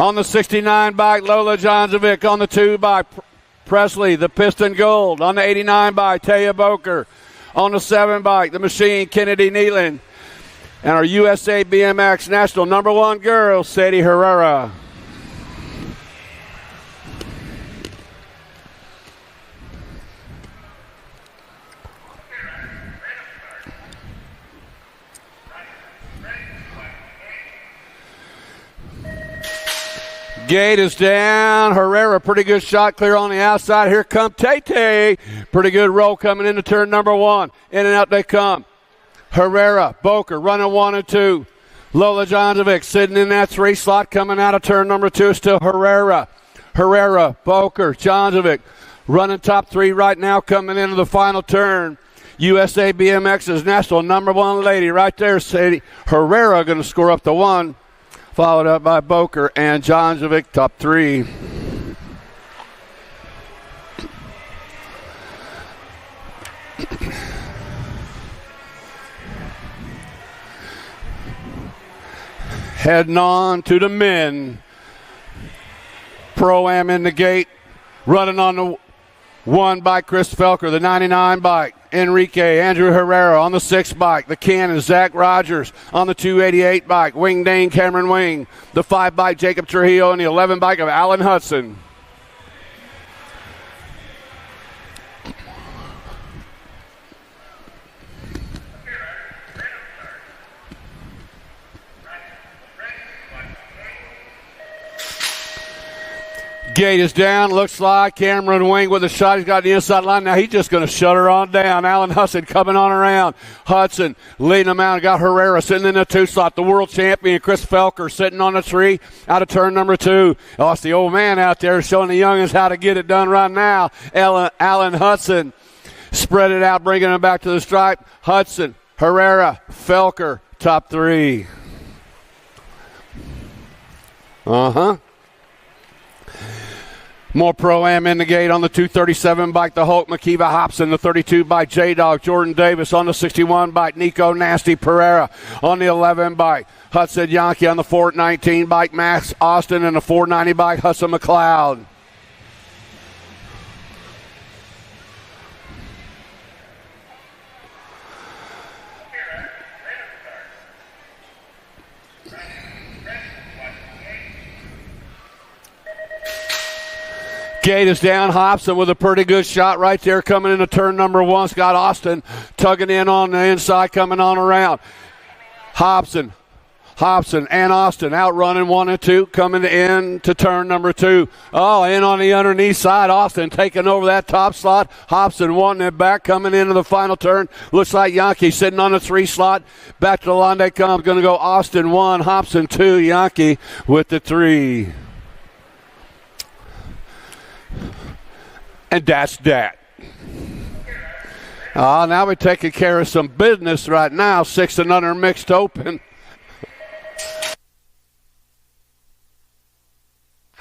On the 69 bike, Lola Jonzovic. On the 2 bike, Presley, the Piston Gold. On the 89 bike, Taya Boker. On the 7 bike, the Machine, Kennedy Nealon. And our USA BMX National #1 girl, Sadie Herrera. Gate is down. Herrera, pretty good shot, clear on the outside. Here comes Tay. Pretty good roll coming into turn #1. In and out they come. Herrera, Boker running 1 and 2. Lola Jonzovic sitting in that 3 slot coming out of turn #2. Still Herrera. Herrera, Boker, Jonzovic running top 3 right now coming into the final turn. USA BMX's national #1 lady right there, Sadie Herrera, going to score up the 1. Followed up by Boker and Jonzovic, top 3. Heading on to the men. Pro-Am in the gate. Running on the 1 by Chris Felker, the 99 bike. Enrique, Andrew Herrera on the 6 bike. The Cannon, Zach Rogers on the 288 bike. Wing Dane, Cameron Wing. The 5 bike, Jacob Trujillo, and the 11 bike of Alan Hudson. Gate is down, looks like Cameron Wing with a shot. He's got the inside line. Now he's just going to shut her on down. Alan Hudson coming on around. Hudson leading him out. Got Herrera sitting in the 2 slot. The world champion, Chris Felker, sitting on the 3 out of turn #2. Oh, it's the old man out there showing the youngins how to get it done right now. Alan Hudson spread it out, bringing him back to the stripe. Hudson, Herrera, Felker, top 3. More Pro-Am in the gate on the 237 bike, the Hulk, Makiva Hobson, the 32 bike, J-Dog, Jordan Davis on the 61 bike, Nico Nasty Pereira on the 11 bike, Hudson Yankee on the 419 bike, Max Austin and the 490 bike, Hudson McLeod. Gate is down. Hobson with a pretty good shot right there coming into turn #1. Scott Austin tugging in on the inside, coming on around. Hobson and Austin outrunning 1 and 2, coming in to turn #2. Oh, in on the underneath side. Austin taking over that top slot. Hobson wanting it back, coming into the final turn. Looks like Yankee sitting on the 3 slot. Back to the line they come. Going to go Austin 1, Hobson 2, Yankee with the 3. And that's that. Now we're taking care of some business right now. 6 and under mixed open.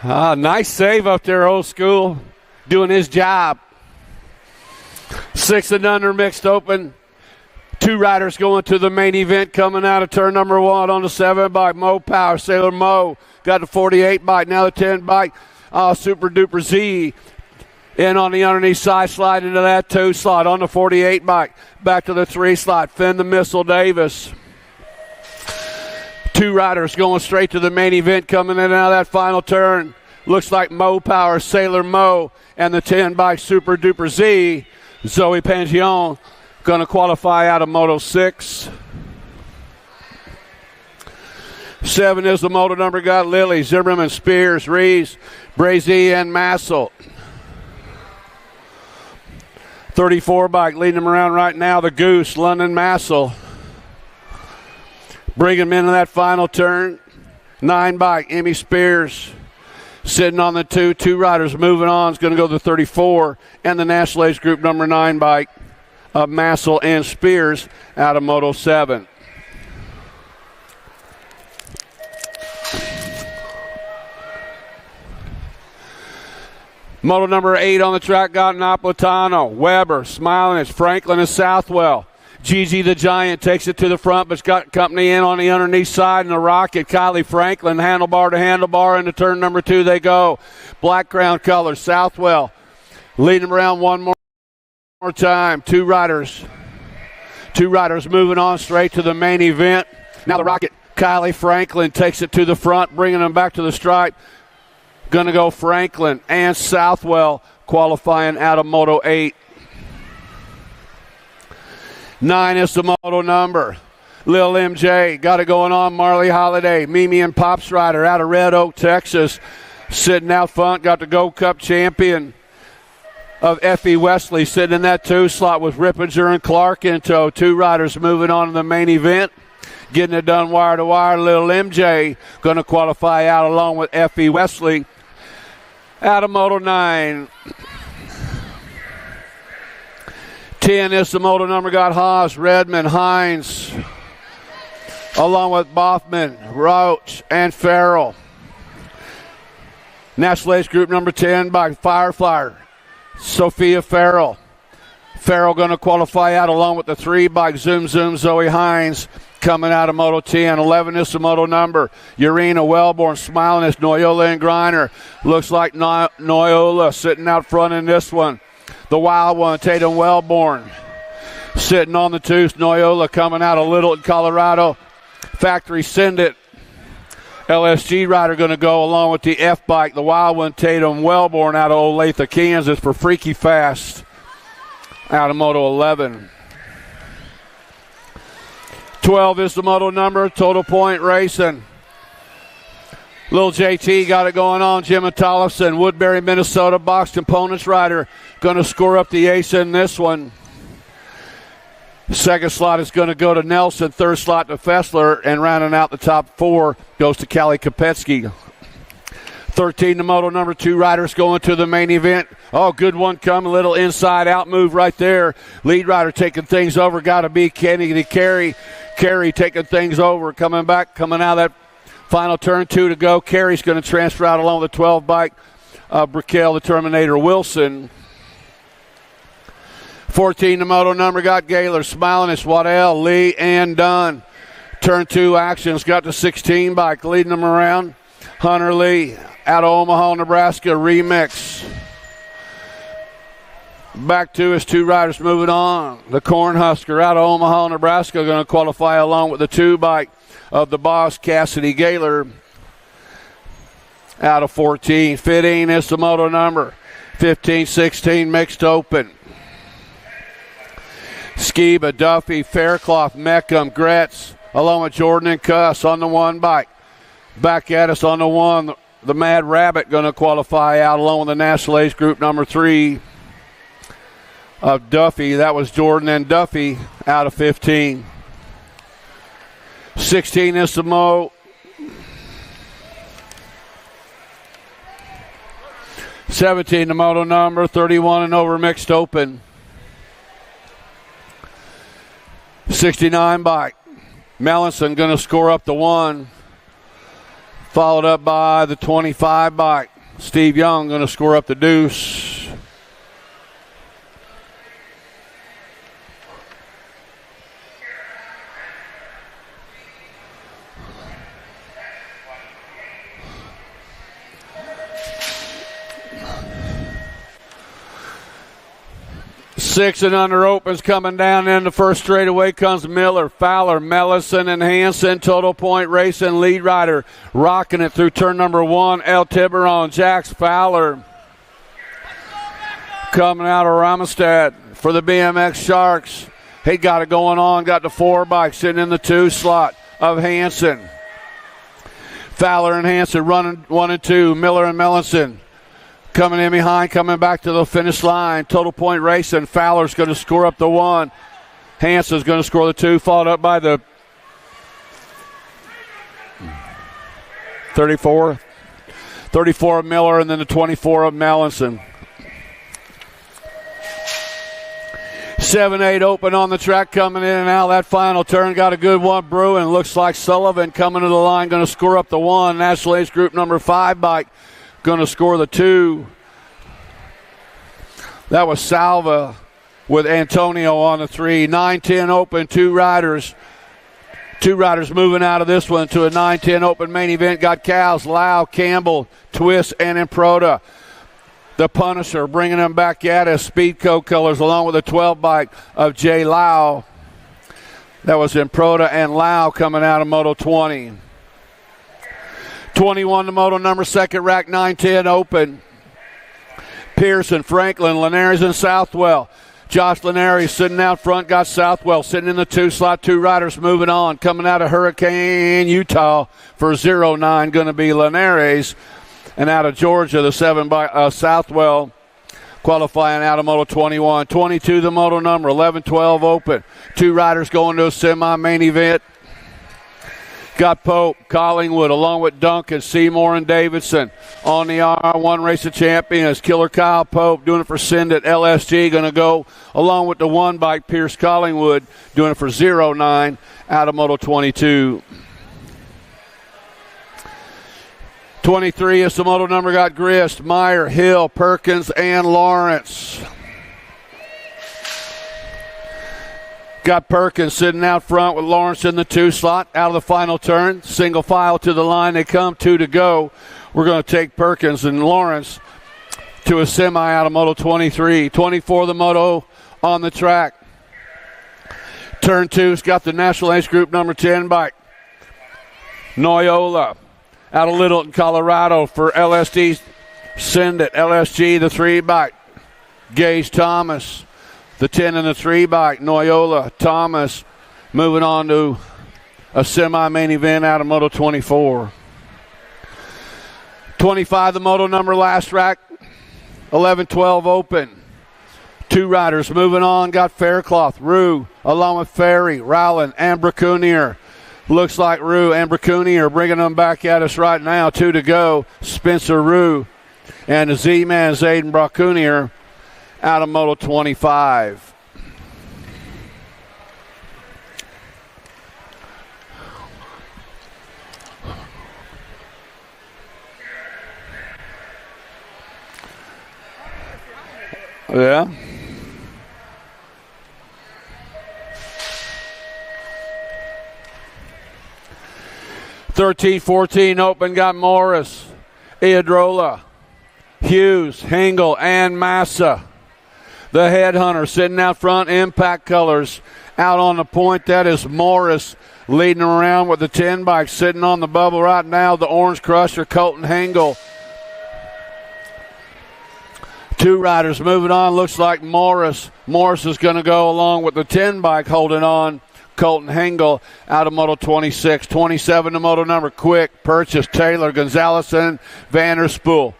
Nice save up there, Old School. Doing his job. 6 and under mixed open. 2 riders going to the main event coming out of turn #1 on the 7 bike. Mo Power, Sailor Mo. Got the 48 bike, now the 10 bike. Super Duper Z. In on the underneath side, slide into that 2 slot on the 48 bike. Back to the 3 slot. Finn the Missile Davis. 2 riders going straight to the main event coming in and out of that final turn. Looks like Mo Power, Sailor Mo, and the 10 bike Super Duper Z. Zoe Pangione going to qualify out of Moto 6. 7 is the moto number. Got Lilly, Zimmerman, Spears, Reeves, Brazy, and Massel. 34 bike leading them around right now, the Goose, London Massel. Bring him into that final turn. 9 bike, Emmy Spears sitting on the 2. 2 riders moving on. It's going to go to the 34 and the National Age Group number 9 bike of Massel and Spears out of Moto 7. Moto number 8 on the track got Napolitano, Weber, Smiling, it's Franklin and Southwell. Gigi the Giant takes it to the front, but's got company in on the underneath side, and the Rocket, Kylie Franklin, handlebar to handlebar, into turn number 2 they go. Black ground colors, Southwell leading them around one more time. Two riders moving on straight to the main event. Now the Rocket, Kylie Franklin, takes it to the front, bringing them back to the stripe. Going to go Franklin and Southwell qualifying out of Moto 8. 9 is the Moto number. Lil MJ got it going on. Marley Holiday, Mimi and Pops rider out of Red Oak, Texas. Sitting out front, got the Gold Cup champion of Effie Wesley sitting in that 2 slot with Rippinger and Clark in tow. 2 riders moving on to the main event. Getting it done wire to wire. Lil MJ going to qualify out along with Effie Wesley out of Moto 9. 10 is the Moto number. Got Haas, Redmond, Hines, along with Boffman, Roach, and Farrell. National Ace Group number 10 by Fireflyer, Sophia Farrell. Farrell going to qualify out along with the 3 by Zoom Zoom Zoe Hines coming out of Moto 10. 11 is the Moto number. Urena Wellborn smiling as Noyola and Griner. Looks like Noyola sitting out front in this one. The wild one, Tatum Wellborn, sitting on the 2. Noyola coming out of Littleton, Colorado. Factory Send It. LSG rider going to go along with the F-bike. The wild one, Tatum Wellborn out of Olathe, Kansas for Freaky Fast out of Moto 11. 12 is the Moto number. Total Point Racing. Little JT got it going on. Jim Tollefson, Woodbury, Minnesota, box components rider, going to score up the ace in this one. Second slot is going to go to Nelson. Third slot to Fessler. And rounding out the top 4 goes to Callie Kopetsky. 13, the Moto number 2 riders going to the main event. Oh, good one coming. A little inside-out move right there. Lead rider taking things over. Got to be Kennedy Carey. Carey taking things over. Coming back, coming out of that final turn 2 to go. Carey's going to transfer out along the 12 bike. Brickell, the Terminator Wilson. 14, the Moto number. Got Gaylor, Smiling, it's Waddell, Lee, and Dunn. Turn 2 actions. Got the 16 bike leading them around. Hunter Lee out of Omaha, Nebraska. Remix. Back to his 2 riders moving on. The Cornhusker out of Omaha, Nebraska, going to qualify along with the 2 bike of the boss, Cassidy Gaylor, out of 14. 15 is the Moto number. 15-16 mixed open. Skiba, Duffy, Faircloth, Meckham, Gretz, along with Jordan and Cuss on the 1 bike. Back at us on the 1, the Mad Rabbit going to qualify out along with the National Ace Group number 3 of Duffy. That was Jordan and Duffy out of 15. 16 is the Mo. 17 the Moto number. 31 and over mixed open. 69 bike. Mellinson going to score up the 1. Followed up by the 25 bike. Steve Young going to score up the deuce. Six and under opens coming down in the first straightaway comes Miller, Fowler, Mellison, and Hanson. Total Point Racing lead rider rocking it through turn number 1. El Tiburon, Jax Fowler coming out of Ramstad for the BMX Sharks. He got it going on, got the 4 bike sitting in the 2 slot of Hanson. Fowler and Hanson running 1 and 2. Miller and Mellison coming in behind, coming back to the finish line. Total Point Racing. Fowler's going to score up the 1. Hanson's going to score the 2, followed up by the 34 of Miller, and then the 24 of Mellison. 7-8 open on the track coming in and out. That final turn got a good one brewing. Looks like Sullivan coming to the line, going to score up the 1. National Ace Group number 5 bike going to score the 2. That was Salva with Antonio on the 3. 9-10 open, two riders. Two riders moving out of this one to a 9-10 open main event. Got Cows, Lau, Campbell, Twist, and Improda. The Punisher bringing them back at us. Speedco colors along with the 12 bike of Jay Lau. That was Improda and Lau coming out of Moto 20. 21 to Moto number, second rack, 9-10 open. Pearson, Franklin, Linares, and Southwell. Josh Linares sitting out front, got Southwell sitting in the 2 slot. Two riders moving on. Coming out of Hurricane, Utah for 0-9, going to be Linares. And out of Georgia, the 7 by Southwell qualifying out of Moto 21. 22 the Moto number, 11-12 open. Two riders going to a semi-main event. Got Pope, Collingwood, along with Duncan, Seymour, and Davidson on the R1 Race of Champions. Killer Kyle Pope doing it for Sindit. LSG going to go along with the 1 bike, Pierce Collingwood, doing it for 0-9 out of Moto 22. 23 is the Moto number, got Grist, Meyer, Hill, Perkins, and Lawrence. Got Perkins sitting out front with Lawrence in the 2 slot. Out of the final turn, single file to the line. They come, 2 to go. We're going to take Perkins and Lawrence to a semi out of Moto 23. 24 the Moto on the track. Turn 2's got the National Ace Group number 10 bike. Noyola out of Littleton, Colorado for LSD. Sindit, LSG, the 3 bike. Gage Thomas, the 10 and the 3 bike. Noyola, Thomas, moving on to a semi-main event out of Moto 24. 25, the Moto number, last rack. 11-12 open. Two riders moving on. Got Faircloth, Rue, along with Ferry, Rowland, and Bracunier. Looks like Rue and Bracunier bringing them back at us right now. 2 to go. Spencer Rue and the Z-Man, Zayden Bracunier, out of Moto 25. Yeah. Thirteen, 14 open, got Morris, Iadrola, Hughes, Hingle, and Massa. The Headhunter sitting out front, Impact colors. Out on the point, that is Morris leading around with the 10 bike sitting on the bubble right now. The Orange Crusher, Colton Hingle. Two riders moving on. Looks like Morris. Morris is going to go along with the 10 bike holding on. Colton Hingle out of Moto 26. 27 to Moto number, Quick, Purchase, Taylor, Gonzalez, and Vanderspool.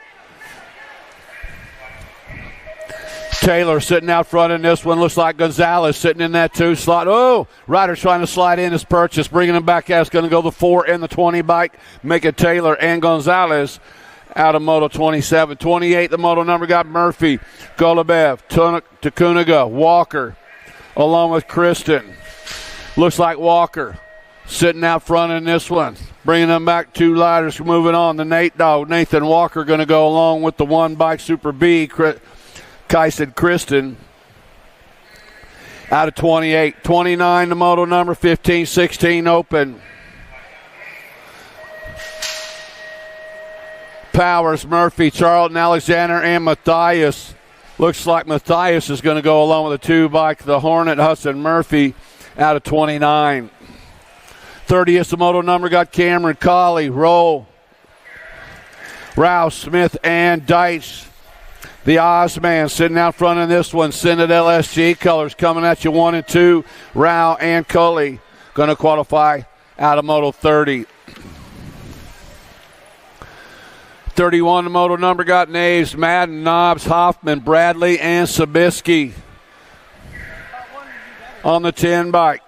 Taylor sitting out front in this one. Looks like Gonzalez sitting in that 2 slot. Oh, rider trying to slide in his Purchase, bringing him back out. It's going to go the 4 and the 20 bike. Make it Taylor and Gonzalez out of Moto 27. 28, the Moto number, got Murphy, Golubev, Takuniga, Walker, along with Kristen. Looks like Walker sitting out front in this one. Bringing them back, 2 riders moving on. The Nate Dog, Nathan Walker, going to go along with the 1 bike Super B, Kyson Kristen, out of 28. 29, the Moto number, 15, 16 open. Powers, Murphy, Charlton, Alexander, and Matthias. Looks like Matthias is going to go along with the 2 bike, the Hornet, Hudson Murphy, out of 29. 30 is the Moto number, got Cameron, Colley, Roll, Rouse, Smith, and Deitch. The Ozman sitting out front in this one. Sindit LSG colors coming at you, 1 and 2. Rao and Cully going to qualify out of Moto 30. 31, the Moto number, got Naves, Madden, Knobs, Hoffman, Bradley, and Sabisky on the 10 bike.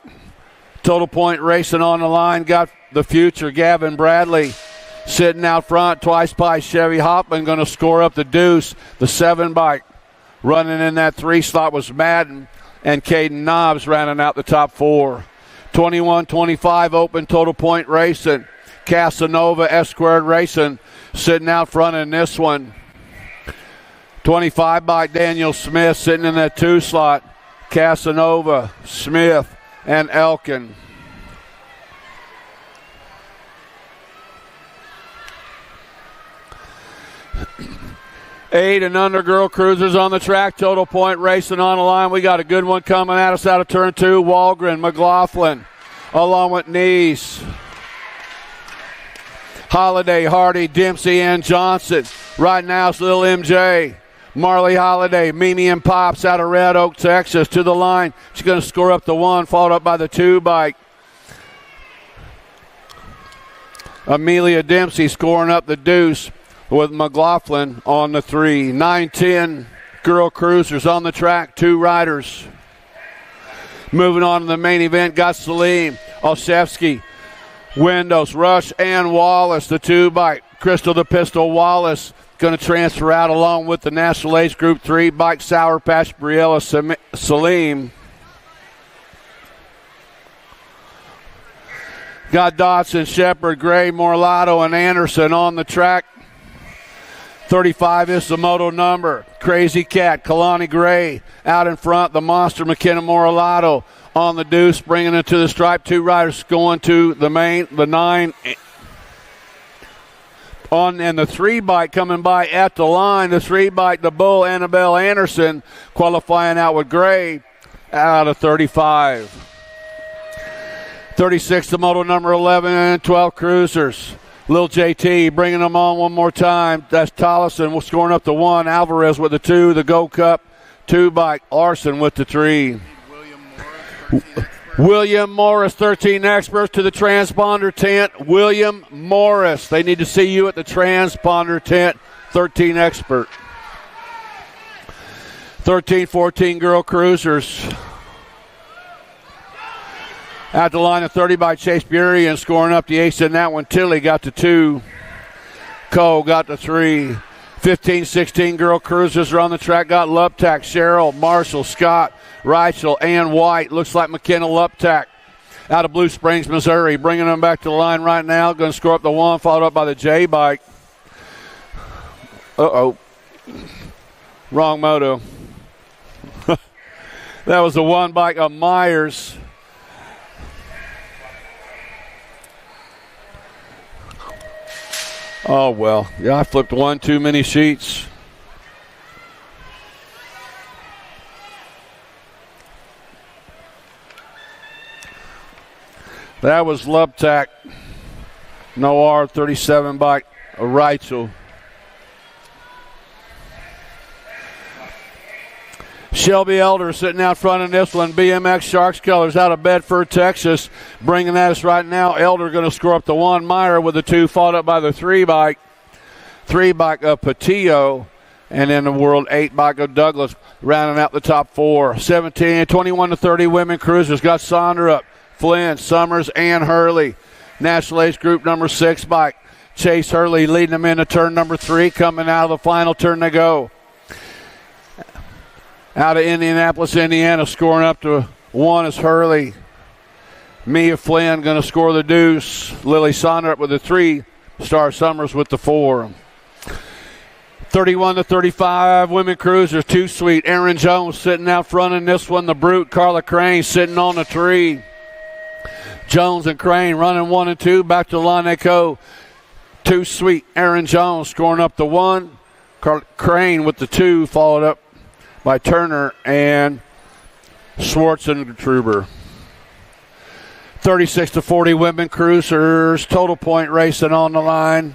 Total Point Racing on the line, got the future, Gavin Bradley sitting out front. Twice by Chevy Hoffman going to score up the deuce. The 7 bike running in that 3 slot was Madden, and Caden Knobs rounding out the top 4. 21-25 open, Total Point Racing. Casanova, S-Squared Racing sitting out front in this one. 25 bike Daniel Smith sitting in that 2 slot. Casanova, Smith, and Elkin. Eight and under girl cruisers on the track. Total point racing on the line. We got a good one coming at us out of turn 2. Walgren, McLaughlin, along with Neese, Holiday, Hardy, Dempsey, and Johnson. Right now it's little MJ. Marley Holiday, Mimi and Pops out of Red Oak, Texas, to the line. She's going to score up the 1, followed up by the 2 bike. Amelia Dempsey scoring up the deuce with McLaughlin on the 3. 9-10 girl cruisers on the track, 2 riders. Moving on to the main event, got Salim, Olszewski, Windows, Rush, and Wallace, the 2 bike. Crystal the Pistol Wallace going to transfer out along with the National Ace Group 3 bike. Sour Patch, Briella, Salim. Got Dodson, Shepard, Gray, Morlato, and Anderson on the track. 35 is the moto number. Crazy Cat, Kalani Gray out in front. The monster, McKenna Morlato on the deuce, bringing it to the stripe. 2 riders going to the main, the 9 on, and the 3 bike coming by at the line. The 3 bike, the Bull, Annabelle Anderson, qualifying out with Gray out of 35. 36, the moto number 11 and 12 cruisers. Lil JT bringing them on one more time. That's Tollison scoring up the 1. Alvarez with the 2. The Gold Cup 2 bike. Larson with the 3. William Morris, 13 experts to the transponder tent. William Morris. They need to see you at the transponder tent. 13 expert. 13-14 girl cruisers. At the line of 30 by Chase Burey scoring up the ace in that one. Tilly got the 2. Cole got the 3. 15-16 girl cruisers are on the track. Got Luptak, Cheryl, Marshall, Scott, Reichel, and White. Looks like McKenna Luptak out of Blue Springs, Missouri. Bringing them back to the line right now. Going to score up the 1, followed up by the J bike. Uh-oh. Wrong moto. That was the 1 bike of Myers. Oh, well. Yeah, I flipped 1 too many sheets. That was Luptak. No R37 bike. A Reichel. Shelby Elder sitting out front in this one. BMX Sharks Colors out of Bedford, Texas. Bringing at us right now. Elder going to score up the 1. Meyer with the 2, followed up by the 3 bike. 3 bike of Patillo. And then the World 8 bike of Douglas rounding out the top 4. 17, 21-30 women cruisers. Got Sonder up. Flynn, Summers, and Hurley. National Ace Group number 6 bike. Chase Hurley leading them into turn number 3. Coming out of the final turn they go. Out of Indianapolis, Indiana, scoring up to 1 is Hurley. Mia Flynn going to score the deuce. Lily Sonder up with the 3. Star Summers with the 4. 31-35 women cruisers. 2 sweet. Aaron Jones sitting out front in this one. The Brute, Carla Crane sitting on the 3. Jones and Crane running 1 and 2. Back to the line they go. 2 sweet. Aaron Jones scoring up the 1. Crane with the 2, followed up by Turner and Schwartz and Truber. 36-40 women cruisers. Total point racing on the line.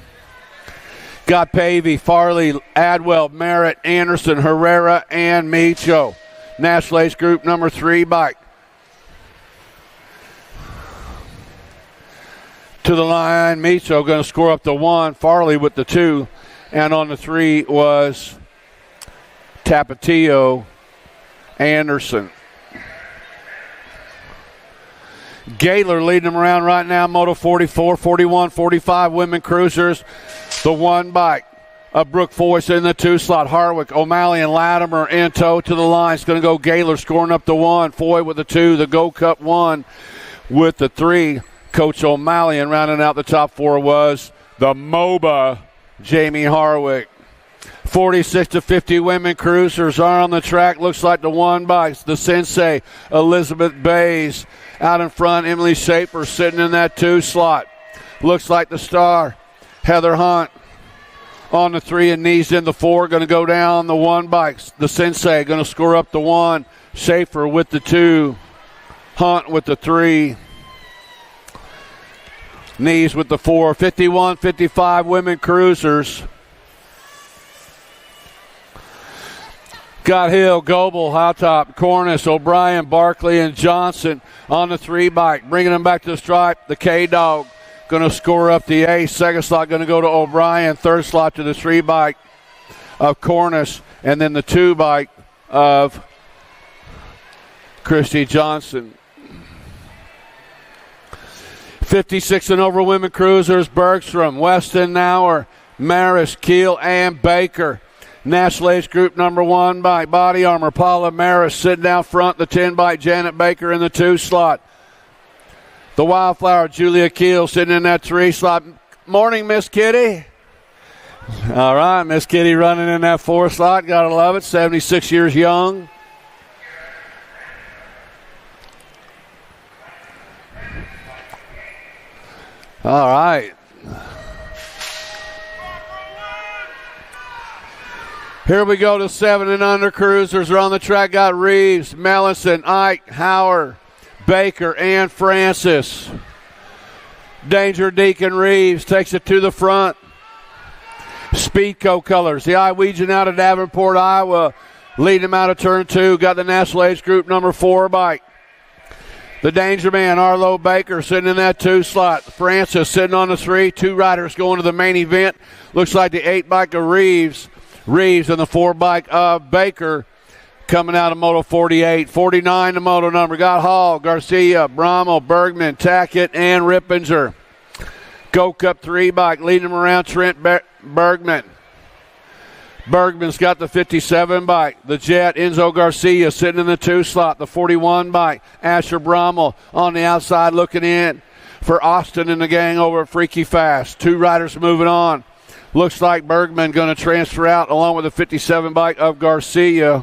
Got Pavey, Farley, Adwell, Merritt, Anderson, Herrera, and Micho. National Ace Group number 3 bike. To the line, Micho going to score up the 1. Farley with the 2. And on the 3 was Tapatio Anderson. Gaylor leading them around right now. Moto 44, 41, 45 women cruisers. The 1 bike of Brooke Foyce in the 2 slot. Harwick, O'Malley, and Latimer in tow to the line. It's going to go Gaylor scoring up the 1. Foy with the 2. The Gold Cup 1 with the 3. Coach O'Malley, and rounding out the top 4 was the MOBA, Jamie Harwick. 46 to 50 women cruisers are on the track. Looks like the one bikes, the Sensei, Elizabeth Bays. Out in front, Emily Shaper sitting in that 2 slot. Looks like the star, Heather Hunt, on the 3 and knees in the 4. Going to go down the 1 bikes. The Sensei going to score up the 1. Shaper with the 2. Hunt with the 3. Knees with the 4. 51-55 women cruisers. Got Hill, Goebel, Howtop, Cornish, O'Brien, Barkley, and Johnson on the 3 bike. Bringing them back to the stripe. The K-Dog going to score up the ace. Second slot going to go to O'Brien. Third slot to the 3 bike of Cornish. And then the 2 bike of Christy Johnson. 56 and over women cruisers. Bergstrom, Weston, Nauer, Maris, Keel, and Baker. National Age Group number 1 bike, Body Armor, Paula Maris sitting down front. The 10 bike, Janet Baker in the 2 slot. The Wildflower, Julia Keel sitting in that 3 slot. Morning, Miss Kitty. All right, Miss Kitty running in that 4 slot. Gotta love it. 76 years young. All right. Here we go to 7 and under cruisers are on the track. Got Reeves, Mellison, Ike, Howard, Baker, and Francis. Danger Deacon Reeves takes it to the front. Speedco colors. The Iowegian out of Davenport, Iowa, leading him out of turn 2. Got the National Age Group number 4 bike. The Danger Man, Arlo Baker, sitting in that 2 slot. Francis sitting on the 3. 2 riders going to the main event. Looks like the 8 bike of Reeves. Reeves and the 4 bike of Baker coming out of Moto 48. 49 the moto number. Got Hall, Garcia, Brommel, Bergman, Tackett, and Rippinger. Go Cup 3 bike leading them around Trent Bergman. Bergman's got the 57 bike. The Jet, Enzo Garcia sitting in the 2 slot. The 41 bike, Asher Brommel on the outside looking in for Austin and the gang over at Freaky Fast. 2 riders moving on. Looks like Bergman going to transfer out along with the 57 bike of Garcia.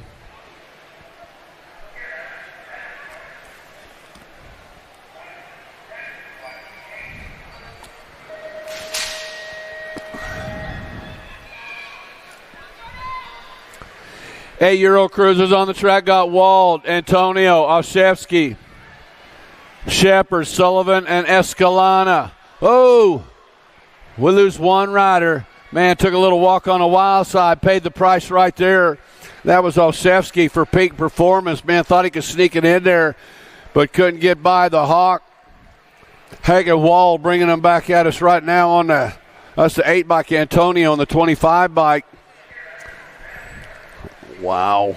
Eight-year-old cruisers on the track got Wald, Antonio, Olszewski, Shepard, Sullivan, and Escalana. Oh, we lose 1 rider. Man, took a little walk on the wild side, paid the price right there. That was Olszewski for peak performance. Man, thought he could sneak it in there, but couldn't get by the Hawk. Hagen Wald bringing them back at us right now on that's the 8 bike Antonio on the 25 bike. Wow.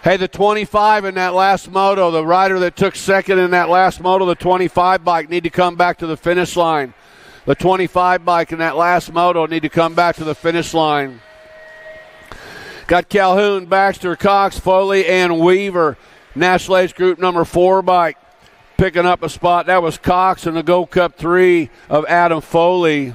Hey, the 25 in that last moto, the rider that took second in that last moto, the 25 bike, need to come back to the finish line. The 25 bike in that last moto need to come back to the finish line. Got Calhoun, Baxter, Cox, Foley, and Weaver. National Age Group number 4 bike picking up a spot. That was Cox in the Gold Cup 3 of Adam Foley.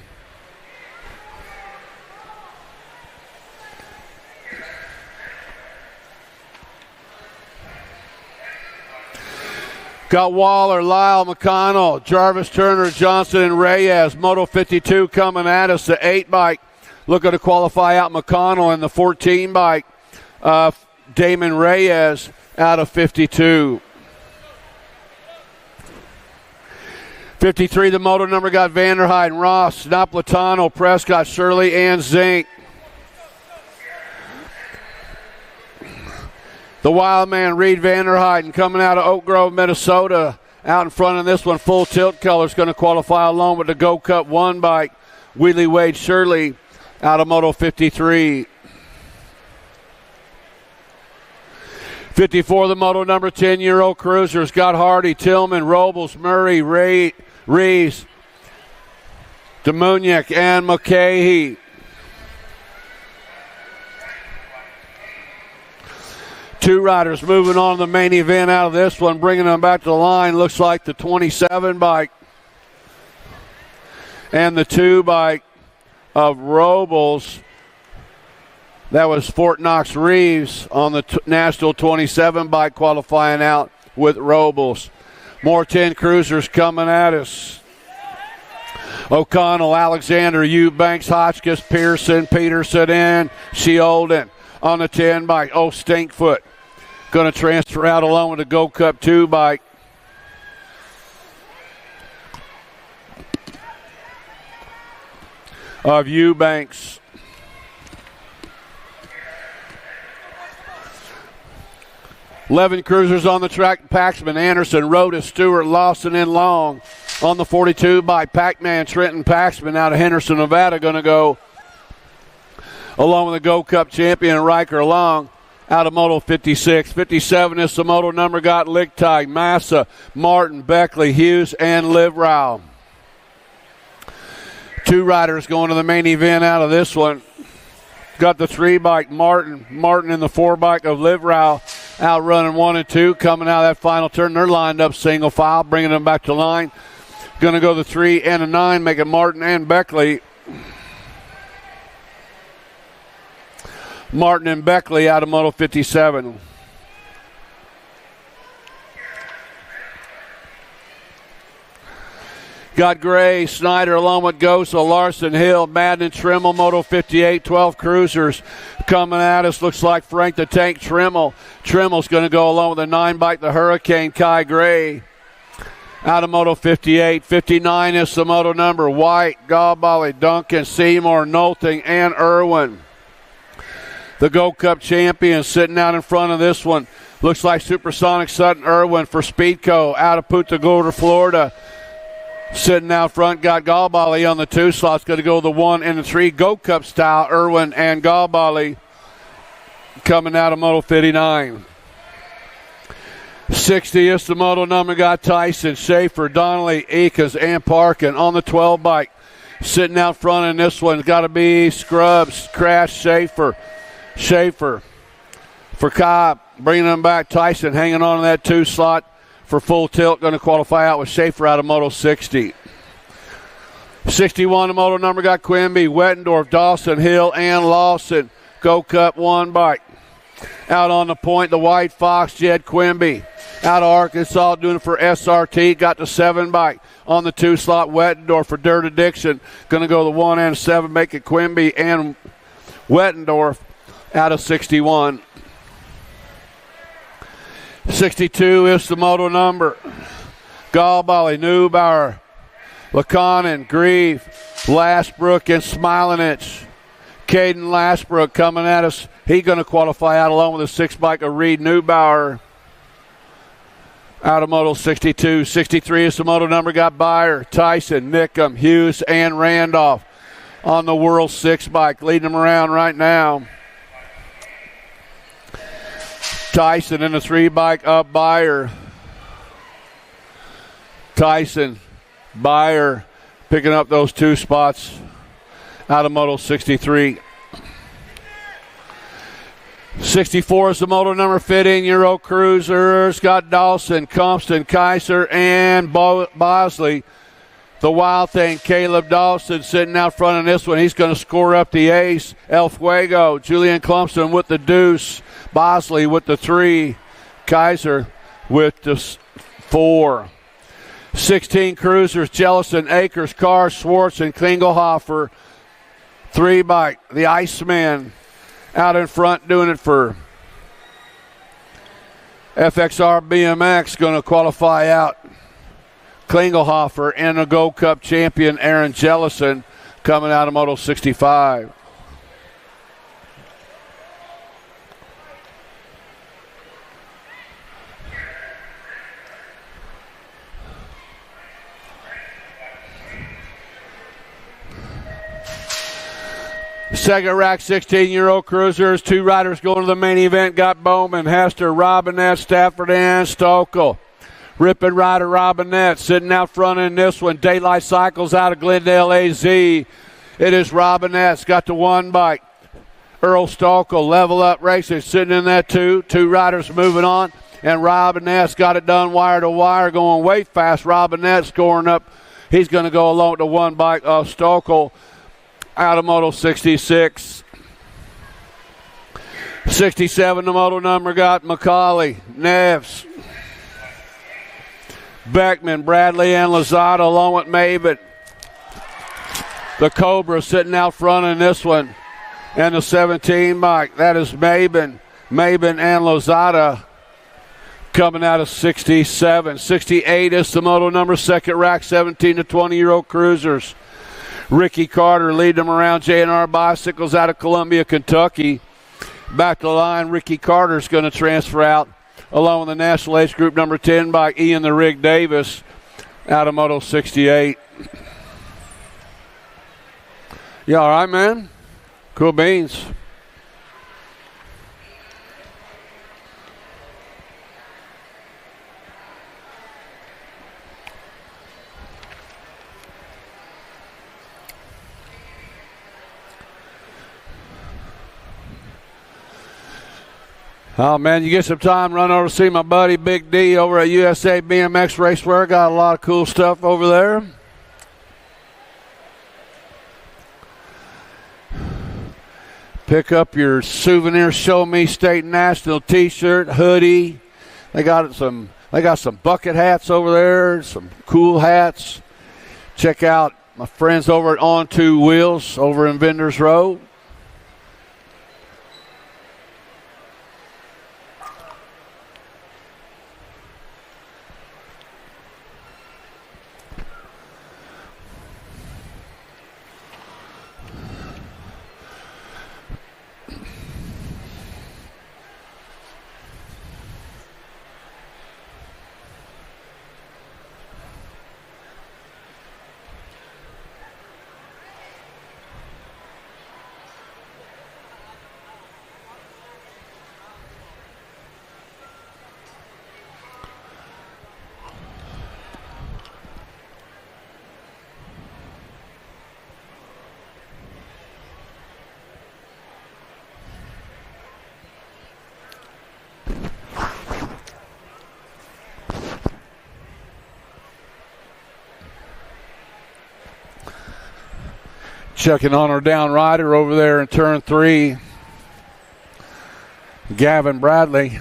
Got Waller, Lyle, McConnell, Jarvis, Turner, Johnson, and Reyes. Moto 52 coming at us. The 8 bike looking to qualify out McConnell, and the 14 bike Damon Reyes out of 52. 53, the moto number got Vanderheiden, Ross, Napolitano, Prescott, Shirley, and Zink. The wild man, Reed Vanderheiden, coming out of Oak Grove, Minnesota. Out in front of this one, full tilt colors, going to qualify along with the Go Cup 1 bike. Wheelie Wade Shirley out of Moto 53. 54, the moto number 10-year-old cruisers. Got Hardy, Tillman, Robles, Murray, Reese, Demuniak and McCahey. Two riders moving on to the main event out of this one, bringing them back to the line. Looks like the 27 bike and the 2 bike of Robles. That was Fort Knox Reeves on the National 27 bike qualifying out with Robles. More 10 cruisers coming at us. O'Connell, Alexander, Eubanks, Hotchkiss, Pearson, Peterson, and Sheolden on the 10 bike. Oh, Stinkfoot going to transfer out along with the Gold Cup 2 bike. Of Eubanks. Eleven cruisers on the track. Paxman, Anderson, Rhoda, Stewart, Lawson, and Long on the 42 by Pac-Man, Trenton, Paxman out of Henderson, Nevada, going to go along with the Gold Cup champion Riker Long out of Moto 56. 57 is the Moto number got Lichtig, Massa, Martin, Beckley, Hughes, and Livrau. Two riders going to the main event out of this one. Got the 3 bike Martin in the 4 bike of Livrau out running 1 and 2. Coming out of that final turn, they're lined up single file, bringing them back to line. Going to go the 3 and a 9, making Martin and Beckley. Martin and Beckley out of Moto 57. Got Gray, Snyder, along with Gosa, Larson, Hill, Madden, and Trimmel, Moto 58, 12 cruisers coming at us. Looks like Frank the Tank Trimmel. Trimmel's going to go along with a 9 bike, the Hurricane, Kai Gray. Out of Moto 58. 59 is the Moto number. White, Galbally, Duncan, Seymour, Nolting, and Irwin. The Gold Cup champion sitting out in front of this one. Looks like Supersonic Sutton Irwin for Speedco out of Punta Gorda, Florida. Sitting out front, got Galbally on the 2 slots. Going to go the 1 and the 3 Gold Cup style. Irwin and Galbally coming out of Moto 59. 60 is the Moto number. Got Tyson, Schaefer, Donnelly, Ekas, and Parkin on the 12 bike. Sitting out front in this one, got to be Scrubs, Crash, Schaefer for Cobb. Bringing them back, Tyson hanging on to that 2 slot. For Full Tilt, going to qualify out with Schaefer out of Moto 60. 61, the Moto number got Quimby, Wettendorf, Dawson, Hill, and Lawson. Gold Cup 1 bike. Out on the point, the White Fox, Jed Quimby. Out of Arkansas, doing it for SRT. Got the 7 bike on the 2 slot, Wettendorf for Dirt Addiction. Going to go the 1 and 7, make it Quimby and Wettendorf out of 61. 62 is the Moto number. Galbally, Neubauer, Laconin, Grieve, Lashbrook, and Smilinich. Caden Lashbrook coming at us. He's going to qualify out along with a 6 bike of Reed Neubauer out of Moto 62. 63 is the Moto number. Got Byer, Tyson, Nickham, Hughes, and Randolph on the World 6 bike. Leading them around right now. Tyson in the 3 bike up Byer. Tyson, Byer picking up those 2 spots out of Moto 63. 64 is the Moto number. Fitting Euro Cruisers. Got Dawson, Compton, Kaiser, and Bosley. The Wild Thing, Caleb Dawson sitting out front of this one. He's going to score up the ace. El Fuego, Julian Clumpston with the deuce. Bosley with the 3. Kaiser with the 4. 16 cruisers, Jellison, Akers, Carr, Schwartz, and Klingelhofer. 3 bike, the Iceman out in front doing it for FXR BMX. Going to qualify out Klingelhofer and the Gold Cup champion Aaron Jellison coming out of Moto 65. Second rack, 16-year-old cruisers. 2 riders going to the main event. Got Bowman, Hester, Robinette, Stafford, and Stokel. Ripping Rider Robinette sitting out front in this one. Daylight Cycles out of Glendale, AZ. It is Robinette's got the one bike. Earl Stolkel, Level Up Racing, sitting in that two. Two riders moving on. And Robinette's got it done wire to wire, going way fast. Robinette scoring up. He's going to go along with the one bike of Stolkel out of Moto 66. 67, the moto number got McCauley, Neves, Beckman, Bradley, and Lozada along with Maben. The Cobra sitting out front in this one. And the 17 bike, that is Maben and Lozada coming out of 67. 68 is the moto number, second rack, 17 to 20-year-old cruisers. Ricky Carter leading them around. J&R Bicycles out of Columbia, Kentucky. Back to the line, Ricky Carter's going to transfer out along with the National Age Group number 10 by Ian the Rig Davis out of Moto 68. You all right, man? Cool beans. Oh, man, you get some time, run over to see my buddy Big D over at USA BMX Racewear. Got a lot of cool stuff over there. Pick up your souvenir Show Me State National t-shirt, hoodie. They got some bucket hats over there, some cool hats. Check out my friends over at On Two Wheels over in Vendors Road. Checking on our down rider over there in turn 3, Gavin Bradley.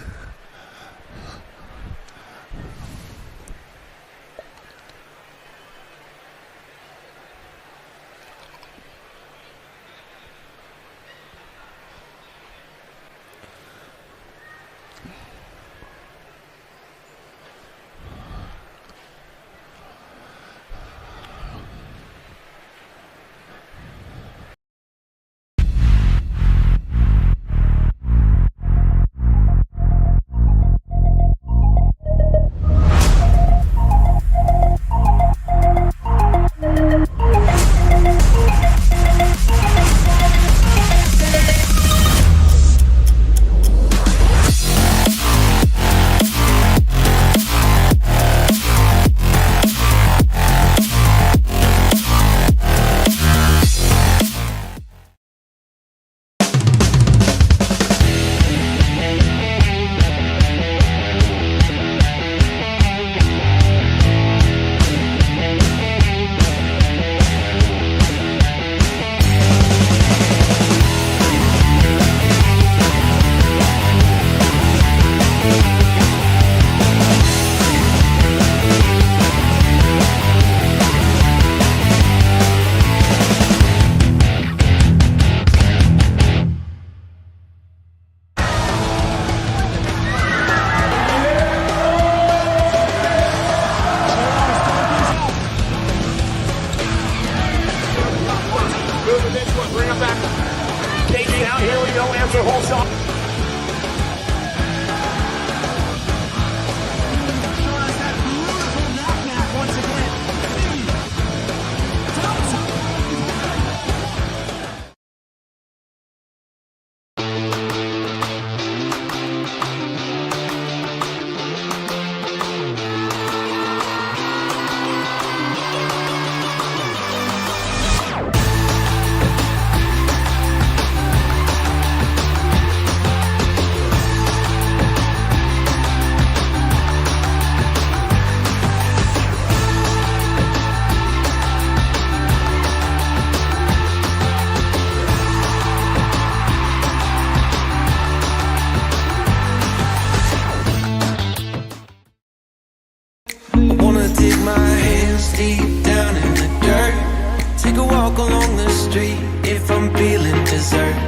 dessert.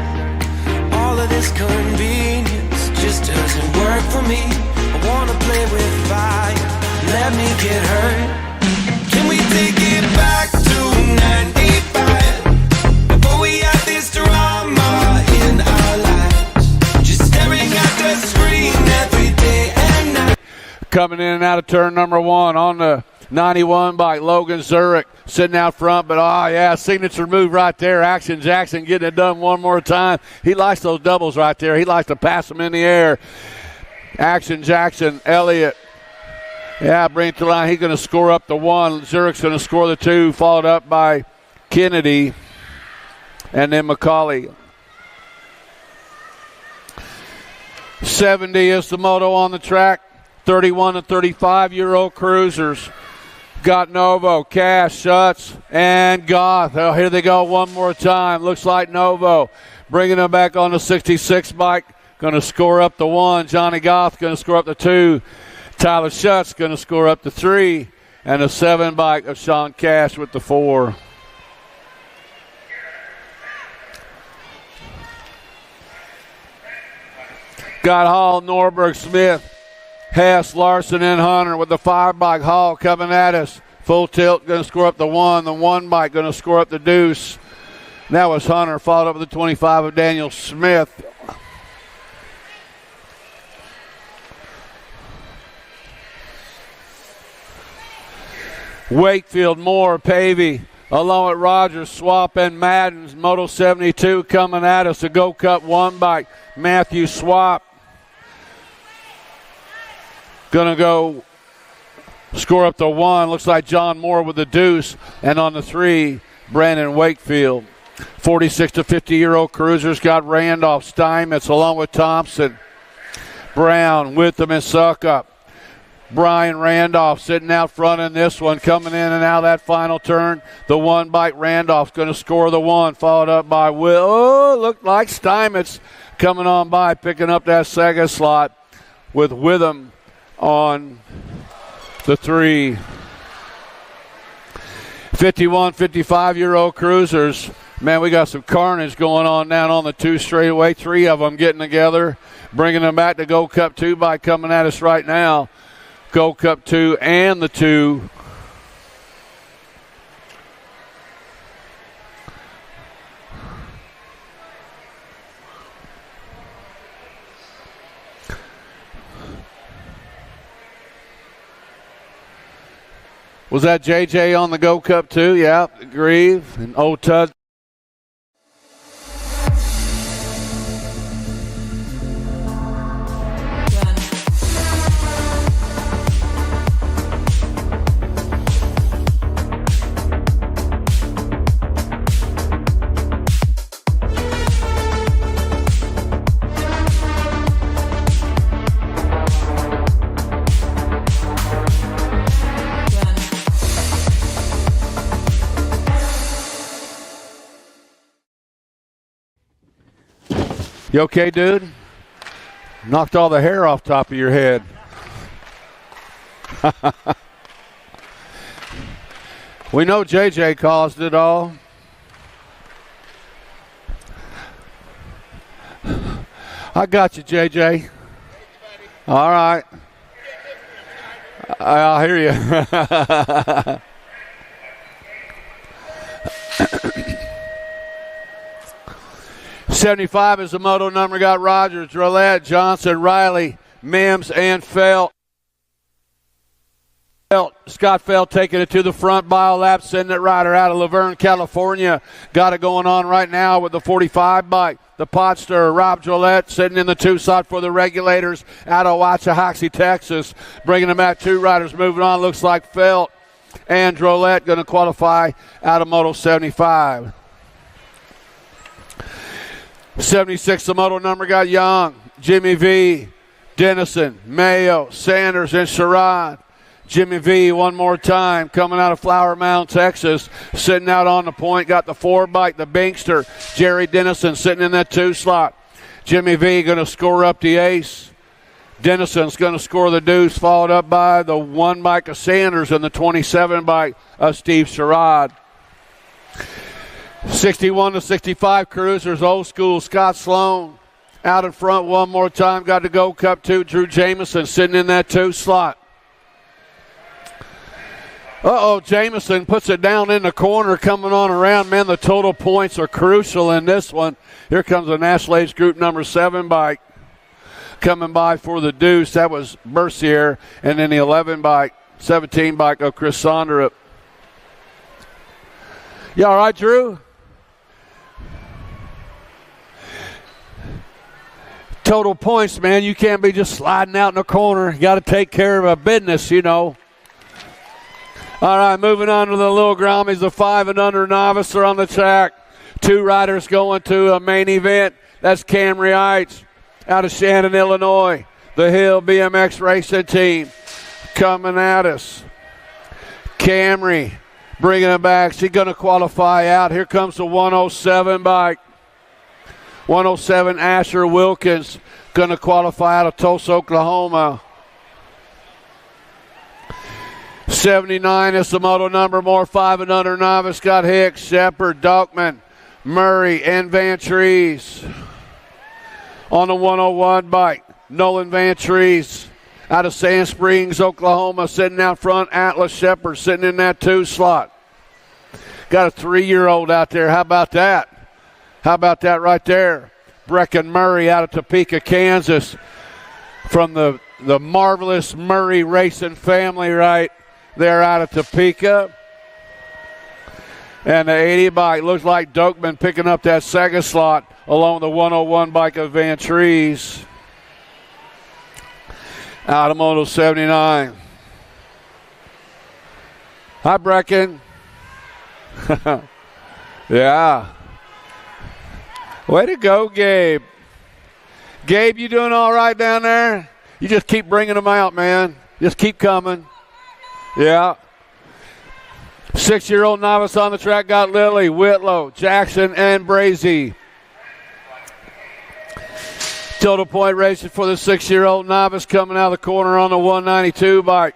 All of this convenience just doesn't work for me. I wanna play with fire, let me get hurt. Can we take it back to 95? Before we had this drama in our lives, just staring at the screen every day and night. Coming in and out of turn number one on the 91 by Logan Zurich, sitting out front, but signature move right there. Action Jackson getting it done one more time. He likes those doubles right there. He likes to pass them in the air. Action Jackson, Elliott. Bring it to the line. He's going to score up the one. Zurich's going to score the two, followed up by Kennedy and then McCauley. 70 is the moto on the track. 31 and 35-year-old cruisers. Got Novo, Cash, Schutz, and Goth. Oh, here they go one more time. Looks like Novo bringing them back on the 66 bike. Going to score up the one. Johnny Goth going to score up the two. Tyler Schutz going to score up the three. And the 7 bike of Sean Cash with the 4. Got Hall, Norberg, Smith, Hess, Larson, and Hunter with the 5 bike. Hall coming at us. Full tilt, going to score up the 1. The 1 bike going to score up the deuce. That was Hunter, followed up with the 25 of Daniel Smith. Wakefield, Moore, Pavey, along with Rogers, Swap, and Madden's. Moto 72 coming at us. The Go Cup 1 bike. Matthew Swap going to go score up the 1. Looks like John Moore with the deuce. And on the 3, Brandon Wakefield. 46 to 50-year-old cruisers got Randolph, Steinmetz, along with Thompson, Brown, Witham, and Suckup. Brian Randolph sitting out front in this one, coming in and out of that final turn. The 1 bike, Randolph's going to score the 1, followed up by Will. Oh, looked like Steinmetz coming on by, picking up that second slot with Witham on the 3. 51, 55-year-old cruisers. Man, we got some carnage going on down on the 2 straightaway. 3 of them getting together, bringing them back to Go Cup 2 bike coming at us right now. Go Cup 2 and the 2. Was that JJ on the Go Cup 2? Yeah, Grieve and Old Tud. You okay, dude? Knocked all the hair off top of your head. We know JJ caused it all. I got you, JJ. All right. I'll hear you. 75 is the moto number. Got Rogers, Drolette, Johnson, Riley, Mims, and Felt. Scott Felt taking it to the front by a lap, sending it rider out of Laverne, California. Got it going on right now with the 45 bike. The pot stirrer, Rob Drolette, sitting in the 2 slot for the Regulators out of Waxahachie, Texas. Bringing them out 2 riders moving on. Looks like Felt and Drolette going to qualify out of Moto 75. 76, the moto number got Young, Jimmy V, Dennison, Mayo, Sanders, and Sherrod. Jimmy V one more time coming out of Flower Mound, Texas, sitting out on the point. Got the 4 bike, the Binkster, Jerry Dennison sitting in that 2 slot. Jimmy V going to score up the ace. Dennison's going to score the deuce, followed up by the 1 bike of Sanders and the 27 bike of Steve Sherrod. 61-65 Cruisers, old school Scott Sloan. Out in front one more time, got to go Cup 2, Drew Jamison sitting in that 2 slot. Jamison puts it down in the corner, coming on around. Man, the total points are crucial in this one. Here comes the National Age Group number 7 bike coming by for the deuce. That was Mercier, and then the 11 bike, 17 bike of Chris Sonderup. You all right, Drew? Total points, man. You can't be just sliding out in the corner. You got to take care of a business, you know. All right, moving on to the little Grammies. The 5 and under novice are on the track. 2 riders going to a main event. That's Camry Heights out of Shannon, Illinois. The Hill BMX racing team coming at us. Camry bringing it back. She's going to qualify out. Here comes the 107 bike. 107 Asher Wilkins going to qualify out of Tulsa, Oklahoma. 79 is the moto number. More 5 and under novice. Scott Hicks, Shepard, Dalkman, Murray, and Van Trees. On the 101 bike, Nolan Van Trees out of Sand Springs, Oklahoma, sitting out front. Atlas Shepard sitting in that 2 slot. Got a 3-year-old out there. How about that? How about that right there? Brecken Murray out of Topeka, Kansas, from the marvelous Murray racing family right there out of Topeka. And the 80 bike looks like Dokman picking up that 2nd slot along the 101 bike of Van Trees. Out of Moto 79. Hi, Brecken. Yeah. Way to go, Gabe. Gabe, you doing all right down there? You just keep bringing them out, man. Just keep coming. Yeah. 6-year-old novice on the track got Lilly, Whitlow, Jackson, and Brazy. Total point racing for the 6-year-old novice coming out of the corner on the 192 bike.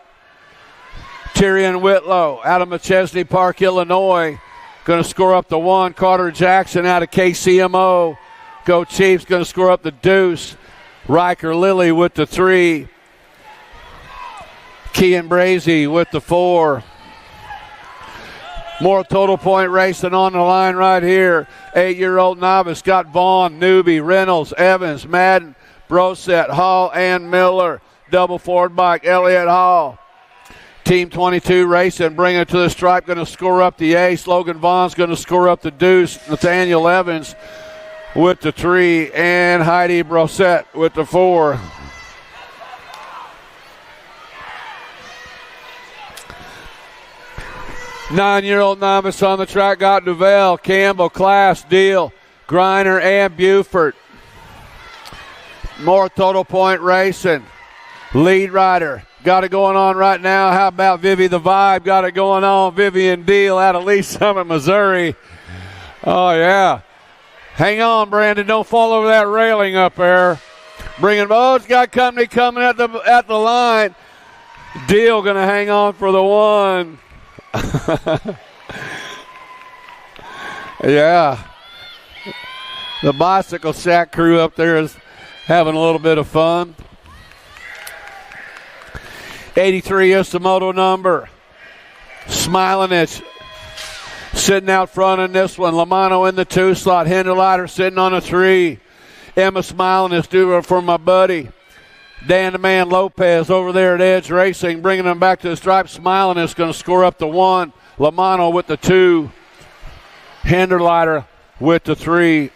Tyrion Whitlow out of McChesney Park, Illinois. Going to score up the 1. Carter Jackson out of KCMO. Go Chiefs. Going to score up the deuce. Riker Lilly with the 3. Kean Brazy with the 4. More total point racing on the line right here. 8-year-old novice got Vaughn, Newby, Reynolds, Evans, Madden, Brosette, Hall, and Miller. Double forward bike, Elliott Hall. Team 22 racing, bring it to the stripe, going to score up the ace. Logan Vaughn's going to score up the deuce. Nathaniel Evans with the 3, and Heidi Brosette with the 4. Nine-year-old novice on the track got Duval, Campbell, Class, Deal, Griner, and Buford. More total point racing. Lead rider got it going on right now. How about Vivi the Vibe? Got it going on. Vivian Deal out of Lee Summit, Missouri. Oh, yeah. Hang on, Brandon. Don't fall over that railing up there. It's got company coming at the line. Deal going to hang on for the 1. Yeah. The Bicycle Shack crew up there is having a little bit of fun. 83 is the moto number. Smilinich sitting out front in this one. Lamano in the 2 slot. Hinderleiter sitting on a 3. Emma Smilinich doing it for my buddy Dan the Man Lopez over there at Edge Racing, bringing them back to the stripe. Smilinich going to score up the 1. Lamano with the 2. Hinderleiter with the 3.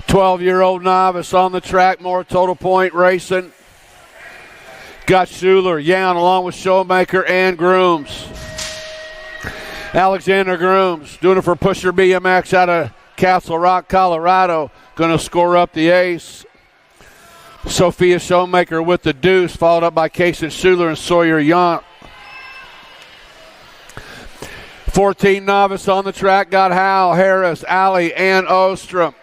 12-year-old novice on the track. More total point racing. Got Schuler, Young, along with Showmaker and Grooms. Alexander Grooms doing it for Pusher BMX out of Castle Rock, Colorado. Going to score up the ace. Sophia Showmaker with the deuce, followed up by Kason Schuler and Sawyer Young. 14 novice on the track got Howell, Harris, Alley, and Ostrom.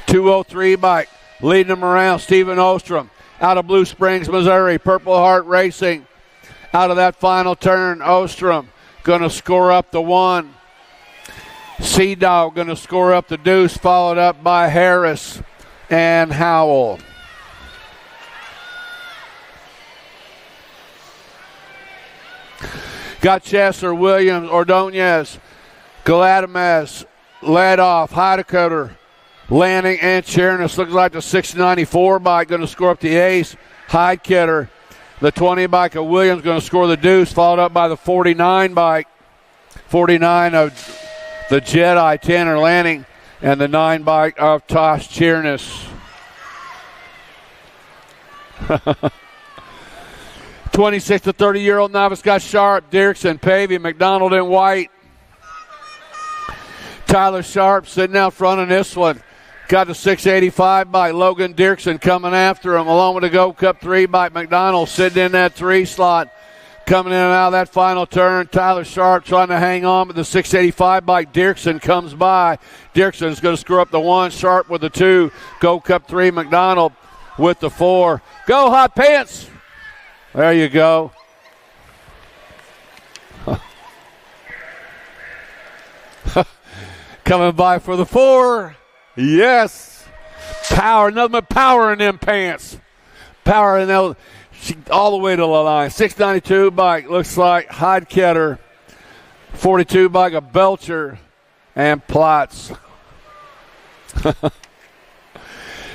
203 bike leading them around, Stephen Ostrom. Out of Blue Springs, Missouri, Purple Heart Racing. Out of that final turn, Ostrom going to score up the 1. Sea Dog going to score up the deuce, followed up by Harris and Howell. Got Chesser, Williams, Ordonez, Galadames, led off, Heidecoder, Lanning, and Chernis. Looks like the 694 bike going to score up the ace. Heidecoder, the 20 bike of Williams going to score the deuce, followed up by the 49 bike. 49 of the Jedi, Tanner Lanning, and the 9 bike of Tosh Chernis. 26 to 30-year-old novice got Sharp, Dirksen, Pavey, McDonald, and White. Tyler Sharp sitting out front in this one. Got the 685 by Logan Dirksen coming after him, along with the Gold Cup 3 by McDonald sitting in that 3 slot. Coming in and out of that final turn, Tyler Sharp trying to hang on, but the 685 bike Dirksen comes by. Dirksen's going to screw up the 1, Sharp with the 2, Gold Cup 3, McDonald with the 4. Go, Hot Pants! There you go. Coming by for the 4. Yes. Power, nothing but power in them pants. Power in those. All the way to the line. 692 bike looks like Heidecoder. 42 bike of Belcher and Platts.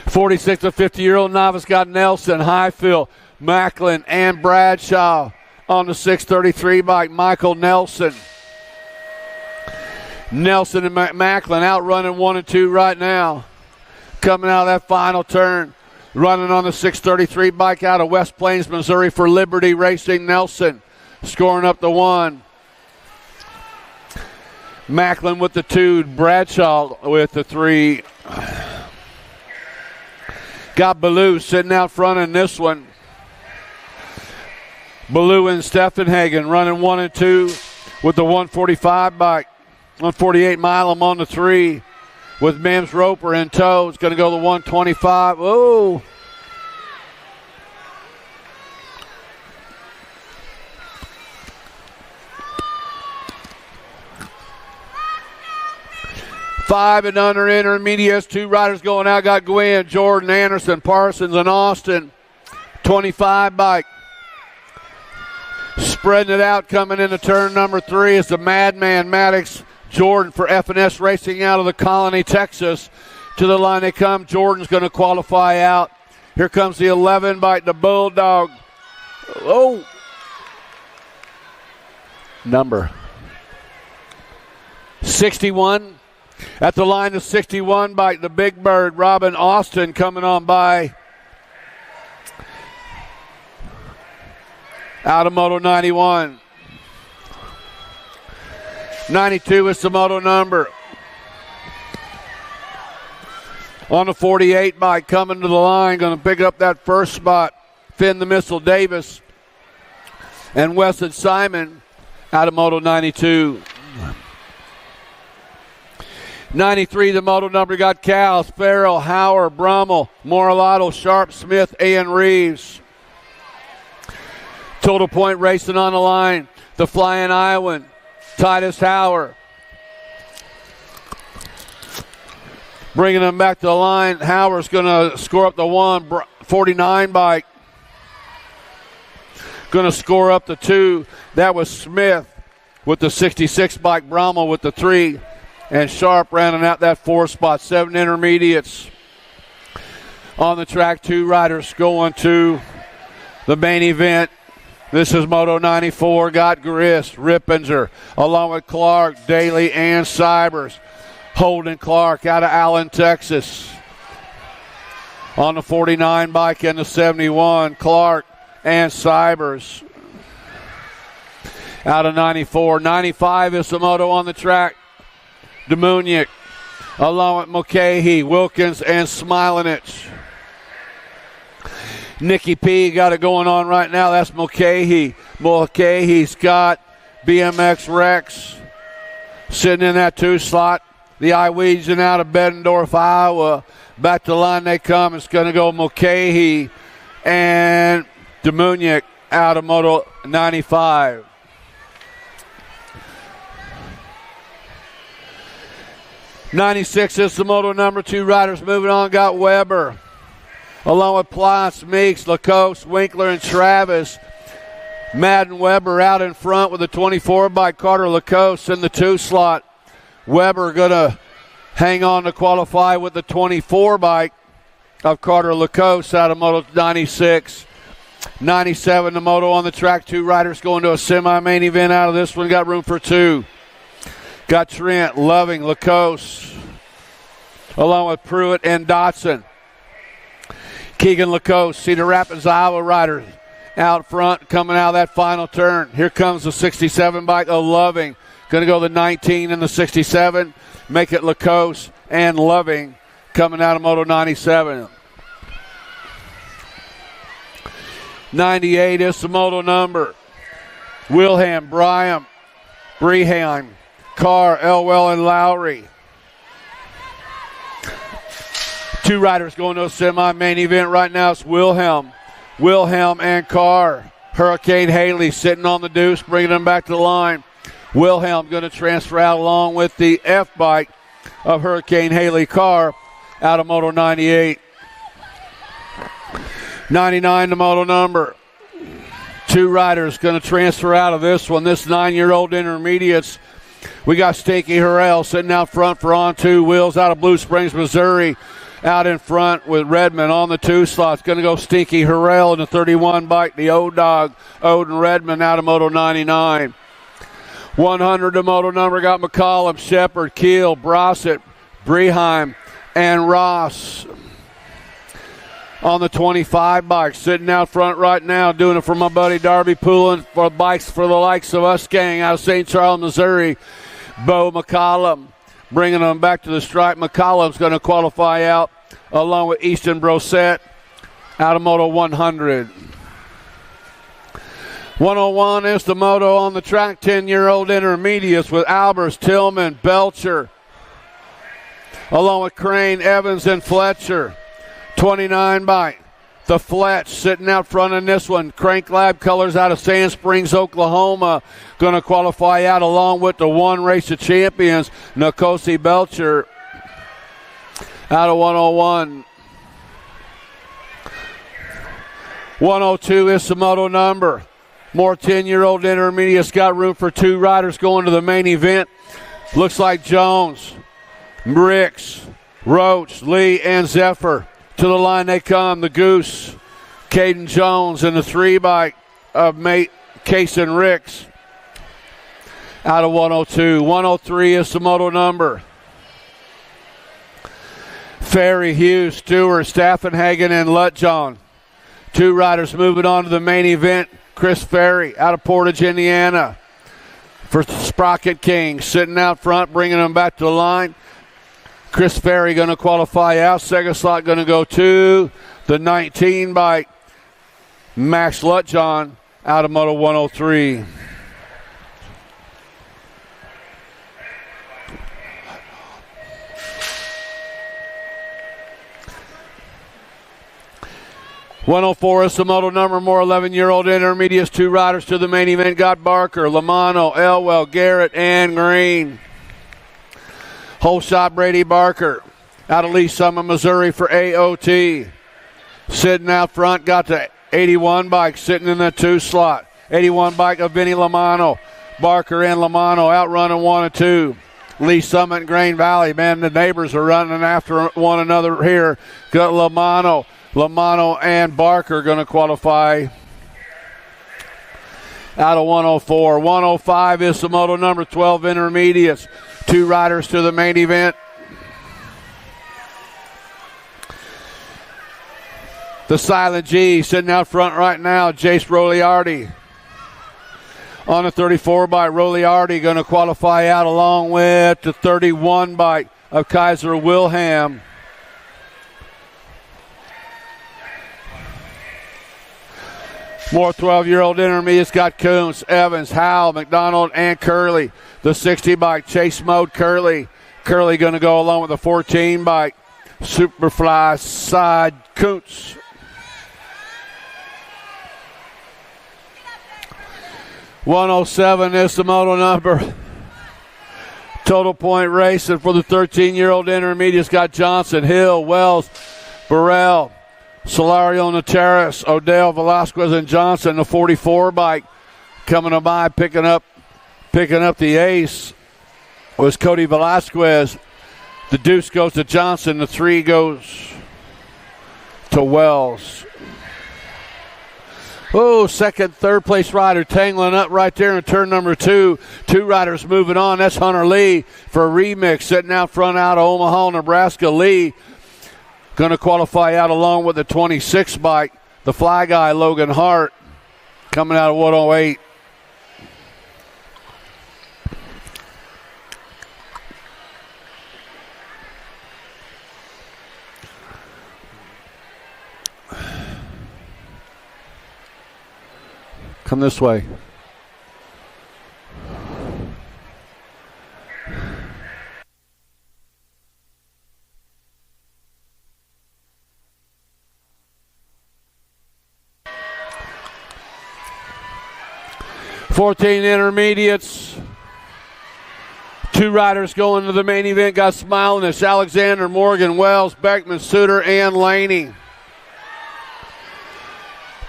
46 to 50-year-old novice got Nelson, Highfield, Macklin, and Bradshaw on the 633 bike. Michael Nelson. Nelson and Macklin out running 1 and 2 right now. Coming out of that final turn. Running on the 633 bike out of West Plains, Missouri for Liberty Racing. Nelson scoring up the 1. Macklin with the 2. Bradshaw with the 3. Got Ballou sitting out front in this one. Ballou and Steffenhagen running 1 and 2 with the 145 bike. 148 Milam on the 3 with Mims Roper in tow. It's going to go the 125. Oh. Five and under intermediates. 2 riders going out. Got Gwynn, Jordan, Anderson, Parsons, and Austin. 25 bike. Spreading it out coming into turn number 3 is the Madman Maddox Jordan for F&S Racing out of the Colony, Texas. To the line they come. Jordan's going to qualify out. Here comes the 11 bike, the Bulldog. Oh. Number 61. At the line, the 61 bike, the Big Bird, Robin Austin coming on by. Out of Moto 91. 92 is the moto number. On the 48 bike, coming to the line, going to pick up that first spot. Finn the Missile Davis and Weston Simon out of Moto 92. 93, the moto number got Cowles, Farrell, Howard, Brummel, Moralato, Sharp, Smith, and Reeves. Total point racing on the line. The Flying Iowan, Titus Howard. Bringing them back to the line. Howard's going to score up the 149 bike. Going to score up the 2. That was Smith with the 66 bike. Brummel with the 3. And Sharp rounding out that 4 spot. 7 intermediates on the track. 2 riders going to the main event. This is Moto 94. Got Grist, Rippenzer, along with Clark, Daly, and Cybers. Holden Clark out of Allen, Texas. On the 49 bike and the 71, Clark and Cybers. Out of 94. 95 is the moto on the track. Demuniak, along with Mulcahy, Wilkins, and Smilinich. Nicky P got it going on right now. That's Mulcahy. Mulcahy's got BMX Rex sitting in that 2 slot. The Iwegian out of Bettendorf, Iowa. Back to the line they come. It's going to go Mulcahy and Demuniak out of Moto 95. 96 is the moto number. 2 riders moving on. Got Weber, along with Plotz, Meeks, Lacoste, Winkler, and Travis. Madden Weber out in front with the 24 by Carter Lacoste in the 2 slot. Weber going to hang on to qualify with the 24 bike of Carter Lacoste out of Moto 96. 97, the moto on the track. 2 riders going to a semi-main event out of this one. Got room for 2. Got Trent, Loving, Lacoste, along with Pruitt and Dotson. Keegan Lacoste, Cedar Rapids, Iowa rider out front, coming out of that final turn. Here comes the 67 bike of Loving. Going to go the 19 and the 67. Make it Lacoste and Loving coming out of Moto 97. 98 is the moto number. Wilhelm, Bryam, Breheim, Carr, Elwell, and Lowry. 2 riders going to a semi-main event right now. It's Wilhelm and Carr. Hurricane Haley sitting on the deuce, bringing them back to the line. Wilhelm going to transfer out along with the F bike of Hurricane Haley Carr out of Moto 98. 99, the moto number. 2 riders going to transfer out of this one. This 9-year-old intermediates. We got Stinky Harrell sitting out front for on 2 wheels out of Blue Springs, Missouri. Out in front with Redmond on the 2 slots. Going to go Stinky Harrell in the 31 bike. The O-Dog, Odin Redmond out of Moto 99. 100, the moto number. Got McCollum, Shepard, Keel, Brossett, Breheim, and Ross on the 25 bike. Sitting out front right now, doing it for my buddy Darby Poulin for bikes for the likes of us gang out of St. Charles, Missouri. Bo McCollum bringing them back to the stripe. McCollum's going to qualify out along with Easton Brosette out of Moto 100. 101 is the moto on the track. 10-year-old intermediates with Albers, Tillman, Belcher, along with Crane, Evans, and Fletcher. 29 bike. The Fletch sitting out front in this one. Crank Lab colors out of Sand Springs, Oklahoma. Going to qualify out along with the one race of champions, Nkosi Belcher out of 101. 102 is the moto number. More 10-year-old intermediates. Got room for 2 riders going to the main event. Looks like Jones, Ricks, Roach, Lee, and Zephyr. To the line they come. The Goose, Caden Jones, and the 3 bike of mate Case and Ricks out of 102. 103 is the moto number. Ferry, Hughes, Stewart, Staffenhagen, and Lutjohn. 2 riders moving on to the main event. Chris Ferry out of Portage, Indiana for Sprocket King. Sitting out front, bringing them back to the line. Chris Ferry going to qualify out. Second slot going to go to the 19 bike. Max Lutjohn out of Moto 103. .104 is the moto number. More 11-year-old intermediates. 2 riders to the main event. Got Barker, Lamano, Elwell, Garrett, and Green. Whole shot Brady Barker out of Lee Summit, Missouri for AOT. Sitting out front, got the 81 bike sitting in the 2 slot. 81 bike of Vinny Lamano. Barker and Lamano outrunning 1 and 2. Lee Summit and Grain Valley, man, the neighbors are running after one another here. Got Lamano and Barker going to qualify out of 104. 105 is the moto number. 12 intermediates. 2 riders to the main event. The Silent G sitting out front right now, Jace Roliardi. On the 34 bike, Roliardi going to qualify out along with the 31 bike of Kaiser Wilhelm. More 12-year-old intermediates got Coons, Evans, Howell, McDonald, and Curley. The 60 bike, Chase Mode Curley. Curley going to go along with the 14 bike, Superfly Side Kuntz. .107 is the moto number. Total point racing for the 13-year-old intermediates. Got Johnson, Hill, Wells, Burrell, Solario Nateras, Odell, Velasquez, and Johnson. The 44 bike coming by, picking up the ace was Cody Velasquez. The deuce goes to Johnson. The 3 goes to Wells. Oh, second, third place rider tangling up right there in turn number 2. 2 riders moving on. That's Hunter Lee for a remix sitting out front out of Omaha, Nebraska. Lee going to qualify out along with the 26 bike. The fly guy, Logan Hart, coming out of 108. Come this way. $14 intermediates. 2 riders going to the main event. Got smiling. It's Alexander, Morgan, Wells, Beckman, Suter, and Laney.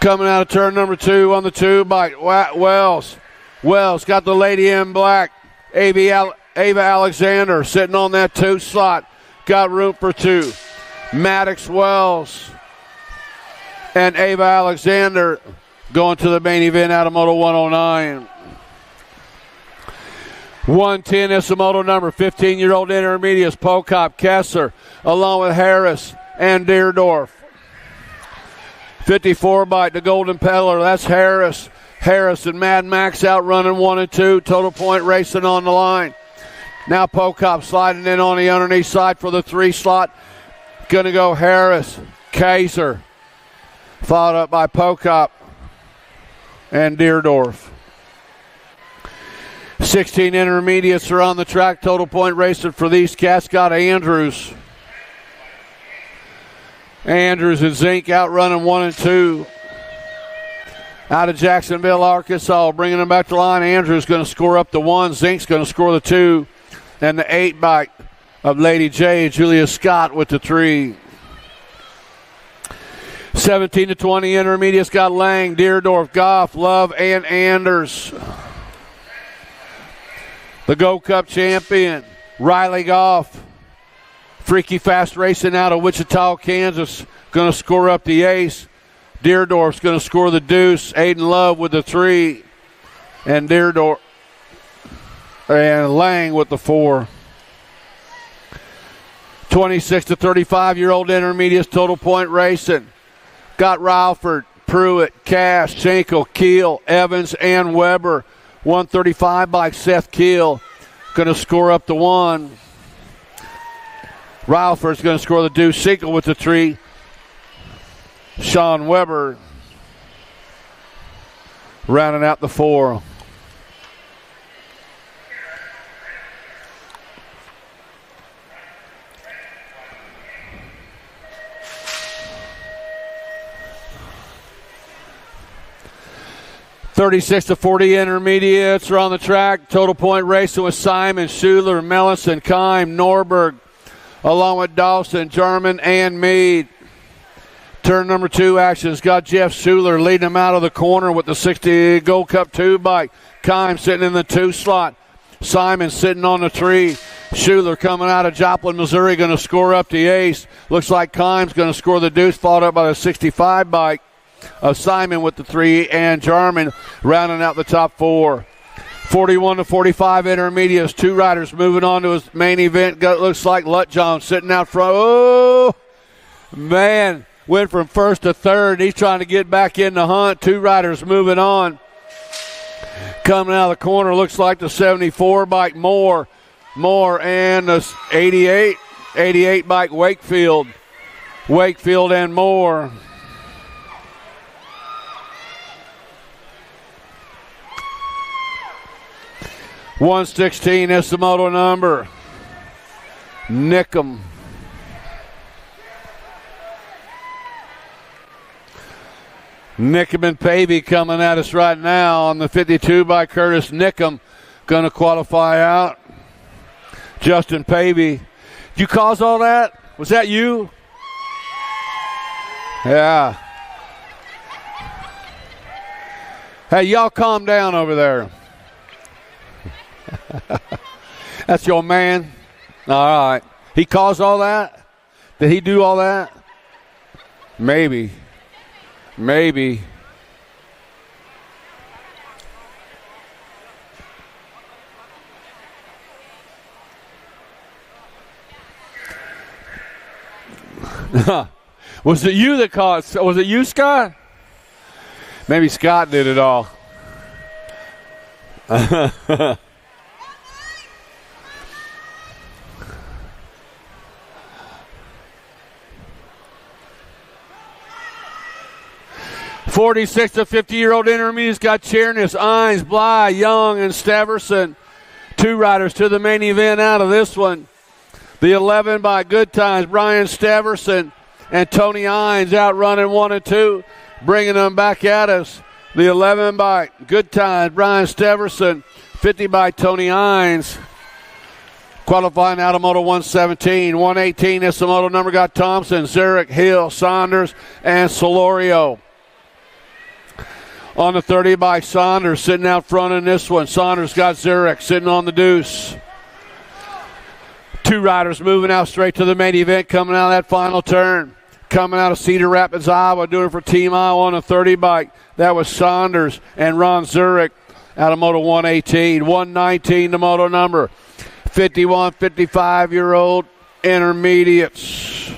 Coming out of turn number 2 on the 2 bike, Wells. Wells got the lady in black. Ava Alexander sitting on that 2 slot. Got room for 2. Maddox Wells and Ava Alexander going to the main event out of Moto 109. 110 is the moto number. 15-year-old intermediates, Pocop, Kessler, along with Harris and Deerdorf. 54 bike, the Golden Peddler. That's Harris. Harris and Mad Max out running 1 and 2. Total point racing on the line. Now Pocop sliding in on the underneath side for the 3 slot. Going to go Harris, Kaiser, followed up by Pocop and Deerdorf. 16 intermediates are on the track. Total point racing for these cats. Got Andrews. Andrews and Zink out running 1 and 2. Out of Jacksonville, Arkansas, bringing them back to line. Andrews going to score up the 1. Zink's going to score the 2. And the 8 bike of Lady J, Julia Scott with the 3. 17 to 20 intermediates got Lang, Deerdorf, Goff, Love, and Anders. The Gold Cup champion, Riley Goff. Freaky Fast Racing out of Wichita, Kansas, going to score up the ace. Deerdorf's going to score the deuce. Aiden Love with the 3. And Deerdorf and Lang with the 4. 26 to 35-year-old intermediates, total point racing. Got Ralford, Pruitt, Cash, Schenkel, Keel, Evans, and Weber. 135 by Seth Keel. Going to score up the 1. Ralford's going to score the deuce. Schenkel with the 3. Sean Weber rounding out the 4. $36 to 40 intermediates are on the track. Total point racing with Simon, Schuler, Mellison, Kime, Norberg, along with Dawson, German, and Meade. Turn number 2 action has got Jeff Schuler leading him out of the corner with the 60 Gold Cup 2 bike. Kime sitting in the 2 slot. Simon sitting on the 3. Schuler coming out of Joplin, Missouri, going to score up the ace. Looks like Kime's going to score the deuce, followed up by the 65 bike of Simon with the 3, and Jarman rounding out the top 4. 41 to 45 intermediates. 2 riders moving on to his main event. Looks like Lutjohn sitting out front. Oh, man. Went from first to third. He's trying to get back in the hunt. 2 riders moving on. Coming out of the corner, looks like the 74 bike Moore and the 88 bike Wakefield and Moore. $116 is the moto number. Nickham. Nickham and Pavey coming at us right now on the 52 by Curtis Nickham. Going to qualify out. Justin Pavey. Did you cause all that? Was that you? Yeah. Hey, y'all calm down over there. That's your man. All right. He caused all that? Did he do all that? Maybe. Maybe. Was it you that caused? Was it you, Scott? Maybe Scott did it all. 46 to 50-year-old intermediates got Chernis, Ines, Bly, Young, and Steverson. 2 riders to the main event out of this one. The 11 by Good Times, Brian Steverson and Tony Ines outrunning 1 and 2, bringing them back at us. The 11 by Good Times, Brian Steverson, 50 by Tony Ines. Qualifying out of Moto 117. 118 is the moto number, got Thompson, Zurich, Hill, Saunders, and Solorio. On the 30 by Saunders, sitting out front in this one. Saunders got Zurich sitting on the deuce. 2 riders moving out straight to the main event, coming out of that final turn. Coming out of Cedar Rapids, Iowa, doing it for Team Iowa on a 30 bike. That was Saunders and Ron Zurich out of Moto 118. 119 the moto number. 51, 55-year-old intermediates.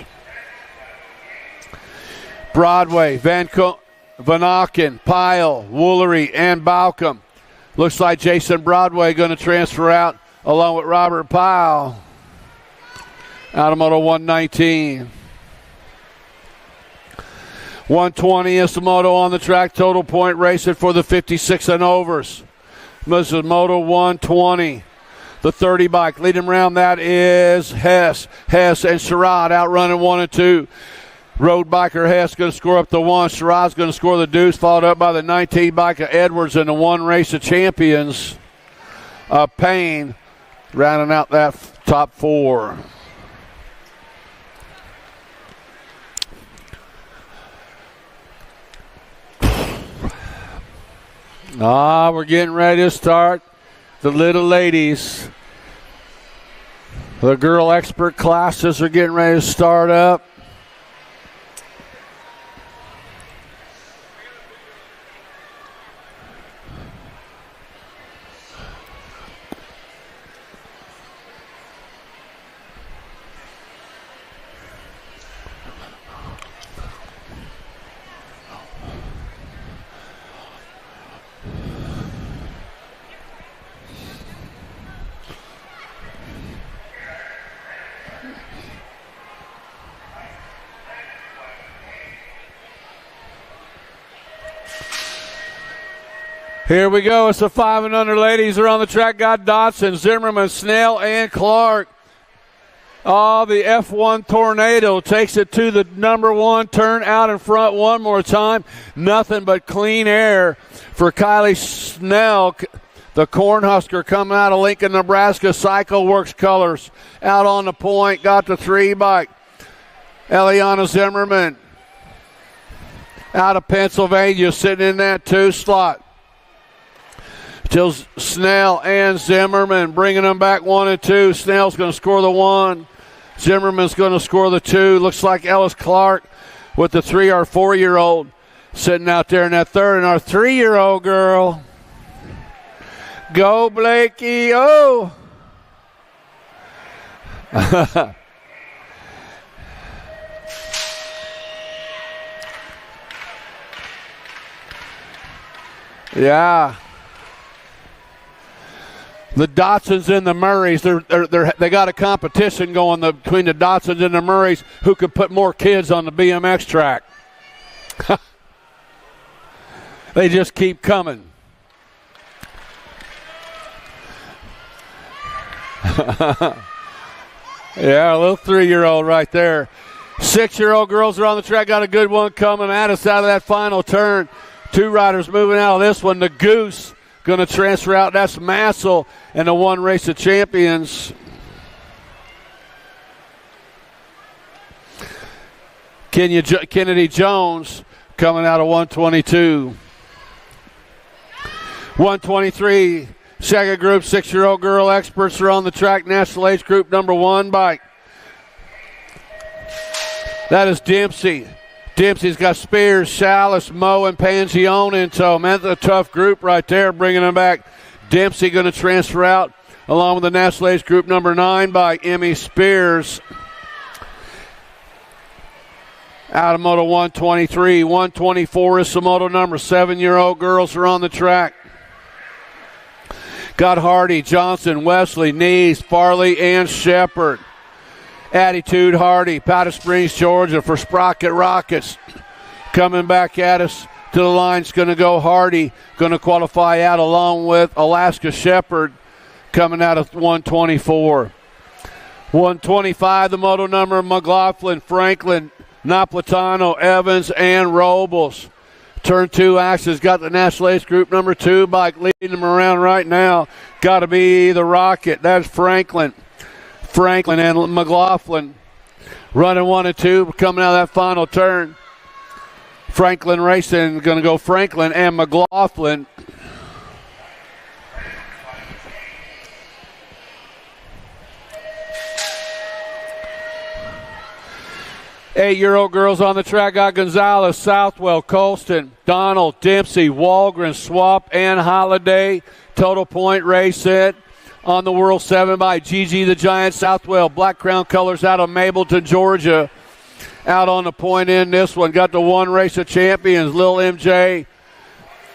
Broadway, Van Auken, Pyle, Woolery, and Balcom. Looks like Jason Broadway going to transfer out along with Robert Pyle out of Moto 119. 120 is the moto on the track. Total point racing for the 56 and overs. This is Moto 120. The 30 bike. Leading around that is Hess. Hess and Sherrod outrunning 1 and 2. Road biker Hess going to score up the 1. Sherrod's going to score the deuce, followed up by the 19 biker Edwards and the 1 race of champions. Payne rounding out that top 4. We're getting ready to start the little ladies. The girl expert classes are getting ready to start up. Here we go. It's the 5 and under ladies are on the track. Got Dotson, Zimmerman, Snell, and Clark. The F1 Tornado takes it to the number 1 turn out in front one more time. Nothing but clean air for Kylie Snell, the Cornhusker coming out of Lincoln, Nebraska. Cycle Works colors out on the point. Got the 3 bike. Eliana Zimmerman out of Pennsylvania sitting in that 2 slot. Till Snell and Zimmerman bringing them back 1 and 2. Snell's going to score the 1. Zimmerman's going to score the 2. Looks like Ellis Clark with the 3 or 4-year-old sitting out there in that 3rd. And our 3-year-old girl, go Blakey, oh! Yeah. The Dotsons and the Murrays, they got a competition going between the Dotsons and the Murrays who could put more kids on the BMX track. They just keep coming. Yeah, a little 3-year-old right there. 6-year-old girls are on the track. Got a good one coming at us out of that final turn. 2 riders moving out of this one. The Goose going to transfer out. That's Massell and the 1 race of champions. Kennedy Jones coming out of 122. 123, second group, 6-year-old girl experts are on the track. National age group number 1 bike. That is Dempsey. Dempsey's got Spears, Chalice, Moe, and Pangione in tow. Man, that's a tough group right there, bringing them back. Dempsey going to transfer out along with the National age group number 9 by Emmy Spears. Out of Moto 123. 124 is the Moto number. 7-year-old girls are on the track. Got Hardy, Johnson, Wesley, Nees, Farley, and Shepard. Attitude Hardy, Powder Springs, Georgia for Sprocket Rockets. Coming back at us to the line's going to go Hardy. Going to qualify out along with Alaska Shepard coming out of 124. 125, the Moto number, McLaughlin, Franklin, Napolitano, Evans, and Robles. Turn 2 Axe's got the National age group number 2 bike leading them around right now. Got to be the Rocket. That's Franklin. Franklin and McLaughlin running 1 and 2 coming out of that final turn. Franklin racing, going to go Franklin and McLaughlin. Eight-year-old girls on the track got Gonzalez, Southwell, Colston, Donald, Dempsey, Walgren, Swap, and Holiday. Total point race set on the World 7 by Gigi the Giant, Southwell. Black Crown colors out of Mableton, Georgia. Out on the point in this one. Got the 1 race of champions, Lil MJ.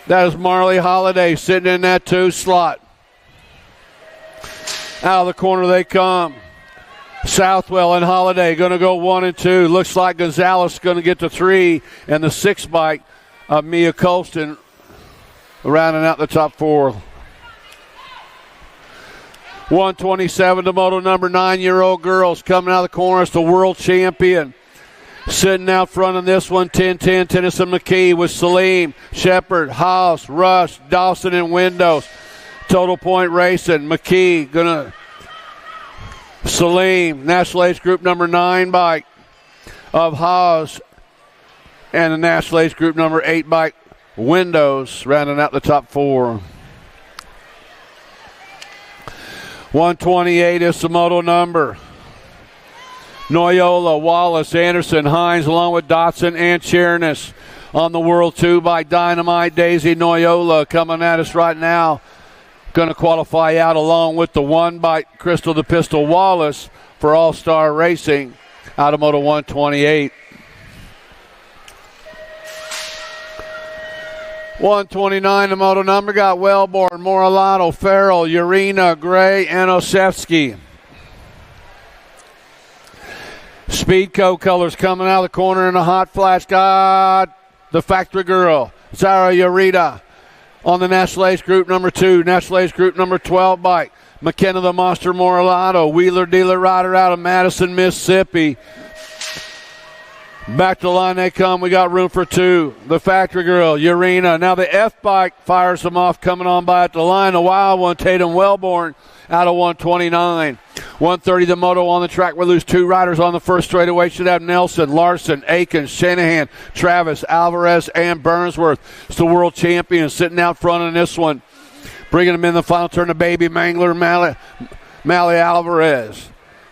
That is Marley Holiday sitting in that 2 slot. Out of the corner they come. Southwell and Holiday going to go 1 and 2. Looks like Gonzalez going to get the 3 and the 6 bike of Mia Colston rounding out the top 4. 127 to Moto number 9-year-old girls coming out of the corner. It's the world champion. Sitting out front on this one, 10-10 Tennyson McKee with Salim, Shepard, House, Rush, Dawson, and Windows. Total point racing. McKee going to Salim, National age group number 9 bike of Haas, and the National age group number 8 bike Windows rounding out the top 4. 128 is the Moto number. Noyola, Wallace, Anderson, Hines, along with Dotson and Chernis on the World 2 by Dynamite. Daisy Noyola coming at us right now. Going to qualify out along with the 1 by Crystal the Pistol Wallace for All-Star Racing out of Moto 128. 129, the Moto number got Wellborn, Moralato, Farrell, Urena, Gray, and Osefsky. Speedco colors coming out of the corner in a hot flash. Got the Factory Girl, Zara Ureta. On the National age group number 2, National age group number 12 bike. McKenna the Monster Moralato, Wheeler Dealer Rider out of Madison, Mississippi. Back to the line they come. We got room for 2. The Factory Girl, Urena. Now the F bike fires them off coming on by at the line. The wild one, Tatum Wellborn out of 129. 130 the Moto on the track. We lose 2 riders on the first straightaway. Should have Nelson, Larson, Aikens, Shanahan, Travis, Alvarez, and Burnsworth. It's the world champion sitting out front in this one. Bringing them in the final turn, the Baby Mangler, Mally Alvarez.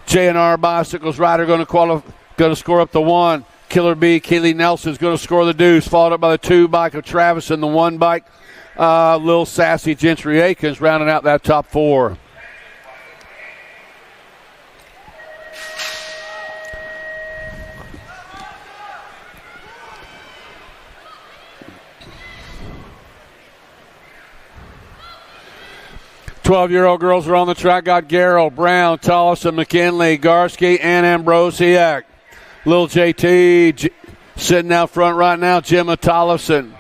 J&R Bicycles rider going to score up the 1. Killer B, Keely Nelson's going to score the deuce. Followed up by the 2 bike of Travis and the 1 bike. Lil Sassy Gentry Aikens rounding out that top 4. Twelve-year-old girls are on the track. Got Garrow, Brown, Tollison, McKinley, Garski, and Ambrosiak. Lil JT sitting out front right now, Gemma Tollison.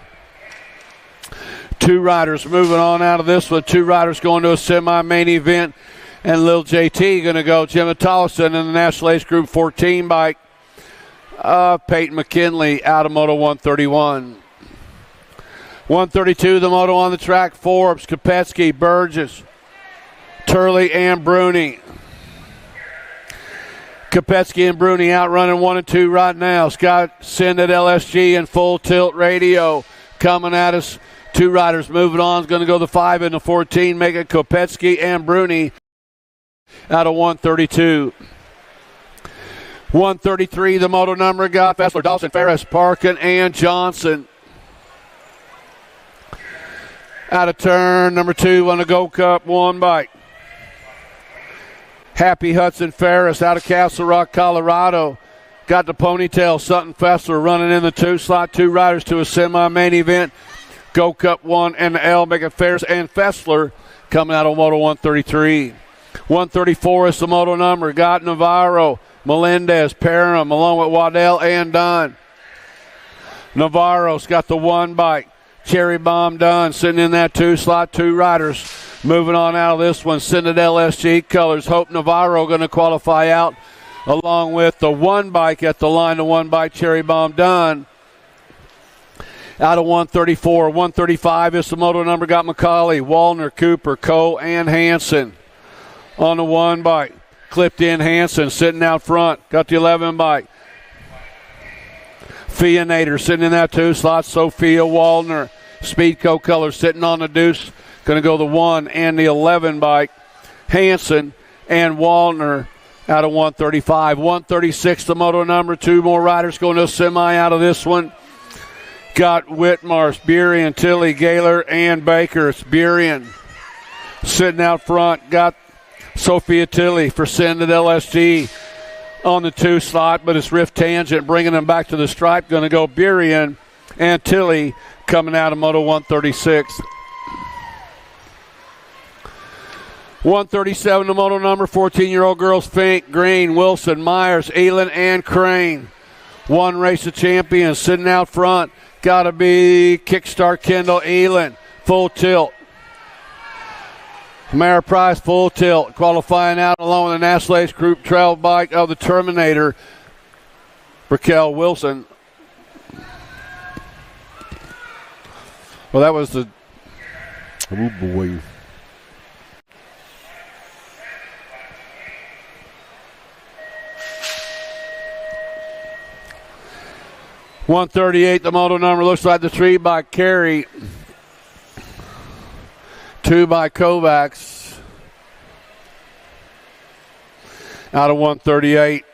2 riders moving on out of this one. 2 riders going to a semi-main event. And Lil JT going to go Gemma Tollison in the National Ace Group 14 bike. Peyton McKinley out of Moto 131. 132, the Moto on the track. Forbes, Kopetsky, Burgess, Turley, and Bruni. Kopetsky and Bruni out running 1 and 2 right now. Scott Send at LSG and Full Tilt Radio coming at us. 2 riders moving on. Is going to go the 5 and the 14. Making Kopetsky and Bruni out of 132. 133, the moto number got Fessler, Dawson, Ferris, Parkin, and Johnson. Out of turn number 2 on the Gold Cup 1 bike. Happy Hudson Ferris out of Castle Rock, Colorado. Got the ponytail. Sutton Fessler running in the 2 slot. 2 riders to a semi-main event. Gold Cup 1 and the L, making Ferris and Fessler coming out of Moto 133. 134 is the moto number. Got Navarro, Melendez, Parham, along with Waddell and Dunn. Navarro's got the 1 bike. Cherry Bomb Dunn sitting in that 2 slot. 2 riders moving on out of this one. Send LSG colors. Hope Navarro going to qualify out along with the 1 bike at the line. The 1 bike Cherry Bomb Dunn out of 134. 135 is the moto number. Got McCauley, Wallner, Cooper, Coe, and Hansen on the 1 bike. Clipped in Hansen sitting out front. Got the 11 bike. Fianator sitting in that 2 slot. Sophia Wallner. Speedco color sitting on the deuce. Going to go the 1 and the 11 bike. Hansen and Wallner out of 135. 136 the moto number. 2 more riders going to a semi out of this one. Got Whitmarsh, Burien, Tilley, Gaylor, and Baker. It's Burien sitting out front. Got Sophia Tilley for Send at LSG on the 2 slot, but it's Rift Tangent bringing them back to the stripe. Going to go Burien and Tilley coming out of Moto 136. 137 the moto number. 14-year-old girls Fink, Green, Wilson, Myers, Elin, and Crane. 1 race of champions sitting out front. Got to be Kickstart Kendall, Elin. Full Tilt. Mara Price, Full Tilt. Qualifying out along with the National Ace Group trail bike of the Terminator, Raquel Wilson. Well, that was the... Oh, boy. $138 the moto number. Looks like the 3 by Carey. 2 by Kovacs. Out of 138.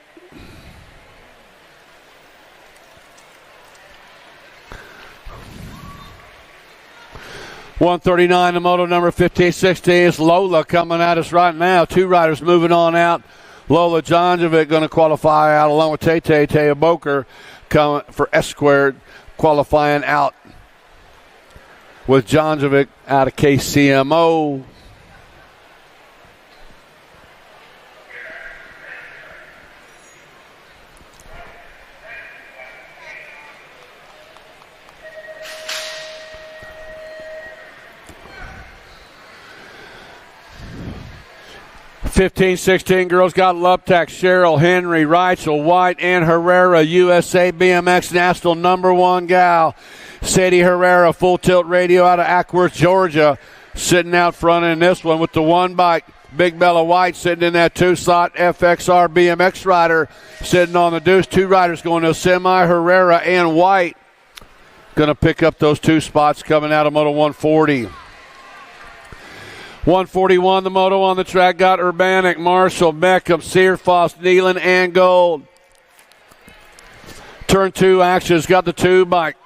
$139 the moto number. 1560 is Lola coming at us right now. 2 riders moving on out. Lola Jonjovic going to qualify out along with Taya Boker coming for S squared, qualifying out with Jonjovic out of KCMO. (15-16) girls got Luptak, Cheryl, Henry, Reichel, White, and Herrera. USA BMX National number 1 gal. Sadie Herrera, Full Tilt Radio out of Ackworth, Georgia, sitting out front in this one with the 1 bike. Big Bella White sitting in that 2 slot. FXR BMX rider sitting on the deuce. 2 riders going to a semi. Herrera and White going to pick up those 2 spots coming out of Moto 140. 141 the moto on the track. Got Urbanic, Marshall, Beckham, Searfoss, Nealon, and Gold. Turn 2 actions. Got the 2 bike.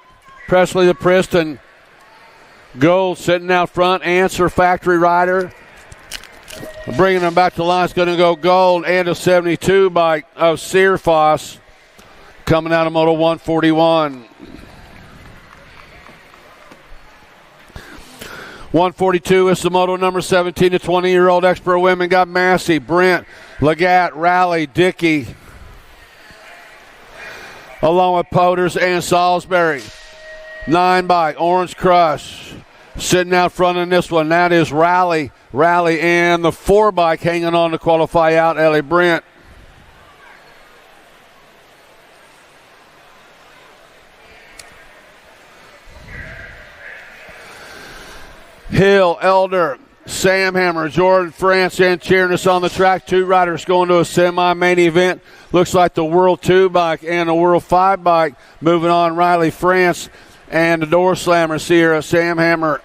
Presley the Preston. Gold sitting out front. Answer Factory Rider. Bringing them back to the line. It's going to go Gold and a 72 bike of Searfoss coming out of Moto 141. 142 is the moto number. 17 to 20-year-old expert women. Got Massey, Brent, Legat, Raleigh, Dickey, along with Poters and Salisbury. 9 bike, Orange Crush. Sitting out front in this one, that is Raleigh, and the 4 bike hanging on to qualify out, Ellie Brent. Hill, Elder, Sam Hammer, Jordan France, and cheering us on the track. 2 riders going to a semi-main event. Looks like the World 2 bike and the World 5 bike. Moving on, Riley France and the Door Slammer, Sierra Sam Hammer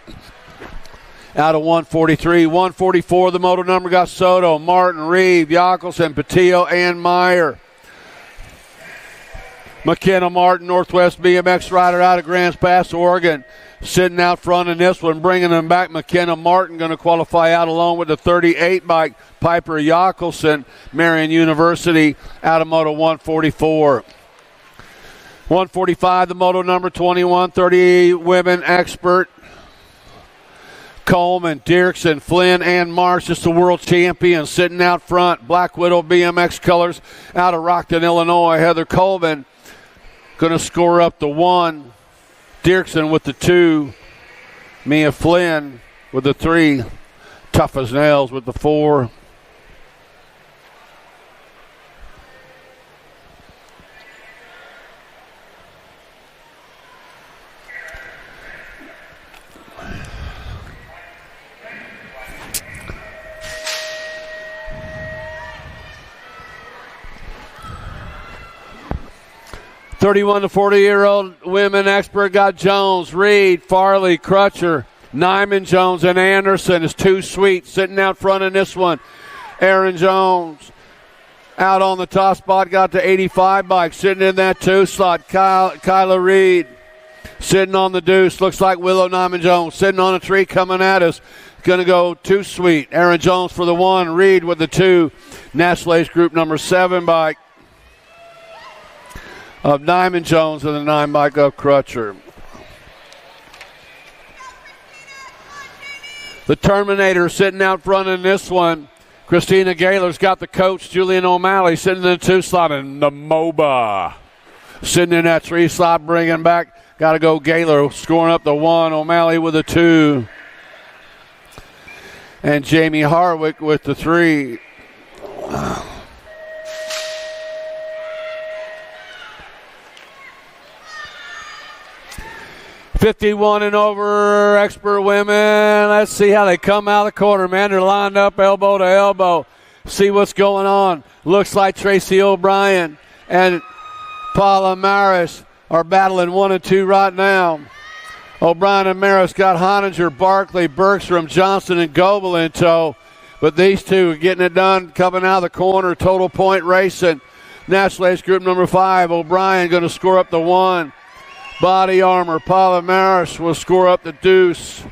out of 143. 144, the moto number got Soto, Martin, Reeve, Jockelson, Patillo, and Meyer. McKenna Martin, Northwest BMX rider out of Grants Pass, Oregon, sitting out front in this one, bringing them back. McKenna Martin going to qualify out along with the 38 bike, Piper Jockelson, Marion University, out of Moto 144. 145, the moto number 21, 30 women expert. Coleman, Dirksen, Flynn, and Marsh, just the world champion, sitting out front. Black Widow BMX colors out of Rockton, Illinois. Heather Coleman going to score up the 1. Dirksen with the 2. Mia Flynn with the 3. Tough as nails with the 4. (31 to 40-year-old women expert got Jones, Reed, Farley, Crutcher, Nyman, Jones, and Anderson is 2 sweet sitting out front in this one. Aaron Jones out on the top spot, got the 85 bike sitting in that 2 slot. Kyla Reed sitting on the deuce. Looks like Willow Nyman Jones sitting on a tree coming at us. Going to go 2 sweet. Aaron Jones for the 1, Reed with the 2. National Age Group number 7 bike of Nyman Jones and the 9 bike of Crutcher. The Terminator sitting out front in this one. Christina Gaylor's got the coach, Julian O'Malley, sitting in the 2 slot, and the MOBA sitting in that 3 slot, bringing back. Got to go Gaylor, scoring up the 1. O'Malley with the 2. And Jamie Harwick with the 3. 51 and over expert women. Let's see how they come out of the corner, man. They're lined up elbow to elbow. See what's going on. Looks like Tracy O'Brien and Paula Maris are battling 1 and 2 right now. O'Brien and Maris got Honinger, Barkley, Bergstrom, Johnson, and Goebel in tow. But these two are getting it done, coming out of the corner. Total point racing. National Age Group number 5. O'Brien going to score up the 1. Body armor, Paula Maris will score up the deuce.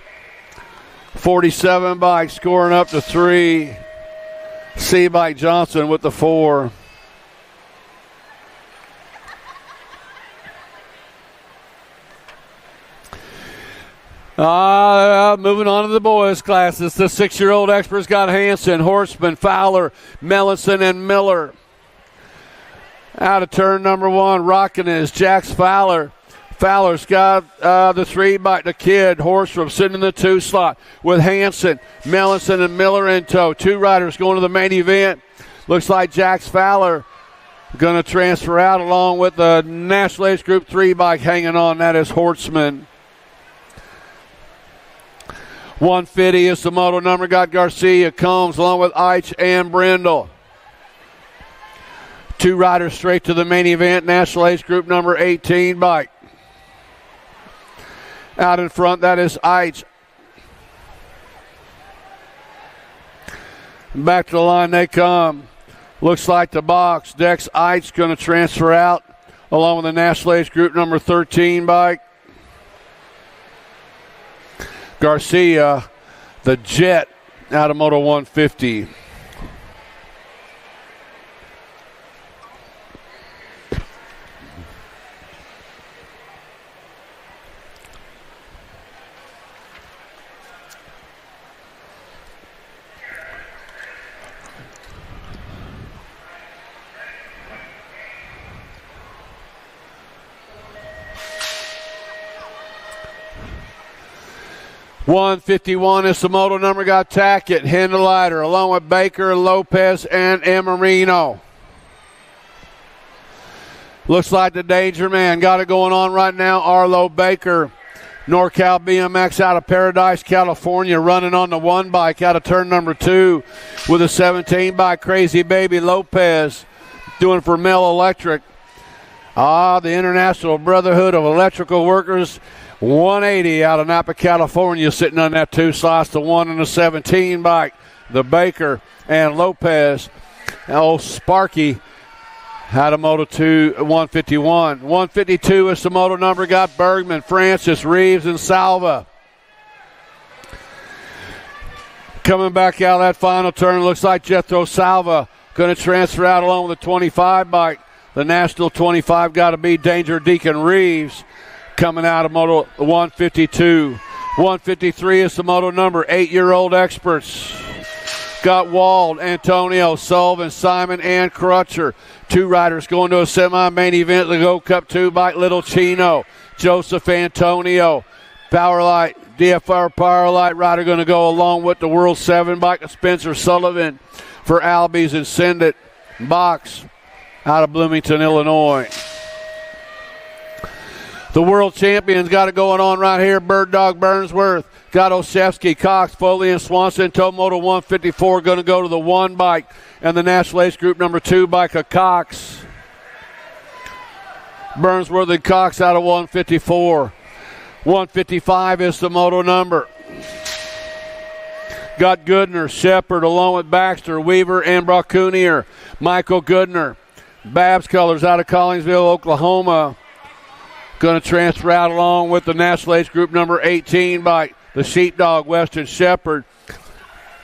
47 bike scoring up the 3. C-Bike Johnson with the 4. Moving on to the boys' classes. The 6-year-old experts got Hanson, Horseman, Fowler, Mellinson, and Miller. Out of turn number 1, rocking is Jax Fowler. Fowler's got the 3 by the kid, Horstrom, sitting in the 2 slot with Hanson, Mellinson, and Miller in tow. 2 riders going to the main event. Looks like Jax Fowler going to transfer out along with the National Age Group 3 bike hanging on. That is Hortzman. 150 is the moto number. Got Garcia, Combs, along with Eich and Brindle. 2 riders straight to the main event. National Age Group number 18 bike. Out in front, that is Eich. Back to the line they come. Looks like the box. Dex Eich going to transfer out along with the National Age Group number 13 bike. Garcia, the Jet, out of Moto 150. .151 is the moto number. Got Tackett, Hindelighter, along with Baker, Lopez, and Emarino. Looks like the Danger Man got it going on right now. Arlo Baker NorCal BMX out of Paradise, California, running on the one bike out of turn number 2 with a 17 by Crazy Baby Lopez, doing for Mel Electric. The International Brotherhood of Electrical Workers, 180 out of Napa, California, sitting on that 2 slots, the 1 and the 17 bike, the Baker and Lopez. Sparky out of Moto 2, 151. 152 is the moto number. Got Bergman, Francis, Reeves, and Salva. Coming back out of that final turn, looks like Jethro Salva going to transfer out along with the 25 bike. The National 25 got to be Danger Deacon Reeves coming out of Moto 152. 153 is the moto number. 8-year-old experts. Got Wald, Antonio, Sullivan, Simon, and Crutcher. 2 riders going to a semi-main event. The Go Cup 2 bike, Little Chino, Joseph Antonio. Powerlight, DFR Powerlight rider going to go along with the World 7 bike, Spencer Sullivan for Albies and Send It Box out of Bloomington, Illinois. The world champions got it going on right here. Bird Dog Burnsworth, got Oshevsky, Cox, Foley, and Swanson. Tomoto 154 going to go to the 1 bike and the National Ace Group number 2 bike of Cox. Burnsworth and Cox out of 154. 155 is the moto number. Got Goodner, Shepard, along with Baxter, Weaver, and Bracunier. Michael Goodner, Babs Colors out of Collinsville, Oklahoma. Going to transfer out along with the National Ace Group number 18 bike, the Sheepdog, Weston Shepard,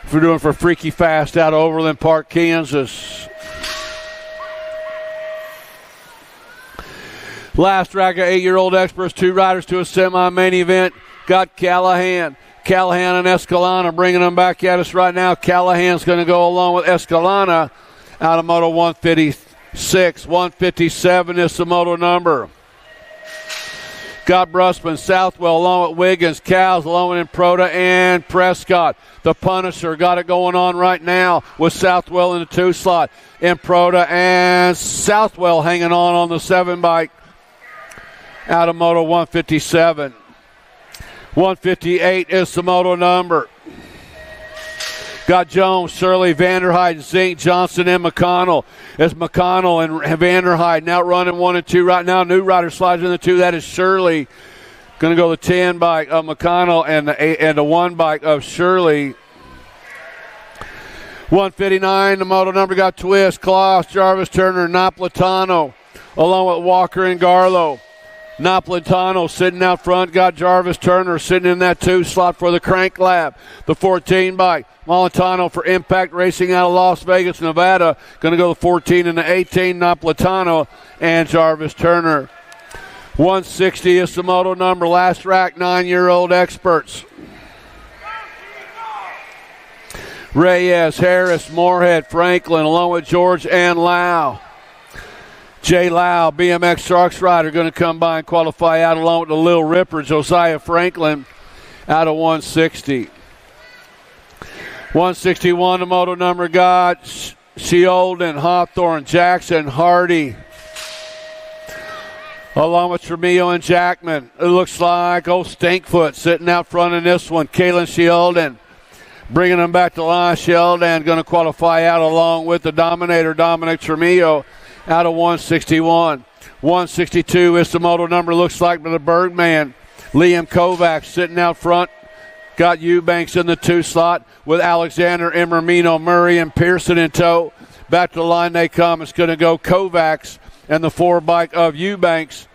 for doing for Freaky Fast out of Overland Park, Kansas. Last track of 8-year-old experts, 2 riders to a semi-main event. Got Callahan and Escalana bringing them back at us right now. Callahan's going to go along with Escalana out of Moto 156. 157 is the moto number. Got Brusman, Southwell, along with Wiggins, Cows, along with Improda, and Prescott. The Punisher got it going on right now with Southwell in the 2 slot. Improda and Southwell hanging on the 7 bike out of Moto 157. 158 is the moto number. Got Jones, Shirley, Vanderhyde, Zink, Johnson, and McConnell. It's McConnell and Vanderhyde now running 1 and 2 right now. New rider slides in the 2. That is Shirley. Going to go the 10 bike of McConnell and the 1 bike of Shirley. 159, the moto number got Twist, Klaus, Jarvis, Turner, Napolitano, along with Walker and Garlow. Napolitano sitting out front, got Jarvis Turner sitting in that 2 slot for the Crank Lab. The 14 bike, Molitano for Impact Racing out of Las Vegas, Nevada. Going to go the 14 and the 18, Napolitano and Jarvis Turner. 160 is the moto number. Last rack, 9-year-old experts. Reyes, Harris, Moorhead, Franklin, along with George and Lau. Jay Lau, BMX Sharks rider, going to come by and qualify out along with the Lil Ripper, Josiah Franklin, out of 160. 161, the moto number got Sheolden, Hawthorne, Jackson, Hardy, along with Tremillo and Jackman. It looks like old Stinkfoot sitting out front in this one. Kalen Sheolden bringing them back to line. Sheolden going to qualify out along with the Dominator, Dominic Tremillo, out of 161. 162 is the moto number, looks like, by the Bergman. Liam Kovacs sitting out front. Got Eubanks in the 2 slot with Alexander, Emermino, Murray, and Pearson in tow. Back to the line they come. It's going to go Kovacs and the 4 bike of Eubanks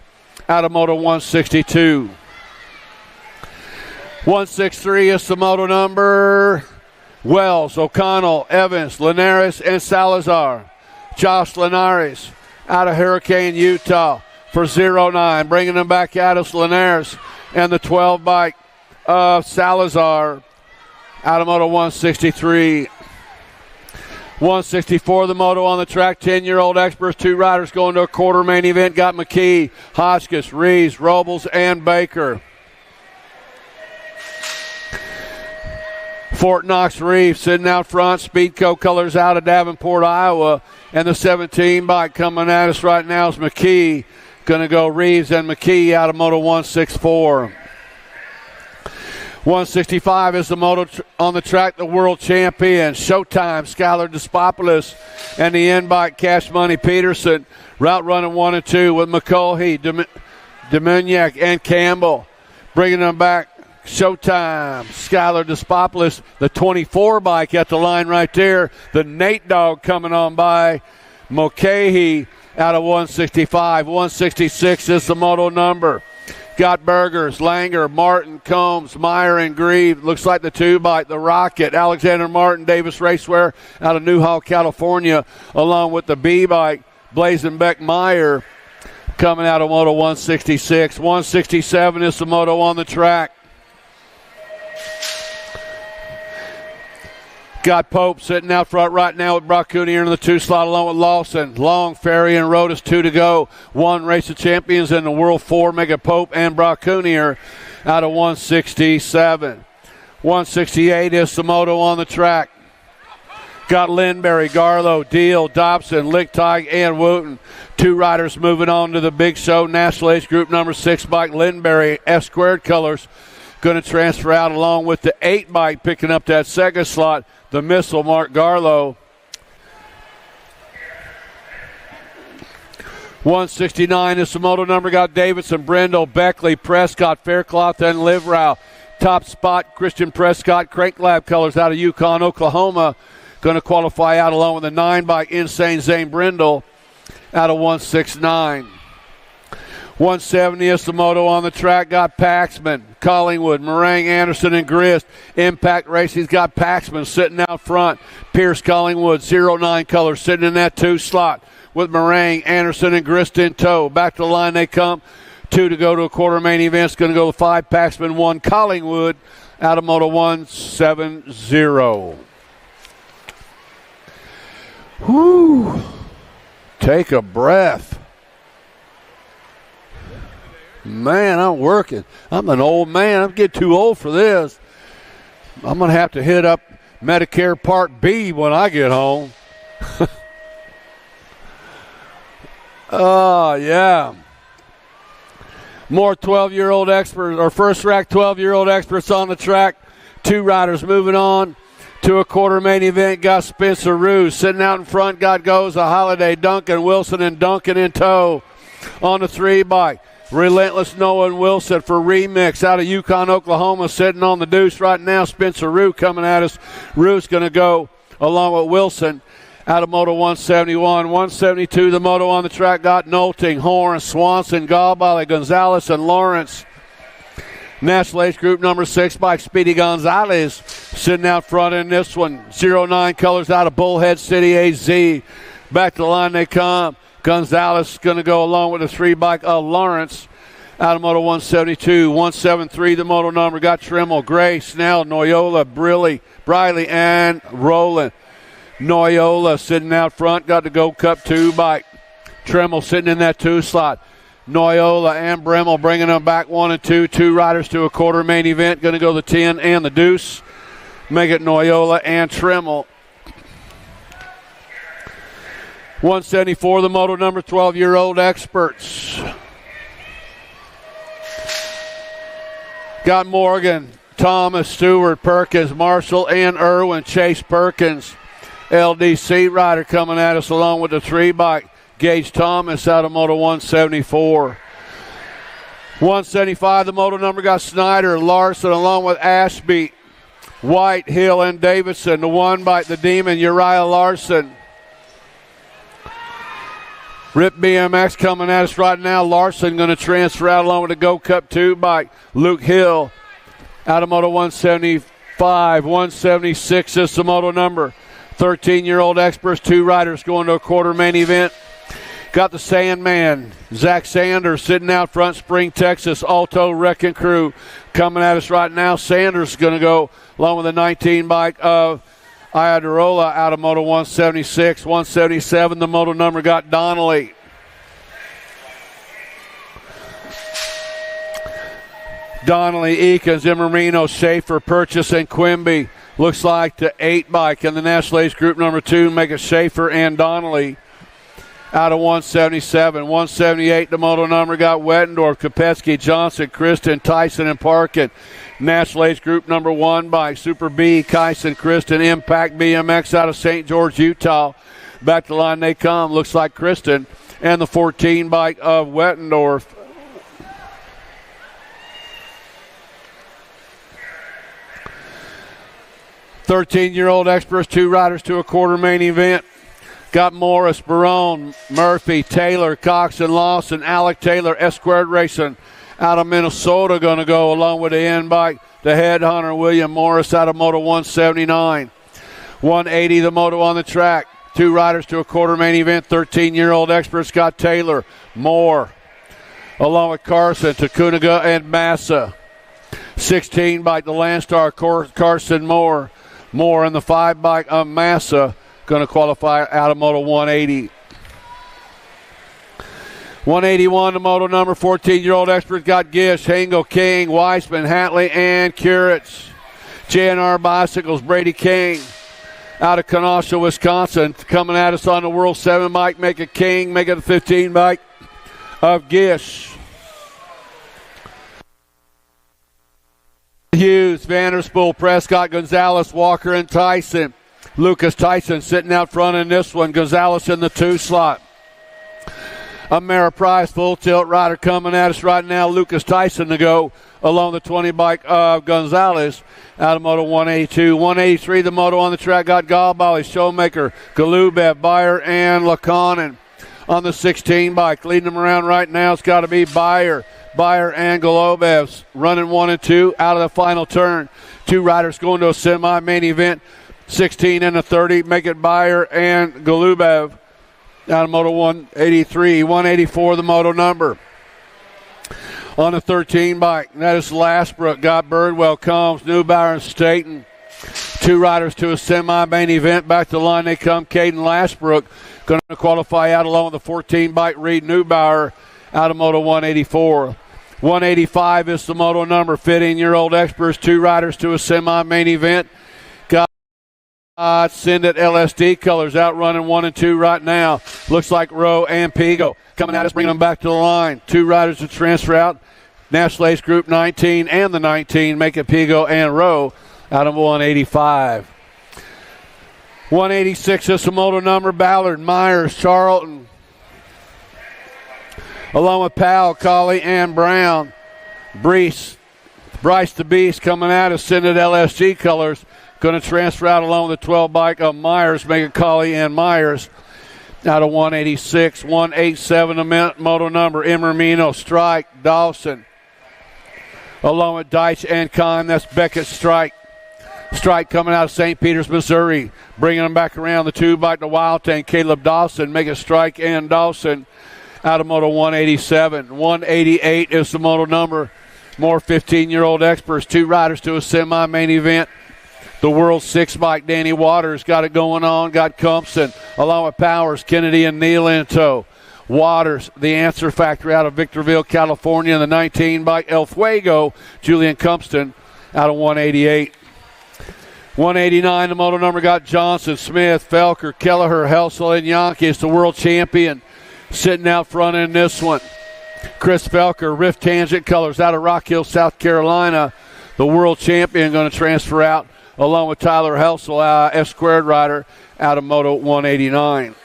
out of moto 162. 163 is the moto number. Wells, O'Connell, Evans, Linares, and Salazar. Josh Linares out of Hurricane, Utah for 09. Bringing them back out of Linares and the 12 bike of Salazar out of moto 163. 164 the moto on the track. 10-year-old experts, 2 riders going to a quarter main event. Got McKee, Hotchkiss, Reeves, Robles, and Baker. Fort Knox Reeves sitting out front. Speedco colors out of Davenport, Iowa. And the 17 bike coming at us right now is McKee. Going to go Reeves and McKee out of moto 164. 165 is the moto on the track, the world champion, Showtime, Skylar Despopoulos, and the in-bike Cash Money Peterson. Route running 1 and 2 with McCulhey, Dominiak, and Campbell. Bringing them back, Showtime, Skylar Despopoulos, the 24 bike at the line right there. The Nate Dog coming on by. Mulcahy out of 165. 166 is the moto number. Got Burgers, Langer, Martin, Combs, Meyer, and Grieve. Looks like the 2-bike, the Rocket, Alexander Martin, Davis Racewear out of Newhall, California, along with the B-bike, Blazenbeck Meyer, coming out of Moto 166. 167 is the moto on the track. Got Pope sitting out front right now with Bracunier in the 2 slot along with Lawson. Long, Ferry, and Rodas 2 to go. 1 race of champions in the World 4. Mega Pope and Bracunier out of 167. 168 is the moto on the track. Got Lindberry, Garlow, Deal, Dobson, Lichtig, and Wooten. 2 riders moving on to the big show. National Age Group number 6 bike, Lindberry, F-squared colors. Going to transfer out along with the 8 bike picking up that second slot. The Missile, Mark Garlow. 169 is the moto number. Got Davidson, Brindle, Beckley, Prescott, Faircloth, and Liverow. Top spot, Christian Prescott, Crank Lab colors out of Yukon, Oklahoma. Going to qualify out along with the 9 bike, Insane Zane Brindle out of 169. 170 is the moto on the track. Got Paxman, Collingwood, Meringue, Anderson, and Grist. Impact Racing's got Paxman sitting out front. Pierce, Collingwood, 09 color sitting in that 2 slot with Meringue, Anderson, and Grist in tow. Back to the line they come. 2 to go to a quarter main event. It's going to go to 5 Paxman, 1 Collingwood out of Moto 170. Whew. Take a breath. Man, I'm working. I'm an old man. I'm getting too old for this. I'm going to have to hit up Medicare Part B when I get home. Oh, yeah. More 12-year-old experts, or first-rack 12-year-old experts on the track. 2 riders moving on to a quarter main event. Got Spencer Rue sitting out in front. Got Goza, Holiday, Duncan, Wilson, and Duncan in tow on the 3 bike. Relentless Noah and Wilson for Remix out of Yukon, Oklahoma, sitting on the deuce right now. Spencer Rue coming at us. Rue's going to go along with Wilson out of Moto 171. 172, the moto on the track. Got Nolting, Horn, Swanson, Galbali, Gonzalez, and Lawrence. National Age Group number 6 bike, Speedy Gonzalez, sitting out front in this one. 09 colors out of Bullhead City, AZ. Back to the line they come. Gonzalez is going to go along with the 3 bike of Lawrence out of Moto 172. 173, the moto number. Got Trimmel, Gray, Snell, Noyola, Briley, and Rowland. Noyola sitting out front. Got the Gold Cup 2 bike. Trimmel sitting in that 2 slot. Noyola and Bremmel bringing them back 1 and 2. 2 riders to a quarter main event. Going to go the 10 and the deuce. Make it Noyola and Trimmel. 174, the moto number, 12-year-old experts. Got Morgan, Thomas, Stewart, Perkins, Marshall, and Irwin. Chase Perkins, LDC rider coming at us along with the 3 bike. Gage Thomas out of Moto 174. 175, the moto number. Got Snyder, Larson, along with Ashby, White, Hill, and Davidson. The 1 bike, the Demon, Uriah Larson. Rip BMX coming at us right now. Larson going to transfer out along with the Go Cup 2 bike. Luke Hill out of Moto 175. 176 is the moto number. 13-year-old experts, 2 riders going to a quarter main event. Got the Sandman, Zach Sanders sitting out front, Spring, Texas, Alto Wrecking Crew coming at us right now. Sanders is going to go along with the 19 bike of Iadarola out of Moto 176. 177, the moto number. Got Donnelly. Donnelly, Eakins, Imerino, Schaefer, Purchase, and Quimby. Looks like the 8 bike in the National Age Group number 2. Make it Schaefer and Donnelly. out of 177. 178, the moto number got Wettendorf, Kopetsky, Johnson, Kristen, Tyson, and Parkin. National Age Group number 1 by Super B, Kyson, Kristen, Impact BMX out of St. George, Utah. Back to the line they come. Looks like Kristen and the 14 bike of Wettendorf. "13-year-old experts, 2 riders to a quarter main event. Got Morris, Barone, Murphy, Taylor, Cox, and Lawson. Alec Taylor, S-Squared Racing out of Minnesota going to go along with the end bike. The Headhunter, William Morris out of Moto 179. 180, the moto on the track. 2 riders to a quarter main event. 13-year-old experts got Taylor, Moore, along with Carson, Takunaga, and Massa. 16 bike, the Landstar, Carson, Moore. Moore and the 5 bike of Massa going to qualify out of Moto 180. 181, the moto number, 14-year-old expert got Gish, Hango, King, Weissman, Hatley, and Kuritz. JNR Bicycles, Brady King out of Kenosha, Wisconsin, coming at us on the World 7 bike. Make it King, make it a 15 bike of Gish. Hughes, Vanderspool, Prescott, Gonzalez, Walker, and Tyson. Lucas Tyson sitting out front in this one. Gonzalez in the 2 slot. Ameriprise full tilt rider coming at us right now. Lucas Tyson to go along the 20 bike of Gonzalez out of Moto 182. 183, the moto on the track got Galbali, Showmaker, Galubev, Bayer, and Lakonen. On the 16 bike, leading them around right now, it's got to be Bayer and Golubev's running 1 and 2 out of the final turn. 2 riders going to a semi-main event. 16 and a 30, make it Bayer and Galubev out of Moto 183. 184, the moto number. On the 13 bike, that is Lashbrook, got Birdwell, Combs, Neubauer, and Staten. 2 riders to a semi-main event. Back to the line they come. Caden Lashbrook going to qualify out along with the 14 bike. Reed Neubauer out of Moto 184. 185 is the moto number. 15-year-old experts, 2 riders to a semi-main event. Send it LSD colors out running 1 and 2 right now. Looks like Rowe and Pigo coming at us, bringing them back to the line. 2 riders to transfer out. National Ace Group 19 and the 19 make it Pigo and Rowe out of 185. 186 is the moto number. Ballard, Myers, Charlton, along with Powell, Colley, and Brown. Bryce the Beast coming out of Send it LSG colors. Going to transfer out along with the 12 bike of Myers, making Colley and Myers out of 186. 187, the moto number. Immermino, Strike, Dawson, along with Deitch and Kahn. That's Beckett, Strike. Strike coming out of St. Peters, Missouri. Bringing them back around the 2 bike to Wild Tank. Caleb Dawson, making Strike and Dawson out of Moto 187. 188 is the moto number. More 15-year-old experts. 2 riders to a semi-main event. The World 6 bike, Danny Waters got it going on. Got Compson along with Powers, Kennedy, and Neal in tow. Waters, the Answer Factory out of Victorville, California. And the 19 bike, El Fuego, Julian Compston out of 188. 189, the moto number got Johnson, Smith, Felker, Kelleher, Helsel, and Yankee. It's the world champion sitting out front in this one. Chris Felker, Rift Tangent colors out of Rock Hill, South Carolina. The world champion going to transfer out along with Tyler Helsel, S-Squared rider out of Moto 189.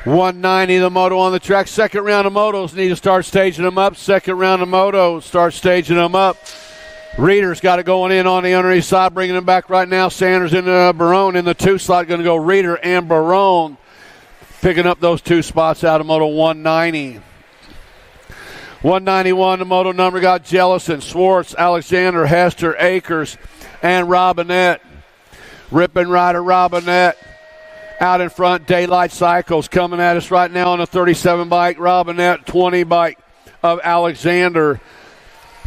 190, the moto on the track. Second round of motos need to start staging them up. Second round of motos, start staging them up. Reader's got it going in on the underneath side, bringing them back right now. Sanders in Barone in the 2 slot, going to go Reader and Barone, picking up those 2 spots out of Moto 190. 191, the moto number got Jellison, Swartz, Alexander, Hester, Akers, and Robinette. Ripping rider Robinette out in front. Daylight Cycles coming at us right now on a 37 bike. Robinette, 20 bike of Alexander,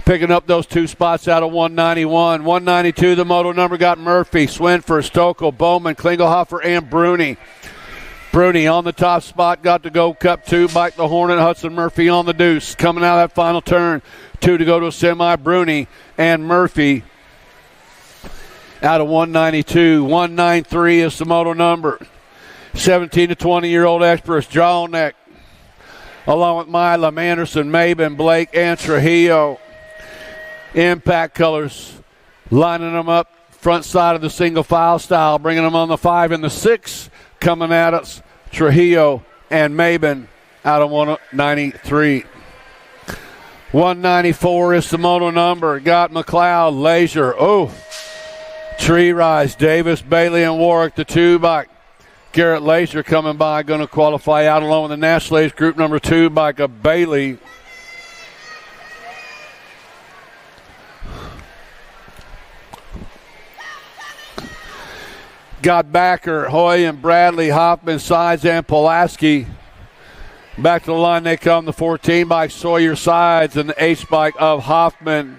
picking up those 2 spots out of 191. 192, the moto number got Murphy, Swinford, Stokel, Bowman, Klingelhofer, and Bruni. Bruni on the top spot, got to go Cup 2, bike the Hornet, Hudson Murphy on the deuce. Coming out of that final turn, 2 to go to a semi, Bruni and Murphy out of 192. 193 is the moto number. 17 to 20-year-old experts, Jawneck, along with Milam, Anderson, Maben, Blake, and Trujillo. Impact colors, lining them up front side of the single file style, bringing them on the 5 and the 6, coming at us, Trujillo and Maben out of 193. 194 is the moto number. Got McLeod, Leisure, Tree Rise, Davis, Bailey, and Warwick, the 2-bike. Garrett Leisure coming by, going to qualify out along with the National Age Group number 2 bike of Bailey. Got Backer, Hoy, and Bradley, Hoffman, Sides, and Pulaski. Back to the line they come, the 14 bike, Sawyer, Sides, and the H bike of Hoffman.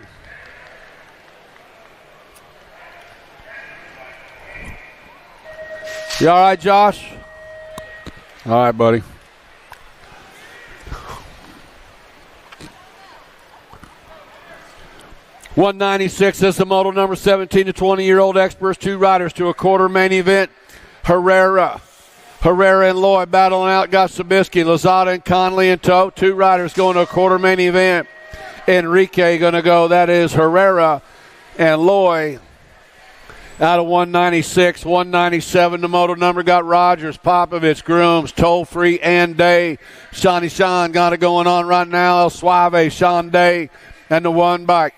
You all right, Josh? All right, buddy. $196 is the model number. 17 to 20-year-old experts, 2 riders to a quarter main event. Herrera and Lloyd battling out. Got Sabisky, Lozada, and Conley in tow. 2 riders going to a quarter main event. Enrique going to go. That is Herrera and Lloyd. Out of 196, 197, the moto number got Rogers, Popovich, Grooms, Toll Free, and Day. Shawnee Sean got it going on right now. El Suave, Sean Day, and the 1 bike.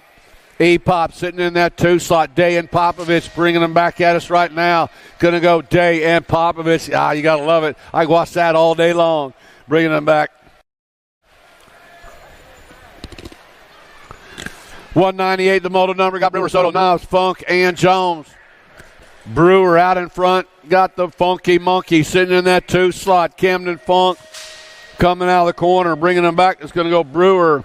E-Pop sitting in that 2 slot. Day and Popovich bringing them back at us right now. Going to go Day and Popovich. You got to love it. I watch that all day long, bringing them back. 198, the moto number got Brewer, Soto, Knobs, Funk, and Jones. Brewer out in front, got the Funky Monkey sitting in that 2 slot. Camden Funk coming out of the corner, bringing them back. It's going to go Brewer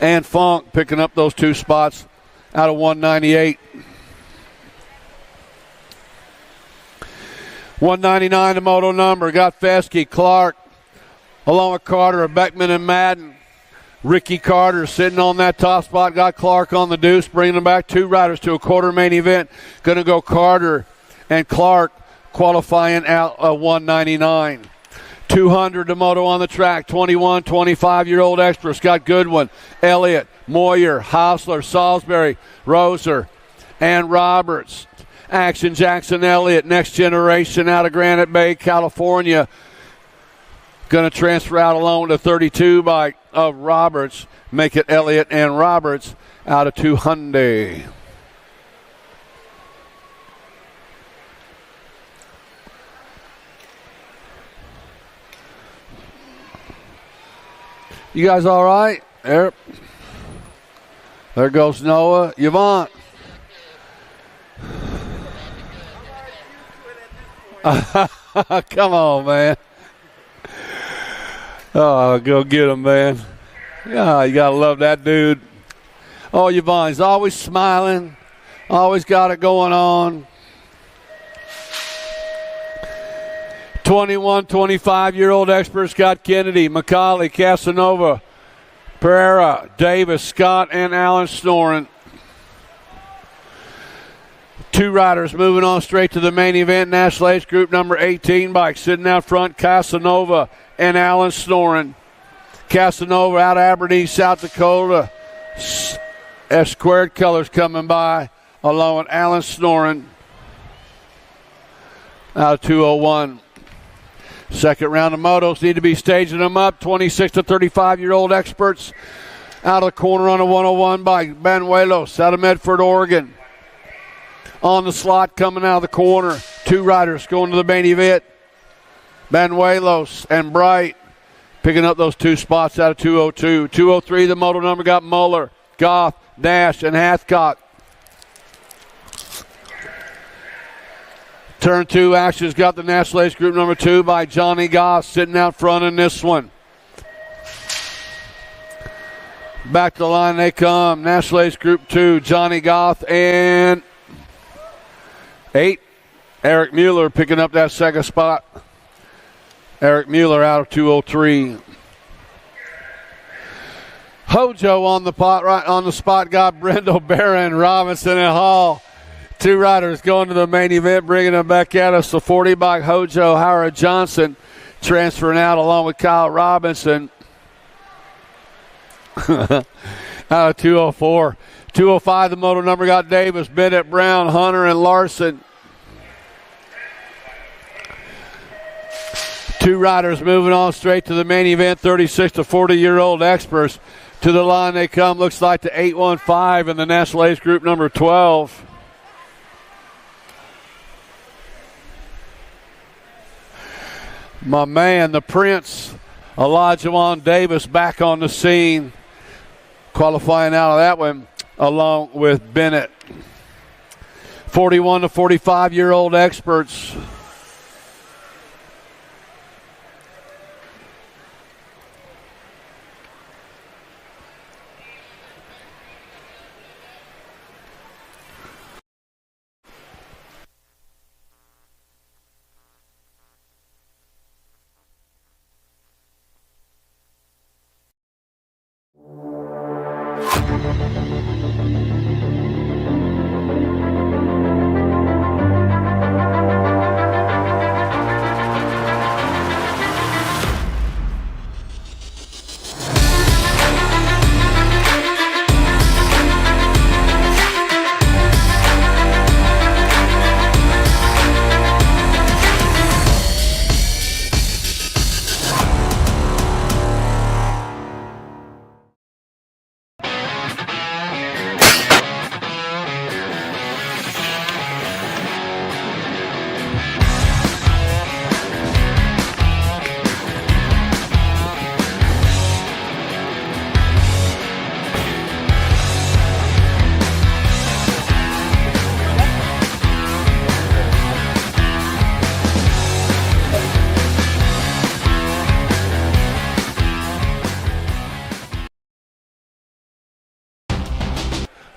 and Funk picking up those 2 spots out of 198. 199, the moto number, got Fesky, Clark, along with Carter, Beckman, and Madden. Ricky Carter sitting on that top spot, got Clark on the deuce, bringing them back. 2 riders to a quarter main event. Going to go Carter and Clark qualifying out of 199. 200 to moto on the track. 21, 25-year-old extras. Got Goodwin, Elliott, Moyer, Hausler, Salisbury, Roser, and Roberts. Action Jackson Elliott, next generation out of Granite Bay, California. Going to transfer out along with the 32 bike of Roberts. Make it Elliott and Roberts out of 200. You guys all right? There goes Noah. Yvonne. Come on, man. Oh, go get him, man. Yeah, you got to love that dude. Oh, Yvonne, he's always smiling. Always got it going on. 21, 25-year-old experts got Kennedy, McCauley, Casanova, Pereira, Davis, Scott, and Allen Snoren. 2 riders moving on straight to the main event. National Age Group number 18 bike sitting out front, Casanova and Allen Snoren. Casanova out of Aberdeen, South Dakota. S squared colors coming by along with Allen Snoren out of 201. Second round of motos need to be staging them up. 26 to 35-year-old experts out of the corner on a 101 by Banuelos out of Medford, Oregon. On the slot coming out of the corner. 2 riders going to the main event. Banuelos and Bright picking up those 2 spots out of 202. 203, the moto number got Muller, Goff, Nash, and Hathcock. Turn 2 action's got the National Age Group number 2 by Johnny Goff sitting out front in this one. Back to the line they come. National Age Group 2, Johnny Goff and 8. Eric Mueller picking up that second spot. Eric Mueller out of 203. Hojo on the pot, right on the spot, got Brendo, Barron, Robinson, and Hall. Two riders going to the main event, bringing them back at us. The 40 by Hojo Howard Johnson transferring out along with Kyle Robinson. Out of 204. 205, the moto number got Davis, Bennett, Brown, Hunter, and Larson. Two riders moving on straight to the main event, 36 to 40-year-old experts. To the line they come, looks like the 815 in the National Ace Group number 12. My man, the Prince, Elijah Davis, back on the scene. Qualifying out of that one along with Bennett. 41 to 45-year-old experts.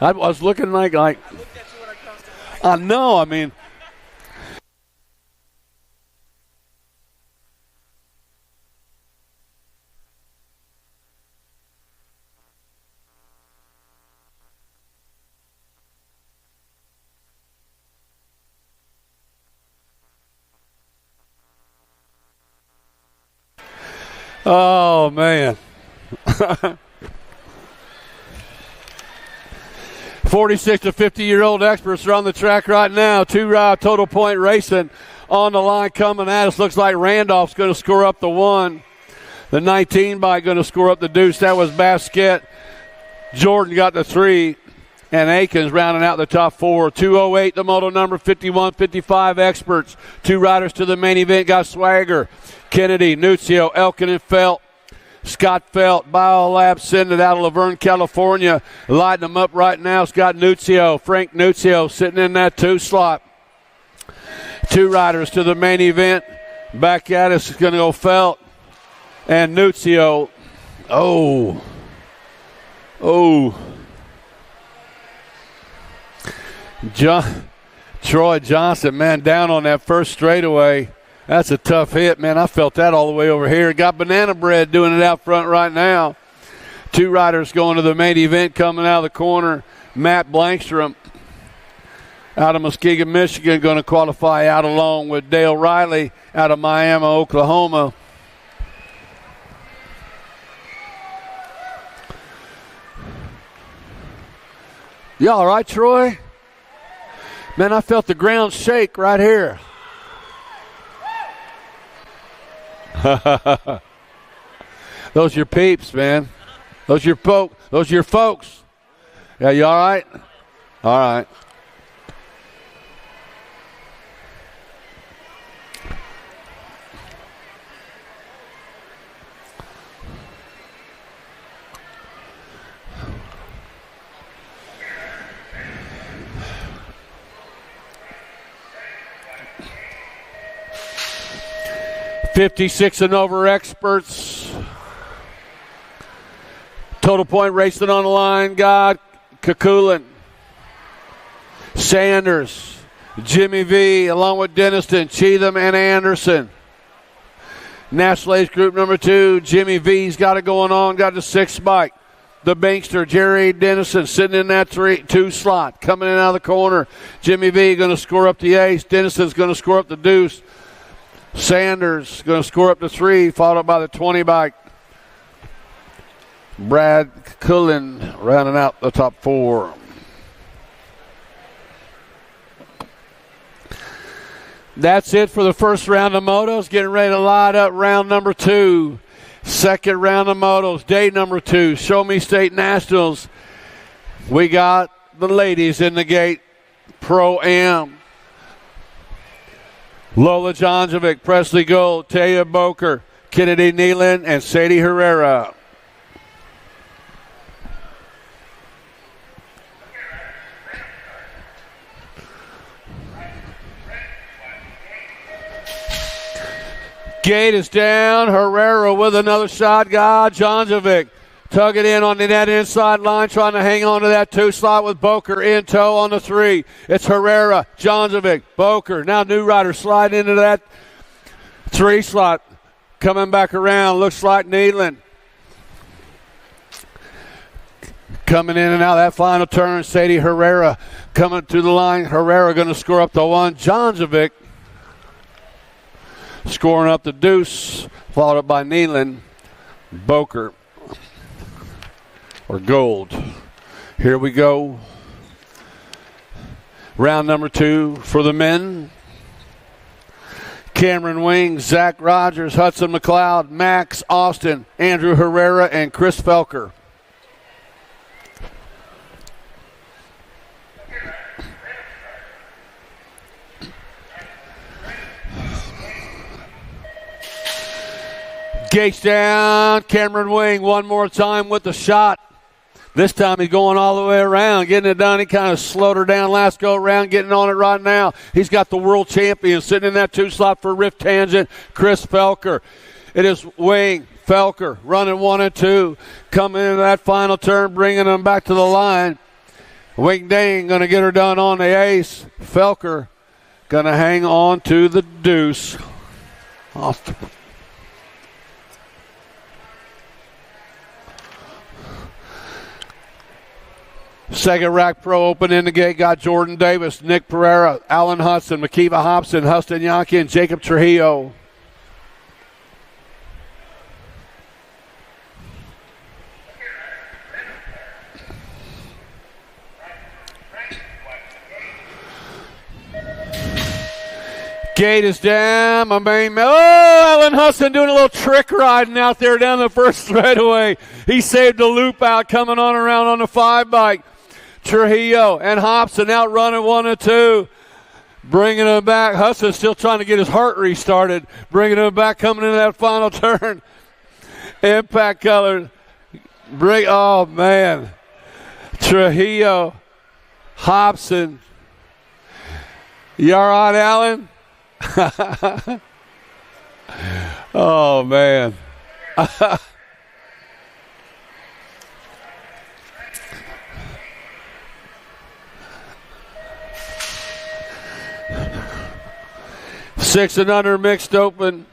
I was looking like I looked at you when I crossed the line. I know, I mean. Oh, man. 46 to 50-year-old experts are on the track right now. Two-ride total point racing on the line coming at us. Looks like Randolph's going to score up the one. The 19 bike going to score up the deuce. That was Basquette. Jordan got the 3. And Aikens rounding out the top 4. 208, the moto number 51-55 experts. Two riders to the main event got Swagger, Kennedy, Nuzio, Elkin, and Felt. Scott Felt, BioLab, sending it out of Laverne, California. Lighting them up right now. It's got Nuzio, Frank Nuzio, sitting in that 2 slot. Two riders to the main event. Back at us is going to go Felt and Nuzio. Oh. Troy Johnson, man, down on that first straightaway. That's a tough hit, man. I felt that all the way over here. Got Banana Bread doing it out front right now. Two riders going to the main event coming out of the corner. Matt Blankstrom out of Muskegon, Michigan, going to qualify out along with Dale Riley out of Miami, Oklahoma. You all right, Troy? Man, I felt the ground shake right here. Those your peeps, man. Those your folks. Yeah, you all right? All right. .56 and over experts. Total point racing on the line. God, Kakulin, Sanders, Jimmy V, along with Denniston, Cheatham, and Anderson. National Ace Group number 2, Jimmy V's got it going on, got the 6 bike. the bankster, Jerry Dennison, sitting in that 2 slot. Coming in out of the corner, Jimmy V going to score up the ace. Dennison's going to score up the deuce. Sanders going to score up the 3, followed by the 20 by Brad Cullen, rounding out the top 4. That's it for the first round of motos. Getting ready to light up round number 2. Second round of motos, day number 2. Show Me State Nationals. We got the ladies in the gate. Pro-Am. Lola Jonjovic, Presley Gold, Taya Boker, Kennedy Nealon, and Sadie Herrera. Gate is down. Herrera with another shot. Jonjovic tug it in on that inside line, trying to hang on to that 2 slot with Boker in tow on the 3. It's Herrera, Jonjovic, Boker. Now New Rider sliding into that 3 slot. Coming back around. Looks like Nealon. Coming in and out that final turn. Sadie Herrera coming to the line. Herrera going to score up the 1. Jonjovic scoring up the deuce, followed up by Nealon, Boker, or Gold. Here we go. Round number 2 for the men. Cameron Wing, Zach Rogers, Hudson McLeod, Max Austin, Andrew Herrera, and Chris Felker. Gates down. Cameron Wing one more time with the shot. This time he's going all the way around, getting it done. He kind of slowed her down last go around, getting on it right now. He's got the world champion sitting in that 2 slot for Rift Tangent, Chris Felker. It is Wing, Felker running 1 and 2, coming into that final turn, bringing them back to the line. Wing Dang going to get her done on the ace. Felker going to hang on to the deuce. Second rack pro open in the gate. Got Jordan Davis, Nick Pereira, Alan Hudson, Makiva Hobson, Huston Yankee, and Jacob Trujillo. Gate is down. My main man. Oh, Alan Hudson doing a little trick riding out there down the first straightaway. He saved the loop out coming on around on the 5 bike. Trujillo and Hobson out running 1 and 2. Bringing him back. Hudson still trying to get his heart restarted. Bringing him back, coming into that final turn. Impact color. Oh, man. Trujillo. Hobson. You all right, Alan? Oh, man. Six and under mixed open.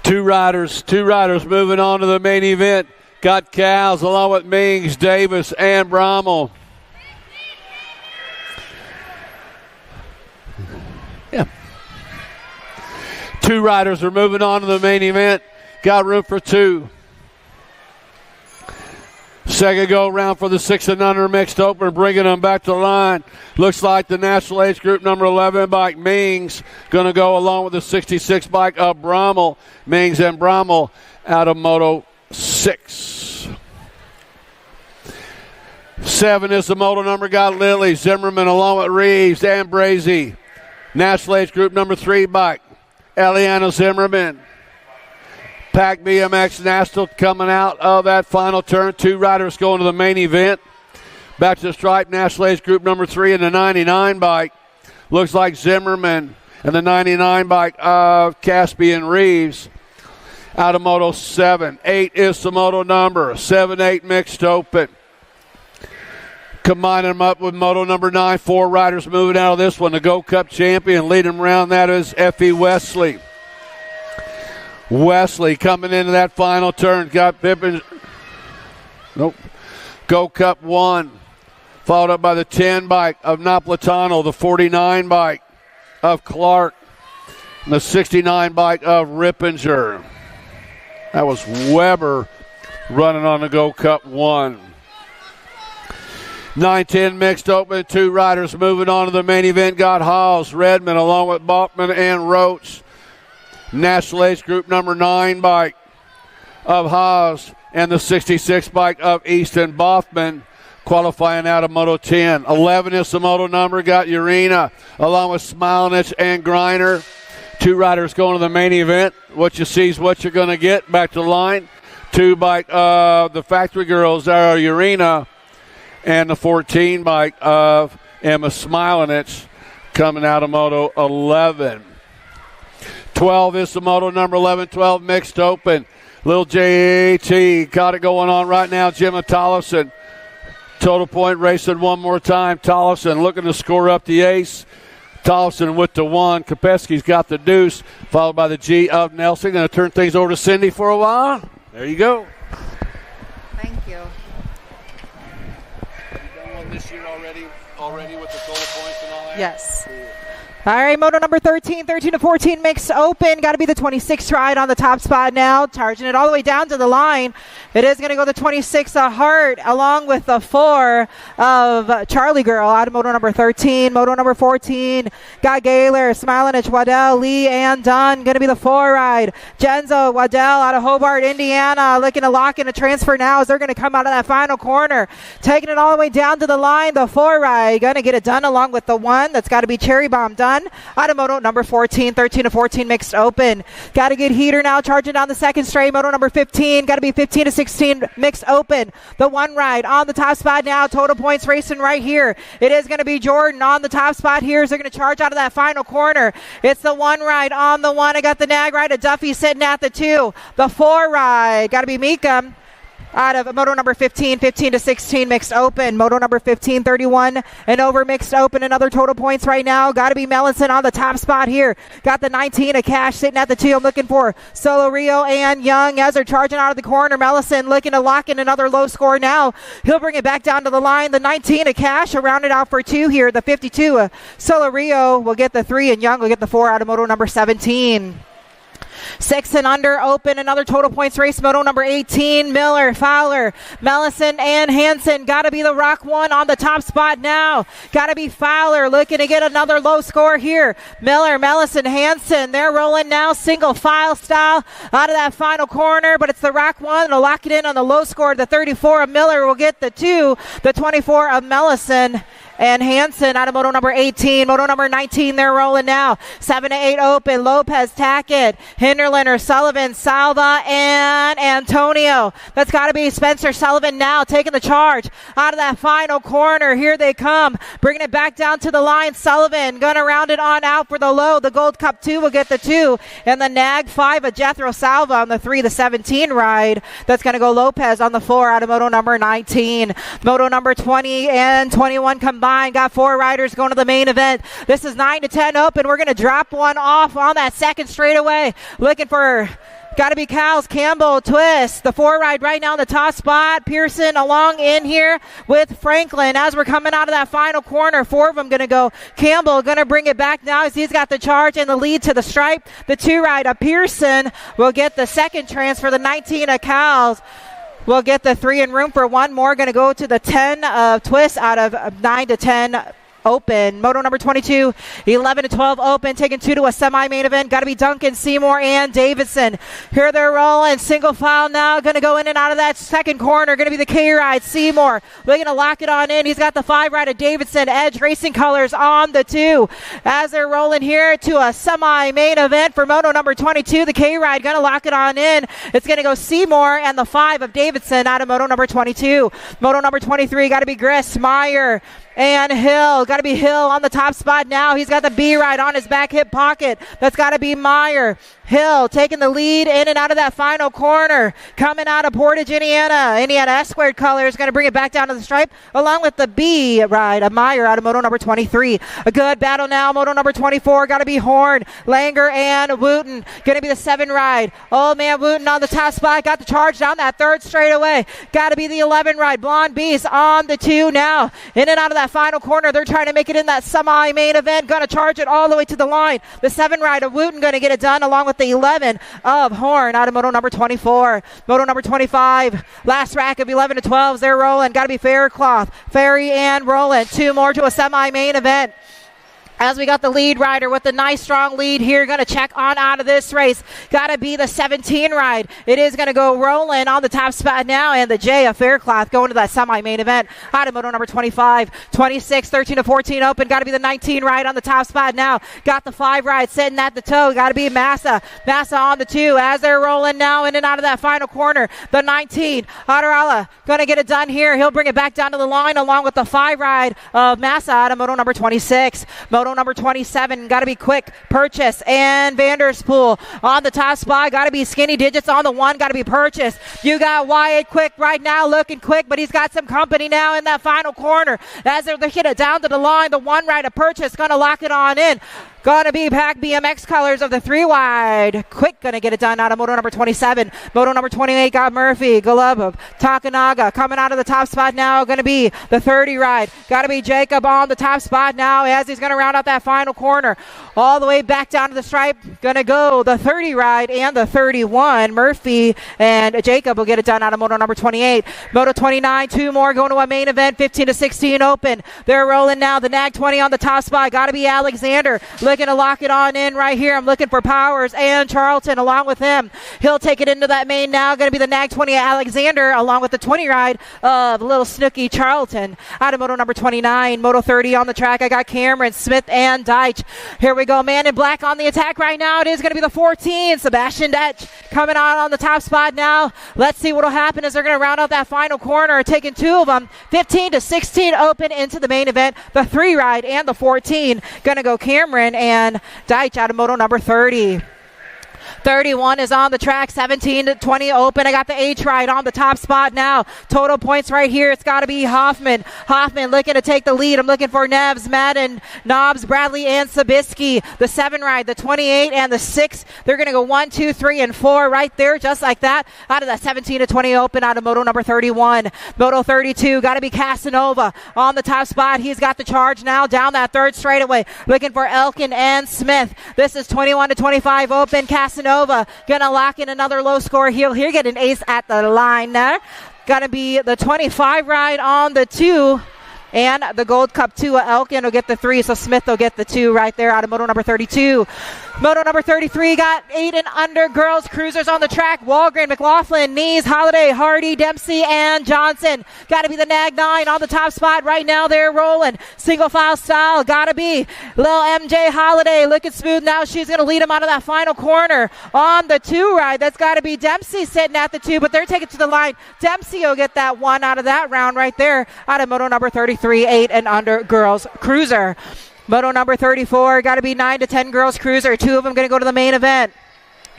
Two riders moving on to the main event. Got Cows along with Mings, Davis, and Brommel. Yeah. Two riders are moving on to the main event. Got room for 2. Second go round for the 6 and under mixed open, bringing them back to the line. Looks like the national age group number 11 bike Mings going to go along with the 66 bike of Brommel. Mings and Brommel out of Moto 6. 7 is the moto number. Got Lily Zimmerman along with Reeves and Brazy. National age group number 3 bike Eliana Zimmerman. Pack BMX National coming out of that final turn. 2 riders going to the main event. Back to the stripe, National age group number 3 in the 99 bike. Looks like Zimmerman and the 99 bike of Caspian Reeves. Out of Moto 7. 8 is the moto number. 7-8 mixed open. Combining them up with moto number 9. 4 riders moving out of this one. The Go Cup champion leading around that is Effie Wesley. Wesley coming into that final turn. Got Pippin. Nope. Go Cup 1. Followed up by the 10 bike of Napolitano, the 49 bike of Clark, and the 69 bike of Rippinger. That was Weber running on the Go Cup 1. 9-10 mixed open. 2 riders moving on to the main event. Got Hawes, Redmond, along with Bachman and Roach. National Age Group number 9 bike of Hawes and the 66 bike of Easton Boffman. Qualifying out of Moto 10. 11 is the moto number. Got Urena along with Smilenich and Griner. 2 riders going to the main event. What you see is what you're going to get. Back to the line. 2 bike of the Factory Girls are Urena and the 14 bike of Emma Smilenich coming out of Moto 11. 12 is the moto number 11. 12 mixed open. Little JT got it going on right now. Gemma Tollefson. Total point racing one more time. Tollefson looking to score up the ace. Tollefson with the 1. Kopesky's got the deuce, followed by the G of Nelson. Going to turn things over to Cindy for a while. There you go. Thank you. Have you done one this year already with the total points and all that? Yes. All right, moto number 13 to 14 mixed open. Got to be the 26 ride on the top spot now. Charging it all the way down to the line. It is going to go the 26 Hart along with the 4 of Charlie Girl out of moto number 13. Moto number 14 got Gaylor, Smilenich, Waddell, Lee, and Dunn. Going to be the 4 ride. Genzo, Waddell out of Hobart, Indiana. Looking to lock in a transfer now as they're going to come out of that final corner. Taking it all the way down to the line. The 4 ride. Going to get it done along with the 1. That's got to be Cherry Bomb Dunn. Out of moto number 14, 13 to 14 mixed open. Got to get heater now, charging down the second straight. Moto number 15, got to be 15 to 16 mixed open. The 1 ride on the top spot now. Total points racing right here. It is going to be Jordan on the top spot here. So they're going to charge out of that final corner. It's the 1 ride on the 1. I got the nag ride of Duffy sitting at the 2. The 4 ride, got to be Mika. Out of moto number 15 to 16 mixed open. Moto number 15, 31 and over mixed open. Another total points right now. Got to be Mellison on the top spot here. Got the 19 of Cash sitting at the 2. I'm looking for Solo Rio and Young as they're charging out of the corner. Mellison looking to lock in another low score now. He'll bring it back down to the line. The 19 of Cash will round it out for 2 here. The 52 Solo Rio will get the 3 and Young will get the 4 out of moto number 17. 6 and under open. Another total points race. Moto number 18. Miller, Fowler, Mellison, and Hansen. Got to be the Rock 1 on the top spot now. Got to be Fowler looking to get another low score here. Miller, Mellison, Hansen. They're rolling now. Single file style out of that final corner. But it's the Rock 1. They'll lock it in on the low score. The 34 of Miller will get the 2. The 24 of Mellison and Hansen out of moto number 18. Moto number 19, they're rolling now. 7 to 8 open. Lopez, Tackett, Hinderlander, Sullivan, Salva, and Antonio. That's got to be Spencer Sullivan now taking the charge out of that final corner. Here they come. Bringing it back down to the line. Sullivan going to round it on out for the low. The Gold Cup 2 will get the 2. And the Nag 5 of Jethro Salva on the 3, the 17 ride. That's going to go Lopez on the 4 out of moto number 19. Moto number 20 and 21 combined. Got 4 riders going to the main event. This is 9 to 10 open. We're going to drop one off on that second straightaway. Looking for, got to be Cowles, Campbell, Twist. The 4 ride right now in the top spot. Pearson along in here with Franklin as we're coming out of that final corner. 4 of them going to go. Campbell going to bring it back now as he's got the charge and the lead to the stripe. The 2 ride of Pearson will get the second transfer. The 19 of Cowles we'll get the 3 and room for 1 more. Going to go to the 10 of Twist out of 9 to 10 open. Moto number 22, 11 to 12 open. Taking 2 to a semi-main event. Got to be Duncan, Seymour, and Davidson. Here they're rolling. Single file now. Going to go in and out of that second corner. Going to be the K-Ride. Seymour looking to lock it on in. He's got the 5 ride of Davidson. Edge Racing Colors on the 2. As they're rolling here to a semi-main event for moto number 22. The K-Ride going to lock it on in. It's going to go Seymour and the 5 of Davidson out of moto number 22. Moto number 23 got to be Grist, Meyer, and Hill. Got to be Hill on the top spot now. He's got the B ride on his back hip pocket. That's got to be Meyer. Hill taking the lead in and out of that final corner. Coming out of Portage, Indiana. Indiana S-squared color is going to bring it back down to the stripe along with the B ride of Meyer out of moto number 23. A good battle now. Moto number 24 got to be Horn, Langer, and Wooten. Going to be the 7 ride. Old man Wooten on the top spot. Got the charge down that third straightaway. Got to be the 11 ride. Blonde Beast on the 2 now. In and out of that final corner. They're trying to make it in that semi-main event. Going to charge it all the way to the line. The 7 ride of Wooten going to get it done along with the 11 of Horn out of moto number 24. Moto number 25. Last rack of 11 to 12s. They're rolling. Got to be Faircloth, Ferry, and Roland. 2 more to a semi-main event. As we got the lead rider with a nice strong lead here, going to check on out of this race. Got to be the 17 ride. It is going to go Roland on the top spot now, and the J of Faircloth going to that semi-main event. Out of moto number 25, 26, 13 to 14 open. Got to be the 19 ride on the top spot now. Got the 5 ride sitting at the toe. Got to be Massa. Massa on the 2 as they're rolling now in and out of that final corner. The 19, Adarala, going to get it done here. He'll bring it back down to the line along with the 5 ride of Massa out of moto number 26. Moto number 27, got to be Quick, Purchase, and Vanderspool on the top spot. Got to be Skinny Digits on the 1, got to be Purchase. You got Wyatt Quick right now looking quick, but he's got some company now in that final corner. As they're hit it down to the line, the 1 ride of Purchase going to lock it on in. Gonna be Pack BMX colors of the 3 wide. Quick gonna get it done out of moto number 27. Moto number 28 got Murphy, Golubov, Takanaga coming out of the top spot now. Gonna be the 30 ride. Gotta be Jacob on the top spot now as he's gonna round out that final corner. All the way back down to the stripe. Gonna go the 30 ride and the 31. Murphy and Jacob will get it done out of moto number 28. Moto 29, 2 more going to a main event. 15 to 16 open. They're rolling now. The Nag 20 on the top spot. Gotta be Alexander. Looking to lock it on in right here. I'm looking for Powers and Charlton along with him. He'll take it into that main now. Going to be the Nag 20 Alexander along with the 20 ride of Little Snooky Charlton. Out of moto number 29. Moto 30 on the track. I got Cameron, Smith, and Deitch. Here we go. Man in black on the attack right now. It is going to be the 14. Sebastian Deitch coming out on the top spot now. Let's see what will happen as they're going to round out that final corner. Taking 2 of them. 15 to 16 open into the main event. The 3 ride and the 14. Going to go Cameron and Deitch out of moto number 30. 31 is on the track, 17 to 20 open. I got the H ride on the top spot now. Total points right here. It's got to be Hoffman. Hoffman looking to take the lead. I'm looking for Neves, Madden, Knobs, Bradley, and Sabisky. The 7 ride, the 28, and the 6. They're going to go 1, 2, 3, and 4 right there, just like that. Out of that 17 to 20 open, out of moto number 31. Moto 32, got to be Casanova on the top spot. He's got the charge now down that third straightaway. Looking for Elkin and Smith. This is 21 to 25 open. Casanova gonna lock in another low score here. Here, get an ace at the line there. Gotta be the 25 ride on the 2. And the Gold Cup 2, Elkin will get the 3, so Smith will get the 2 right there out of moto number 32. Moto number 33 got 8 and under girls cruisers on the track. Walgren, McLaughlin, Nees, Holiday, Hardy, Dempsey, and Johnson. Got to be the Nag 9 on the top spot right now. They're rolling. Single file style. Got to be Lil MJ Holiday looking smooth now. She's going to lead him out of that final corner on the 2 ride. That's got to be Dempsey sitting at the 2, but they're taking it to the line. Dempsey will get that 1 out of that round right there out of moto number 33, 8 and under girls cruiser. Moto number 34, got to be 9 to 10 girls cruiser. 2 of them going to go to the main event.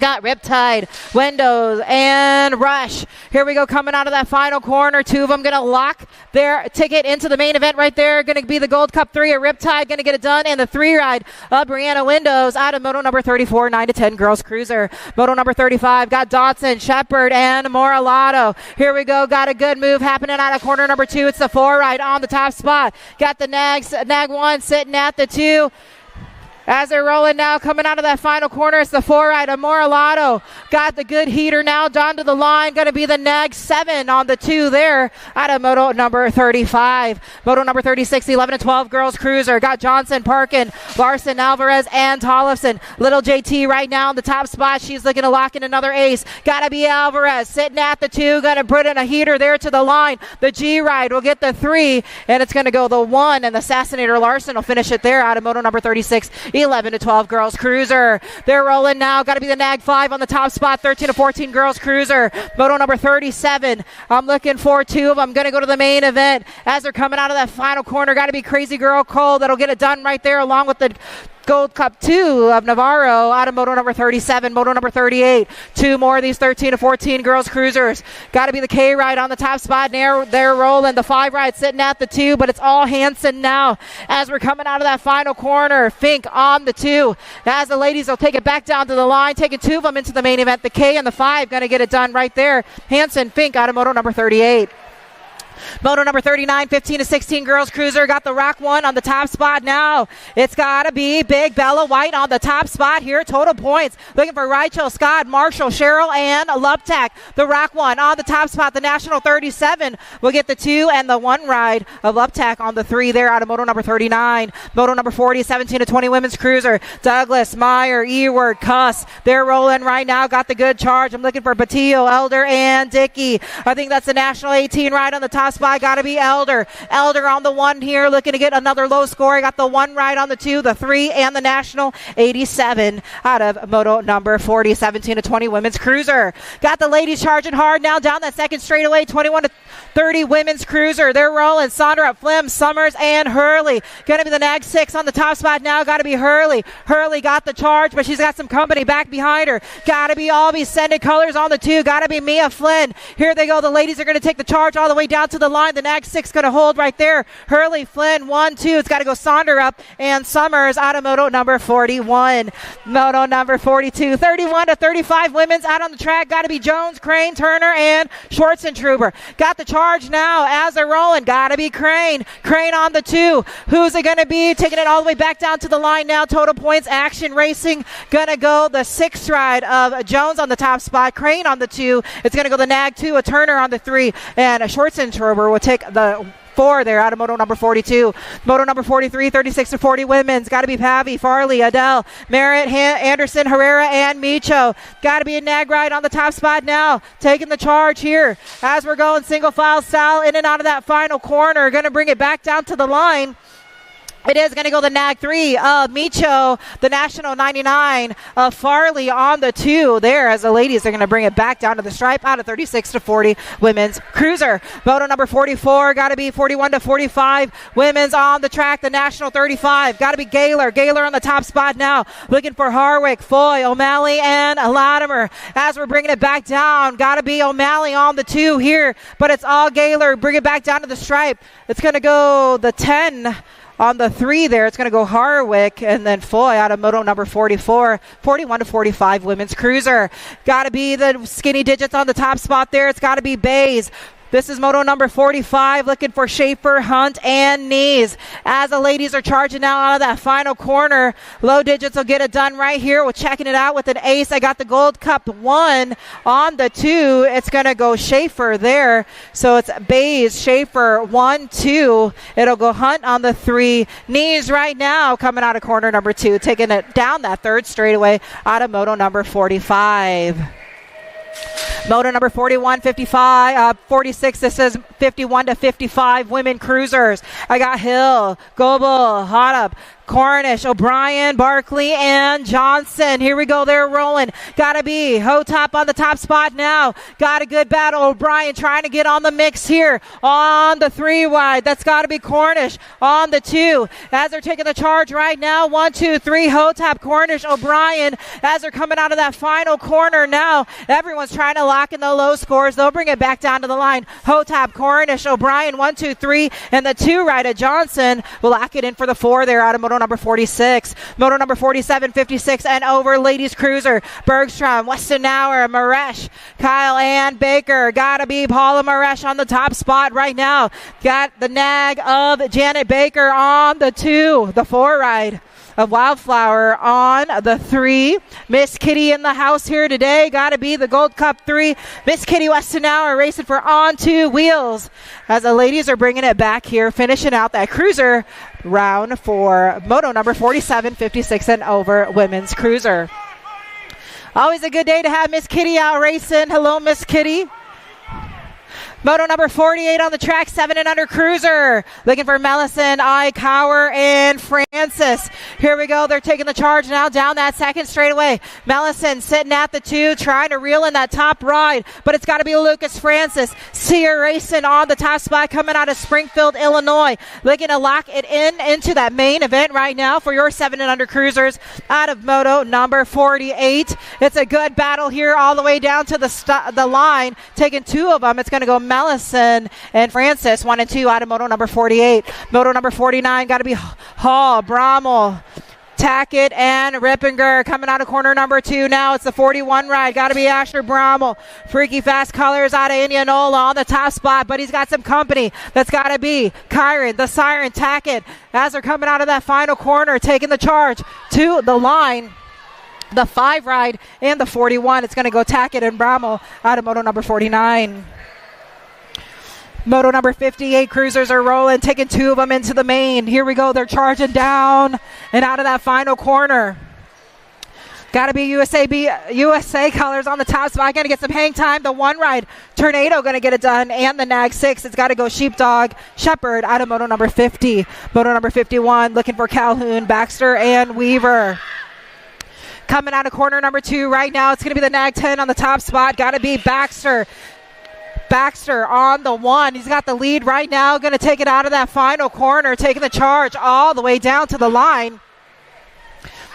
Got Riptide, Windows, and Rush. Here we go, coming out of that final corner. 2 of them going to lock their ticket into the main event right there. Going to be the Gold Cup 3 of Riptide, going to get it done. And the 3 ride of Brianna Windows out of moto number 34, 9 to 10 girls cruiser. Moto number 35, got Dotson, Shepard, and Moralato. Here we go, got a good move happening out of corner number 2. It's the 4 ride on the top spot. Got the Nag 1 sitting at the 2. As they're rolling now, coming out of that final corner, it's the 4 ride of Moralato. Got the good heater now down to the line. Going to be the Nag 7 on the 2 there out of moto number 35. Moto number 36, 11 to 12 girls cruiser. Got Johnson, Parkin, Larson, Alvarez, and Tollefson. Little JT right now in the top spot. She's looking to lock in another ace. Got to be Alvarez sitting at the 2. Going to put in a heater there to the line. The G ride will get the 3, and it's going to go the 1, and the Assassinator Larson will finish it there out of moto number 36. 11 to 12 girls cruiser. They're rolling now. Got to be the Nag 5 on the top spot. 13 to 14 girls cruiser. Moto number 37. I'm looking for two of them. Going to go to the main event as they're coming out of that final corner. Got to be Crazy Girl Cole. That'll get it done right there along with the Gold Cup 2 of Navarro out of moto number 37, moto number 38. Two more of these 13 to 14 girls cruisers. Got to be the K ride on the top spot. They're rolling. The 5 ride sitting at the 2, but it's all Hanson now as we're coming out of that final corner. Fink on the 2. As the ladies will take it back down to the line, taking two of them into the main event. The K and the 5 going to get it done right there. Hanson, Fink out of moto number 38. Moto number 39, 15 to 16 girls cruiser. Got the Rock 1 on the top spot now. It's got to be Big Bella White on the top spot here. Total points. Looking for Rachel, Scott, Marshall, Cheryl, and Luptak. The Rock 1 on the top spot. The National 37 will get the 2 and the 1 ride of Luptak on the 3 there out of moto number 39. Moto number 40, 17 to 20 women's cruiser. Douglas, Meyer, Eward, Cuss. They're rolling right now. Got the good charge. I'm looking for Batillo, Elder, and Dickey. I think that's the National 18 ride on the top spot. Got to be Elder. Elder on the 1 here, looking to get another low score. Got the 1 ride on the 2, the 3, and the National 87 out of moto number 40, 17 to 20 women's cruiser. Got the ladies charging hard now down that second straightaway, 21 to 30 women's cruiser. They're rolling. Sondra, Flem, Summers, and Hurley. Going to be the Nag 6 on the top spot now. Got to be Hurley. Hurley got the charge, but she's got some company back behind her. Got to be Albie, Sended Colors on the 2. Got to be Mia Flynn. Here they go. The ladies are going to take the charge all the way down to the line. The Nag 6 going to hold right there. Hurley, Flynn, 1, 2. It's got to go Sonder up and Summers out of moto number 41. Moto number 42. 31 to 35 women's out on the track. Got to be Jones, Crane, Turner, and Schwartzentruber. Got the charge now as they're rolling. Got to be Crane. Crane on the 2. Who's it going to be? Taking it all the way back down to the line now. Total points. Action Racing going to go the 6th ride of Jones on the top spot. Crane on the 2. It's going to go the Nag 2. A Turner on the 3. And a Schwartzentruber will take the 4 there out of moto number 42. Moto number 43, 36 to 40 women's. Got to be Pavi, Farley, Adele, Merritt, Anderson, Herrera, and Micho. Got to be a Nag ride on the top spot now. Taking the charge here as we're going single file style in and out of that final corner. Going to bring it back down to the line. It is going to go the Nag 3 of Micho, the National 99 of Farley on the 2 there as the ladies are going to bring it back down to the stripe out of 36 to 40 women's cruiser. Moto number 44, got to be 41 to 45 women's on the track, the National 35. Got to be Gaylor. Gaylor on the top spot now. Looking for Harwick, Foy, O'Malley, and Latimer. As we're bringing it back down, got to be O'Malley on the 2 here, but it's all Gaylor. Bring it back down to the stripe. It's going to go the 10 on the 3 there. It's going to go Harwick and then Foy out of moto number 44, 41 to 45 women's cruiser. Got to be the skinny digits on the top spot there. It's got to be Bays. This is moto number 45, looking for Schaefer, Hunt, and Knees. As the ladies are charging now out of that final corner, low digits will get it done right here. We're checking it out with an ace. I got the Gold Cup 1 on the 2. It's going to go Schaefer there. So it's Bays, Schaefer, 1, 2. It'll go Hunt on the 3. Knees right now coming out of corner number 2, taking it down that 3rd straightaway out of moto number 45. Moto number 41, 55, 46. This is 51 to 55 women cruisers. I got Hill, Goebel, Hotup, Cornish, O'Brien, Barkley, and Johnson. Here we go. They're rolling. Got to be Hotop on the top spot now. Got a good battle. O'Brien trying to get on the mix here on the 3 wide. That's got to be Cornish on the 2. As they're taking the charge right now. 1, 2, 3. Hotop, Cornish, O'Brien. As they're coming out of that final corner now. Everyone's trying to lock in the low scores. They'll bring it back down to the line. Hotop, Cornish, O'Brien, 1, 2, 3. And the 2 right of Johnson will lock it in for the 4 there out of moto number 46. Moto number 47, 56 and over ladies cruiser. Bergstrom, Westenauer, Maresh, Kyle and Baker. Gotta be Paula Maresh on the top spot right now. Got the Nag of Janet Baker on the 2. The 4 ride of Wildflower on the 3. Miss Kitty in the house here today. Got to be the Gold Cup 3. Miss Kitty Westenauer racing for On 2 Wheels as the ladies are bringing it back here, finishing out that cruiser round for moto number 47, 56 and over women's cruiser. Always a good day to have Miss Kitty out racing. Hello, Miss Kitty. Moto number 48 on the track, 7 and under cruiser. Looking for Mellison, Cower, and Francis. Here we go. They're taking the charge now down that second straightaway. Mellison sitting at the 2, trying to reel in that top ride, but it's got to be Lucas Francis. Sia racing on the top spot coming out of Springfield, Illinois. Looking to lock it into that main event right now for your 7 and under cruisers out of Moto number 48. It's a good battle here all the way down to the line. Taking 2 of them. It's going to go Mellison and Francis, 1 and 2 out of Moto number 48. Moto number 49 got to be Hall, Brommel, Tackett, and Rippinger coming out of corner number 2 now. It's the 41 ride. Got to be Asher Brommel. Freaky Fast Colors out of Indianola on the top spot, but he's got some company. That's got to be Kyron, the Siren, Tackett, as they're coming out of that final corner, taking the charge to the line. The 5 ride and the 41. It's going to go Tackett and Brommel out of Moto number 49. Moto number 58 cruisers are rolling, taking 2 of them into the main. Here we go. They're charging down and out of that final corner. Got to be USA colors on the top spot. Going to get some hang time. The 1 ride, Tornado, going to get it done. And the Nag 6. It's got to go Sheepdog, Shepherd out of Moto number 50. Moto number 51 looking for Calhoun, Baxter, and Weaver. Coming out of corner number 2 right now. It's going to be the Nag 10 on the top spot. Got to be Baxter. Baxter on the 1. He's got the lead right now. Going to take it out of that final corner. Taking the charge all the way down to the line.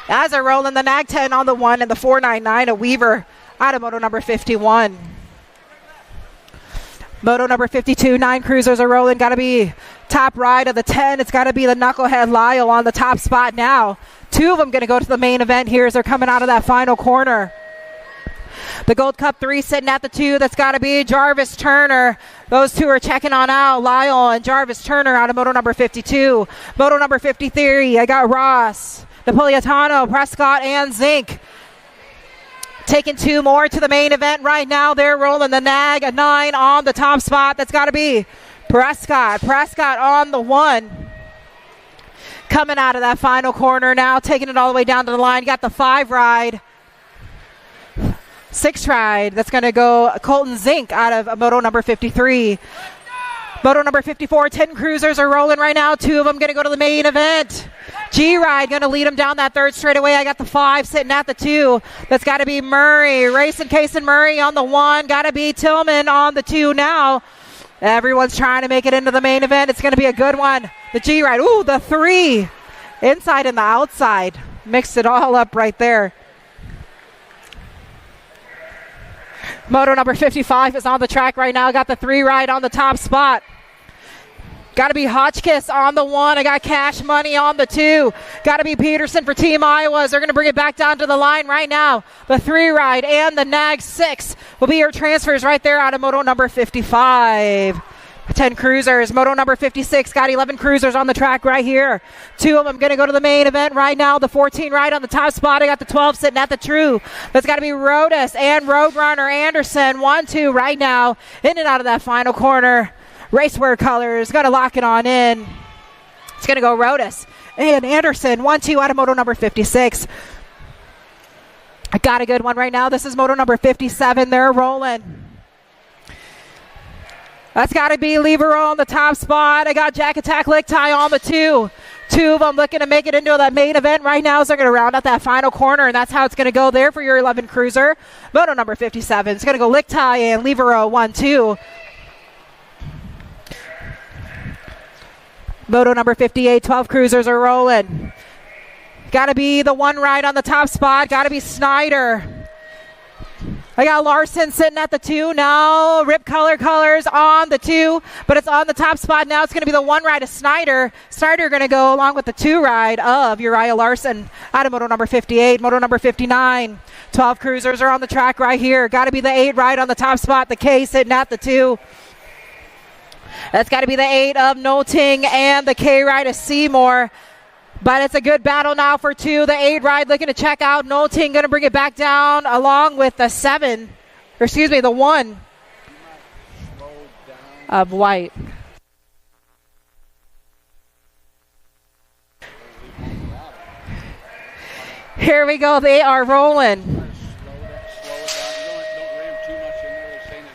As they're rolling the Nag 10 on the 1 and the 499 of Weaver out of Moto number 51. Moto number 52, 9 cruisers are rolling. Got to be top ride of the 10. It's got to be the Knucklehead Lyle on the top spot now. 2 of them going to go to the main event here as they're coming out of that final corner. The Gold Cup 3 sitting at the 2. That's got to be Jarvis Turner. Those 2 are checking on out. Lyle and Jarvis Turner out of Moto number 52. Moto number 53, I got Ross, Napolitano, Prescott, and Zink. Taking 2 more to the main event right now. They're rolling the Nag, a 9 on the top spot. That's got to be Prescott. Prescott on the 1. Coming out of that final corner now, taking it all the way down to the line. Got the 5 ride. 6 ride. That's going to go Colton Zink out of Moto number 53. Moto number 54, 10 cruisers are rolling right now. 2 of them going to go to the main event. G-Ride going to lead them down that 3rd straightaway. I got the 5 sitting at the 2. That's got to be Murray. Racing Case and Murray on the 1. Got to be Tillman on the 2 now. Everyone's trying to make it into the main event. It's going to be a good one. The G-Ride. Ooh, the 3. Inside and the outside. Mixed it all up right there. Moto number 55 is on the track right now. Got the 3 ride on the top spot. Got to be Hotchkiss on the 1. I got Cash Money on the 2. Got to be Peterson for Team Iowa. They're going to bring it back down to the line right now. The 3 ride and the Nag 6 will be your transfers right there out of Moto number 55. 10 cruisers. Moto number 56 got 11 cruisers on the track right here. 2 of them going to go to the main event right now. The 14 ride on the top spot. I got the 12 sitting at the true. That's got to be Rodas and Roadrunner Anderson. 1-2 right now. In and out of that final corner. Racewear colors. Got to lock it on in. It's going to go Rodas and Anderson. 1-2 out of Moto number 56. I got a good one right now. This is Moto number 57. They're rolling. That's got to be Levero on the top spot. I got Jack Attack Lick Tie on the 2. 2 of them looking to make it into that main event right now. So they're going to round out that final corner, and that's how it's going to go there for your 11 cruiser. Moto number 57. It's going to go Lick Tie and Levero 1-2. Moto number 58. 12 cruisers are rolling. Got to be the 1 ride on the top spot. Got to be Snyder. I got Larson sitting at the 2 now. Rip colors on the 2, but it's on the top spot now. It's going to be the 1 ride of Snyder. Snyder going to go along with the 2 ride of Uriah Larson out of Moto number 58. Moto number 59. 12 cruisers are on the track right here. Got to be the 8 ride on the top spot. The K sitting at the 2. That's got to be the 8 of Noting and the K ride of Seymour. But it's a good battle now for 2. The 8 ride looking to check out. Noting going to bring it back down along with the 7. Or excuse me, the 1 of White. Here we go. They are rolling. Slow it down. Don't ram too much in there. They're saying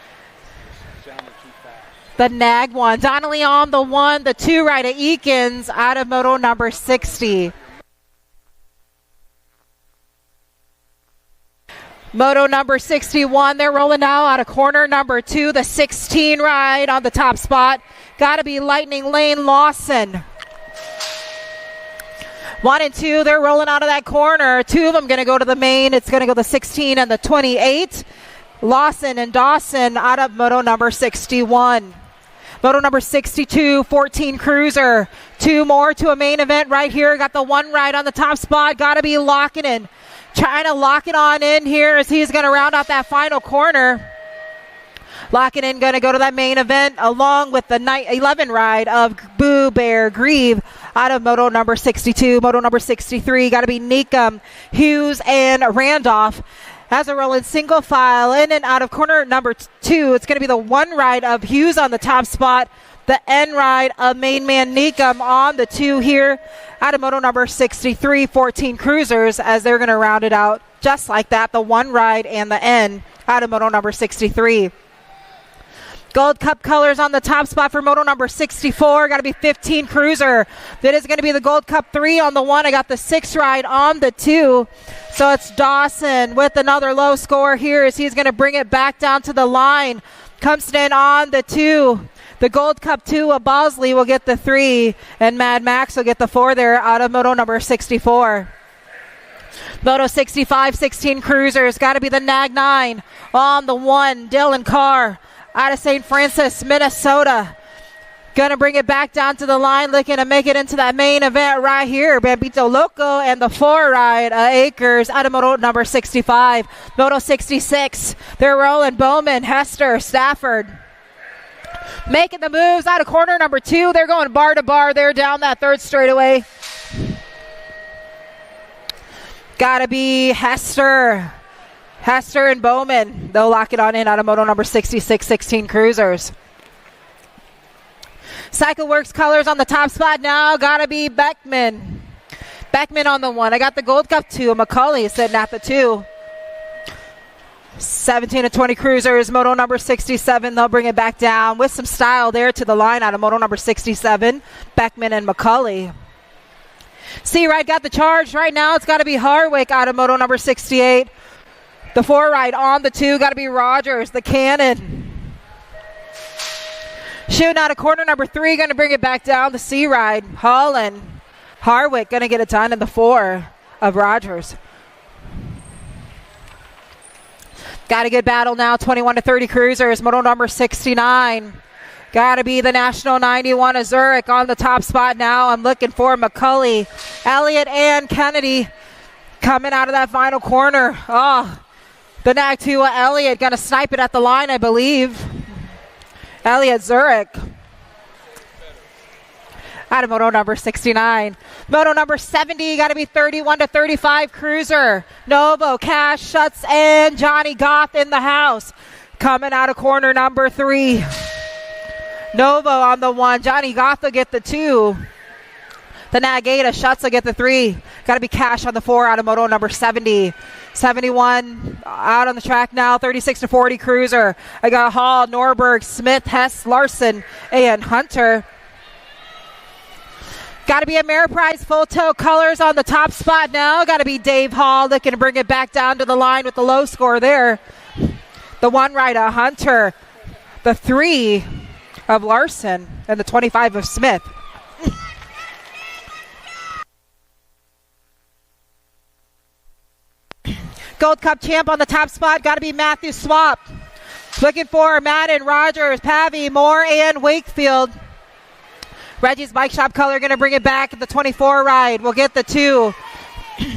it's sounding too fast. the nag one. Donnelly on the 1, the 2 right of Eakins out of moto number 60. Moto number 61, they're rolling now out of corner number 2, the 16 ride on the top spot. Got to be Lightning Lane Lawson. 1 and 2, they're rolling out of that corner. 2 of them going to go to the main. It's going to go the 16 and the 28. Lawson and Dawson out of moto number 61. Moto number 62, 14 Cruiser. 2 more to a main event right here. Got the 1 ride on the top spot. Got to be Lockinen. Trying to lock it on in here as he's going to round out that final corner. Lockinen going to go to that main event along with the 11 ride of Boo Bear Grieve out of moto number 62. Moto number 63 got to be Neekum, Hughes, and Randolph. As a rolling single file in and out of corner number 2, it's going to be the 1 ride of Hughes on the top spot. The N ride of main man Neekum on the 2 here. Out of moto number 63, 14 Cruisers as they're going to round it out just like that. The 1 ride and the N out of moto number 63. Gold Cup colors on the top spot for moto number 64. Got to be 15 Cruiser. That is going to be the Gold Cup 3 on the 1. I got the 6 ride on the 2. So it's Dawson with another low score here as he's going to bring it back down to the line. Comes in on the 2. The Gold Cup 2 of Bosley will get the 3, and Mad Max will get the 4 there out of moto number 64. Moto 65, 16 Cruisers. Got to be the Nag 9 on the 1. Dylan Carr out of St. Francis, Minnesota. Going to bring it back down to the line, looking to make it into that main event right here. Bambito Loco and the 4 ride Acres out of moto number 65. Moto 66, they're rolling Bowman, Hester, Stafford. Making the moves out of corner number 2. They're going bar to bar. They're down that 3rd straightaway. Gotta be Hester. Hester and Bowman. They'll lock it on in out of moto number 66, 16 Cruisers. Cycle Works colors on the top spot now. Gotta be Beckman. Beckman on the 1. I got the Gold Cup 2. McCauley sitting at the 2. 17 and 20 Cruisers, moto number 67. They'll bring it back down with some style there to the line out of moto number 67. Beckman and McCauley. C-Ride got the charge right now. It's got to be Harwick out of moto number 68. The 4 ride on the 2. Got to be Rogers, the Cannon. Shooting out of corner number 3. Going to bring it back down. The C-Ride, Holland. Harwick going to get it done in the 4 of Rogers. Got a good battle now, 21 to 30 Cruisers, moto number 69. Got to be the National 91 of Zurich on the top spot now. I'm looking for McCulley, Elliott, and Kennedy coming out of that final corner. Oh, the Nag 2 Elliott going to snipe it at the line, I believe. Elliott Zurich. Out of moto number 69. Moto number 70, got to be 31 to 35 Cruiser. Novo, Cash, Schutz, and Johnny Goff in the house. Coming out of corner number 3. Novo on the 1. Johnny Goff will get the 2. The Nagata, Schutz will get the 3. Got to be Cash on the 4 out of moto number 70. 71 out on the track now, 36 to 40 Cruiser. I got Hall, Norberg, Smith, Hess, Larson, and Hunter. Got to be Ameriprise full toe colors on the top spot now. Got to be Dave Hall looking to bring it back down to the line with the low score there. The 1 rider, Hunter. The 3 of Larson and the 25 of Smith. Gold Cup champ on the top spot. Got to be Matthew Swap. Looking for Madden, Rogers, Pavy, Moore, and Wakefield. Reggie's Bike Shop color going to bring it back. The 24 ride will get the 2.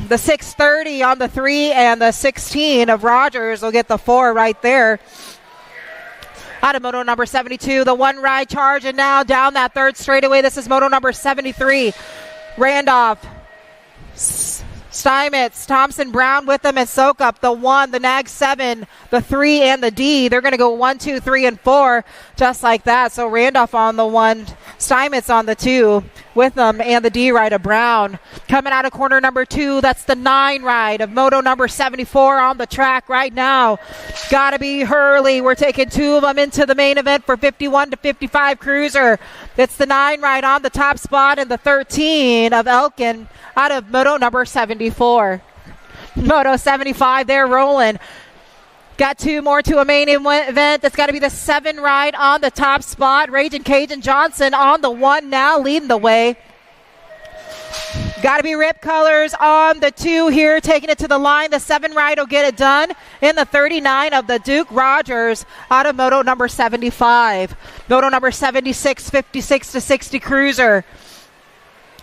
The 630 on the 3 and the 16 of Rogers will get the 4 right there. Out of moto number 72, the 1 ride charge, and now down that 3rd straightaway. This is moto number 73. Randolph, Steinmetz, Thompson, Brown with them, and Soak Up. The 1, the Nag 7, the 3, and the D. They're going to go 1, 2, 3, and 4 just like that. So Randolph on the 1, Steinmetz on the 2, with them, and the D ride of Brown. Coming out of corner number 2, that's the 9 ride of moto number 74 on the track right now. Gotta be Hurley. We're taking 2 of them into the main event for 51 to 55 cruiser. It's the 9 ride on the top spot and the 13 of Elkin out of moto number 74. Moto 75, they're rolling. Got 2 more to a main event. That's got to be the 7 ride on the top spot. Raging Cajun Johnson on the 1 now, leading the way. Got to be Rip Colors on the 2 here, taking it to the line. The 7 ride will get it done in the 39 of the Duke Rogers out of moto number 75. Moto number 76, 56 to 60 cruiser.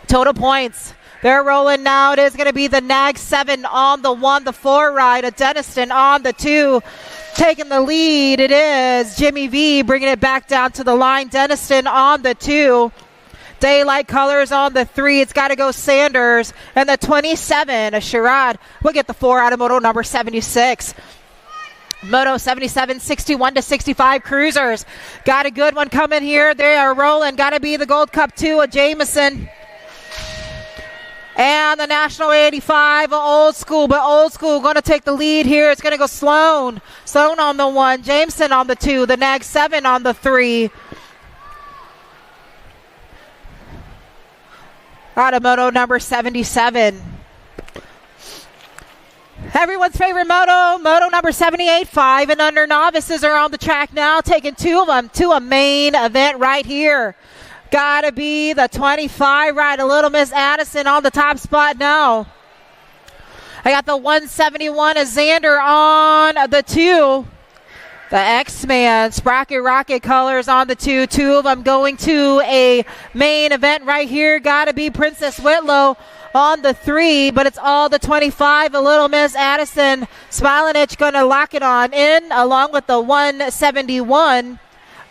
Total points. They're rolling now. It is going to be the Nag 7 on the 1, the 4 ride, a Deniston on the 2. Taking the lead, it is Jimmy V bringing it back down to the line. Deniston on the 2. Daylight Colors on the 3. It's got to go Sanders. And the 27, a Sherrod, will get the 4 out of moto number 76. Moto 77, 61 to 65 cruisers. Got a good one coming here. They are rolling. Got to be the Gold Cup 2, a Jameson. And the National 85, Old School, but Old School going to take the lead here. It's going to go Sloan. Sloan on the 1, Jameson on the 2, the Nag 7 on the 3. Out of moto number 77. Everyone's favorite moto, moto number 78, 5 and under novices are on the track now, taking 2 of them to a main event right here. Gotta be the 25 ride, a Little Miss Addison on the top spot now. I got the 171 of Xander on the 2. The X-Man, Sprocket Rocket Colors on the 2. 2 of them going to a main event right here. Gotta be Princess Whitlow on the 3, but it's all the 25 of Little Miss Addison. Smilinich gonna lock it on in along with the 171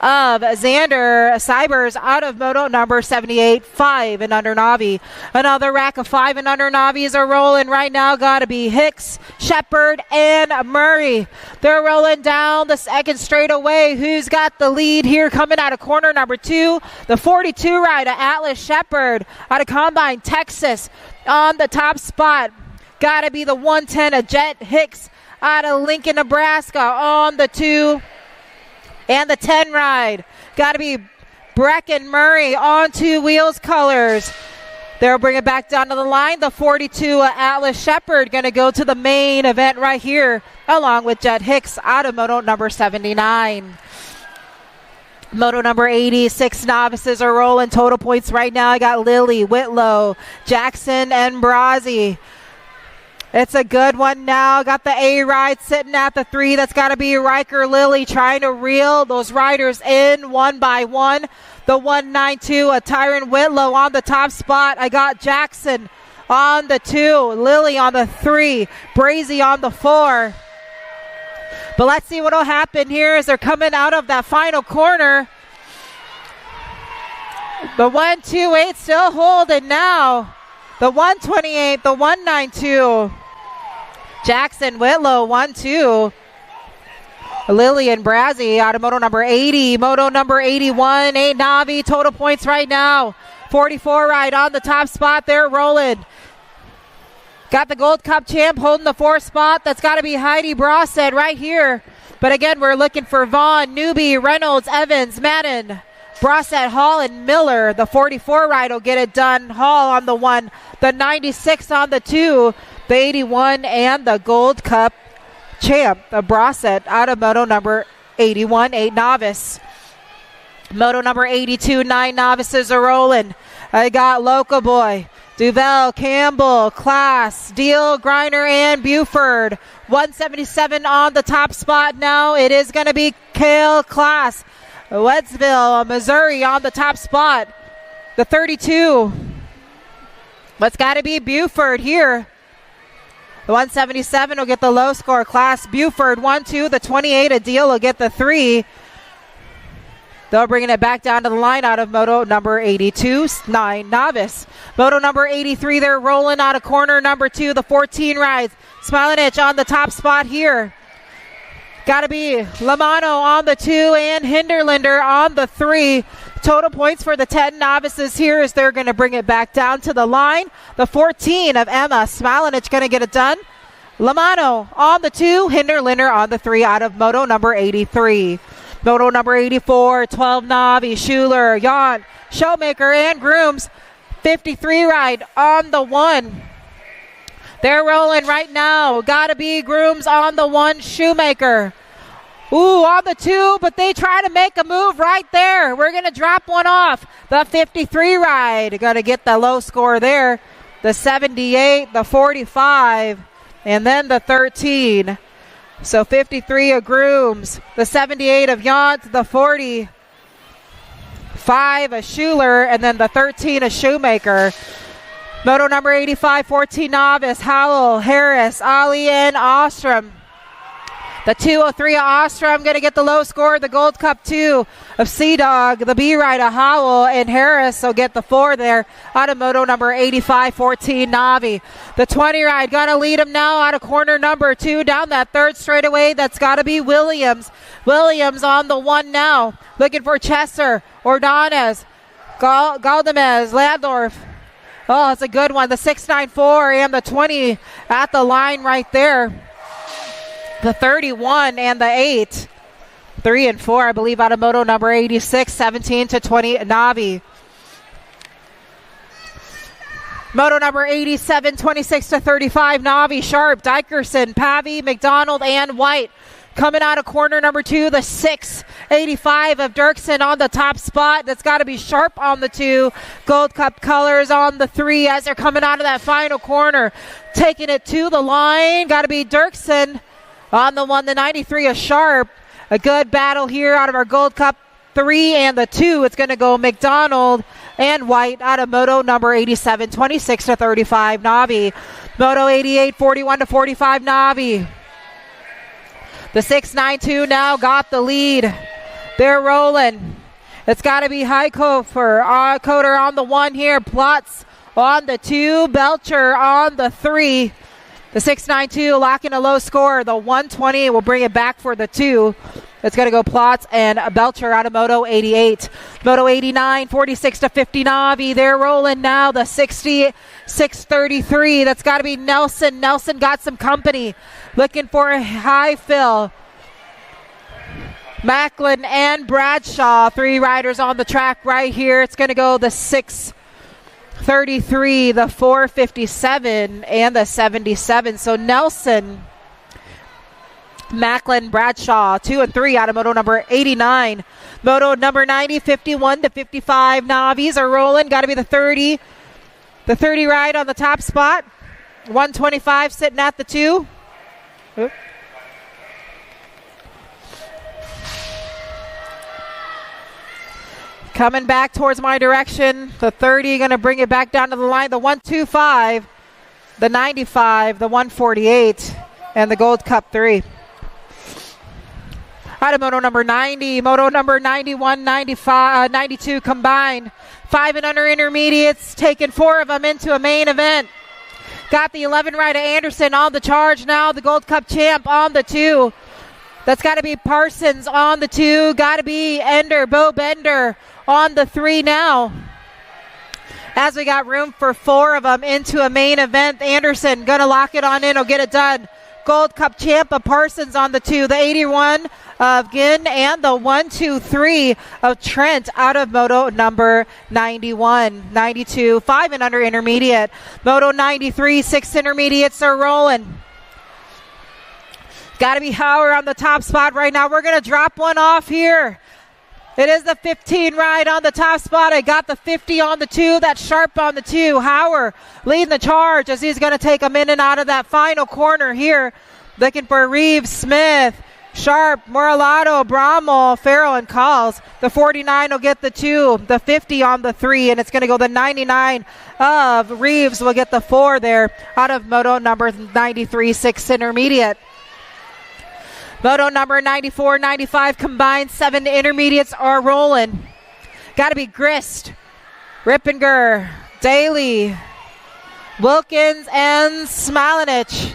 of Xander Cybers out of moto number 78, 5 and under Navi. Another rack of 5 and under Navis are rolling right now. Gotta be Hicks, Shepard, and Murray. They're rolling down the second straightaway. Who's got the lead here coming out of corner number 2? The 42 ride of Atlas Shepard out of Combine, Texas on the top spot. Gotta be the 110 of Jet Hicks out of Lincoln, Nebraska on the 2. And the 10 ride. Got to be Brecken Murray on 2 wheels colors. They'll bring it back down to the line. The 42 Atlas Shepard going to go to the main event right here along with Jet Hicks out of moto number 79. Moto number 86 novices are rolling. Total points right now. I got Lily, Whitlow, Jackson, and Brazzi. It's a good one now. Got the A ride sitting at the 3. That's got to be Riker Lilly trying to reel those riders in one by one. The 192, a Tyron Whitlow on the top spot. I got Jackson on the 2, Lilly on the 3, Brazy on the 4. But let's see what will happen here as they're coming out of that final corner. The 128 still holding now. The 128, the 192. Jackson, Whitlow, 1-2. Lily and Brazzi out of moto number 80. Moto number 81, 8 Navi. Total points right now. 44 ride on the top spot. They're rolling. Got the Gold Cup champ holding the 4th spot. That's got to be Heidi Brosset right here. But again, we're looking for Vaughn, Newby, Reynolds, Evans, Madden, Brosset, Hall, and Miller. The 44 ride will get it done. Hall on the 1. The 96 on the 2. The 81 and the Gold Cup champ, the Brosset out of moto number 81, 8 novice. Moto number 82, 9 novices are rolling. I got Loco Boy, Duvel, Campbell, Class, Deal, Griner, and Buford. 177 on the top spot now. It is going to be Kale Class. Wettsville, Missouri on the top spot. The 32. It's got to be Buford here. The 177 will get the low score. Class Buford 1-2. The 28 a Deal will get the 3. They're bringing it back down to the line out of moto number 82, 9 novice. Moto number 83, they're rolling out of corner number 2. The 14 rides. Smilinich on the top spot here. Got to be Lamano on the 2 and Hinderlander on the 3. Total points for the 10 novices here is they're going to bring it back down to the line. The 14 of Emma Smalinich going to get it done. Lamano on the 2, Hinderliner on the 3 out of moto number 83. Moto number 84, 12 Navi, Schuler, Jan, Showmaker, and Grooms. 53 ride on the 1. They're rolling right now. Gotta be Grooms on the 1, Shoemaker. Ooh, on the 2, but they try to make a move right there. We're going to drop one off. The 53 ride. Got to get the low score there. The 78, the 45, and then the 13. So 53 of Grooms, the 78 of Yant, the 45 of Schuler, and then the 13 of Shoemaker. Moto number 85, 14 novice, Howell, Harris, Ali, and Ostrom. The 203 of Ostrom going to get the low score. The Gold Cup 2 of Sea Dog. The B ride of Howell and Harris will get the 4 there out of moto number 85, 14 Navi. The 20 ride going to lead him now out of corner number 2 down that third straightaway. That's got to be Williams. Williams on the 1 now. Looking for Chesser, Ordonez, Galdamez, Landorf. Oh, it's a good one. The 694 and the 20 at the line right there. The 31 and the 8. 3 and 4, I believe, out of moto number 86, 17 to 20 Navi. Moto number 87, 26 to 35 Navi, Sharp, Dickerson, Pavy, McDonald, and White. Coming out of corner number 2, the 685 of Dirksen on the top spot. That's got to be Sharp on the 2. Gold Cup colors on the 3 as they're coming out of that final corner. Taking it to the line. Got to be Dirksen on the 1, the 93 of Sharp. A good battle here out of our Gold Cup 3 and the 2. It's going to go McDonald and White out of moto number 87, 26 to 35 Navi. Moto 88, 41 to 45 Navi. The 692 now got the lead. They're rolling. It's got to be Highcofer, Coder on the 1 here. Plotz on the 2. Belcher on the 3. The 692 locking a low score. The 120 will bring it back for the 2. It's going to go Plotz and Belcher out of moto 88. Moto 89, 46 to 50 Navi. They're rolling now. The 60, 633. That's got to be Nelson. Nelson got some company. Looking for a high fill. Macklin and Bradshaw. 3 riders on the track right here. It's going to go the 633, the 457, and the 77. So Nelson, Macklin, Bradshaw, 2 and 3 out of moto number 89. Moto number 90, 51 to 55 Navis are rolling. Got to be the 30. The 30 ride on the top spot. 125 sitting at the 2. Oop. Coming back towards my direction. The 30 going to bring it back down to the line. The 125, the 95, the 148, and the Gold Cup 3. Out of moto number 90, moto number 91, 95, 92 combined. 5 and under intermediates, taking 4 of them into a main event. Got the 11 rider Anderson on the charge now. The Gold Cup champ on the 2. That's got to be Parsons on the 2. Got to be Ender, Bo Bender on the 3 now. As we got room for 4 of them into a main event. Anderson going to lock it on in. He'll get it done. Gold Cup champ of Parsons on the 2. The 81 of Ginn and the 123 of Trent out of moto number 91. 92, 5 and under intermediate. Moto 93, 6 intermediates are rolling. Got to be Hauer on the top spot right now. We're going to drop one off here. It is the 15 ride on the top spot. I got the 50 on the 2. That's Sharp on the 2. Hauer leading the charge as he's going to take a minute out of that final corner here. Looking for Reeves, Smith, Sharp, Moralato, Brommel, Farrell, and Calls. The 49 will get the 2. The 50 on the 3. And it's going to go the 99 of Reeves will get the 4 there out of moto number 93, 6 intermediate. Moto number 94, 95 combined. 7 intermediates are rolling. Got to be Grist, Rippinger, Daly, Wilkins, and Smalinich.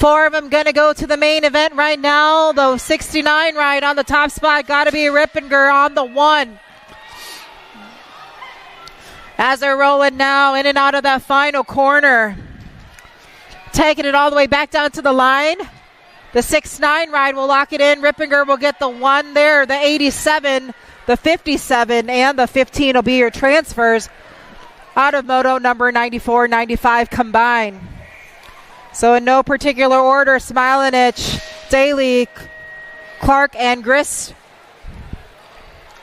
4 of them going to go to the main event right now. The 69 ride on the top spot. Got to be Rippinger on the 1. As they're rolling now in and out of that final corner. Taking it all the way back down to the line. The 6-9 ride will lock it in. Rippinger will get the 1 there. The 87, the 57, and the 15 will be your transfers out of moto number 94, 95 combined. So in no particular order, Smilanich, Daly, Clark, and Grist,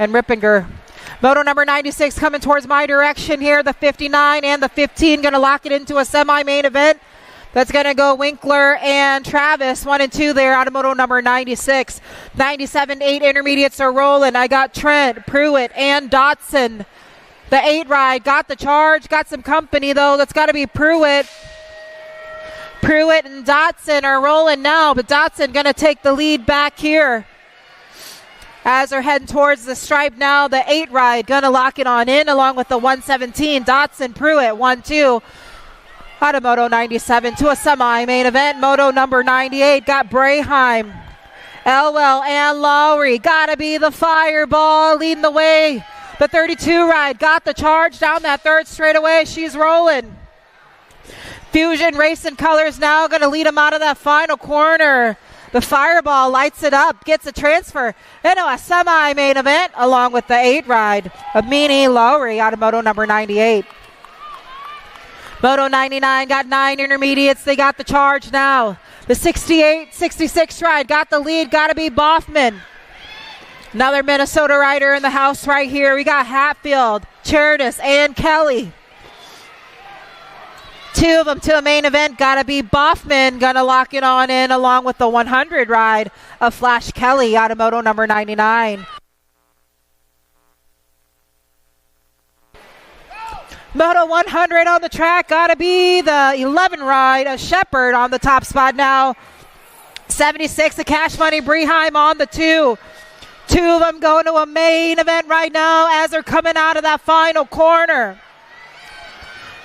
and Rippinger. Moto number 96 coming towards my direction here. The 59 and the 15 going to lock it into a semi-main event. That's going to go Winkler and Travis, 1 and 2 there out of moto number 96. 97, 8 intermediates are rolling. I got Trent, Pruitt, and Dotson. The 8 ride got the charge, got some company though. That's got to be Pruitt. Pruitt and Dotson are rolling now, but Dotson going to take the lead back here. As they're heading towards the stripe now, the 8 ride going to lock it on in along with the 117. Dotson, Pruitt, 1-2. Out of moto 97 to a semi-main event. Moto number 98 got Brayheim, Elwell, and Lowry. Gotta be the Fireball leading the way. The 32 ride got the charge down that third straightaway. She's rolling. Fusion Racing Colors now going to lead them out of that final corner. The Fireball lights it up, gets a transfer into a semi-main event along with the 8 ride of Meany Lowry out of moto number 98. Moto 99 got 9 intermediates. They got the charge now. The 68, 66 ride got the lead. Got to be Boffman. Another Minnesota rider in the house right here. We got Hatfield, Chernis, and Kelly. 2 of them to a main event. Got to be Boffman. Going to lock it on in along with the 100 ride of Flash Kelly out of moto number 99. Moto 100 on the track. Got to be the 11 ride of Shepard on the top spot now. 76 of Cash Money Breheim on the 2. 2 of them going to a main event right now as they're coming out of that final corner.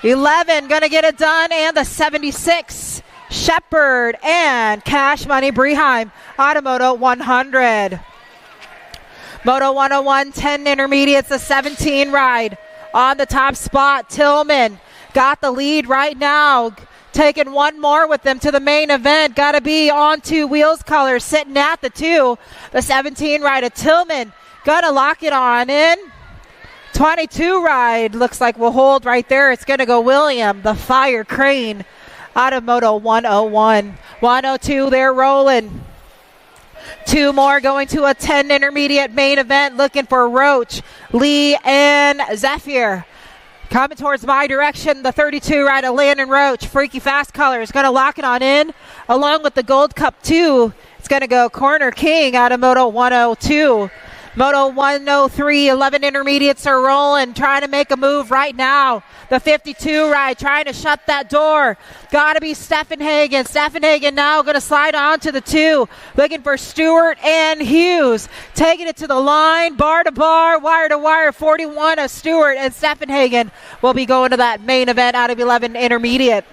11 going to get it done, and the 76 Shepard and Cash Money Breheim out of moto 100. Moto 101, 10 intermediates, a 17 ride. On the top spot, Tillman got the lead right now. Taking 1 more with them to the main event. Got to be on 2 wheels colors sitting at the 2. The 17 ride of Tillman. Gonna lock it on in. 22 ride looks like we'll hold right there. It's going to go William, the Fire Crane, out of moto 101. 102, they're rolling. 2 more going to a 10 intermediate main event, looking for Roach, Lee, and Zephyr. Coming towards my direction, the 32 ride of Landon Roach. Freaky Fast Color is going to lock it on in. Along with the Gold Cup 2, it's going to go Corner King out of moto 102. Moto 103, 11 intermediates are rolling, trying to make a move right now. The 52 ride trying to shut that door. Got to be Steffenhagen. Steffenhagen now going to slide on to the 2. Looking for Stewart and Hughes. Taking it to the line, bar to bar, wire to wire. 41 of Stewart and Steffenhagen will be going to that main event out of 11 intermediate.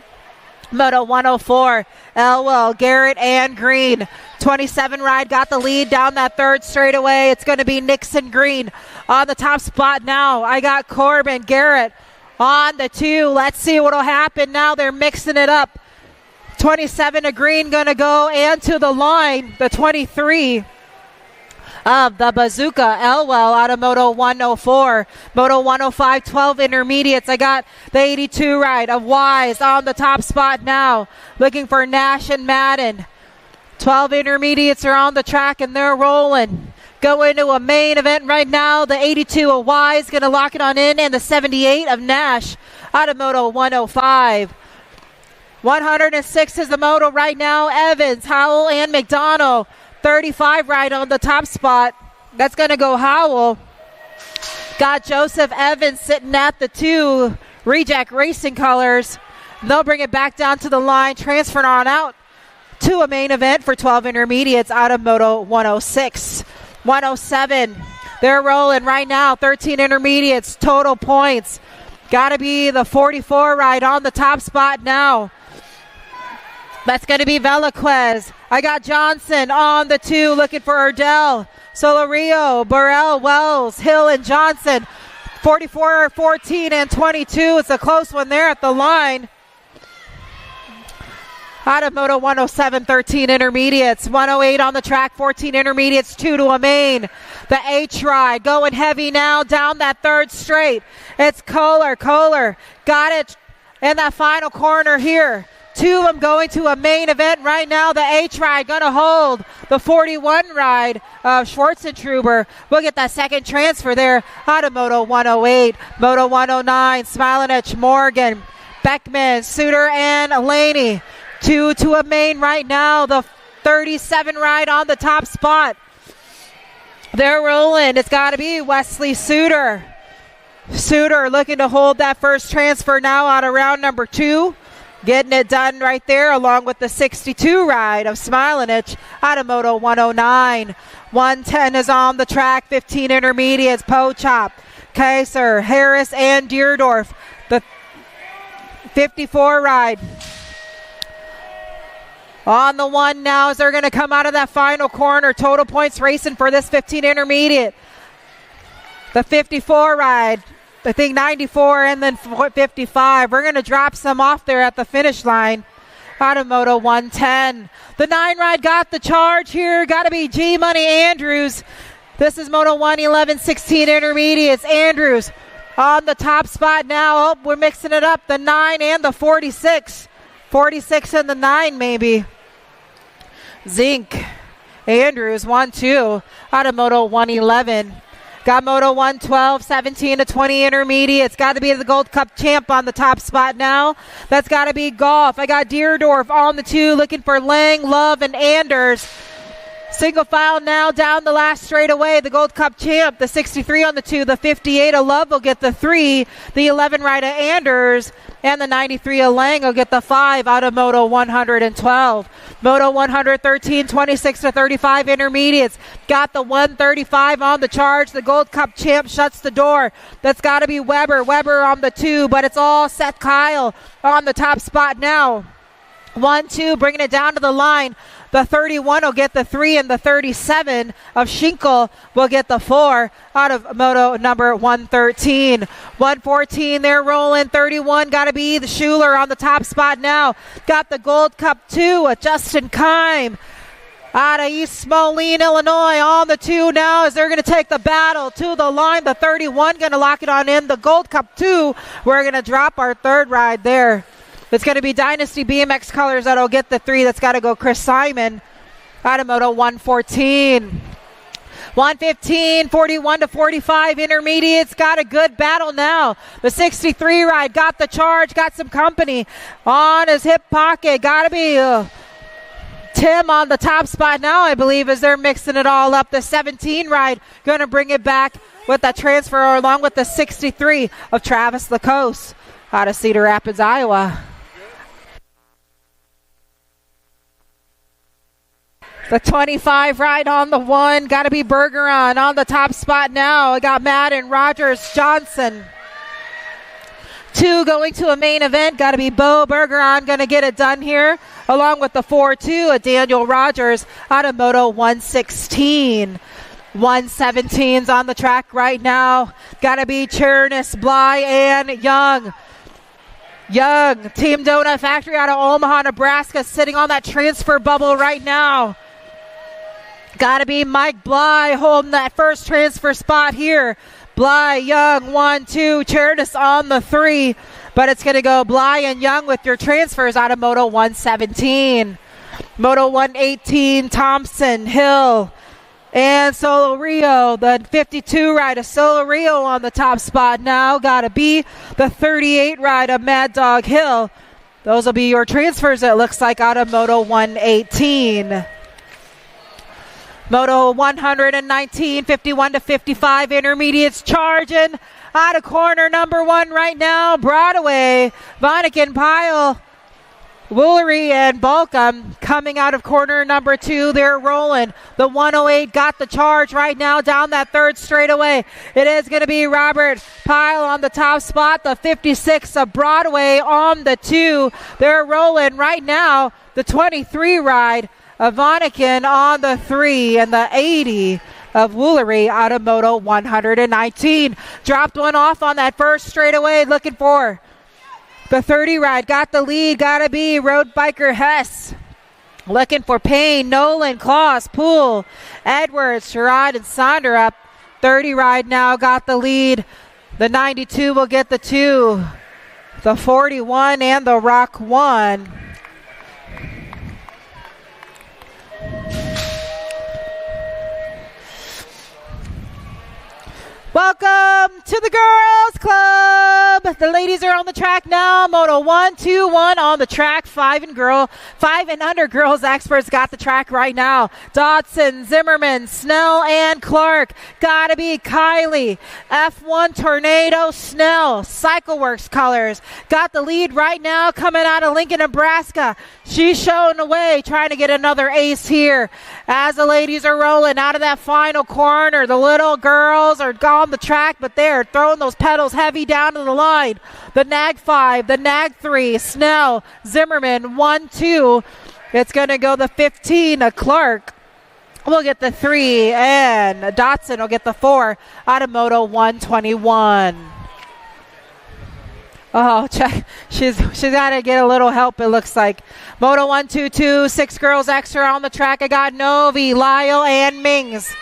Moto 104, Elwell, Garrett, and Green. 27 ride got the lead down that third straightaway. It's going to be Nixon Green on the top spot now. I got Corbin, Garrett on the 2. Let's see what will happen now. They're mixing it up. 27 of Green going to go and to the line. The 23 of the Bazooka, Elwell, out of moto 104. Moto 105, 12 intermediates. I got the 82 ride of Wise on the top spot now. Looking for Nash and Madden. 12 intermediates are on the track and they're rolling. Go into a main event right now. The 82 of Wise going to lock it on in, and the 78 of Nash out of moto 105. 106 is the moto right now. Evans, Howell, and McDonald. 35 ride on the top spot. That's going to go Howell. Got Joseph Evans sitting at the 2. Reject Racing Colors. They'll bring it back down to the line, transferring on out to a main event for 12 intermediates out of moto 106. 107, they're rolling right now. 13 intermediates, total points. Got to be the 44 ride on the top spot now. That's going to be Velaquez. I got Johnson on the 2, looking for Erdell. Solorio, Burrell, Wells, Hill, and Johnson. 44, 14, and 22. It's a close one there at the line. Out of Moto 107, 13 intermediates. 108 on the track, 14 intermediates, 2 to a main. The H ride going heavy now down that third straight. It's Kohler. Kohler got it in that final corner here. 2 of them going to a main event right now. The H ride going to hold the 41 ride of Schwarzentruber. We'll get that second transfer there out of Moto 108. Moto 109, Smilanich, Morgan, Beckman, Suter, and Laney. 2 to a main right now. The 37 ride on the top spot. They're rolling. It's got to be Wesley Suter. Suter looking to hold that first transfer now out of round number 2. Getting it done right there along with the 62 ride of Smilanich out of Moto 109. 110 is on the track. 15 intermediates. Pochop, Kaiser, Harris, and Deerdorf. The 54 ride. On the 1 now as they're going to come out of that final corner. Total points racing for this 15 intermediate. The 54 ride. I think 94 and then 55. We're going to drop some off there at the finish line. Out of Moto 110. The 9 ride got the charge here. Got to be G Money Andrews. This is Moto 111, 16 intermediates. Andrews on the top spot now. Oh, we're mixing it up. The 9 and the 46. 46 and the 9 maybe. Zink. Andrews 1-2 out of Moto 111. Got Moto 112, 17 to 20 intermediates. Got to be the Gold Cup champ on the top spot now. That's got to be Golf. I got Deerdorf on the 2, looking for Lang, Love, and Anders. Single file now down the last straightaway. The Gold Cup champ, the 63 on the 2, the 58 of Love will get the 3, the 11 right of Anders, and the 93 of Lang will get the 5 out of Moto 112. Moto 113, 26 to 35 intermediates. Got the 135 on the charge. The Gold Cup champ shuts the door. That's got to be Weber. Weber on the 2, but it's all Seth Kyle on the top spot now. 1-2, bringing it down to the line. The 31 will get the 3, and the 37 of Schinkel will get the 4 out of Moto number 113. 114, they're rolling. 31, got to be the Schuler on the top spot now. Got the Gold Cup 2, Justin Kime out of East Moline, Illinois on the 2 now as they're going to take the battle to the line. The 31 going to lock it on in. The Gold Cup 2, we're going to drop our 3rd ride there. It's going to be Dynasty BMX Colors that'll get the 3. That's got to go Chris Simon out of Moto 114. 115, 41 to 45 intermediates. Got a good battle now. The 63 ride got the charge, got some company on his hip pocket. Got to be Tim on the top spot now, I believe, as they're mixing it all up. The 17 ride going to bring it back with that transfer along with the 63 of Travis Lacoste out of Cedar Rapids, Iowa. The 25 ride on the 1. Got to be Bergeron on the top spot now. I got Madden, Rogers, Johnson. 2 going to a main event. Got to be Bo Bergeron going to get it done here. Along with the 4-2 of Daniel Rogers out of Moto 116. 117's on the track right now. Got to be Chernis, Bly, and Young. Young, Team Donut Factory out of Omaha, Nebraska, sitting on that transfer bubble right now. Got to be Mike Bly holding that first transfer spot here. Bly, Young, 1-2. Chernis on the 3. But it's going to go Bly and Young with your transfers out of Moto 117. Moto 118, Thompson, Hill, and Solo Rio. The 52 ride of Solo Rio on the top spot now. Got to be the 38 ride of Mad Dog Hill. Those will be your transfers, it looks like, out of Moto 118. Moto 119, 51 to 55 intermediates charging out of corner number 1 right now. Broadway, Vonnegut Pyle Woolery and Balcom coming out of corner number 2. They're rolling. The 108 got the charge right now down that third straightaway. It is going to be Robert Pyle on the top spot. The 56 of Broadway on the 2. They're rolling right now. The 23 ride of Vonnegut on the 3 and the 80 of Woolery out of Moto 119. Dropped one off on that first straightaway, looking for the 30 ride. Got the lead, gotta be Road Biker Hess. Looking for Payne, Nolan, Claus, Poole, Edwards, Sherrod, and Sonder up. 30 ride now got the lead. The 92 will get the 2. The 41 and the Rock 1. Welcome to the Girls Club. The ladies are on the track now. Moto 1, 2, 1 on the track. 5 and under girls experts got the track right now. Dodson, Zimmerman, Snell, and Clark. Gotta be Kylie. F1 Tornado, Snell. CycleWorks colors. Got the lead right now coming out of Lincoln, Nebraska. She's showing the way, trying to get another ace here. As the ladies are rolling out of that final corner, the little girls are on the track, but they're throwing those pedals heavy down to the line. The Nag 5, the Nag 3, Snell, Zimmerman, 1, 2. It's going to go the 15. Clark will get the 3, and Dotson will get the 4 out of Moto 121. Oh, check. She's got to get a little help, it looks like. Moto 122, 6 girls extra on the track. I got Novi, Lyle, and Mings.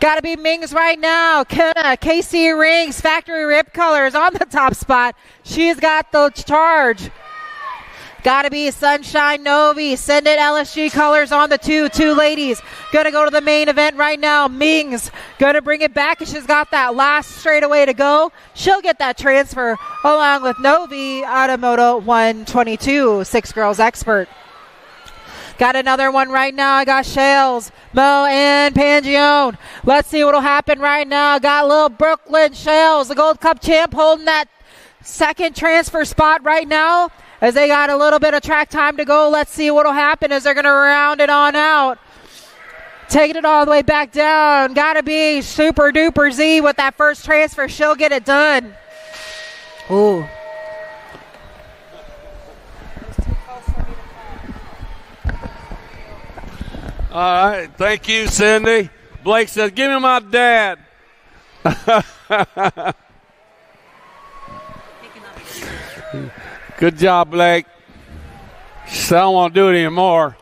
Got to be Mings right now. Kenna, Casey Rings, Factory Rip Colors on the top spot. She's got the charge. Got to be Sunshine Novi. Send it LSG Colors on the 2. 2 ladies. Going to go to the main event right now. Mings going to bring it back. And she's got that last straightaway to go. She'll get that transfer along with Novi out of Moto 122. 6 girls expert. Got another one right now. I got Shales, Mo, and Pangione. Let's see what'll happen right now. Got little Brooklyn Shales, the Gold Cup champ, holding that second transfer spot right now as they got a little bit of track time to go. Let's see what'll happen as they're going to round it on out. Taking it all the way back down. Got to be Super Duper Z with that first transfer. She'll get it done. Ooh. All right, thank you, Cindy. Blake says, give me my dad. Good job, Blake. So I don't want to do it anymore.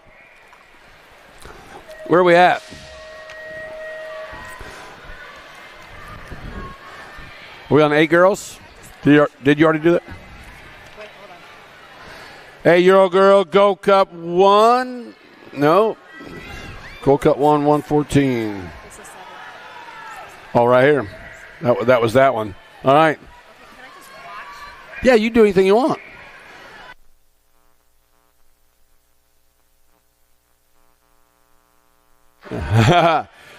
Where are we at? Are we on 8 girls? Did you already do that? 8-year-old girl, Gold Cup 1. No. Gold Cup 1, 114. Oh, right here. That was that one. All right. Okay, can I just watch? Yeah, you do anything you want.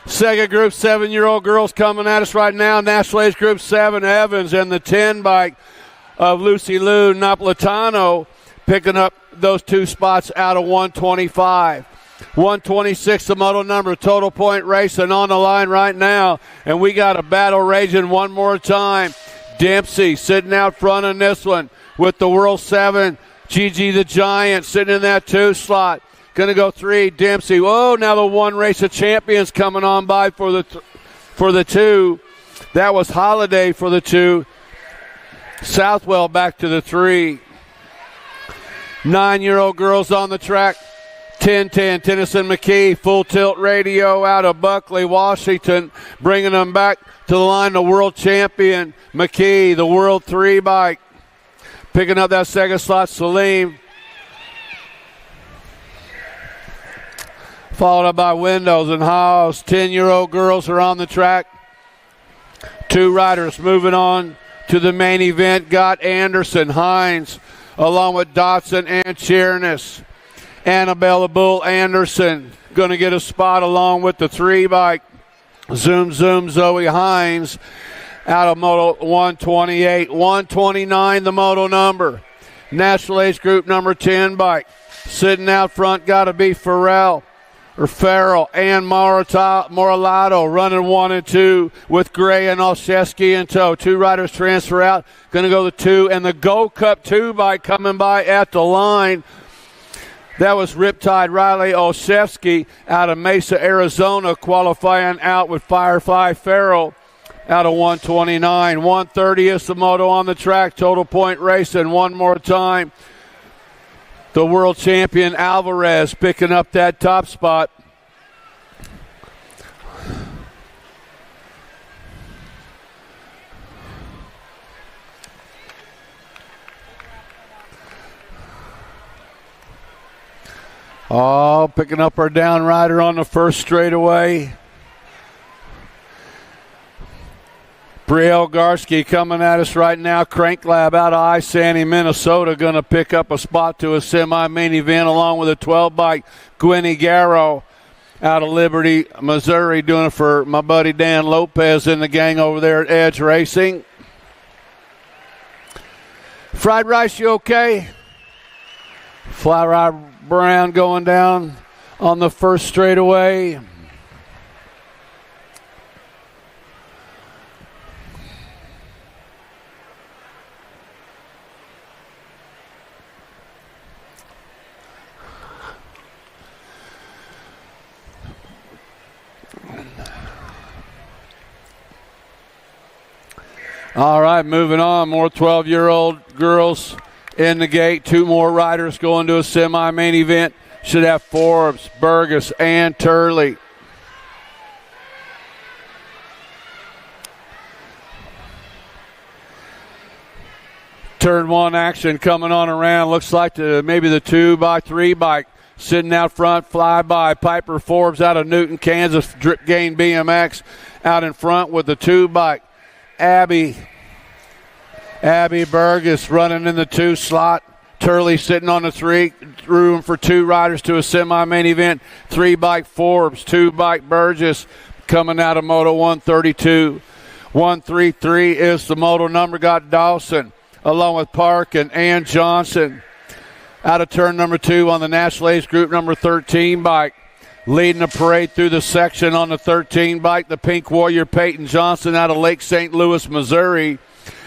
Second group, 7-year-old girls coming at us right now. National Age Group 7, Evans, and the 10 bike of Lucy Lou Napolitano picking up those 2 spots out of 125. 126 the model number, total point racing on the line right now, and we got a battle raging one more time. Dempsey sitting out front in this one with the World 7. Gigi the Giant sitting in that 2 slot. Going to go 3. Dempsey. Whoa, now the 1 race of champions coming on by for the 2. That was Holiday for the 2. Southwell back to the 3. 9-year-old girls on the track. 10-10, Tennyson McKee, Full Tilt Radio out of Buckley, Washington, bringing them back to the line, the world champion, McKee, the World 3 bike. Picking up that second slot, Salim. Followed up by Windows and House. 10-year-old girls are on the track. 2 riders moving on to the main event. Got Anderson, Hines, along with Dotson and Chernis. Annabella Bull Anderson going to get a spot along with the 3 bike. Zoom Zoe Hines out of Moto 128. 129 the moto number. National age group number 10 bike. Sitting out front, got to be Farrell and Moralato running 1 and 2 with Gray and Olszewski in tow. 2 riders transfer out. Going to go the 2 and the Gold Cup 2 bike coming by at the line. That was Riptide Riley Olszewski out of Mesa, Arizona, qualifying out with Firefly Farrell out of 129. 130 is the moto on the track. Total point racing one more time. The world champion Alvarez picking up that top spot. Oh, picking up our down rider on the first straightaway. Brielle Garski coming at us right now. Crank Lab out of I-Sandy, Minnesota, going to pick up a spot to a semi-main event along with a 12 bike. Gwenny Garrow out of Liberty, Missouri, doing it for my buddy Dan Lopez and the gang over there at Edge Racing. Fried Rice, you okay? Fly Ride Brown going down on the first straightaway. All right, moving on. More 12-year-old girls in the gate. 2 more riders going to a semi-main event. Should have Forbes, Burgess, and Turley. Turn 1 action coming on around. Looks like maybe the 2x3 bike sitting out front. Flyby Piper Forbes out of Newton, Kansas. Drip Gain BMX out in front with the 2 bike. Abby Burgess running in the 2 slot. Turley sitting on the 3. Room for 2 riders to a semi-main event. 3 bike Forbes, 2 bike Burgess coming out of Moto 132. 133 is the moto number. Got Dawson along with Park and Ann Johnson out of turn number 2 on the National Age Group number 13 bike. Leading the parade through the section on the 13 bike, the Pink Warrior Peyton Johnson out of Lake St. Louis, Missouri.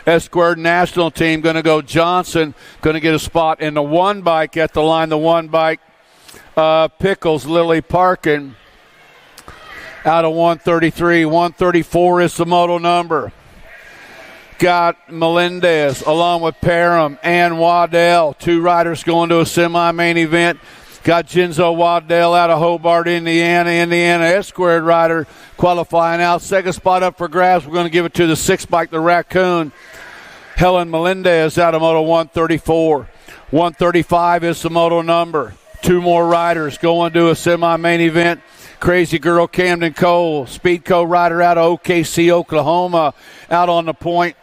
S-Squared National Team going to go Johnson, going to get a spot in the 1 bike at the line. The 1 bike, Pickles, Lily Parkin out of 133. 134 is the moto number. Got Melendez along with Parham and Waddell. 2 riders going to a semi-main event. Got Jinzo Waddell out of Hobart, Indiana. S-Squared rider qualifying out. Second spot up for grabs. We're going to give it to the 6 bike, the Raccoon. Helen Melendez out of Moto 134. 135 is the moto number. 2 more riders going to a semi-main event. Crazy Girl Camden Cole, Speedco rider out of OKC, Oklahoma, out on the point.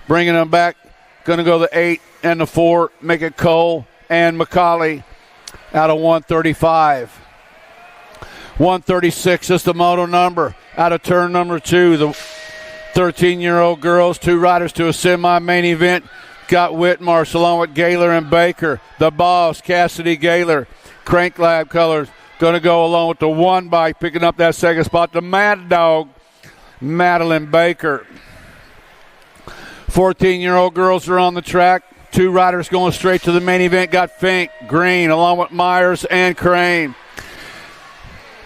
Bringing them back. Going to go the 8 and the 4. Make it Cole and McCauley out of 135. 136 is the moto number. Out of turn number 2, the 13-year-old girls, 2 riders to a semi-main event. Got Whitmarsh along with Gaylor and Baker. The boss, Cassidy Gaylor. Crank Lab colors. Going to go along with the 1 bike, picking up that second spot. The Mad Dog, Madeline Baker. 14-year-old girls are on the track. 2 riders going straight to the main event. Got Fink, Green, along with Myers and Crane.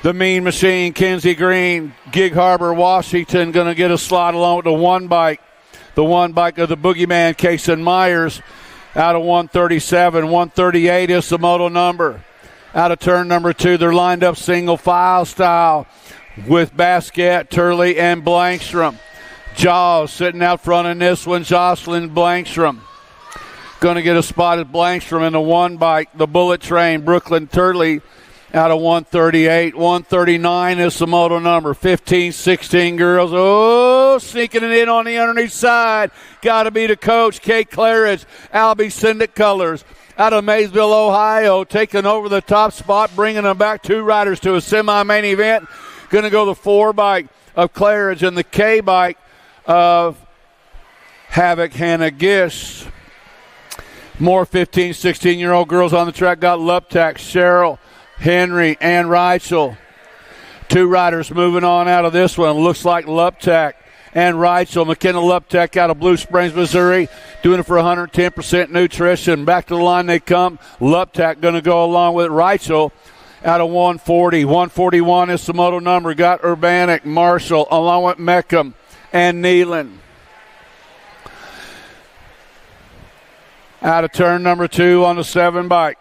The Mean Machine, Kenzie Green, Gig Harbor, Washington, going to get a slot along with the 1 bike. The 1 bike of the Boogeyman, Kason Myers, out of 137. 138 is the moto number. Out of turn number 2, they're lined up single file style with Basket, Turley, and Blankstrom. Jaws sitting out front in this one, Jocelyn Blankstrom. Going to get a spot at Blankstrom in the 1 bike. The Bullet Train, Brooklyn Turley, out of 138. 139 is the moto number. 15, 16 girls. Oh, sneaking it in on the underneath side. Got to be the coach, Kate Claridge, Albie Syndic Colors, out of Maysville, Ohio, taking over the top spot, bringing them back. 2 riders to a semi-main event. Going to go the 4 bike of Claridge and the K bike of Havoc Hannah Gish. More 15, 16-year-old girls on the track. Got Luptak, Cheryl, Henry, and Reichel. Two riders moving on out of this one. Looks like Luptak and Reichel. McKenna Luptak out of Blue Springs, Missouri, doing it for 110% nutrition. Back to the line they come. Luptak going to go along with Reichel out of 140. 141 is the moto number. Got Urbanic, Marshall, along with Meckham and Nealon. Out of turn number 2 on the 7 bike.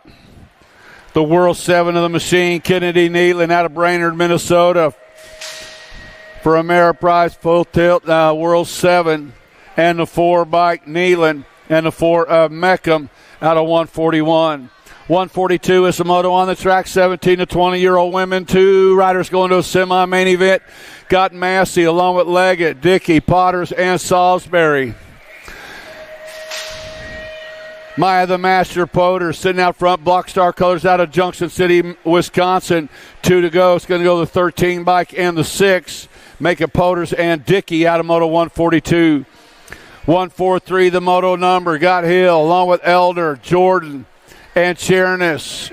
The World 7 of the machine, Kennedy Nealon out of Brainerd, Minnesota, for Ameriprise full tilt World 7. And the 4 bike, Nealon, and the 4 of Meckham out of 141. 142 is the moto on the track, 17 to 20-year-old women. Two riders going to a semi-main event. Got Massey along with Leggett, Dickey, Potters, and Salisbury. Maya the Master Potter sitting out front. Block Star Colors out of Junction City, Wisconsin. 2 to go. It's going to go the 13 bike and the 6. Making Poters and Dickey out of Moto 142. 143 the moto number. Got Hill along with Elder, Jordan, and Chernis.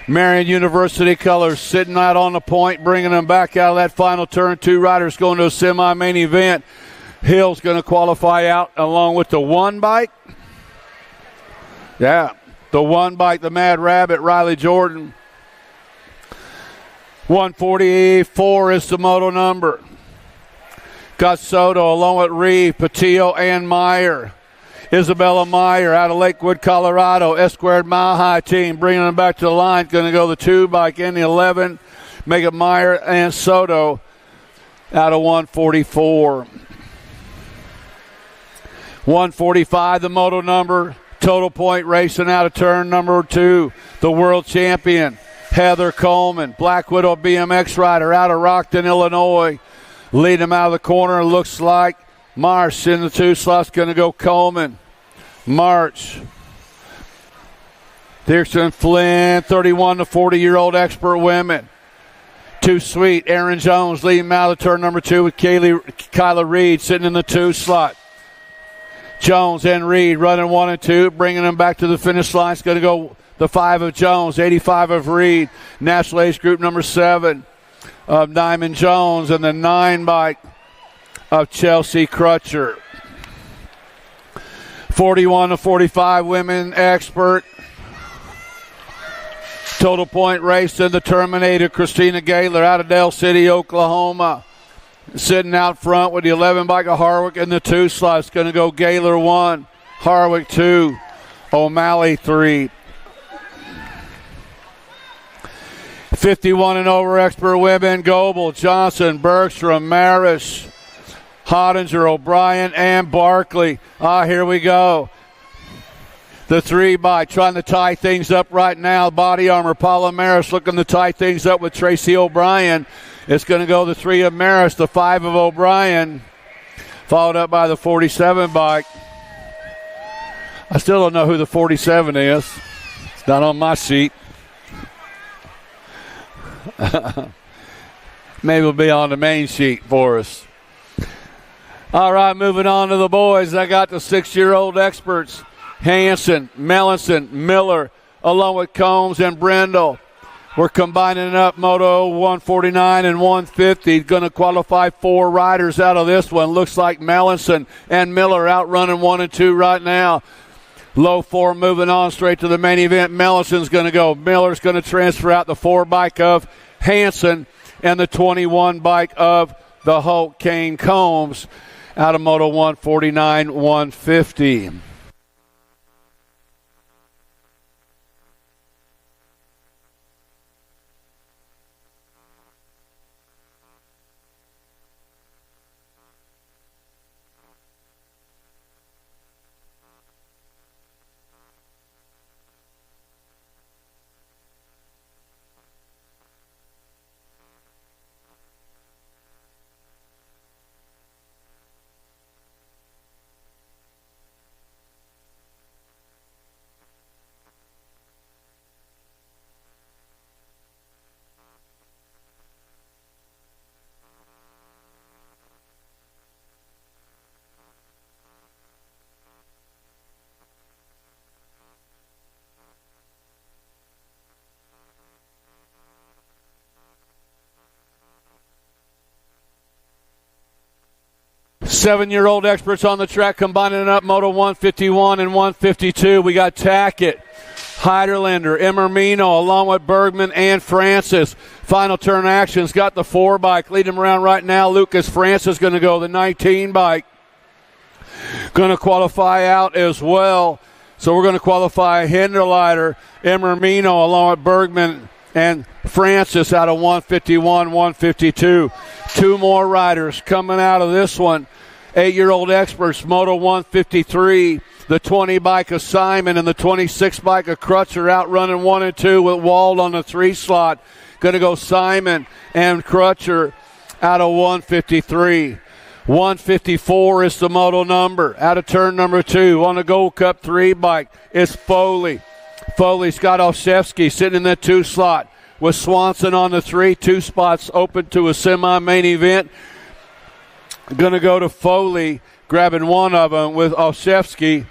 Marion University Colors sitting out on the point, bringing them back out of that final turn. Two riders going to a semi-main event. Hill's going to qualify out along with the 1 bike. Yeah, the 1 bike, the Mad Rabbit, Riley Jordan. 144 is the moto number. Got Soto along with Reeve, Patillo, and Meyer. Isabella Meyer out of Lakewood, Colorado. S-Squared Mile High team bringing them back to the line. Going to go the 2 bike in the 11. Make it Meyer and Soto out of 144. 145, the moto number. Total point racing out of turn number 2. The world champion, Heather Coleman. Black Widow BMX rider out of Rockton, Illinois. Lead him out of the corner. Looks like Marsh in the 2 slots. Going to go Coleman. March. Dixon Flynn, 31 to 40-year-old expert women. Too Sweet. Aaron Jones leading him out of turn number 2 with Kyla Reed sitting in the 2 slot. Jones and Reed running 1 and 2, bringing them back to the finish line. It's going to go the 5 of Jones, 85 of Reed. National Age Group number 7 of Diamond Jones, and the 9 bike of Chelsea Crutcher. 41 to 45 women expert. Total point race in the Terminator, Christina Gaylor out of Dale City, Oklahoma. Sitting out front with the 11 bike of Harwick in the 2 slot. It's going to go Gaylor 1, Harwick 2, O'Malley 3. 51 and over expert women, Goebel, Johnson, Bergstrom, Marish, Hottinger, O'Brien, and Barkley. Here we go. The 3 bike trying to tie things up right now. Body Armor, Paula Maris looking to tie things up with Tracy O'Brien. It's going to go the 3 of Maris, the 5 of O'Brien, followed up by the 47 bike. I still don't know who the 47 is. It's not on my sheet. Maybe it'll be on the main sheet for us. All right, moving on to the boys. I got the 6-year-old experts. Hanson, Mellinson, Miller, along with Combs and Brindle. We're combining up Moto 149 and 150. Going to qualify 4 riders out of this one. Looks like Mellinson and Miller out running 1 and 2 right now. Low 4 moving on straight to the main event. Mellison's going to go. Miller's going to transfer out the 4 bike of Hanson and the 21 bike of the Hulk Kane Combs out of Moto 149, 150. 7-year-old experts on the track combining it up, Moto 151 and 152. We got Tackett, Heiderlander, Emermino, along with Bergman and Francis. Final turn action's got the 4 bike. Lead him around right now. Lucas Francis going to go the 19 bike. Going to qualify out as well. So we're going to qualify Hinderleiter, Emermino, along with Bergman and Francis out of 151, 152. 2 more riders coming out of this one. 8-year-old experts, Moto 153. The 20 bike of Simon and the 26 bike of Crutcher out running 1 and 2 with Wald on the 3 slot. Going to go Simon and Crutcher out of 153. 154 is the moto number. Out of turn number 2 on the Gold Cup 3 bike is Foley. Foley's got Olszewski sitting in that 2 slot with Swanson on the 3. 2 spots open to a semi-main event. Going to go to Foley, grabbing one of them with Olszewski.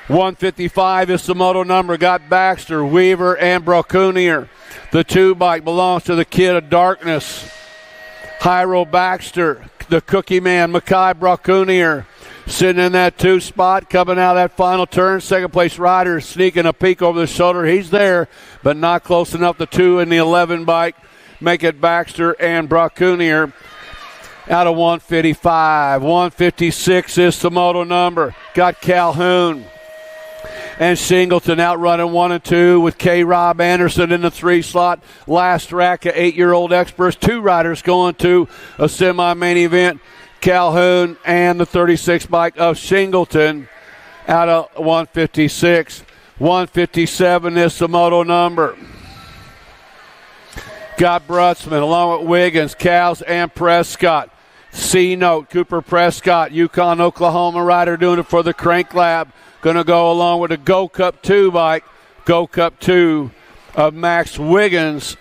155 is the moto number. Got Baxter, Weaver, and Brocunier. The 2 bike belongs to the Kid of Darkness, Hyro Baxter. The Cookie Man, Mackay Brocunier, sitting in that 2 spot, coming out of that final turn. Second place rider sneaking a peek over the shoulder. He's there, but not close enough. The 2 in the 11 bike make it Baxter and Brocunier out of 155. 156 is the moto number. Got Calhoun and Singleton out running 1 and 2 with K. Rob Anderson in the 3 slot. Last rack of 8-year-old experts. 2 riders going to a semi-main event. Calhoun and the 36 bike of Singleton out of 156. 157 is the moto number. Got Brutzman along with Wiggins, Cows, and Prescott. C-Note, Cooper Prescott, Yukon, Oklahoma rider doing it for the Crank Lab. Going to go along with the Go Cup 2 bike. Go Cup 2 of Max Wiggins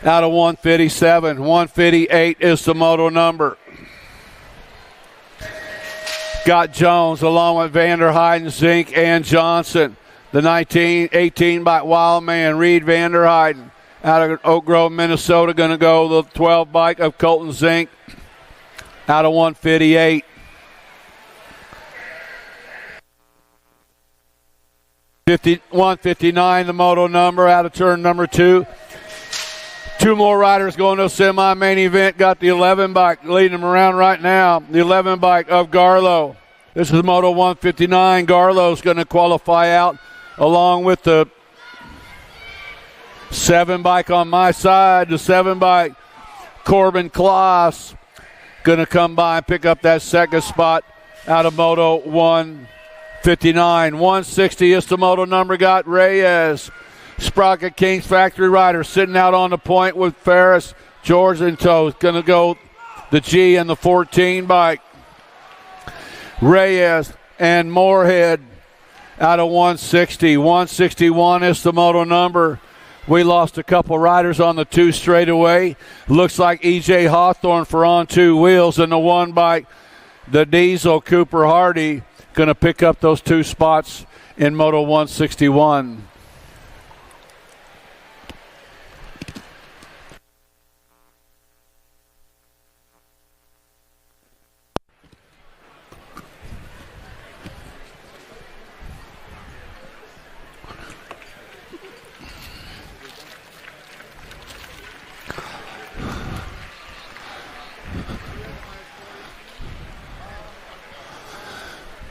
out of 157. 158 is the moto number. Got Jones along with Vanderheiden, Zink, and Johnson. The 18 by Wildman, Reed Vanderheiden out of Oak Grove, Minnesota. Going to go the 12 bike of Colton Zink out of 158. 159, the moto number, out of turn number 2. 2 more riders going to a semi-main event. Got the 11 bike leading them around right now. The 11 bike of Garlow. This is moto 159. Garlow's going to qualify out along with the 7 bike on my side. The 7 bike, Corbin Kloss, going to come by and pick up that second spot out of moto 159. 160 is the moto number. Got Reyes, Sprocket Kings Factory rider, sitting out on the point with Ferris. George in tow. Going to go the G and the 14 bike. Reyes and Moorhead out of 160. 161 is the moto number. We lost a couple riders on the 2 straightaway. Looks like E.J. Hawthorne for on 2 wheels, and the 1 bike, the Diesel Cooper Hardy, going to pick up those 2 spots in moto 161.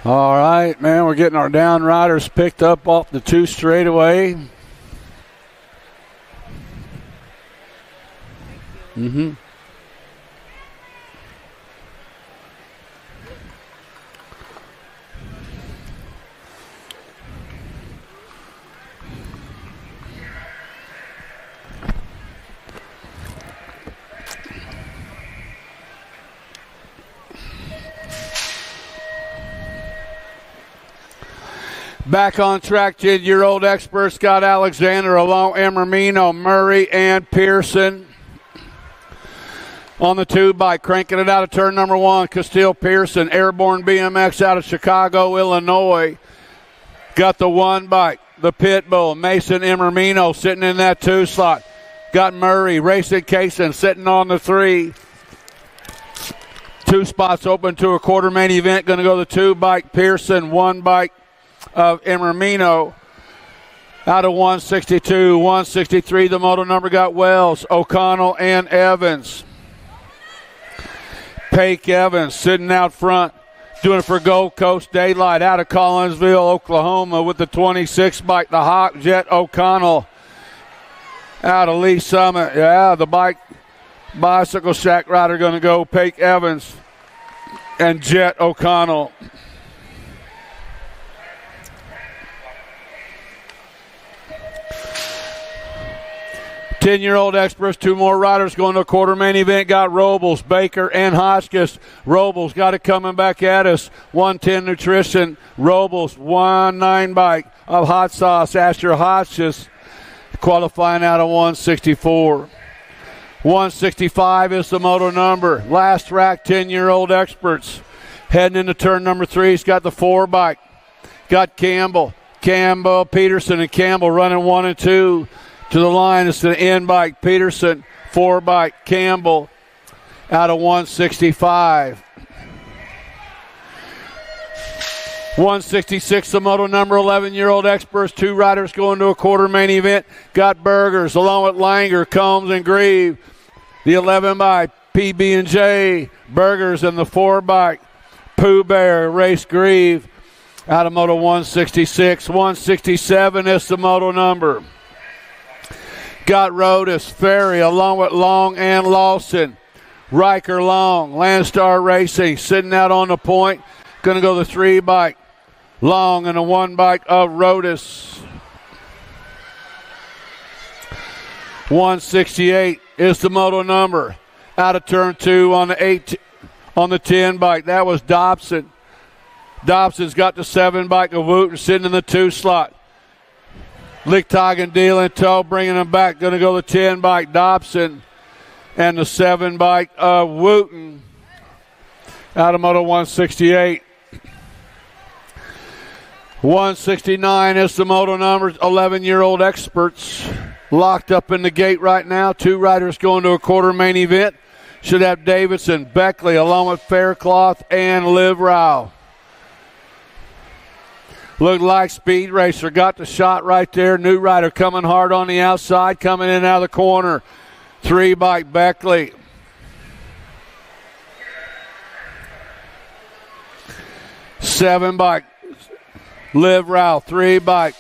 All right, man, we're getting our down riders picked up off the 2 straightaway. Back on track, 10-year-old experts. Got Alexander along Emermino, Murray, and Pearson. On the 2 bike, cranking it out of turn number 1, Castile Pearson, Airborne BMX out of Chicago, Illinois. Got the 1 bike, the Pitbull, Mason Emermino sitting in that 2 slot. Got Murray, Racing Kaysen sitting on the 3. 2 spots open to a quarter main event. Going to go the 2 bike Pearson, 1 bike of Emermino. Out of 162, 163, the moto number got Wells, O'Connell, and Evans. Paik Evans sitting out front, doing it for Gold Coast Daylight. Out of Collinsville, Oklahoma, with the 26 bike, the Hawk Jet O'Connell. Out of Lee Summit, the bicycle shack rider going to go Paik Evans and Jet O'Connell. Ten-year-old experts, 2 more riders going to a quarter main event. Got Robles, Baker, and Hotchkiss. Robles got it coming back at us. 110 Nutrition. Robles, 1-9 bike of Hot Sauce. Asher Hotchkiss qualifying out of 164. 165 is the moto number. Last rack, 10-year-old experts. Heading into turn number 3, he's got the 4 bike. Got Campbell, Peterson, and Campbell running 1 and 2. To the line, it's the N bike, Peterson, 4 bike, Campbell, out of 165. 166, the moto number, 11-year-old experts, 2 riders going to a quarter main event. Got Burgers along with Langer, Combs, and Grieve. The 11 bike, PB&J, Burgers, and the 4 bike, Pooh Bear, Race Grieve, out of moto 166. 167 is the moto number. Got Rodas, Ferry, along with Long and Lawson. Riker Long, Landstar Racing, sitting out on the point. Going to go the 3 bike. Long and the 1 bike of Rodas. 168 is the moto number. Out of turn 2 on the 10 bike. That was Dobson. Dobson's got the 7 bike of Wooten sitting in the 2 slot. Lichtog and Deal in tow, bringing them back. Going to go the 10 bike, Dobson, and the 7 bike of Wooten. Out of moto 168. 169 is the moto number. 11-year-old experts locked up in the gate right now. 2 riders going to a quarter main event. Should have Davidson, Beckley, along with Faircloth and Liv Rao. Looked like Speed Racer got the shot right there. New rider coming hard on the outside, coming in out of the corner. 3 bike Beckley. 7 bike Liv Rao. 3 bike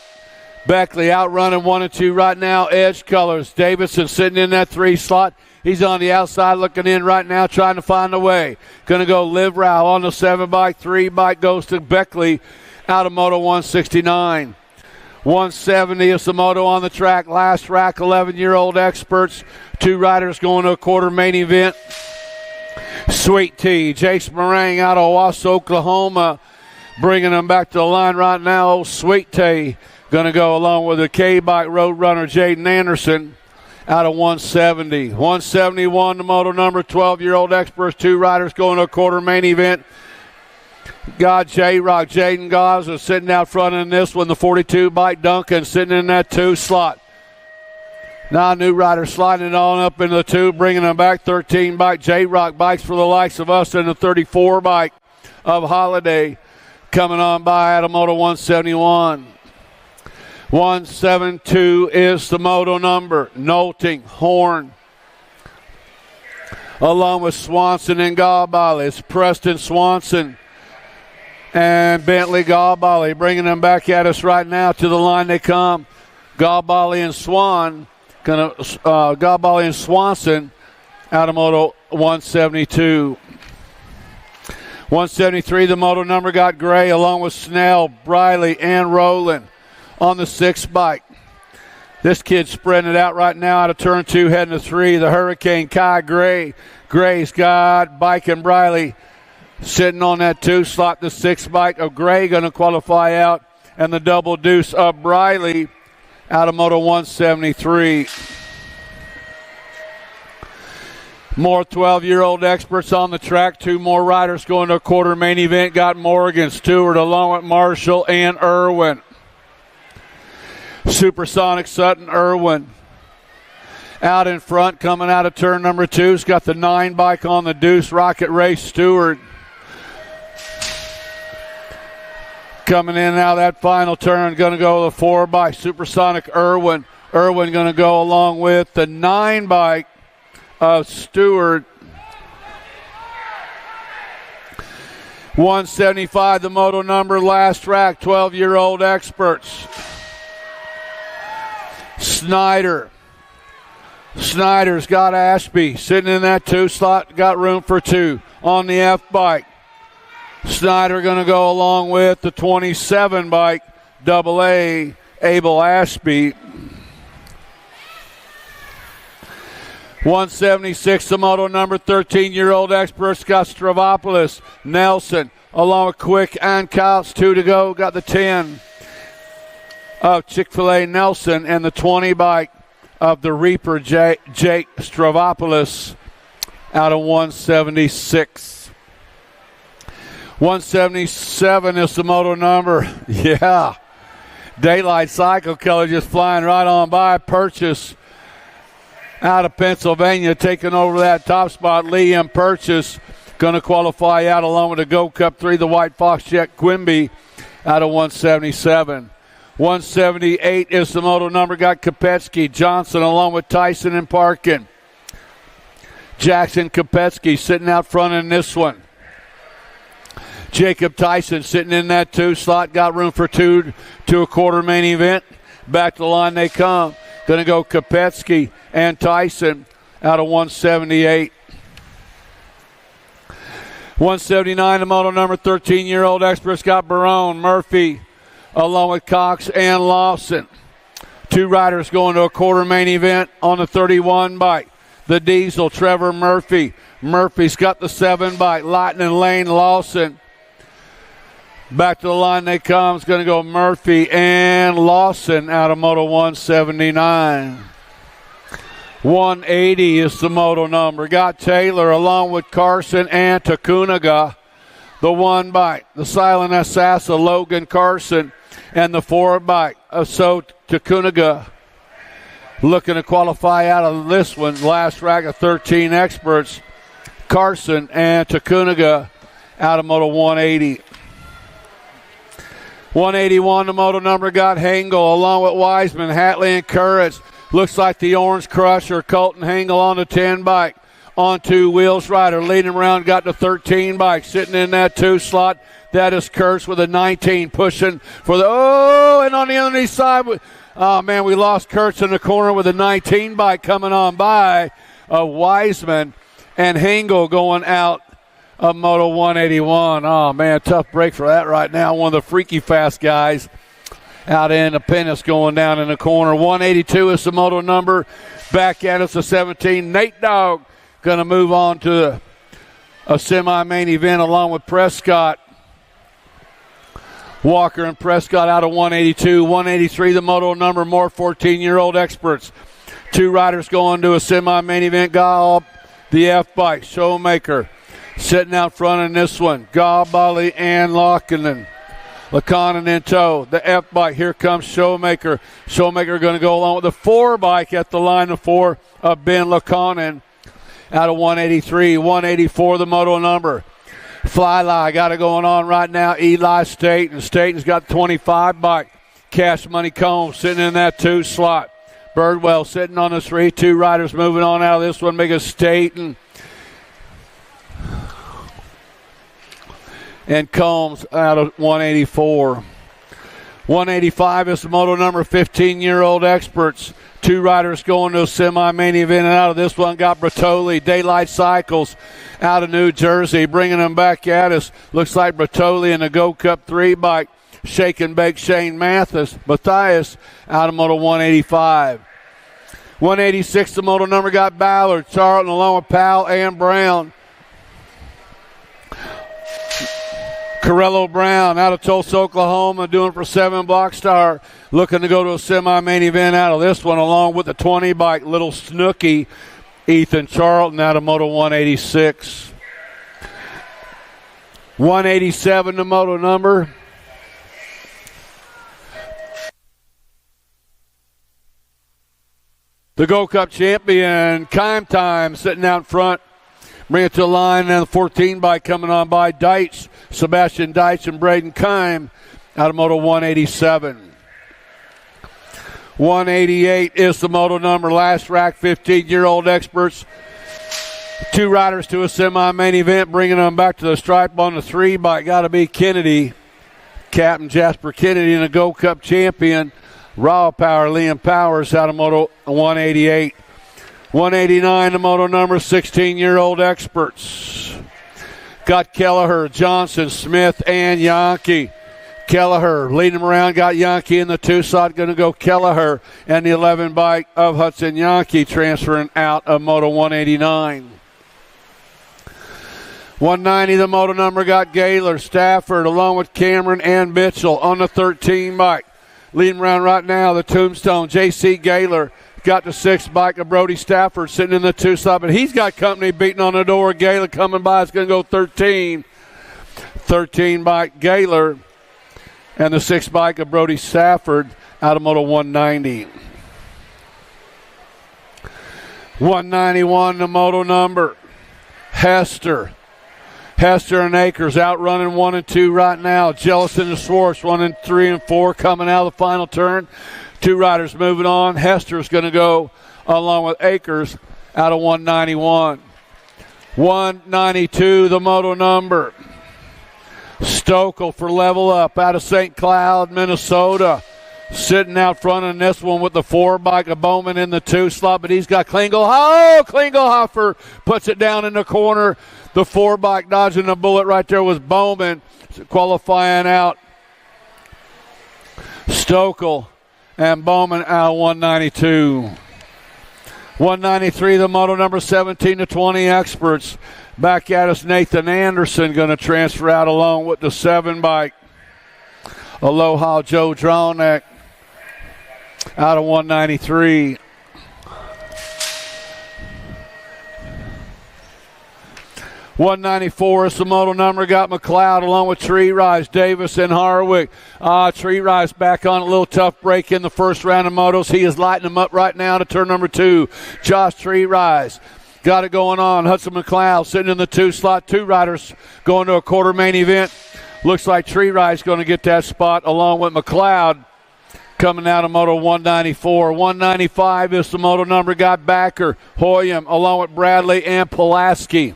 Beckley outrunning 1 and 2 right now. Edge colors. Davidson sitting in that 3 slot. He's on the outside looking in right now, trying to find a way. Going to go Liv Rao on the 7 bike. 3 bike goes to Beckley. Out of moto 169. 170 is the moto on the track. Last rack, 11-year-old experts. 2 riders going to a quarter main event. Sweet Tea, Jace Meringue out of Owasso, Oklahoma. Bringing them back to the line right now. Old Sweet Tea going to go along with the K-Bike Roadrunner Jaden Anderson out of 170. 171, the moto number, 12-year-old experts. 2 riders going to a quarter main event. Got J-Rock, Jaden Gaza sitting out front in this one. The 42 bike Duncan sitting in that 2 slot. Now new rider sliding it on up into the 2, bringing them back. 13 bike J-Rock bikes for the likes of us, and the 34 bike of Holiday coming on by out of moto 171. 172 is the moto number. Nolting, Horn, along with Swanson and Galbali. It's Preston Swanson and Bentley Galbali bringing them back at us right now. To the line they come. Galbali and Galbali and Swanson out of moto 172. 173, the moto number got Gray along with Snell, Briley, and Rowland on the 6 bike. This kid's spreading it out right now out of turn 2, heading to 3. The Hurricane, Kai Gray. Gray's got Bike and Briley sitting on that 2 slot. The 6 bike of Gray going to qualify out, and the double deuce of Briley out of moto 173. More 12-year-old experts on the track. 2 more riders going to a quarter main event. Got Morgan, Stewart, along with Marshall and Irwin. Supersonic, Sutton, Irwin. Out in front, coming out of turn number 2, has got the 9 bike on the Deuce, Rocket Ray Stewart. Coming in now that final turn, going to go the 4 bike, Supersonic Irwin. Irwin going to go along with the 9 bike of Stewart. 175 the moto number, last track, 12-year-old experts. Snyder's got Ashby sitting in that 2 slot, got room for 2 on the F bike. Snyder going to go along with the 27 bike, Double A, Abel Ashby. 176 the moto number, 13-year-old expert, Scott Stravopoulos. Nelson along with Quick and Couch, 2 to go. Got the 10 of Chick-fil-A Nelson and the 20 bike of the Reaper Jake Stravopoulos out of 176. 177 is the moto number. Yeah. Daylight Cycle color just flying right on by. Purchase out of Pennsylvania, taking over that top spot. Liam Purchase going to qualify out along with the Go Cup 3, the White Fox Jet Quimby out of 177. 178 is the moto number. Got Kopetsky, Johnson along with Tyson and Parkin. Jackson Kopetsky sitting out front in this one. Jacob Tyson sitting in that 2 slot. Got room for 2 to a quarter main event. Back to the line they come. Going to go Kopetsky and Tyson out of 178. 179, the moto number, 13-year-old expert, got Barone, Murphy, along with Cox and Lawson. 2 riders going to a quarter main event on the 31 bike. The Diesel, Trevor Murphy. Murphy's got the 7 bike. Lightning Lane Lawson. Back to the line they come. It's going to go Murphy and Lawson out of Moto 179. 180 is the moto number. Got Taylor along with Carson and Takunaga. The 1 bike. The Silent Assassin, Logan Carson. And the 4 bike of So Takunaga. Looking to qualify out of this one. Last rack of 13 experts. Carson and Takunaga out of Moto 180. 181, the moto number, got Hengel along with Wiseman, Hatley, and Kurritz. Looks like the Orange Crusher, Colton Hengel on the 10 bike. On 2 wheels rider, leading around, got the 13 bike, sitting in that 2 slot. That is Kurtz with a 19, pushing for the, and on the underneath side, oh man, we lost Kurtz in the corner with a 19 bike coming on by Wiseman, and Hengel going out of Moto 181. Oh, man, tough break for that right now. One of the freaky fast guys out in the Pennis going down in the corner. 182 is the moto number. Back at us, the 17. Nate Dogg going to move on to a semi-main event along with Prescott. Walker and Prescott out of 182. 183, the moto number. More 14-year-old experts. 2 riders going to a semi-main event. Gob, the F-bike. Showmaker sitting out front in this one. Gobbali and Lockenan. Lakanen in tow. The F bike. Here comes Showmaker. Showmaker going to go along with the 4 bike at the line of 4 of Ben Lakanen out of 183. 184 the moto number. Flylie got it going on right now. Eli Staten. Staten's got the 25 bike. Cash Money Combs sitting in that 2 slot. Birdwell sitting on the 3. 2 riders moving on out of this one. Big as Staten and Combs out of 184. 185 is the moto number, 15-year-old experts. 2 riders going to a semi-main event, and out of this one got Bertoli, Daylight Cycles out of New Jersey, bringing them back at us. Looks like Bertoli in the Go Cup 3 bike. Shake and Bake Shane Matthias out of Moto 185. 186, the moto number, got Ballard, Charlton along with Powell and Brown. Corello Brown out of Tulsa, Oklahoma, doing for 7 Blockstar. Looking to go to a semi-main event out of this one, along with the 20 bike, Little Snooky, Ethan Charlton out of Moto 186. 187, the moto number. . . . . . . . . . . . . . . . . . . . . . . . . . . . . . . . . . . . . . . . . . . . . . . . . . . . . . The Gold Cup champion, Kime Time, sitting out front. Bring it to the line, and the 14 bike coming on by Deitch, Sebastian Deitch and Braden Kime out of Moto 187. 188 is the Moto number. Last rack, 15-year-old experts. 2 riders to a semi-main event, bringing them back to the stripe on the 3 bike. Got to be Kennedy, Captain Jasper Kennedy, and the Gold Cup champion. Raw Power, Liam Powers out of Moto 188. 189, the Moto number, 16-year-old experts. Got Kelleher, Johnson, Smith, and Yankee. Kelleher leading them around, got Yankee in the 2 slot, going to go Kelleher, and the 11 bike of Hudson Yankee transferring out of Moto 189. 190, the Moto number, got Gaylor, Stafford, along with Cameron and Mitchell on the 13 bike. Leading around right now, the Tombstone, J.C. Gaylor. Got the 6 bike of Brody Stafford sitting in the 2 slot, but he's got company beating on the door. Gaylor coming by. It's going to go 13. 13 bike Gaylor and the 6 bike of Brody Stafford out of Moto 190. 191, the Moto number. Hester and Akers outrunning 1 and 2 right now. Jellison and Swartz 1 and 3 and 4 coming out of the final turn. 2 riders moving on. Hester's going to go along with Akers out of 191. 192, the Moto number. Stokel for Level Up out of St. Cloud, Minnesota. Sitting out front in this one with the 4 bike of Bowman in the 2 slot, but he's got Klingelhofer puts it down in the corner. The 4 bike dodging the bullet right there was Bowman qualifying out. Stokel and Bowman out 192. 193, the Moto number, 17 to 20 experts. Back at us, Nathan Anderson going to transfer out along with the 7 bike. Aloha Joe Dronek out of 193. 194 is the Moto number. Got McLeod along with Tree Rise, Davis, and Harwick. Tree Rise back on a little tough break in the first round of motos. He is lighting them up right now to turn number 2. Josh Tree Rise got it going on. Hudson McLeod sitting in the 2 slot. 2 riders going to a quarter main event. Looks like Tree Rise going to get that spot along with McLeod coming out of Moto 194. 195 is the Moto number. Got Backer, Hoyam along with Bradley and Pulaski.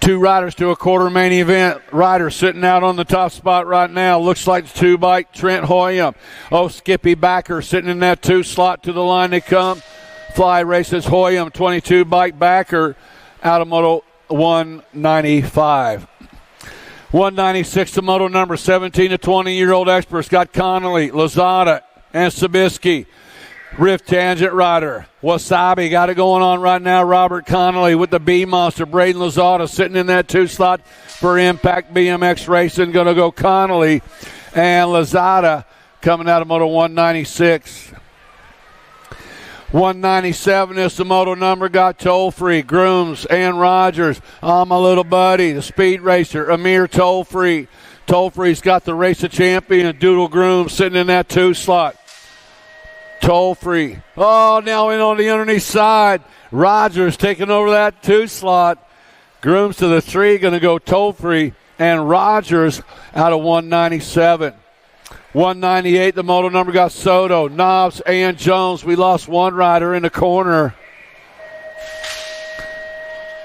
2 riders to a quarter main event. Rider sitting out on the top spot right now. Looks like the 2 bike, Trent Hoyam. Skippy Backer sitting in that 2 slot. To the line they come. Fly races Hoyam, 22 bike Backer out of Moto 195. 196, the Moto number, 17 to 20-year-old experts. Got Connolly, Lozada, and Sabisky. Rift Tangent Rider. Wasabi got it going on right now. Robert Connolly with the B Monster. Braden Lozada sitting in that 2 slot for Impact BMX Racing. Going to go Connolly and Lozada coming out of Moto 196. 197 is the Moto number. Got Toll-Free, Grooms, and Rogers. My little buddy, the speed racer, Amir Toll-Free. Toll-Free's got the race of champion, Doodle Grooms, sitting in that 2 slot. Toll-Free. Now in on the underneath side. Rogers taking over that 2 slot. Grooms to the 3, going to go Toll-Free, and Rogers out of 197. 198, the Moto number. Got Soto, Knobs, and Jones. We lost 1 rider in the corner.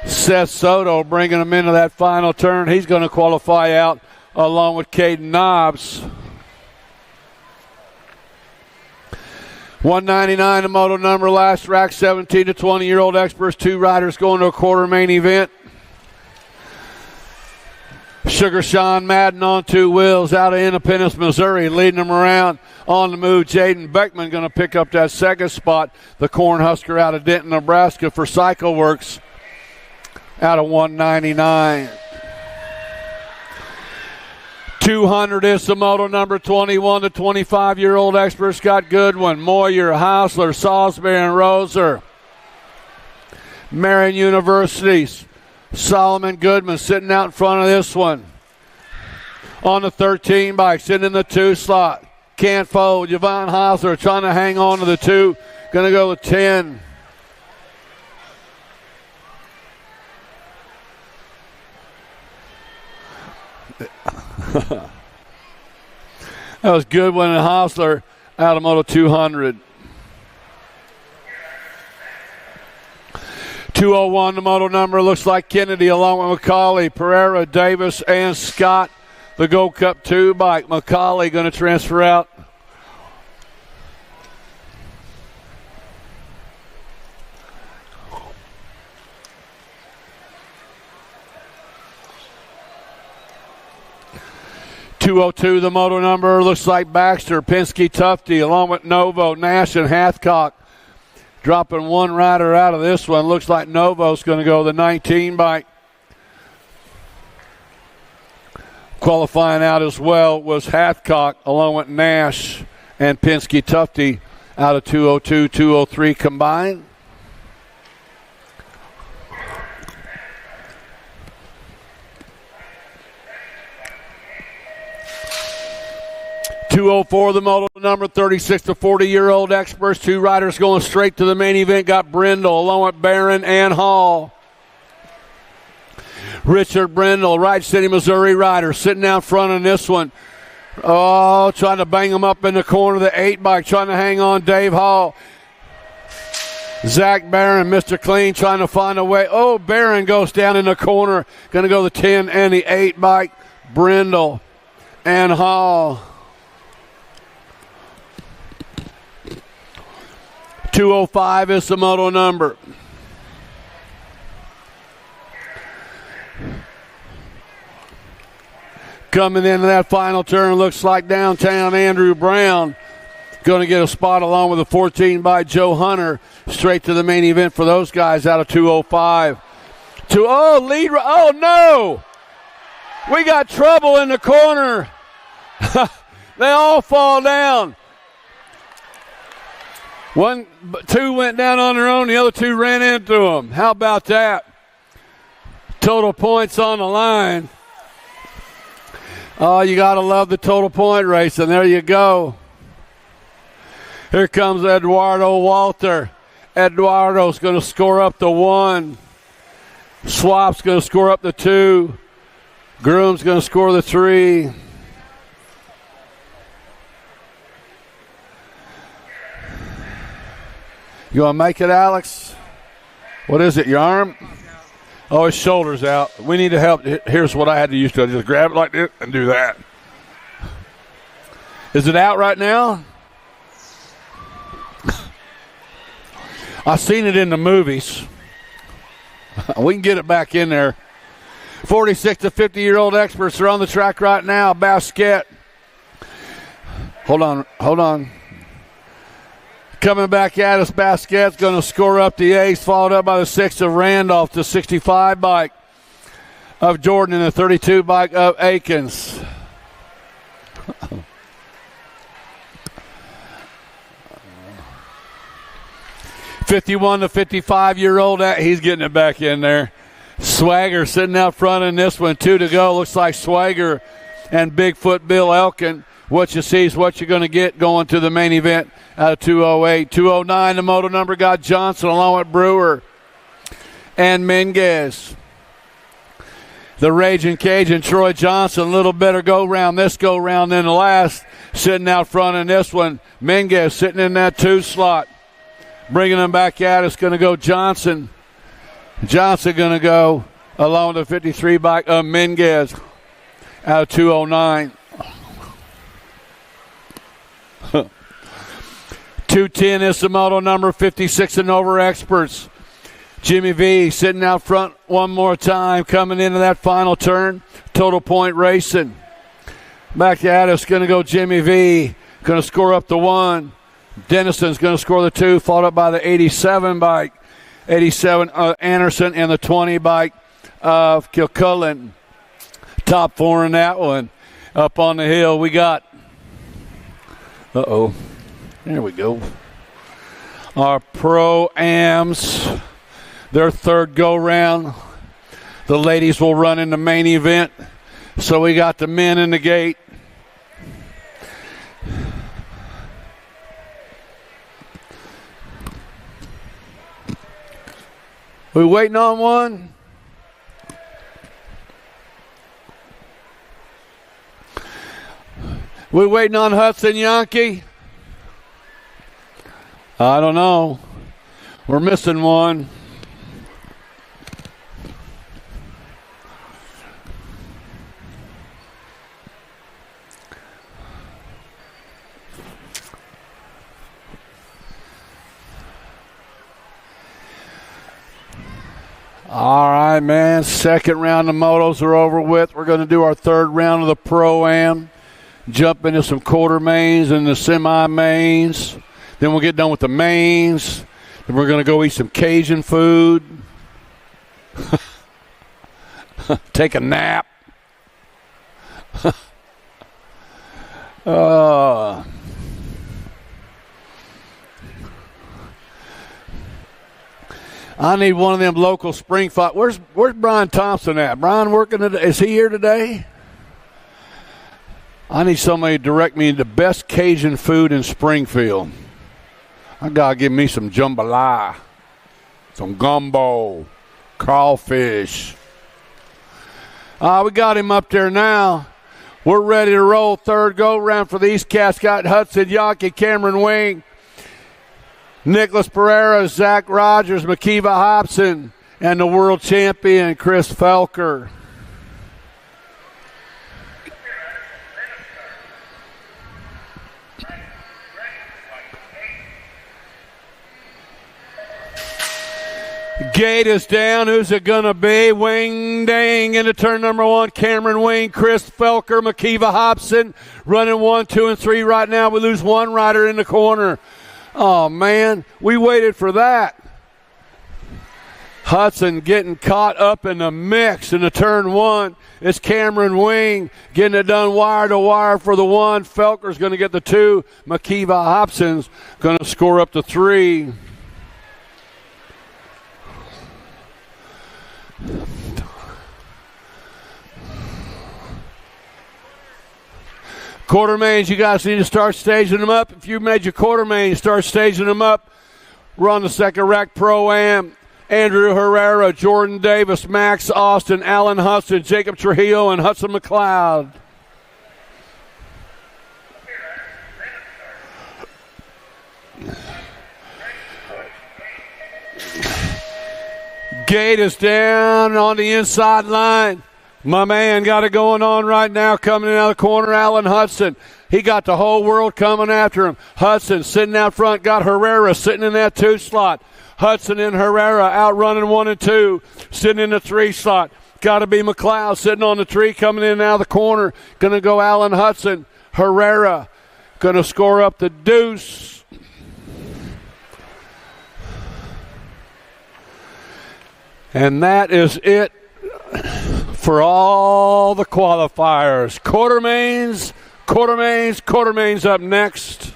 Seth Soto bringing him into that final turn. He's going to qualify out along with Caden Knobs. 199, the Moto number. Last rack, 17 to 20-year-old experts. 2 riders going to a quarter main event. Sugar Sean Madden on 2 wheels out of Independence, Missouri, leading them around on the move. Jaden Beckman going to pick up that 2nd spot. The Cornhusker out of Denton, Nebraska for CycleWorks out of 199. 200 is the Moto number. 21 to 25-year-old experts. Got Goodwin, Moyer, Hausler, Salisbury, and Roser. Marion University's Solomon Goodman sitting out in front of this one. On the 13 bike, sitting in the 2 slot. Can't fold. Yvonne Hausler trying to hang on to the 2. Going to go with 10. That was good one in Hausler out of Moto 200. 201 the moto number. Looks like Kennedy along with McCauley, Pereira, Davis, and Scott. The Gold Cup 2 bike. McCauley going to transfer out. .202 the moto number. Looks like Baxter, Penske, Tufty, along with Novo, Nash, and Hathcock. Dropping one rider out of this one. Looks like Novo's going to go the 19 bike. Qualifying out as well was Hathcock along with Nash and Penske Tufty out of 202, 203 combined. .204 the moto number, 36 to 40-year-old experts. 2 riders going straight to the main event. Got Brindle along with Barron and Hall. Richard Brindle, Wright City, Missouri rider, sitting out front in this one. Oh, trying to bang him up in the corner of the 8 bike, trying to hang on Dave Hall. Zach Barron, Mr. Clean, trying to find a way. Oh, Barron goes down in the corner. Going to go the 10 and the 8 bike. Brindle and Hall. 205 is the moto number. Coming into that final turn, looks like downtown Andrew Brown going to get a spot along with a 14 by Joe Hunter. Straight to the main event for those guys out of 205. Oh, no! We got trouble in the corner. They all fall down. 2 went down on their own. The other 2 ran into them. How about that? Total points on the line. Oh, you got to love the total point racing. There you go. Here comes Eduardo Walter. Eduardo's going to score up the 1. Swap's going to score up the 2. Groom's going to score the 3. You want to make it, Alex? What is it, your arm? Oh, his shoulder's out. We need to help. Here's what I had to use to. I just grab it like this and do that. Is it out right now? I've seen it in the movies. We can get it back in there. 46 to 50-year-old experts are on the track right now. Basket. Hold on. Coming back at us, Basquet's going to score up the 8, followed up by the 6 of Randolph, the 65 bike of Jordan, and the 32 bike of Akins. 51 to 55-year-old, he's getting it back in there. Swagger sitting out front in this one, 2 to go. Looks like Swagger and Bigfoot Bill Elkin. What you see is what you're going to get going to the main event out of 208. 209, the moto number got Johnson along with Brewer and Minguez. The Raging Cajun, Troy Johnson, a little better go-round this go-round than the last. Sitting out front in this one. Minguez sitting in that 2 slot. Bringing them back out, it's going to go Johnson. Johnson going to go along with the 53 bike of Minguez out of 209. 210 is the moto number, 56 and over experts. Jimmy V sitting out front one more time, coming into that final turn. Total point racing. Back at us, going to go Jimmy V. Going to score up the 1. Dennison's going to score the 2, followed up by the 87 bike. 87 Anderson and the 20 bike of Kilcullen. Top 4 in that one. Up on the hill, we got. There we go. Our Pro-Ams, their 3rd go-round. The ladies will run in the main event. So we got the men in the gate. We waiting on one? We waiting on Hudson Yankee? I don't know. We're missing one. All right, man. Second round of motos are over with. We're going to do our third round of the Pro-Am. Jump into some quarter mains and the semi-mains. Then we'll get done with the mains. Then we're going to go eat some Cajun food. Take a nap. I need one of them local spring fight. Where's Brian Thompson at? Brian working today? Is he here today? I need somebody to direct me to the best Cajun food in Springfield. I gotta give me some jambalaya, some gumbo, crawfish. We got him up there now. We're ready to roll. Third go round for the East Cascade. Hudson Yankee, Cameron Wing, Nicholas Pereira, Zach Rogers, McKeeva Hobson, and the world champion, Chris Felker. Gate is down. Who's it going to be? Wing dang into turn number one. Cameron Wing, Chris Felker, McKeeva Hobson running 1, 2, and 3 right now. We lose one rider in the corner. Oh, man. We waited for that. Hudson getting caught up in the mix in the turn one. It's Cameron Wing getting it done wire to wire for the 1. Felker's going to get the 2. McKeeva Hobson's going to score up to 3. Quarter mains, you guys need to start staging them up. If you made your quarter mains, start staging them up. We're on the second rack Pro-Am. Andrew Herrera, Jordan Davis, Max Austin, Alan Hudson, Jacob Trujillo, and Hudson McLeod. Gate is down on the inside line. My man got it going on right now, coming in out of the corner, Alan Hudson. He got the whole world coming after him. Hudson sitting out front, got Herrera sitting in that 2 slot. Hudson and Herrera outrunning 1 and 2, sitting in the 3 slot. Got to be McLeod sitting on the 3, coming in and out of the corner. Going to go Alan Hudson. Herrera going to score up the deuce. And that is it for all the qualifiers. Quarter mains up next.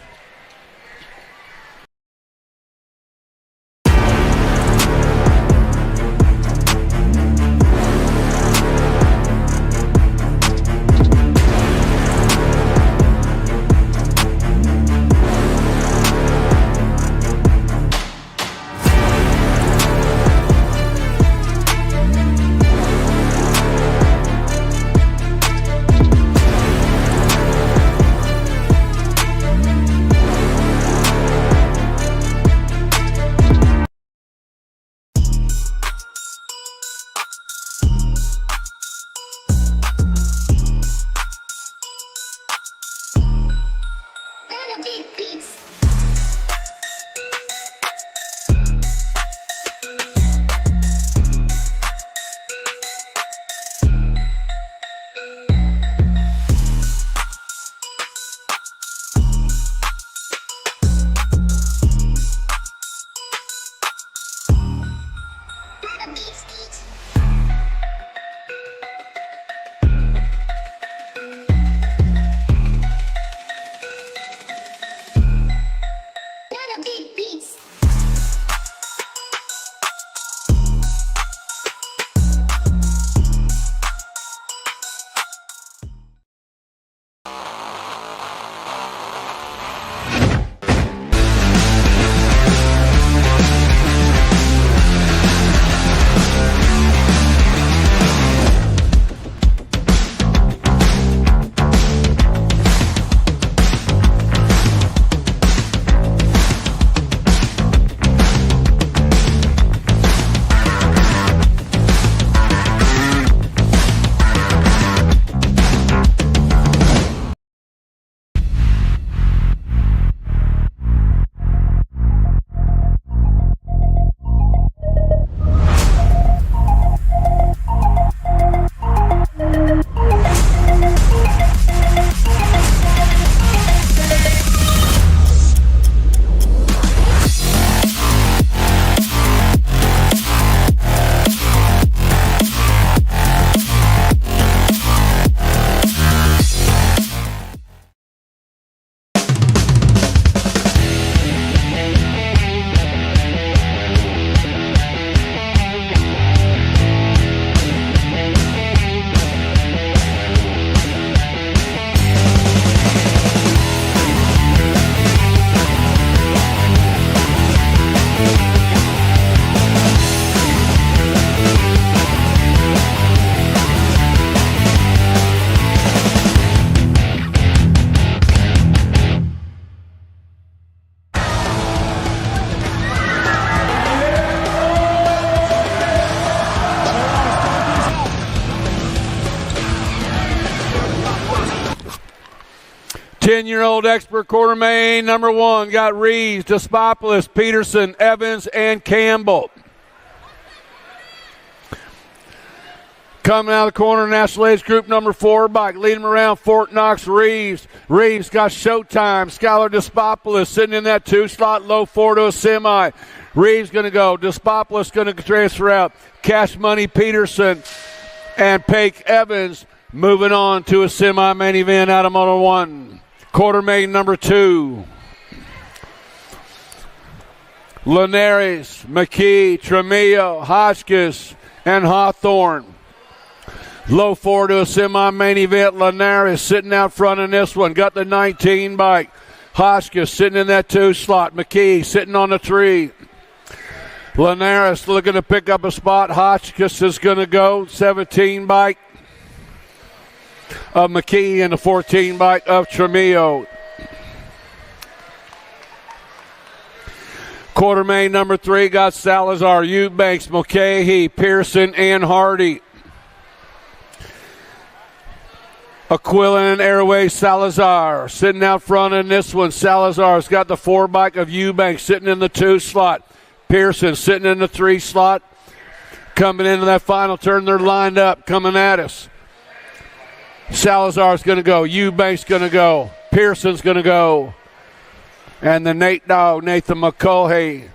10-year-old expert quarter main number 1 got Reeves, Despopoulos, Peterson, Evans, and Campbell. Coming out of the corner, National Age Group number 4 bike. Leading him around Fort Knox, Reeves. Reeves got Showtime. Skylar Despopoulos sitting in that 2 slot, low 4 to a semi. Reeves going to go. Despopoulos going to transfer out. Cash Money Peterson and Paik Evans moving on to a semi-main event out of Moto 1. Quarter main number 2. Linares, McKee, Tremillo, Hotchkiss, and Hawthorne. Low 4 to a semi-main event. Linares sitting out front in this one. Got the 19 bike. Hotchkiss sitting in that 2 slot. McKee sitting on the 3. Linares looking to pick up a spot. Hotchkiss is going to go. 17 bike of McKee and the 14 bike of Tremillo. Quarter main number 3 got Salazar, Eubanks, Mulcahy, Pearson, and Hardy. Aquilin and Airways Salazar sitting out front in this one. Salazar's got the 4 bike of Eubanks sitting in the 2 slot. Pearson sitting in the 3 slot. Coming into that final turn, they're lined up, coming at us. Salazar's going to go. Eubanks going to go. Pearson's going to go. And the Nate Dog, Nathan McCaughey.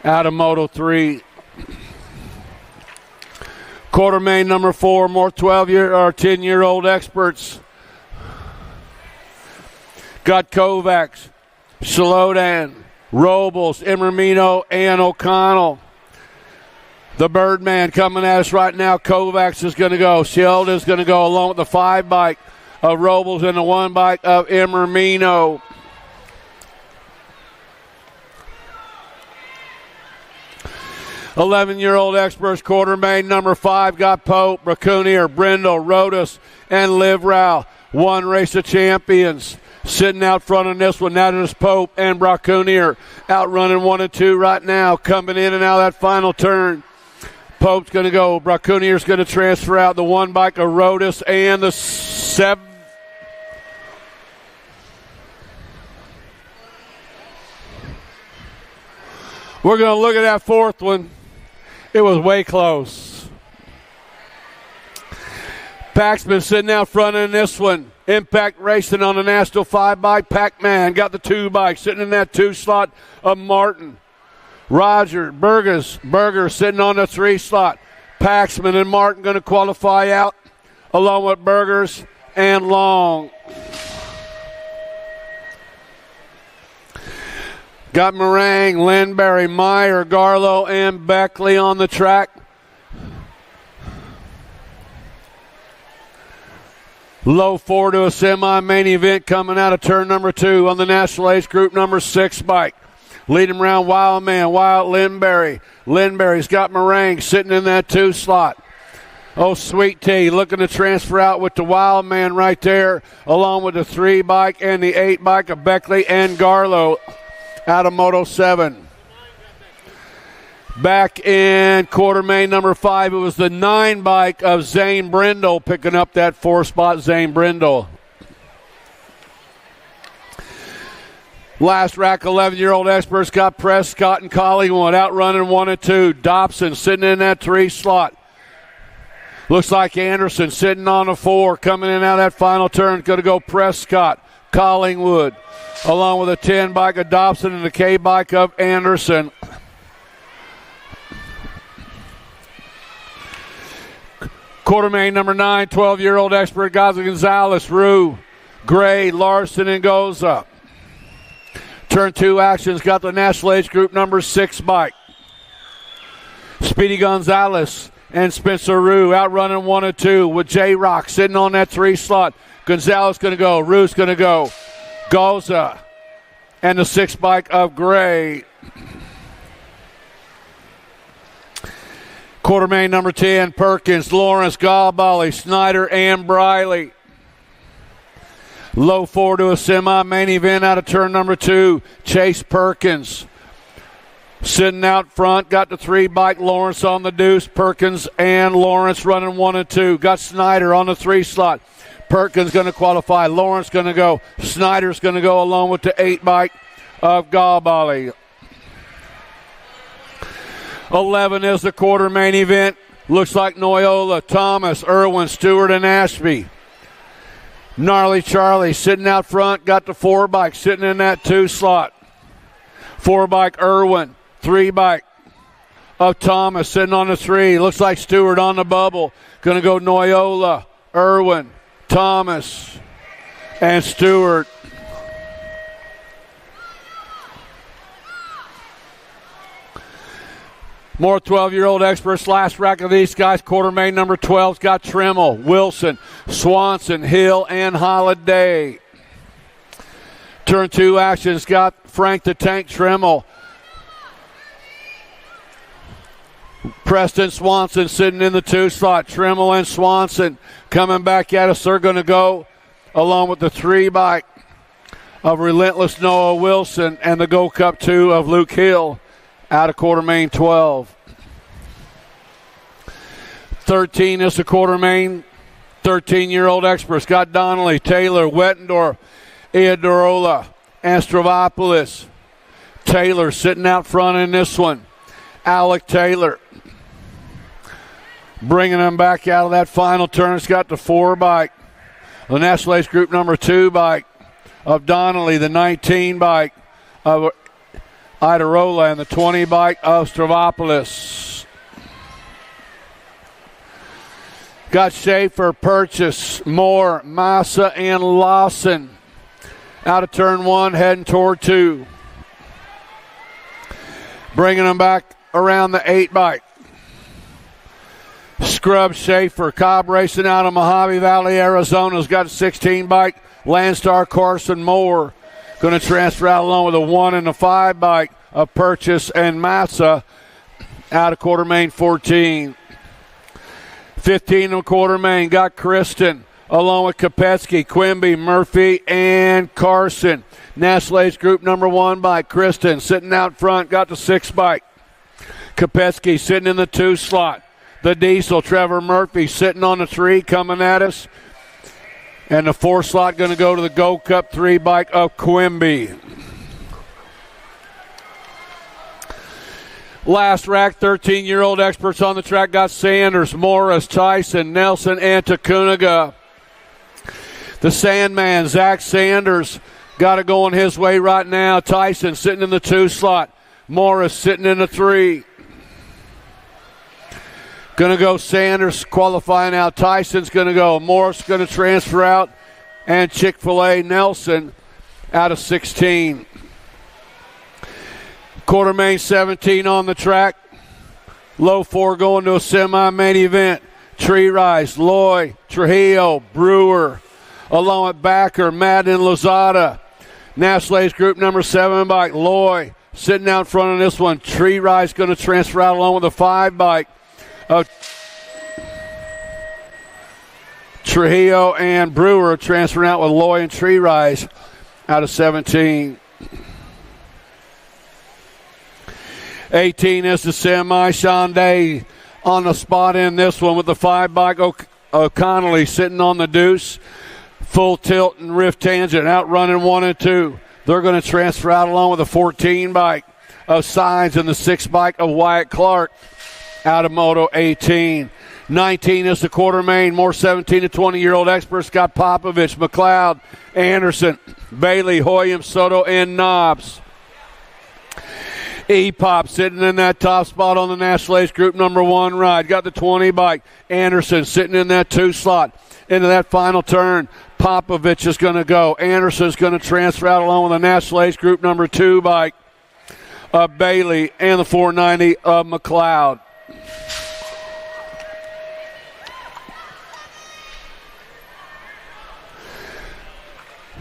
Out of Moto 3. Quarter main number 4, more 12-year or 10-year-old experts. Got Kovacs, Shalodan, Robles, Emermino, and O'Connell. The Birdman coming at us right now. Kovacs is going to go. Sheldon's going to go along with the 5 bike of Robles and the 1 bike of Emermino. $11-year-old experts quarter main number 5 got Pope, Braconier, Brindle, Rodas, and Liv Rao. 1 race of champions. Sitting out front on this one, that is Pope and Braconier. Outrunning 1 and 2 right now. Coming in and out of that final turn. Pope's going to go. Braconier's going to transfer out the 1 bike of Rodas and the 7. We're going to look at that 4th one. It was way close. Paxman sitting out front in this one. Impact Racing on the National 5 bike. Pac-Man got the 2 bike sitting in that 2 slot of Martin. Roger, Burger sitting on the 3 slot. Paxman and Martin going to qualify out along with Burgers and Long. Got Meringue, Lindberry, Meyer, Garlow, and Beckley on the track. Low 4 to a semi-main event coming out of turn number 2 on the National Ace Group number 6 bike. Leading around Wild Man, Wild Lindberry. Lindberry's got Meringue sitting in that 2 slot. Oh, Sweet Tea looking to transfer out with the Wild Man right there, along with the 3 bike and the 8 bike of Beckley and Garlow. Out of Moto 7. Back in quarter main number 5, it was the 9 bike of Zane Brindle picking up that 4 spot, Zane Brindle. Last rack, 11-year-old experts got Prescott and Collingwood outrunning 1 and 2. Dobson sitting in that 3 slot. Looks like Anderson sitting on a 4, coming in out of that final turn. Going to go Prescott, Collingwood, along with a 10 bike of Dobson and the K bike of Anderson. Quarter main number 9, 12-year-old expert Gaza Gonzalez, Rue, Gray, Larson, and Goza. Turn 2 actions got the National Age Group number 6 bike. Speedy Gonzalez and Spencer Rue outrunning 1 and 2 with J-Rock sitting on that 3 slot. Gonzalez going to go. Rue's going to go. Goza and the 6 bike of Gray. Quarter main number 10, Perkins, Lawrence, Galbally, Snyder, and Briley. Low 4 to a semi-main event out of turn number 2, Chase Perkins. Sitting out front, got the 3 bike, Lawrence on the deuce. Perkins and Lawrence running 1 and 2. Got Snyder on the 3 slot. Perkins going to qualify. Lawrence going to go. Snyder's going to go along with the 8 bike of Galbali. 11 is the quarter main event. Looks like Noyola, Thomas, Irwin, Stewart, and Ashby. Gnarly Charlie sitting out front, got the 4 bike sitting in that 2 slot. 4 bike Irwin, 3 bike of Thomas sitting on the 3. Looks like Stewart on the bubble. Going to go Noyola, Irwin, Thomas, and Stewart. More 12-year-old experts. Last rack of these guys. Quarter main number 12's got Trimmel, Wilson, Swanson, Hill, and Holiday. Turn 2 action's got Frank the Tank Trimmel. Preston Swanson sitting in the 2 slot. Trimmel and Swanson coming back at us. They're going to go along with the 3 bike of Relentless Noah Wilson and the Gold Cup 2 of Luke Hill out of quarter main 12. 13 is the quarter main. 13-year-old experts got Donnelly, Taylor, Wettendorf, Iodorola, Astrovopoulos. Taylor sitting out front in this one. Alec Taylor bringing them back out of that final turn. It's got the 4 bike. The National Ace Group number 2 bike of Donnelly, the 19 bike of Iodorola, and the 20 bike of Stravopoulos. Got Schaefer, Purchase, Moore, Massa, and Lawson out of turn 1, heading toward 2. Bringing them back around the 8 bike. Scrub, Schaefer, Cobb racing out of Mojave Valley, Arizona's got a 16 bike. Landstar, Carson, Moore going to transfer out along with a 1 and a 5 bike of Purchase and Massa out of quarter main 14. 15 of quarter main got Kristen along with Kopetsky, Quimby, Murphy, and Carson. National Ace Group number 1 bike. Kristen sitting out front, got the 6 bike. Kopetsky sitting in the 2 slot. The Diesel, Trevor Murphy sitting on the 3 coming at us. And the 4 slot going to go to the Gold Cup 3 bike of Quimby. Last rack, 13-year-old experts on the track got Sanders, Morris, Tyson, Nelson, and Takunaga. The Sandman, Zach Sanders, got it going his way right now. Tyson sitting in the 2 slot. Morris sitting in the 3. Going to go Sanders qualifying out. Tyson's going to go. Morris going to transfer out. And Chick-fil-A Nelson out of 16. Quarter main 17 on the track. Low 4 going to a semi-main event. Tree Rise, Loy, Trujillo, Brewer, along with Backer, Madden, Lozada. National Ace Group number 7 bike. Loy sitting out front of this one. Tree Rise going to transfer out along with a 5 bike. Trujillo and Brewer transferring out with Loy and Tree Rise out of 17. 18 is the semi. Sean Day on the spot in this one with the 5 bike. O'Connelly sitting on the deuce. Full tilt and rift tangent, outrunning 1 and 2. They're going to transfer out along with a 14 bike of Signs and the 6 bike of Wyatt Clark out of Moto 18. 19 is the quarter main. More 17 to 20-year-old experts got Popovich, McLeod, Anderson, Bailey, Hoyam, Soto, and Knobs. E-Pop sitting in that top spot on the National Ace Group number 1 ride. Got the 20 bike. Anderson sitting in that 2 slot. Into that final turn, Popovich is going to go. Anderson's going to transfer out along with the National Ace Group number 2 bike of Bailey and the 490 of McLeod.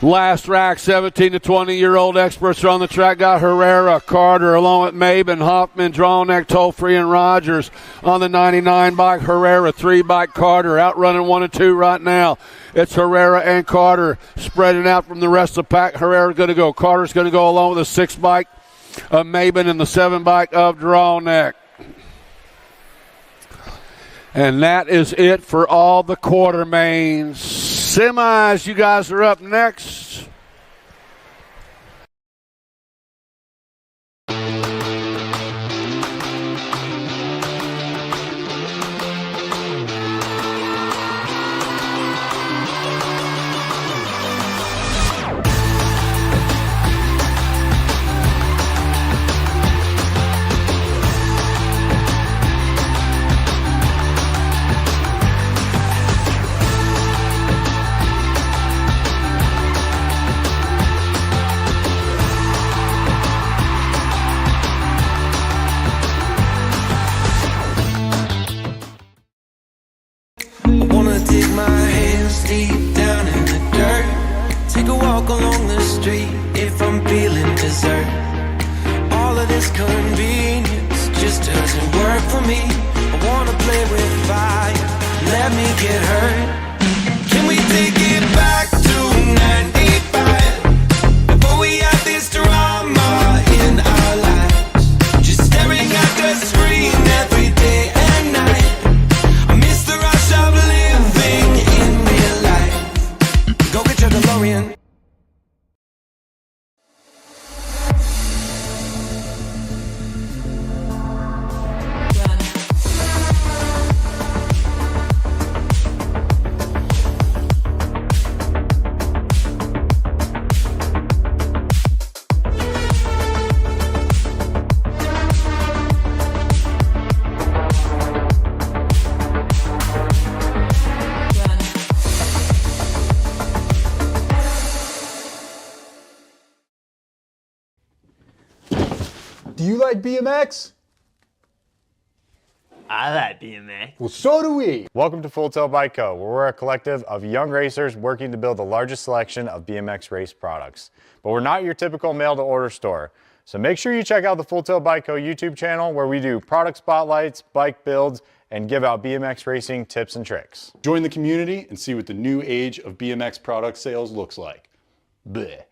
Last rack, 17 to 20-year-old experts are on the track. Got Herrera, Carter, along with Maben, Hoffman, Drawneck, Tollfree, and Rogers on the 99 bike. Herrera, 3 bike Carter, outrunning 1 and 2 right now. It's Herrera and Carter spreading out from the rest of the pack. Herrera's going to go. Carter's going to go along with a 6 bike of Maben in the 7 bike of Draw Neck. And that is it for all the Quartermains. Semis, you guys are up next. Do you like BMX? I like BMX. Well, so do we. Welcome to Full Tilt Bike Co., where we're a collective of young racers working to build the largest selection of BMX race products. But we're not your typical mail-to-order store. So make sure you check out the Full Tilt Bike Co. YouTube channel, where we do product spotlights, bike builds, and give out BMX racing tips and tricks. Join the community and see what the new age of BMX product sales looks like. Bleh.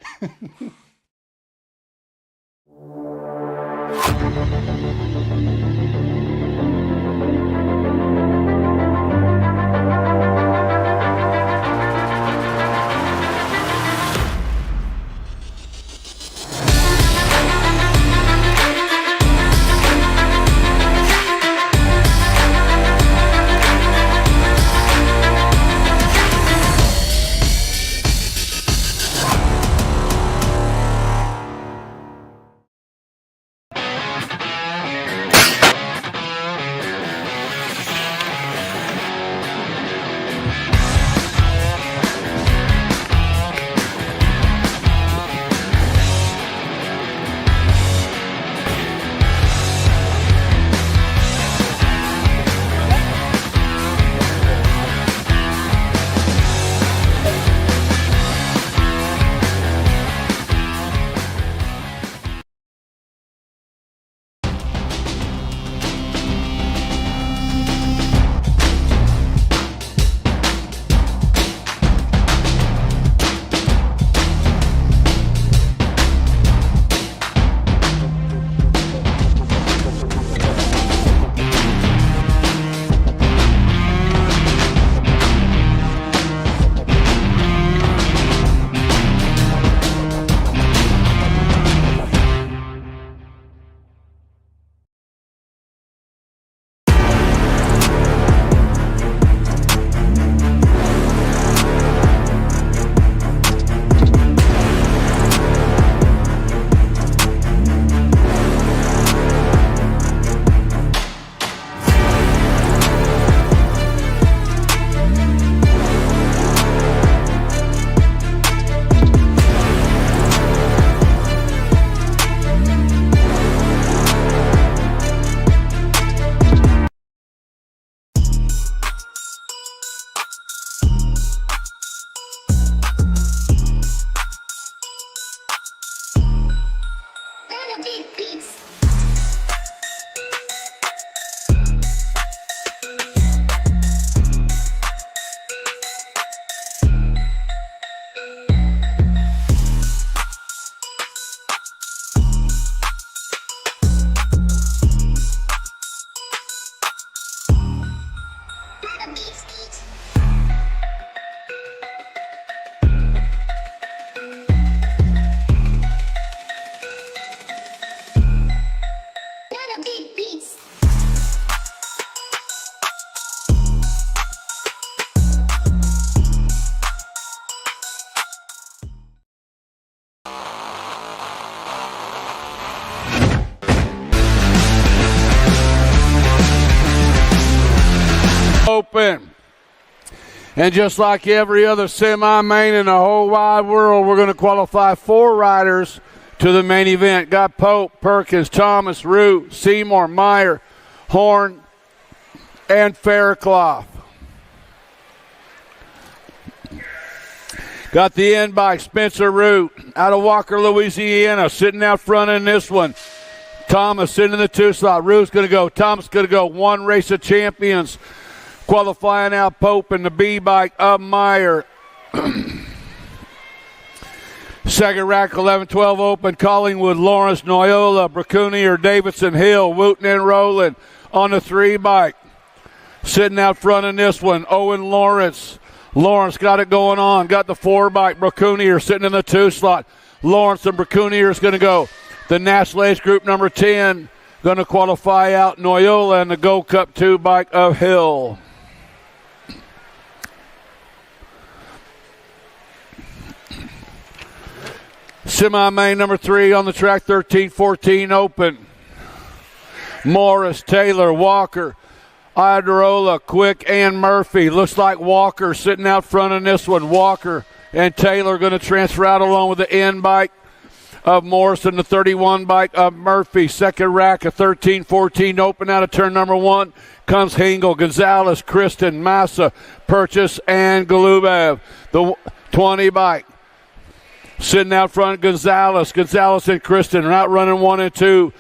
open. And just like every other semi-main in the whole wide world, we're going to qualify 4 riders to the main event. Got Pope, Perkins, Thomas, Root, Seymour, Meyer, Horn, and Fairclough. Got the end by Spencer Root out of Walker, Louisiana, sitting out front in this one. Thomas sitting in the 2 slot. Root's going to go. Thomas going to go. 1 race of champions. Qualifying out Pope in the B bike of Meyer. Second rack, 11-12 open. Collingwood, Lawrence, Noyola, Bracunier, Davidson, Hill, Wooten, and Rowland on the 3 bike. Sitting out front in this one, Owen Lawrence. Lawrence got it going on. Got the 4 bike. Bracunier sitting in the 2 slot. Lawrence and Bracunier is going to go. The National Age Group number 10 going to qualify out Noyola and the Gold Cup 2 bike of Hill. Semi-main number 3 on the track, 13-14 open. Morris, Taylor, Walker, Iderola, Quick, and Murphy. Looks like Walker sitting out front in this one. Walker and Taylor going to transfer out along with the end bike of Morrison, the 31 bike of Murphy. Second rack, a 13-14 open out of turn number 1. Comes Hingle, Gonzalez, Kristen, Massa, Purchase, and Galubev. The 20 bike. Sitting out front, Gonzalez and Kristen are out running 1 and 2.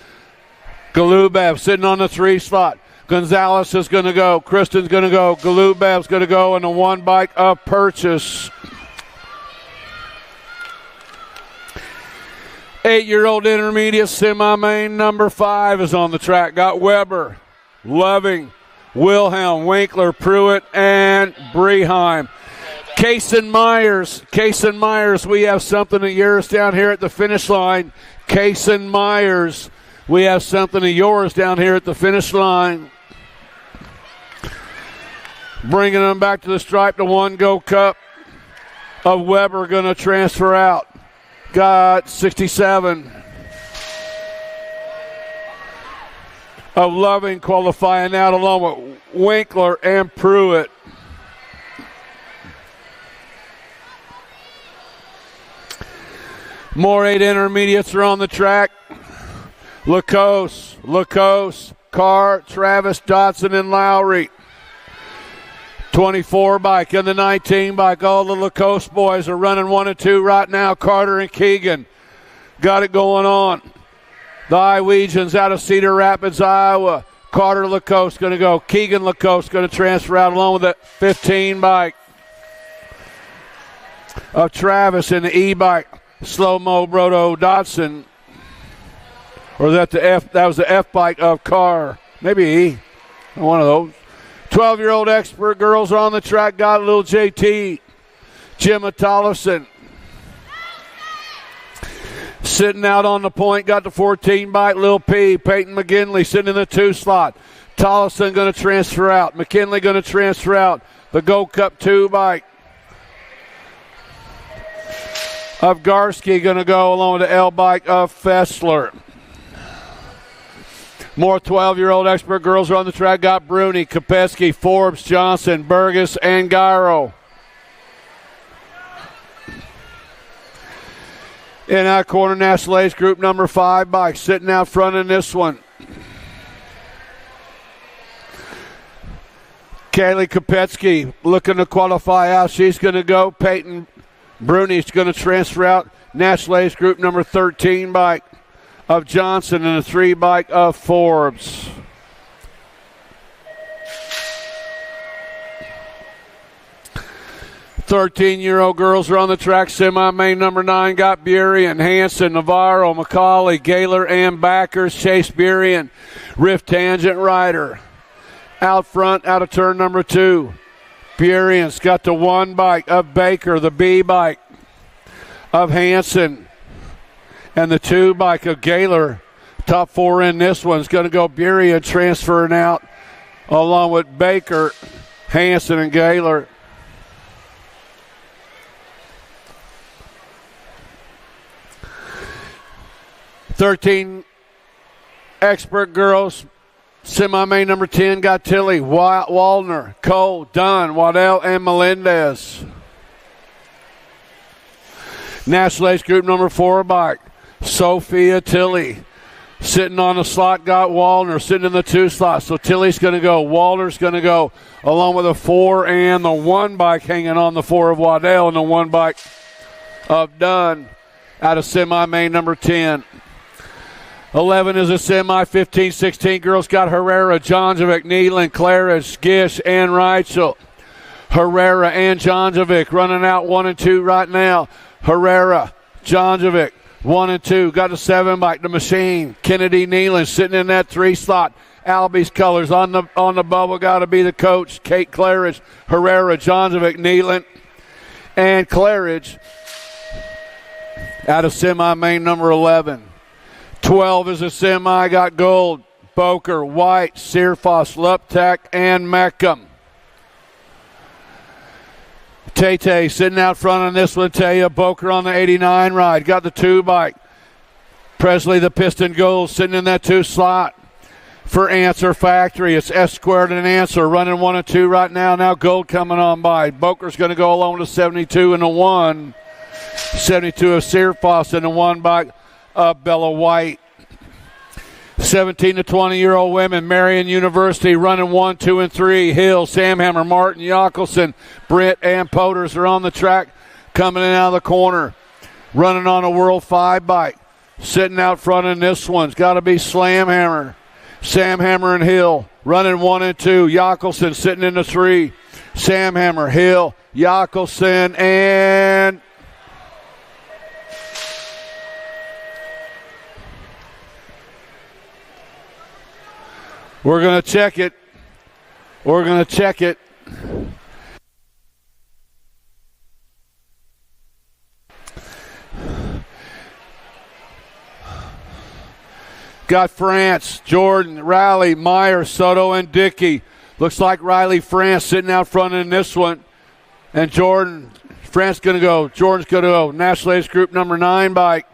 Galubev sitting on the 3 slot. Gonzalez is going to go. Kristen's going to go. Galubev's going to go in the 1 bike of Purchase. 8-year-old intermediate semi-main number 5 is on the track. Got Weber, Loving, Wilhelm, Winkler, Pruitt, and Breheim. Kaysen Myers, we have something of yours down here at the finish line. Kaysen Myers, we have something of yours down here at the finish line. Bringing them back to the stripe, the 1 Gold Cup of Weber going to transfer out. Got 67 of Loving qualifying out along with Winkler and Pruitt. More 8 intermediates are on the track. Lacoste, Carr, Travis, Dotson, and Lowry. 24 bike and the 19 bike. All the Lacoste boys are running 1 and 2 right now. Carter and Keegan got it going on. The Iowegians out of Cedar Rapids, Iowa. Carter Lacoste going to go. Keegan Lacoste going to transfer out along with the 15 bike of Travis in the E-bike. Slow-mo Brodo Dotson. Or that was the F bike of Carr. Maybe E. One of those. 12-year-old expert girls are on the track. Got a little JT. Gemma Tollefson. Sitting out on the point. Got the 14 bike. Lil P. Peyton McGinley sitting in the 2 slot. Tollefson going to transfer out. McKinley going to transfer out. The Gold Cup 2 bike of Garski going to go along with the L bike of Fessler. More 12-year-old expert girls are on the track. Got Bruni, Kopecky, Forbes, Johnson, Burgess, and Gyro. In our corner, National Age Group number 5 bike sitting out front in this one. Kaylee Kopecky looking to qualify out. She's going to go. Peyton Bruni's going to transfer out. National Age Group number 13 bike of Johnson and a 3 bike of Forbes. Thirteen-year-old girls are on the track. Semi-main number 9 got Burien, Hanson, Navarro, McCauley, Gaylor, and Backers. Chase Burien, Rift Tangent Rider. Out front, out of turn number 2. Burien's got the 1 bike of Baker, the B bike of Hanson, and the 2 bike of Gaylor. Top 4 in this one's going to go Burien transferring out along with Baker, Hanson, and Gaylor. .13 expert girls Semi-main number 10 got Tilly, Waldner, Cole, Dunn, Waddell, and Melendez. National Age Group number 4 bike, Sophia Tilly. Sitting on the slot got Waldner, sitting in the 2 slot. So Tilly's going to go, Waldner's going to go, along with the 4 and the 1 bike hanging on the 4 of Waddell and the 1 bike of Dunn out of semi-main number 10. 11 is a semi, 15, 16 girls got Herrera, Jonjovic, Nealon, Claridge, Gish, and Reichel. Herrera and Jonjovic running out 1 and 2 right now. Herrera, Jonjovic, 1 and 2. Got the 7 bike, the machine. Kennedy Nealon sitting in that 3 slot. Albie's colors on the bubble. Got to be the coach. Kate Claridge, Herrera, Jonjovic, Nealon, and Claridge out of semi-main number 11. 12 is a semi. Got Gold, Boker, White, Searfoss, Luptak, and Meckham. Tay sitting out front on this one, Taya. Boker on the 89 ride. Got the 2 bike. Presley, the Piston Gold, sitting in that 2 slot. For Answer Factory, it's S squared and Answer running 1 and 2 right now. Now Gold coming on by. Boker's going to go along with the 72 and the 1. 72 of Searfoss and the 1 bike of Bella White. 17 to 20-year-old women, Marion University running 1, 2, and 3. Hill, Samhammer, Martin, Yockelson, Brent, and Poters are on the track coming in out of the corner. Running on a World 5 bike. Sitting out front in this one's got to be Slamhammer. Samhammer and Hill running 1 and 2. Yockelson sitting in the 3. Samhammer, Hill, Yockelson, and we're going to check it. We're going to check it. Got France, Jordan, Riley, Meyer, Soto, and Dickey. Looks like Riley France sitting out front in this one. And Jordan, France going to go. Jordan's going to go. National Age Group number 9 bike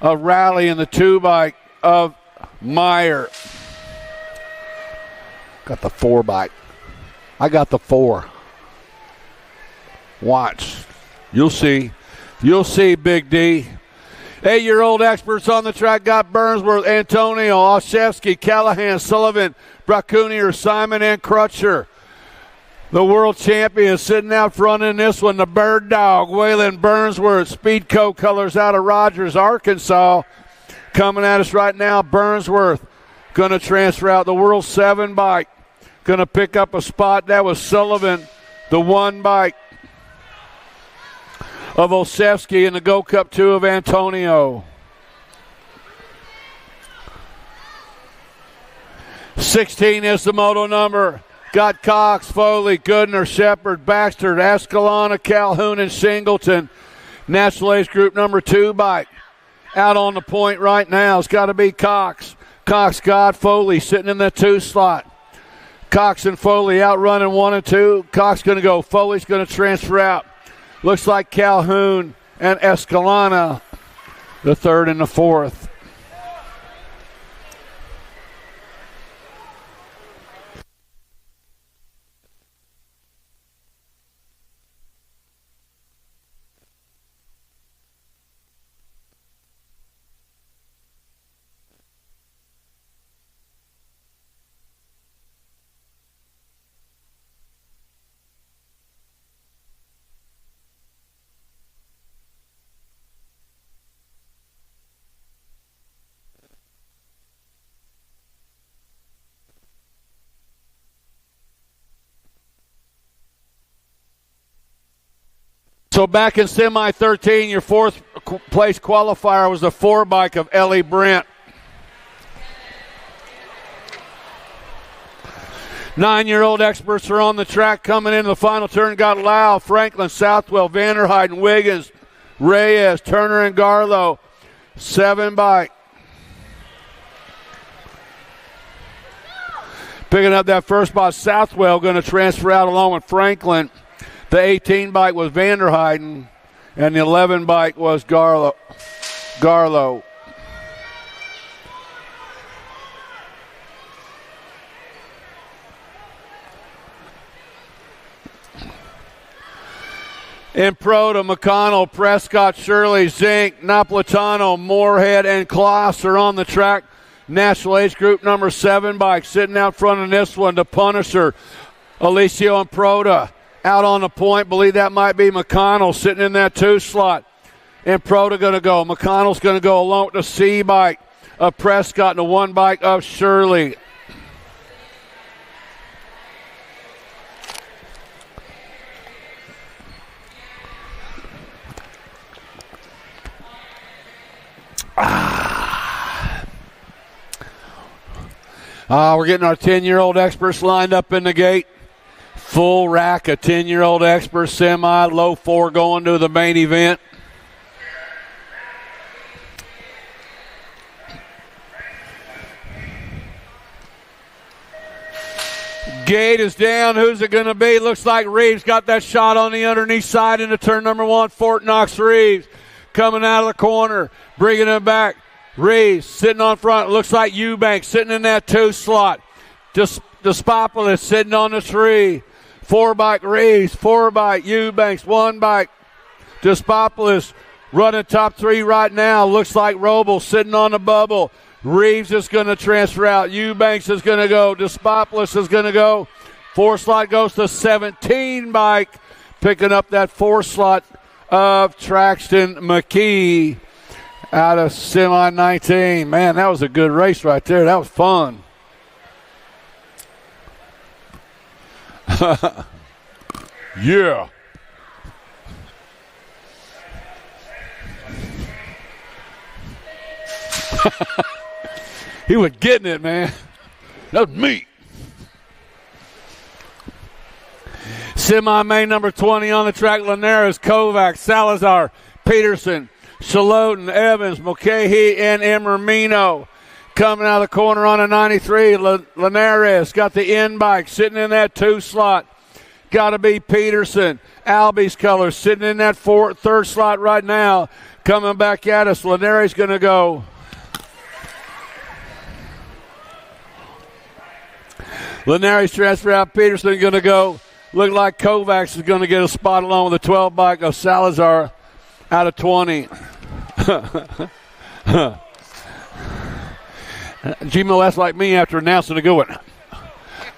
of Riley and the 2 bike of Meyer. Got the 4 bike. I got the 4. Watch. You'll see. You'll see, Big D. 8-year-old experts on the track got Burnsworth, Antonio, Olszewski, Callahan, Sullivan, Bracunier, Simon, and Crutcher. The world champion sitting out front in this one, the Bird Dog, Waylon Burnsworth, Speedco colors out of Rogers, Arkansas. Coming at us right now, Burnsworth going to transfer out the World 7 bike. Going to pick up a spot. That was Sullivan, the 1 bike of Olszewski, and the Go Cup 2 of Antonio. 16 is the moto number. Got Cox, Foley, Goodner, Shepard, Baxter, Escalona, Calhoun, and Singleton. National Age Group number 2 bike. Out on the point right now. It's got to be Cox. Cox got Foley sitting in the 2 slot. Cox and Foley out running 1 and 2. Cox going to go. Foley's going to transfer out. Looks like Calhoun and Escalona, the 3rd and the 4th. So back in semi-13, your 4th place qualifier was the 4 bike of Ellie Brent. 9-year-old experts are on the track coming into the final turn. Got Lau, Franklin, Southwell, Vanderheiden, Wiggins, Reyes, Turner, and Garlow. 7 bike. Picking up that first spot, Southwell going to transfer out along with Franklin. The 18 bike was Vanderheiden, and the 11 bike was Garlow. Improda, McConnell, Prescott, Shirley, Zink, Napolitano, Moorhead, and Kloss are on the track. National age group number 7 bike sitting out front in this one. The Punisher, Alicio Improda out on the point. Believe that might be McConnell sitting in that 2 slot. Improda going to go. McConnell's going to go along with the C bike of Prescott and the 1 bike of Shirley. We're getting our 10-year-old experts lined up in the gate. Full rack of 10-year-old experts, semi, low 4 going to the main event. Gate is down. Who's it going to be? Looks like Reeves got that shot on the underneath side into turn number 1. Fort Knox Reeves coming out of the corner, bringing it back. Reeves sitting on front. Looks like Eubanks sitting in that 2 slot. Despopoulos sitting on the 3. 4 bike Reeves, 4 bike Eubanks, 1 bike Despopoulos running top 3 right now. Looks like Roble sitting on the bubble. Reeves is going to transfer out. Eubanks is going to go. Despopoulos is going to go. 4 slot goes to 17 bike. Picking up that 4 slot of Traxton McKee out of semi 19. Man, that was a good race right there. That was fun. Yeah. He was getting it, man. That was me. Semi-main number 20 on the track. Linares, Kovac, Salazar, Peterson, Shalodin, Evans, Mulcahy, and Emermino. Coming out of the corner on a 93, Linares got the end bike sitting in that 2 slot. Got to be Peterson. Albie's colors sitting in that 3rd slot right now. Coming back at us. Linares going to go. Linares transfer out. Peterson going to go. Look like Kovacs is going to get a spot along with the 12 bike of Salazar out of 20. G-Mo, that's like me after announcing the going.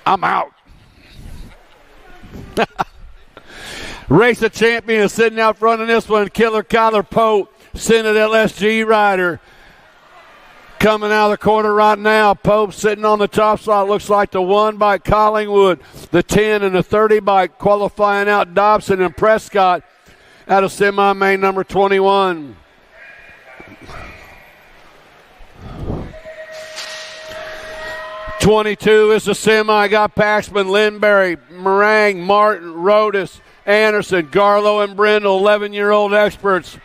I'm out. Race of Champions sitting out front in this one. Killer Kyler Pope, Senate LSG rider. Coming out of the corner right now. Pope sitting on the top slot. Looks like the 1 by Collingwood. The 10 and the 30 bike qualifying out Dobson and Prescott out of semi-main number 21. '22 is the semi. Got Paxman, Lindberry, Meringue, Martin, Rodas, Anderson, Garlow, and Brindle, 11-year-old experts.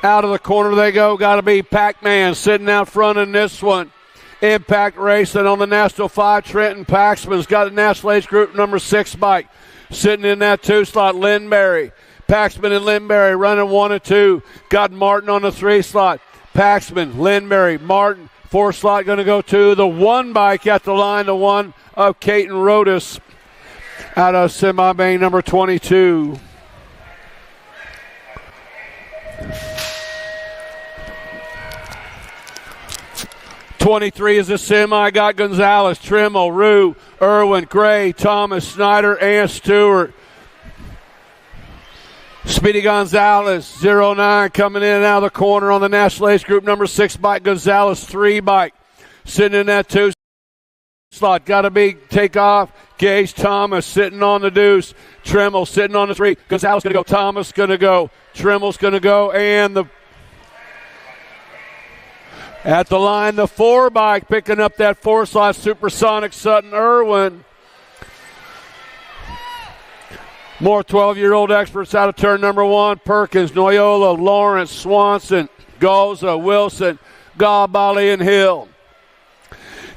Out of the corner they go. Got to be Pac-Man sitting out front in this one. Impact Racing on the National 5. Trenton Paxman's got a National Age Group number 6 bike. Sitting in that 2 slot, Lindberry. Paxman and Lindberry running 1 and 2. Got Martin on the 3 slot. Paxman, Lindberry, Martin. 4 slot going to go to the 1 bike at the line. The 1 of Caton Rodas out of semi-main number 22. '23 is a semi. Got Gonzalez, Trimmel, Rue, Irwin, Gray, Thomas, Snyder, and Stewart. Speedy Gonzalez, 09, coming in and out of the corner on the National Age Group number 6 bike. Gonzalez, 3 bike. Sitting in that 2 slot. Got to be takeoff. Gage Thomas sitting on the deuce. Trimmel sitting on the 3. Gonzalez going to go. Thomas going to go. Trimmel's going to go. And at the line, the 4 bike picking up that 4 slot. Supersonic Sutton Irwin. More 12-year-old experts out of turn number 1. Perkins, Noyola, Lawrence, Swanson, Goza, Wilson, Galbali, and Hill.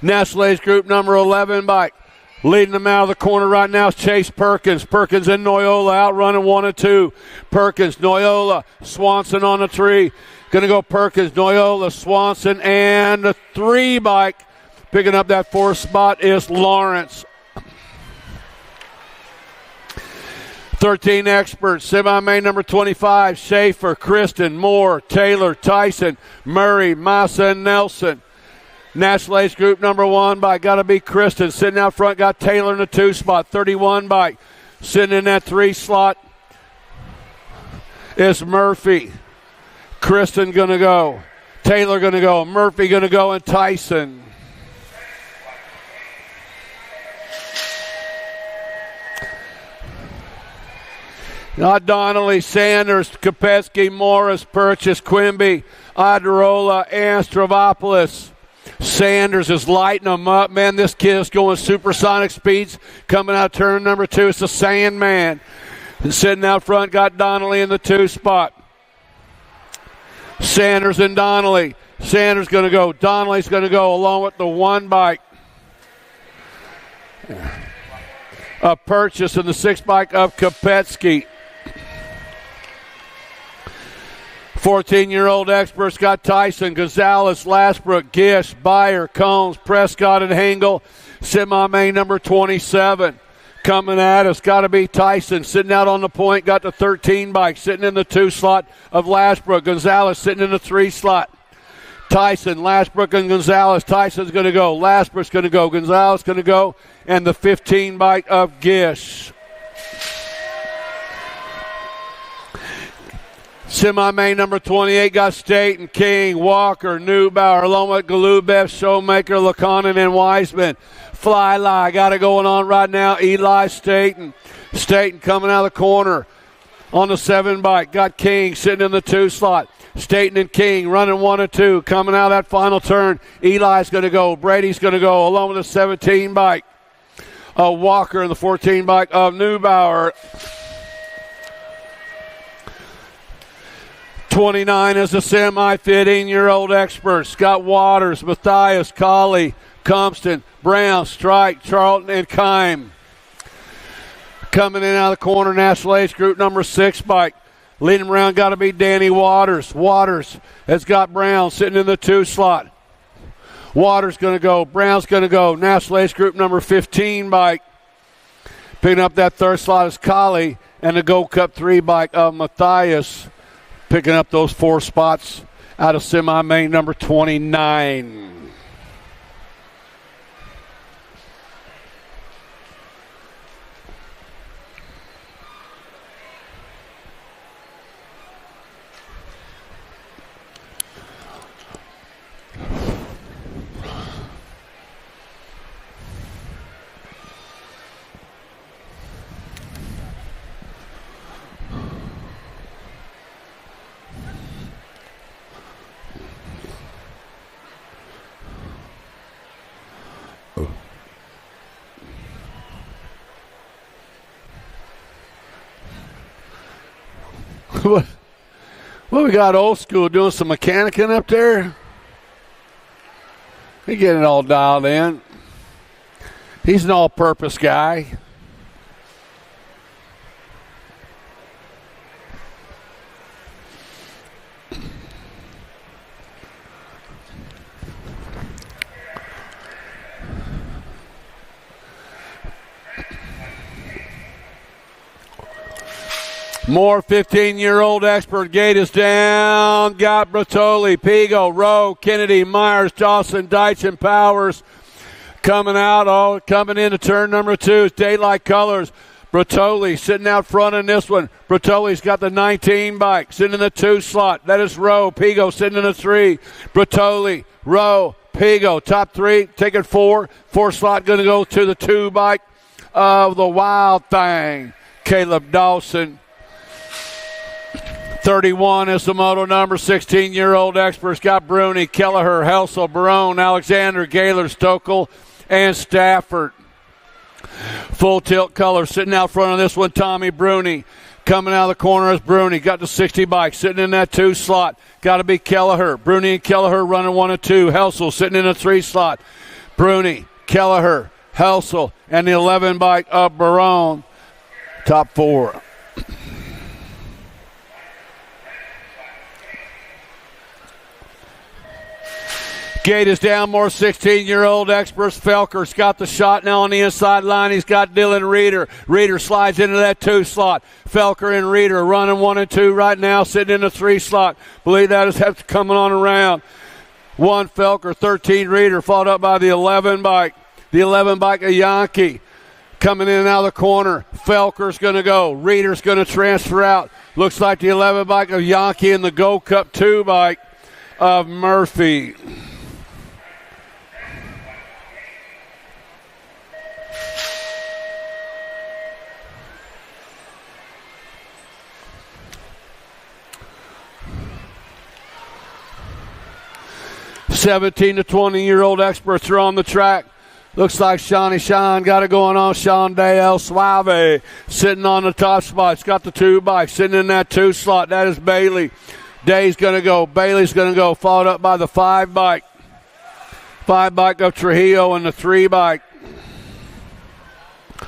National Age Group number 11 bike. Leading them out of the corner right now is Chase Perkins. Perkins and Noyola out running 1 and 2. Perkins, Noyola, Swanson on the 3. Going to go Perkins, Noyola, Swanson, and the 3 bike. Picking up that 4th spot is Lawrence. 13 experts, semi-main number 25, Schaefer, Kristen, Moore, Taylor, Tyson, Murray, Massa, and Nelson. National Age Group number 1 bike, got to be Kristen. Sitting out front, got Taylor in the 2 spot. 31 bike, sitting in that 3 slot is Murphy. Kristen going to go. Taylor going to go. Murphy going to go, and Tyson. Not Donnelly, Sanders, Kopetsky, Morris, Purchase, Quimby, Adirola, and Stravopoulos. Sanders is lighting them up. Man, this kid is going supersonic speeds. Coming out turn number 2, it's the Sandman. And sitting out front, got Donnelly in the 2 spot. Sanders and Donnelly. Sanders going to go. Donnelly's going to go along with the 1 bike. A Purchase in the 6 bike of Kopetsky. 14-year-old experts got Tyson, Gonzalez, Lastbrook, Gish, Beyer, Combs, Prescott, and Hengel. Semi-main number 27. Coming at us, got to be Tyson. Sitting out on the point, got the 13 bike. Sitting in the 2 slot of Lastbrook. Gonzalez sitting in the 3 slot. Tyson, Lastbrook, and Gonzalez. Tyson's going to go. Lastbrook's going to go. Gonzalez going to go. And the 15 bike of Gish. Semi-main number 28 got Staten, King, Walker, Neubauer, along with Galubev, Showmaker, Laconin, and Wiseman. Fly lie got it going on right now. Eli Staten. Staten coming out of the corner on the 7 bike. Got King sitting in the 2 slot. Staten and King running 1 and 2. Coming out of that final turn. Eli's going to go. Brady's going to go along with the 17 bike. Walker in the 14 bike of Neubauer. 29 is the semi-15-year-old expert. Scott Waters, Matthias, Colley, Compston, Brown, Strike, Charlton, and Kime. Coming in out of the corner, National Age Group number 6 bike. Leading around got to be Danny Waters. Waters has got Brown sitting in the 2 slot. Waters going to go. Brown's going to go. National Age Group number 15 bike. Picking up that 3rd slot is Colley, and the Gold Cup 3 bike of Matthias. Picking up those 4 spots out of semi-main number 29. What we got old school doing some mechanicing up there? He getting it all dialed in. He's an all-purpose guy. More 15-year-old expert. Gate is down. Got Bertoli, Pigo, Rowe, Kennedy, Myers, Jocelyn, Deitch, and Powers coming out. All coming into turn number 2 is Daylight Colors. Bertoli sitting out front in this one. Bertoli's got the 19 bike sitting in the 2 slot. That is Rowe. Pigo sitting in the 3. Bertoli, Rowe, Pigo. Top 3, taking 4. 4 slot going to go to the 2 bike of the Wild Thing. Caleb Dawson. 31 is the moto number. 16-year-old experts got Bruni, Kelleher, Helsel, Barone, Alexander, Gaylor, Stokel, and Stafford. Full tilt color sitting out front of this one, Tommy Bruni. Coming out of the corner is Bruni. Got the 60 bike sitting in that 2 slot. Got to be Kelleher. Bruni and Kelleher running 1 and 2. Helsel sitting in a 3 slot. Bruni, Kelleher, Helsel, and the 11 bike of Barone. Top 4. Gate is down more 16-year-old experts. Felker's got the shot now on the inside line. He's got Dylan Reeder. Reeder slides into that 2 slot. Felker and Reeder running 1 and 2 right now, sitting in the 3 slot. Believe that is coming on around. 1 Felker, 13 Reeder, followed up by the 11 bike. The 11 bike of Yankee coming in and out of the corner. Felker's going to go. Reeder's going to transfer out. Looks like the 11 bike of Yankee and the Gold Cup 2 bike of Murphy. $17 to $20-year-old experts are on the track. Looks like Shawnee Shine got it going on. Sean Day El Suave sitting on the top spot. He's got the 2 bike sitting in that 2 slot. That is Bailey. Day's going to go. Bailey's going to go. Followed up by the 5 bike. 5 bike of Trujillo and the 3 bike.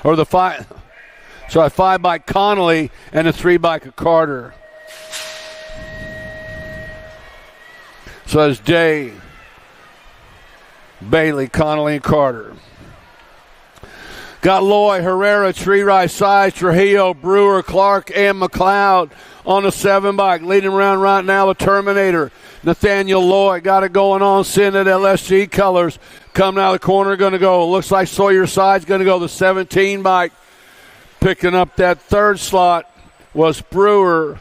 Or the 5. Sorry, 5 bike Connolly and the 3 bike of Carter. So it's Day, Bailey, Connolly, and Carter. Got Loy, Herrera, Tree Rice, Size, Trujillo, Brewer, Clark, and McLeod on the 7 bike. Leading around right now, the Terminator. Nathaniel Loy got it going on, sitting at LSG colors. Coming out of the corner, going to go. Looks like Sawyer Side's going to go the 17 bike. Picking up that 3rd slot was Brewer.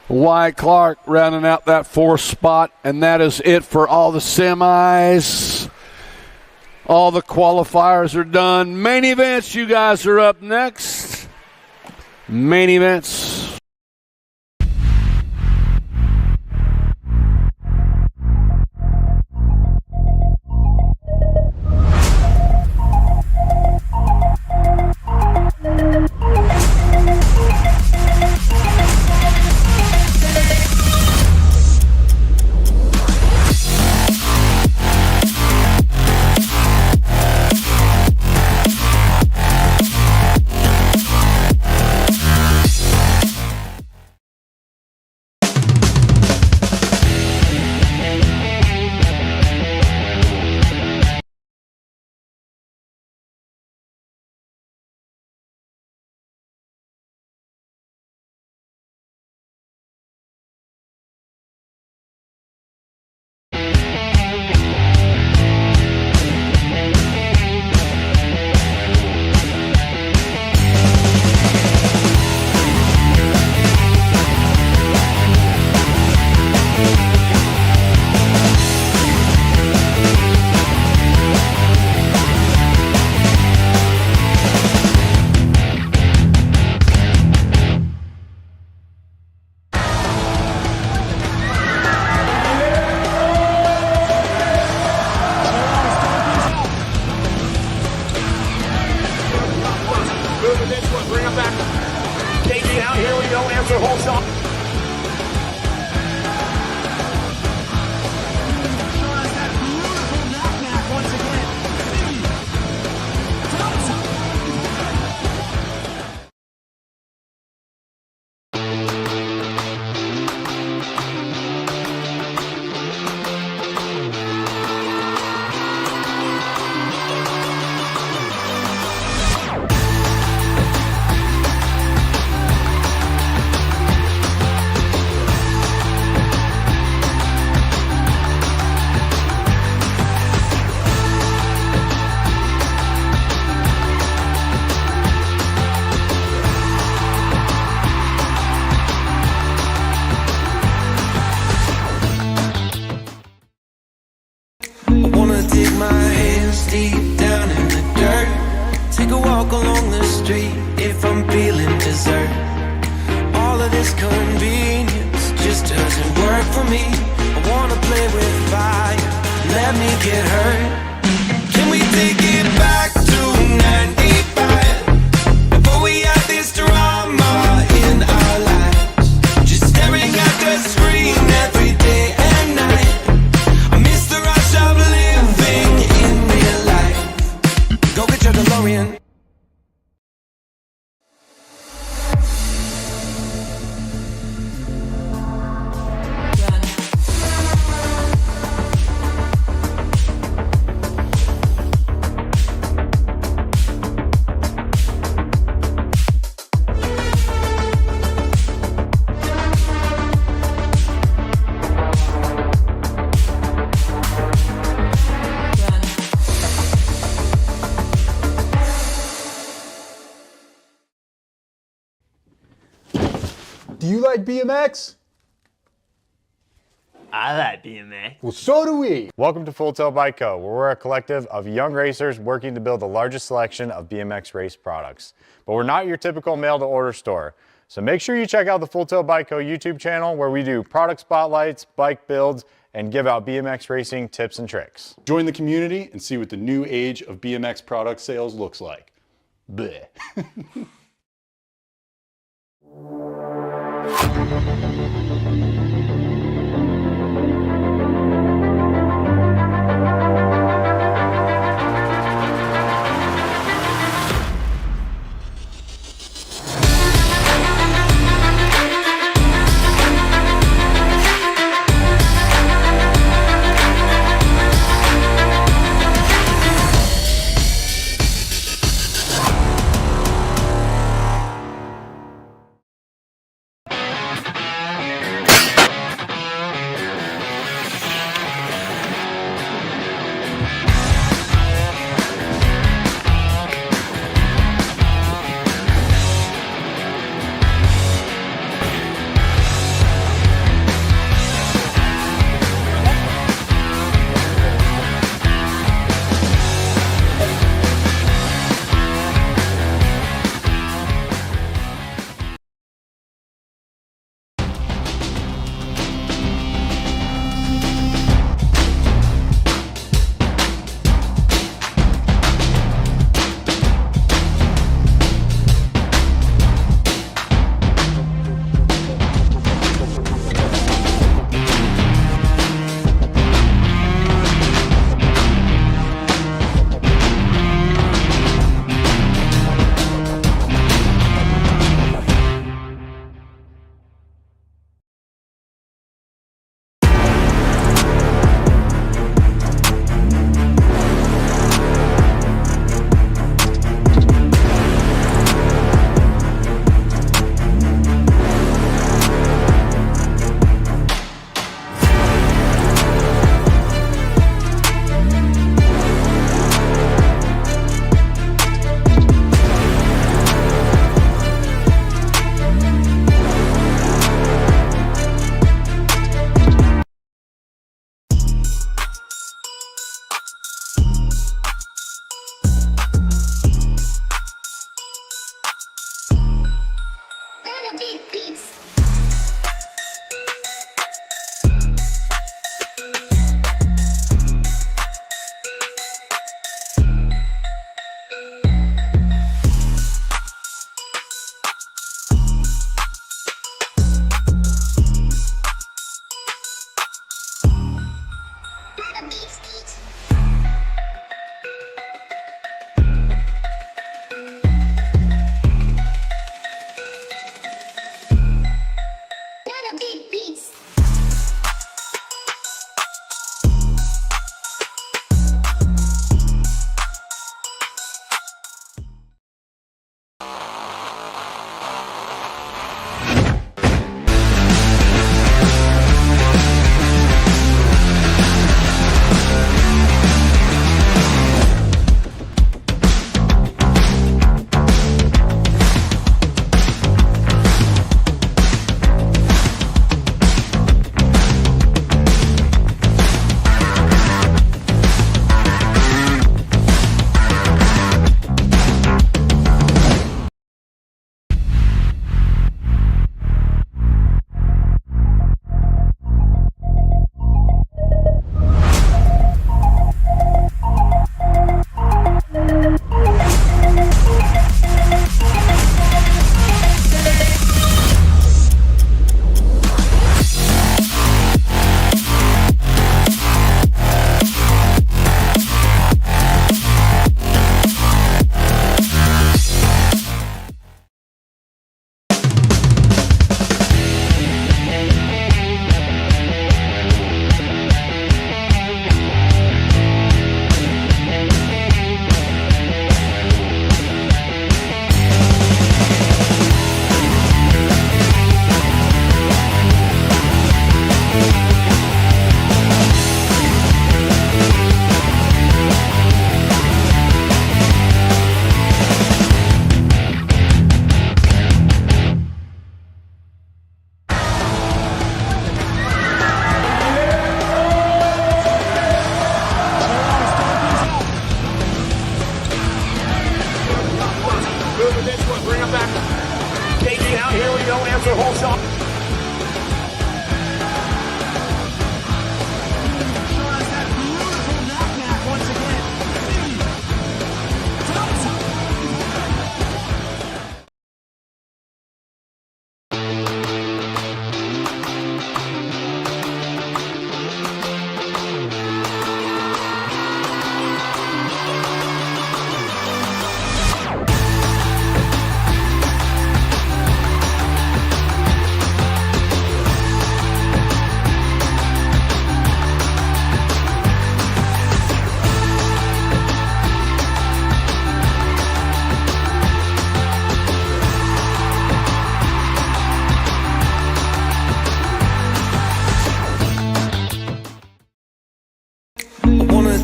Wyatt Clark rounding out that 4th spot, and that is it for all the semis. All the qualifiers are done. Main events, you guys are up next. Main events. you like BMX? I like BMX. Well, so do we. Welcome to Full Tilt Bike Co., where we're a collective of young racers working to build the largest selection of BMX race products. But we're not your typical mail-to-order store. So make sure you check out the Full Tilt Bike Co. YouTube channel, where we do product spotlights, bike builds, and give out BMX racing tips and tricks. Join the community and see what the new age of BMX product sales looks like. Bleh.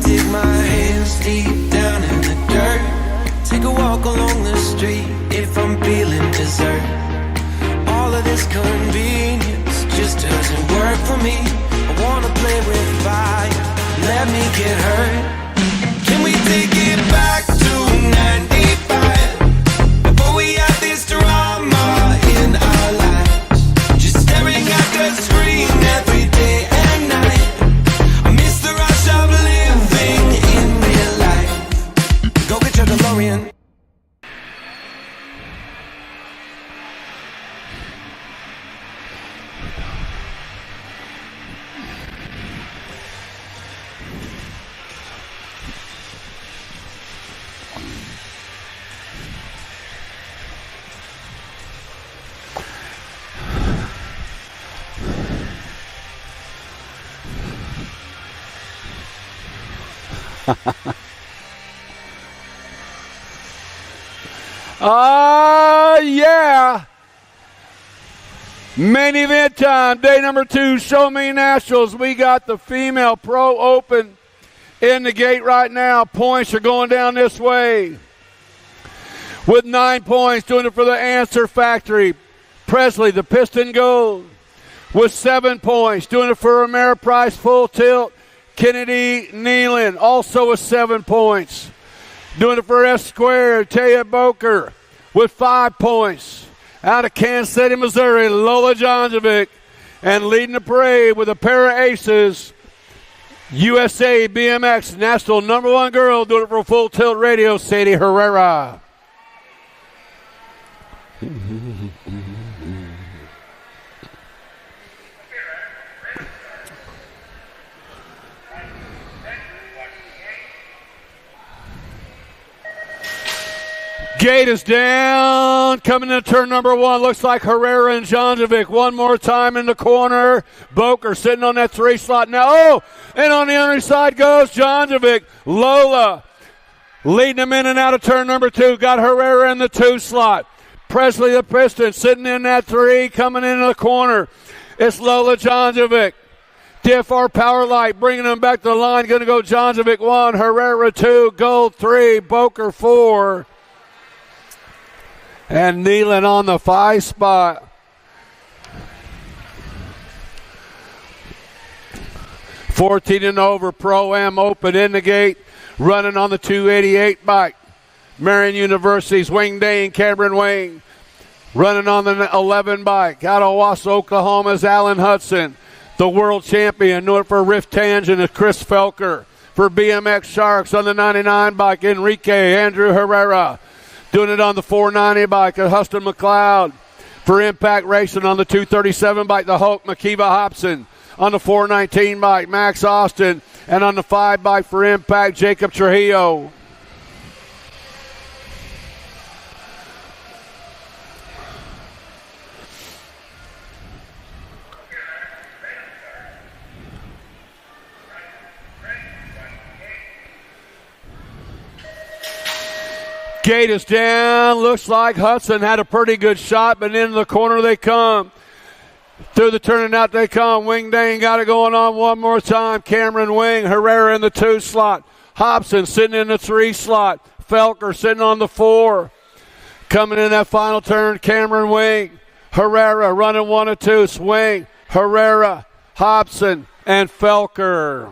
dig my hands deep down in the dirt. Take a walk along the street if I'm feeling dessert. All of this convenience just doesn't work for me. I wanna play with fire, let me get hurt. Can we take it back to 95? Before we had this drama in our lives, just staring at the screen every day and night. I miss the rush of living in real life. Go get your DeLorean. Yeah. Main event time, day number 2, Show Me Nationals. We got the female pro open in the gate right now. Points are going down this way. With 9 points, doing it for the Answer Factory. Presley, the Piston Gold. With 7 points, doing it for Ameriprise Full Tilt. Kennedy Nealon, also with 7 points. Doing it for S Squared, Taya Boker with 5 points. Out of Kansas City, Missouri, Lola Jonjovic. And leading the parade with a pair of aces, USA BMX National #1 girl, doing it for Full Tilt Radio, Sadie Herrera. Gate is down, coming into turn number 1. Looks like Herrera and Jonjovic. One more time in the corner. Boker sitting on that 3 slot now. Oh, and on the other side goes Jonjovic. Lola leading them in and out of turn number 2. Got Herrera in the 2 slot. Presley the Piston sitting in that 3, coming into the corner. It's Lola Jonjovic. DFR Power Light bringing them back to the line. Going to go Jonjovic 1, Herrera 2, Gold 3, Boker 4. And Nealon on the 5 spot. $14 and over Pro-Am open in the gate. Running on the 288 bike. Marion University's Wing Dane, Cameron Wing. Running on the 11 bike. Out of Wausau, Oklahoma's Alan Hudson. The world champion. Doing it for Rift Tangent is Chris Felker. For BMX Sharks on the 99 bike, Enrique Andrew Herrera. Doing it on the 490 bike at Huston McLeod. For Impact Racing on the 237 bike, the Hulk Makiva Hobson. On the 419 bike, Max Austin. And on the 5 bike for Impact, Jacob Trujillo. Gate is down. Looks like Hudson had a pretty good shot, but into the corner they come. Through the turn and out they come. Wing Dane got it going on one more time. Cameron Wing, Herrera in the 2 slot. Hobson sitting in the 3 slot. Felker sitting on the 4. Coming in that final turn, Cameron Wing. Herrera running 1 and 2. Swing, Herrera, Hobson, and Felker.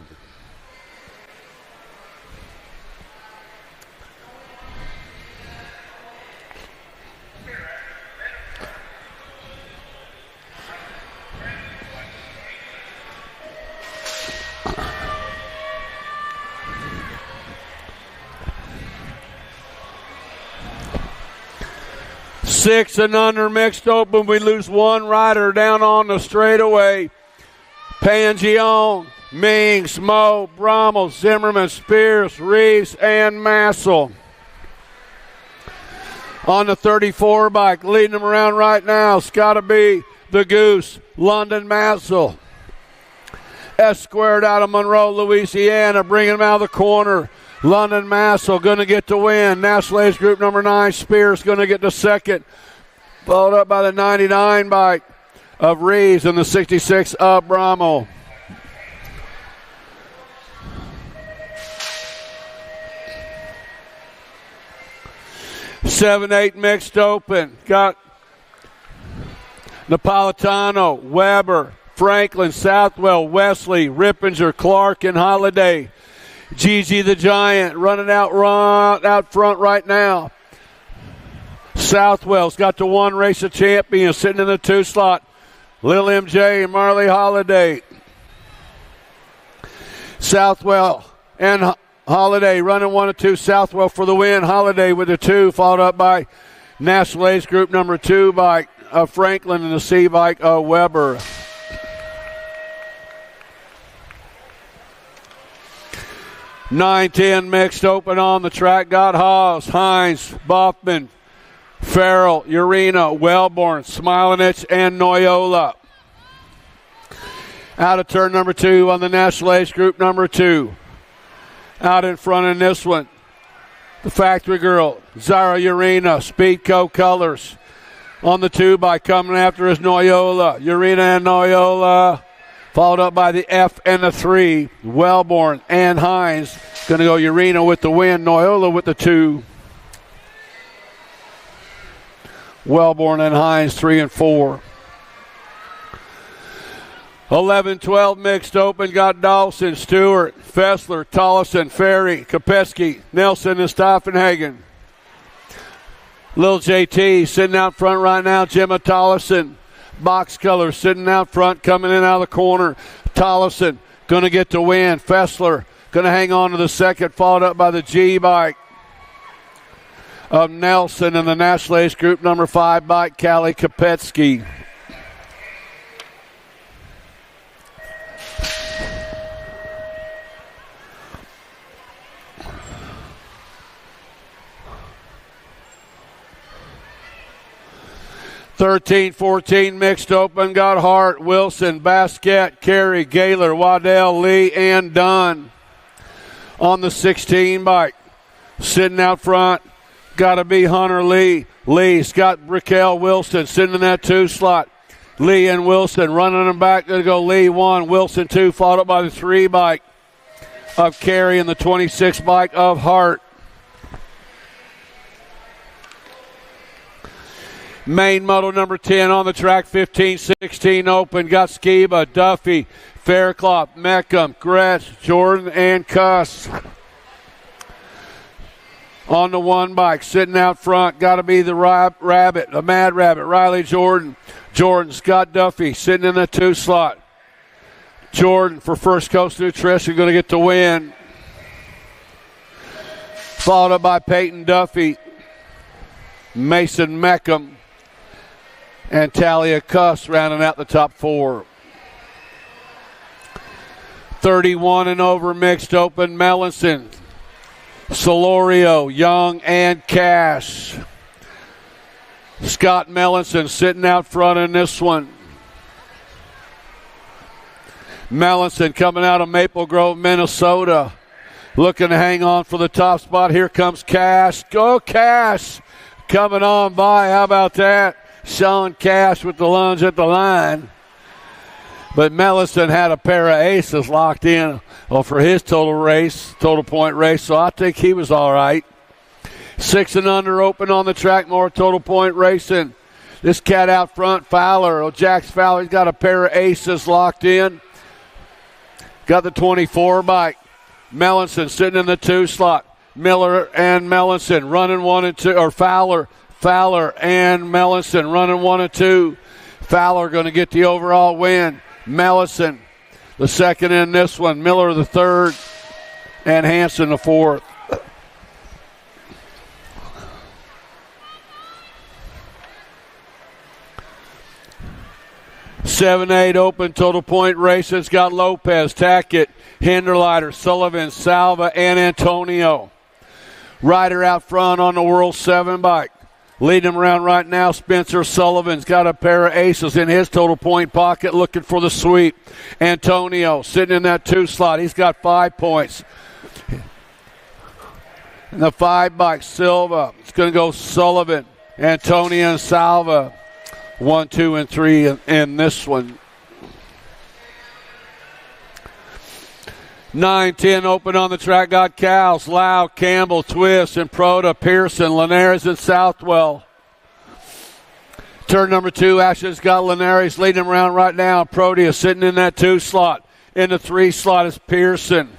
Six and under mixed open. We lose one rider down on the straightaway. Pangione, Mings, Mo, Brommel, Zimmerman, Spears, Reeves, and Massel. On the 34 bike, leading them around right now, it's got to be the Goose, London Massel. S Squared out of Monroe, Louisiana, bringing them out of the corner. London Massel going to get the win. National Age Group number 9, Spears going to get the second. Followed up by the 99 bike of Reeves and the 66 of Brommel. 7-8 mixed open. Got Napolitano, Weber, Franklin, Southwell, Wesley, Rippinger, Clark, and Holiday. Gigi the Giant running out front right now. Southwell's got the one race of champions sitting in the 2 slot. Lil MJ and Marley Holiday. Southwell and Holiday running 1 and 2. Southwell for the win. Holiday with the 2, followed up by National Ace Group number 2 bike of Franklin and the C bike of Weber. (9-10) mixed open on the track. Got Haas, Hines, Boffman, Farrell, Urena, Wellborn, Smilenich, and Noyola. Out of turn number 2 on the National Ace Group number 2. Out in front in this one, the Factory Girl, Zara Urena, Speedco Colors. On the 2 by coming after is Noyola. Urena and Noyola. Followed up by the F and the 3, Wellborn and Hines. Going to go Urena with the win, Noyola with the 2. Wellborn and Hines 3 and 4. 11-12 mixed open. Got Dawson, Stewart, Fessler, Tollison, Ferry, Kopetsky, Nelson, and Stoffenhagen. Lil JT sitting out front right now. Gemma Tollison. Box color sitting out front, coming in out of the corner. Tollison going to get the win. Fessler going to hang on to the second, followed up by the G bike of Nelson and the National Ace Group number 5 bike, Callie Kopetsky. (13-14) mixed open. Got Hart, Wilson, Basquette, Carey, Gaylor, Waddell, Lee, and Dunn. On the 16 bike. Sitting out front. Got to be Hunter Lee. Lee's got Brickell Wilson sitting in that 2 slot. Lee and Wilson running them back. Going to go Lee 1, Wilson 2, followed up by the 3 bike of Carey and the 26 bike of Hart. Main model number 10 on the track, 15-16 open. Got Skiba, Duffy, Fairclough, Meckham, Gretsch, Jordan, and Cuss. On the 1 bike, sitting out front, got to be the Rabbit, the Mad Rabbit, Riley Jordan. Jordan, Scott Duffy, sitting in the 2 slot. Jordan for First Coast Nutrition, going to get the win. Followed up by Peyton Duffy, Mason Meckham, and Talia Cuss rounding out the top 4. 31 and over mixed open. Melanson, Solorio, Young, and Cash. Scott Melanson sitting out front in this one. Melanson coming out of Maple Grove, Minnesota. Looking to hang on for the top spot. Here comes Cash. Go Cash! Coming on by. How about that? Sean Cash with the lunge at the line. But Melanson had a pair of aces locked in for his total point race, so I think he was all right. 6 and under open on the track, more total point racing. This cat out front, Fowler, Jax Fowler, he's got a pair of aces locked in. Got the 24 bike. Melanson sitting in the 2 slot. Miller and Melanson running 1 and 2, or Fowler and Melanson running 1 and 2. Fowler going to get the overall win. Melanson the second in this one. Miller the third, and Hanson the 4th. (7-8) open total point racing. It's got Lopez, Tackett, Hinderleiter, Sullivan, Salva, and Antonio. Ryder out front on the World 7 bike. Leading him around right now, Spencer Sullivan's got a pair of aces in his total point pocket looking for the sweep. Antonio sitting in that 2 slot. He's got 5 points. And the 5 bike, Silva. It's going to go Sullivan, Antonio, and Salva. 1, 2, and 3 in this one. 9-10 open on the track. Got Cowles, Lau, Campbell, Twist, and Proda, Pearson, Linares, and Southwell. Turn number 2, Ashton's got Linares leading him around right now. Proda is sitting in that 2 slot. In the 3 slot is Pearson.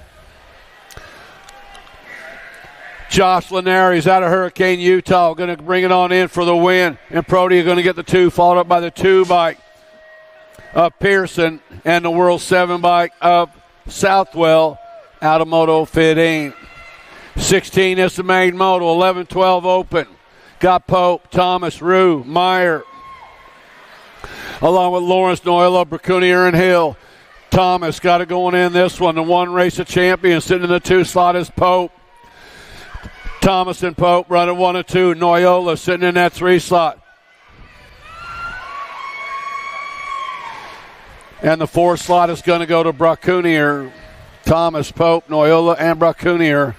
Josh Linares out of Hurricane, Utah, going to bring it on in for the win. And Proda going to get the 2, followed up by the 2 bike of Pearson and the World 7 bike of Southwell out of Moto 15. 16 is the main moto. 11-12 open. Got Pope, Thomas, Rue, Meyer, along with Lawrence, Noila, Bracunier, and Hill. Thomas got it going in this one. The 1 race of champions sitting in the 2 slot is Pope. Thomas and Pope running 1 and 2. Noyola sitting in that 3 slot. And the 4 slot is going to go to Bracunier. Thomas, Pope, Noyola, and Bracunier.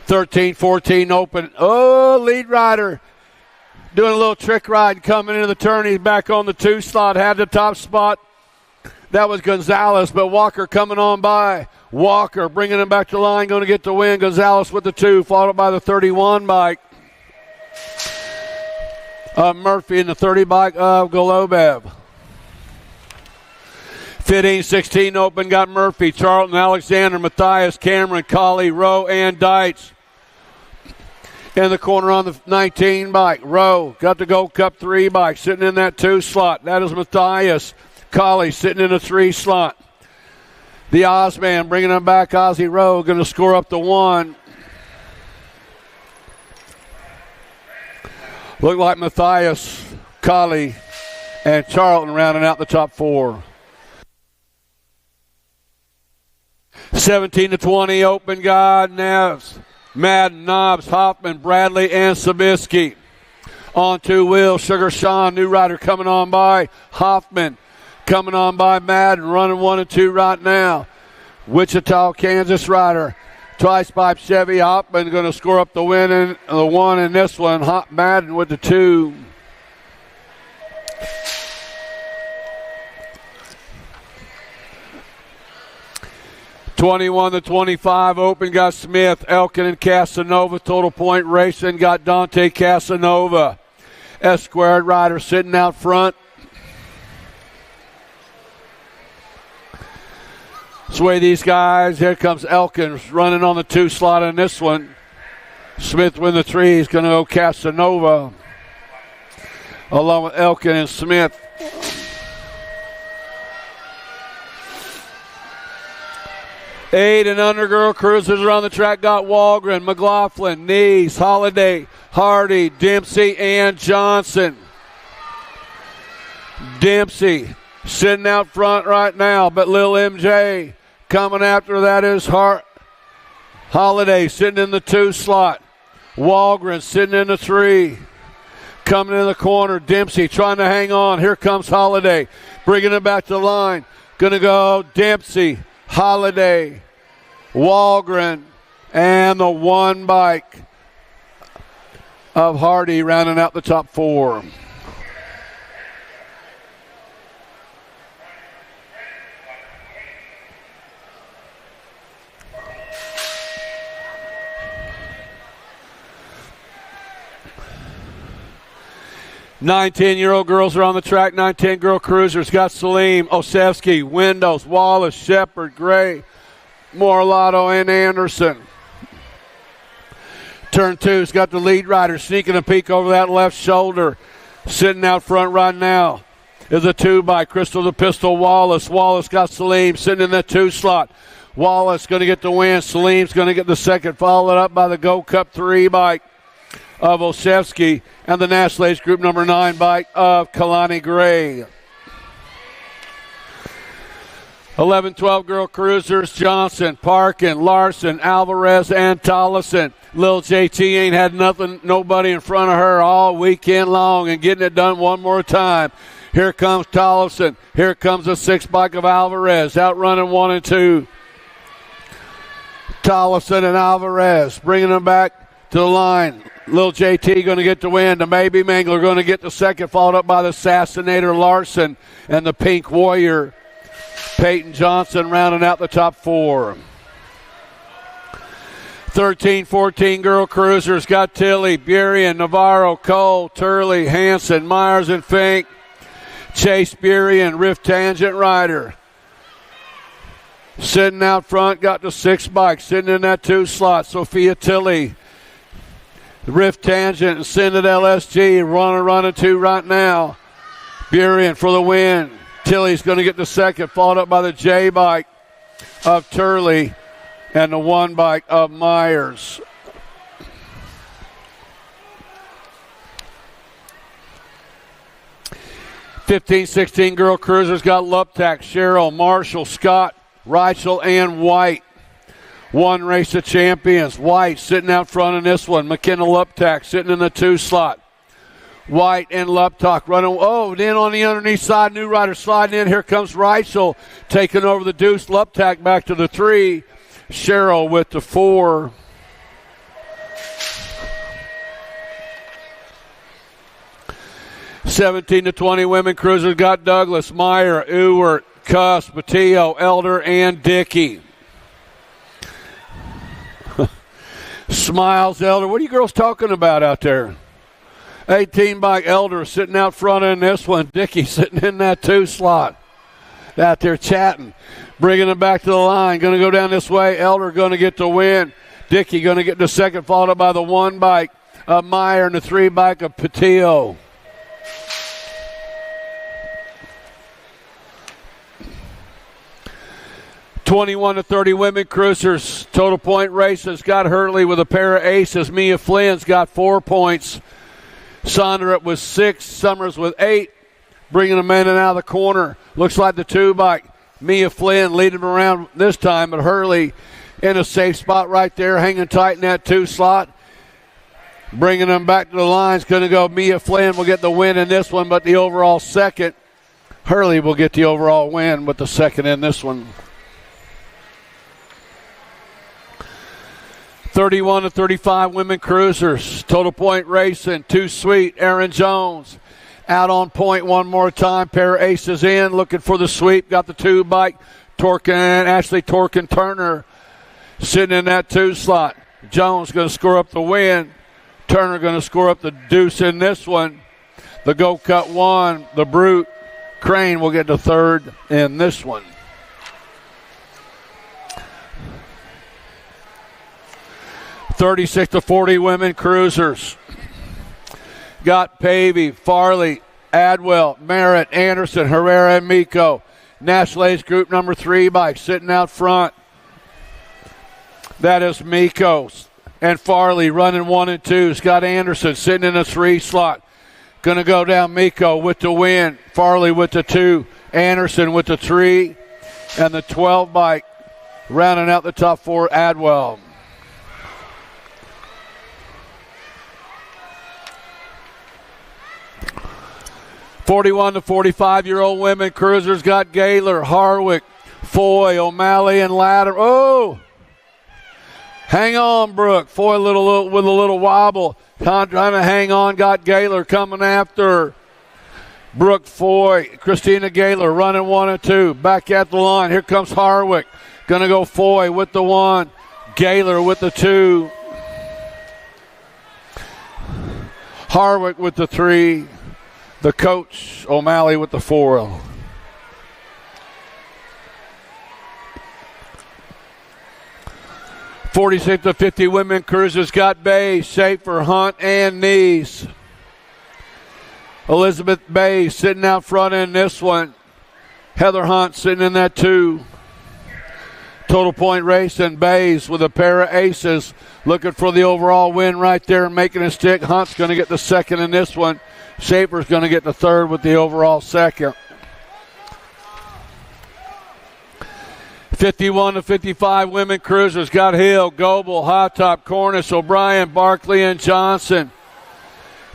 (13-14) open. Oh, lead rider doing a little trick ride coming into the turn. He's back on the 2 slot. Had the top spot. That was Gonzalez, but Walker coming on by. Walker bringing him back to the line, going to get the win. Gonzalez with the 2, followed by the 31 bike. Murphy in the 30 bike of Golubev. 15-16 open, got Murphy, Charlton, Alexander, Matthias, Cameron, Colley, Rowe, and Deitz. In the corner on the 19 bike, Rowe got the Gold Cup 3 bike sitting in that 2 slot. That is Matthias. Colley sitting in a 3 slot. The Ozman bringing him back. Ozzy Rowe going to score up the 1. Looked like Matthias, Colley, and Charlton rounding out the top 4. 17-20 open, God, Neves, Madden, Knobs, Hoffman, Bradley, and Sabisky. On 2 wheels, Sugar Sean, new rider coming on by. Hoffman coming on by Madden, running 1 and 2 right now. Wichita, Kansas rider. Twice pipe Chevy. Hoffman going to score up the win in the 1 in this one. Madden with the 2. (21-25) open, got Smith, Elkin, and Casanova. Total point racing got Dante Casanova. S-squared rider sitting out front. Sway these guys. Here comes Elkin running on the 2 slot in this one. Smith with the 3. He's going to go Casanova along with Elkin and Smith. Eight and under girl cruisers around the track got Walgren, McLaughlin, Nees, Holiday, Hardy, Dempsey, and Johnson. Dempsey sitting out front right now, but Lil MJ coming after that is Holiday sitting in the 2 slot. Walgren sitting in the 3. Coming in the corner, Dempsey trying to hang on. Here comes Holiday, bringing it back to the line. Going to go Dempsey, Holiday, Walgren, and the 1 bike of Hardy rounding out the top 4. Nine, 10-year-old girls are on the track. 9-10 girl cruisers got Salim, Osevsky, Windows, Wallace, Shepard, Gray, Morlato, and Anderson. Turn 2's got the lead rider sneaking a peek over that left shoulder. Sitting out front right now is a 2 by Crystal the Pistol Wallace. Wallace got Salim sitting in that 2 slot. Wallace going to get the win. Salim's going to get the second, followed up by the Gold Cup 3 bike of Osevsky and the National Age Group number 9 bike of Kalani Gray. 11-12 girl cruisers, Johnson, Parkin, Larson, Alvarez, and Tollison. Lil JT ain't had nobody in front of her all weekend long and getting it done one more time. Here comes Tollison. Here comes the 6 bike of Alvarez, outrunning 1 and 2. Tollison and Alvarez bringing them back to the line. Little JT going to get the win. The Maybe Mangler going to get the second, followed up by the Assassinator Larson and the Pink Warrior Peyton Johnson rounding out the top four. 13-14 girl cruisers got Tilly, Burien, Navarro, Cole, Turley, Hanson, Myers, and Fink. Chase Burien, Rift Tangent Rider. Sitting out front, got the 6 bike, sitting in that 2 slot. Sophia Tilly, Rift Tangent, and Synod LSG running 2 right now. Burien for the win. Tilly's going to get the second, followed up by the J bike of Turley and the 1 bike of Myers. (15-16) girl cruisers got Luptak, Cheryl, Marshall, Scott, Reichel, and White. 1 race of champions. White sitting out front in this one. McKenna Luptak sitting in the 2 slot. White and Luptak running. Oh, then on the underneath side, new rider sliding in. Here comes Reichel taking over the deuce. Luptak back to the 3. Cheryl with the 4. (17-20) women cruisers got Douglas, Meyer, Ewert, Cuss, Batillo, Elder, and Dickey. Smiles, Elder. What are you girls talking about out there? 18 by Elder sitting out front in this one. Dickey sitting in that 2 slot. Out there chatting. Bringing them back to the line. Going to go down this way. Elder going to get the win. Dickey going to get the second, followed up by the 1 bike of Meyer and the 3 bike of Patillo. (21-30) women cruisers. Total point races got Hurley with a pair of aces. Mia Flynn's got 4 points. Sonderup with 6. Summers with 8. Bringing them in and out of the corner. Looks like the 2 bike. Mia Flynn leading them around this time, but Hurley in a safe spot right there, hanging tight in that 2 slot. Bringing them back to the lines. Going to go Mia Flynn will get the win in this one, but the overall second. Hurley will get the overall win with the second in this one. 31-35 women cruisers. Total point racing. 2 sweet. Aaron Jones out on point one more time. Pair of aces in. Looking for the sweep. Got the 2 bike. Ashley Torkin Turner sitting in that 2 slot. Jones going to score up the win. Turner going to score up the deuce in this one. The Go Cut 1. The Brute. Crane will get the 3rd in this one. 36-40 women cruisers. Got Pavey, Farley, Adwell, Merritt, Anderson, Herrera, and Miko. National Age Group number 3 bike sitting out front. That is Miko and Farley running 1 and 2. Scott Anderson sitting in a 3 slot. Going to go down Miko with the win. Farley with the 2. Anderson with the 3. And the 12 bike rounding out the top 4, Adwell. 41-45-year-old women cruisers got Gaylor, Harwick, Foy, O'Malley, and Ladder. Oh! Hang on, Brooke. Foy with a little wobble. Trying to hang on. Got Gaylor coming after Brooke Foy. Christina Gaylor running 1 and 2. Back at the line. Here comes Harwick. Going to go Foy with the 1. Gaylor with the 2. Harwick with the 3. The coach, O'Malley, with the 4. (46-50) women cruisers got Bay, Schaefer, Hunt, and Nees. Elizabeth Bay sitting out front in this one. Heather Hunt sitting in that 2. Total point race, and Bays with a pair of aces looking for the overall win right there and making a stick. Hunt's going to get the 2nd in this one. Schaefer's going to get the 3rd with the overall 2nd. 51-55 women cruisers got Hill, Goebel, Hot Top, Cornish, O'Brien, Barkley, and Johnson.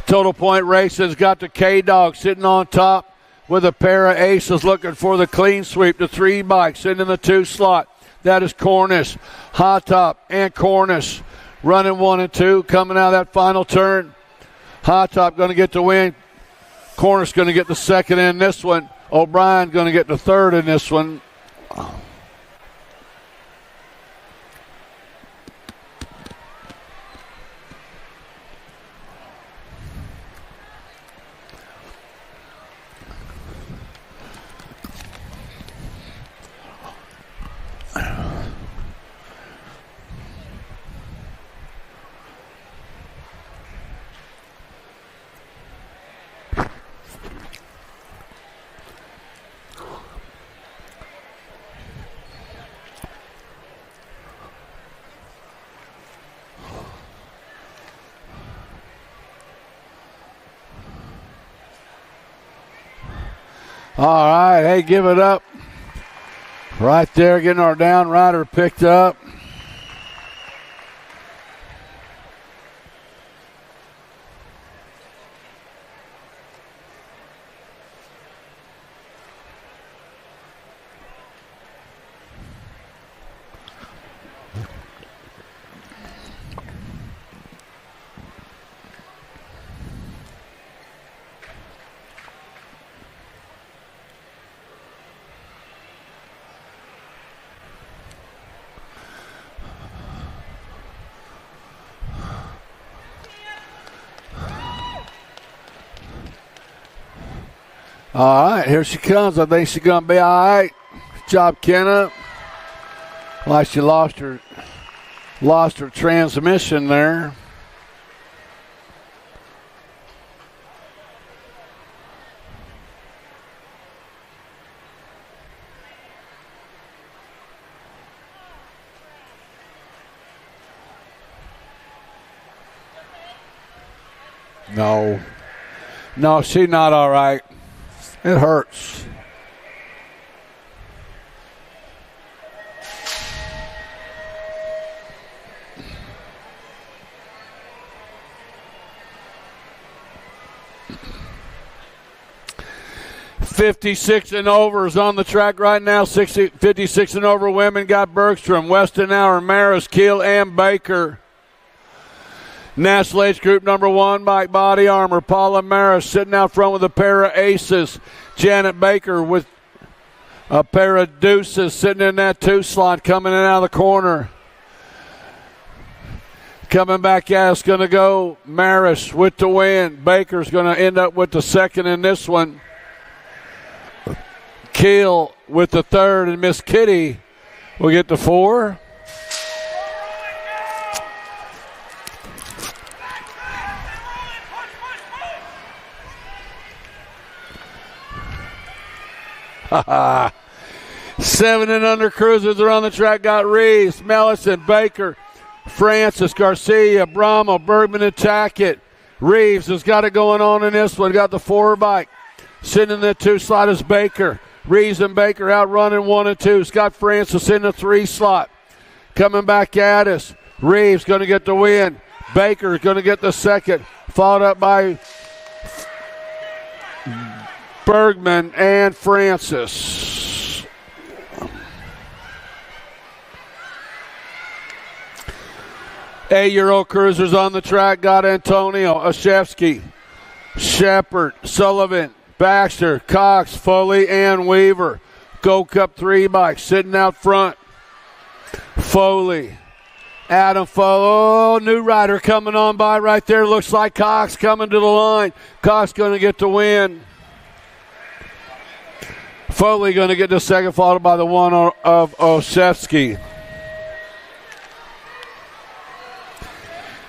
Total point races got the K-Dog sitting on top with a pair of aces looking for the clean sweep. The 3 bike sitting in the 2 slot. That is Cornish, Hot Top, and Cornish running 1 and 2, coming out of that final turn. High Top going to get the win. Corner's going to get the second in this one. O'Brien going to get the third in this one. All right, hey, give it up. Right there, getting our down rider picked up. All right, here she comes. I think she's going to be all right. Good job, Kenna. Like she lost her transmission there. No, she's not all right. It hurts. .56 and over is on the track right now. 56 and over women got Bergstrom, Westenauer, Maris, Keel, and Baker. National Age Group number 1, Mike Body Armor. Paula Maris sitting out front with a pair of aces. Janet Baker with a pair of deuces sitting in that 2 slot coming in out of the corner. Coming back at us going to go Maris with the win. Baker's going to end up with the second in this one. Keel with the third, and Miss Kitty will get the 4. Seven and under cruisers are on the track. Got Reeves, Mellison, Baker, Francis, Garcia, Brahma, Bergman, and Tackett. Reeves has got it going on in this one. Got the 4 bike. Sitting in the 2 slot is Baker. Reeves and Baker out running 1 and 2. Scott Francis in the 3 slot. Coming back at us. Reeves going to get the win. Baker is going to get the second. Followed up by Bergman and Francis. Eight-year-old cruisers on the track. Got Antonio, Ashevsky, Shepard, Sullivan, Baxter, Cox, Foley, and Weaver. Gold Cup 3 bikes sitting out front. Foley, Adam Foley. Oh, new rider coming on by right there. Looks like Cox coming to the line. Cox going to get the win. Foley going to get the second, followed by the one of Osefsky.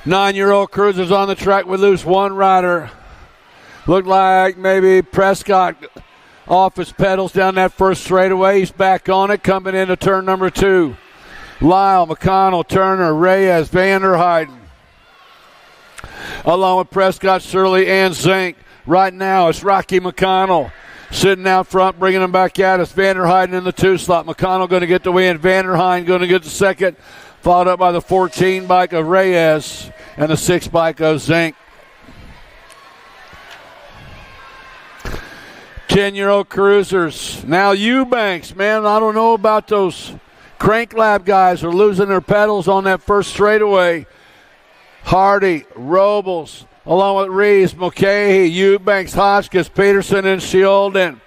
9-year-old cruisers on the track. We lose one rider. Looked like maybe Prescott off his pedals down that first straightaway. He's back on it, coming into turn number 2. Lyle, McConnell, Turner, Reyes, Vanderheiden. Along with Prescott, Surley, and Zink. Right now it's Rocky McConnell sitting out front, bringing him back at us. Vanderheiden in the 2 slot. McConnell going to get the win. Vanderheiden going to get the second, followed up by the 14 bike of Reyes and the 6 bike of Zink. 10-year-old cruisers. Now Eubanks, man, I don't know about those Crank Lab guys are losing their pedals on that first straightaway. Hardy, Robles, along with Reeves, Mulcahy, Eubanks, Hotchkiss, Peterson, and Shieldon.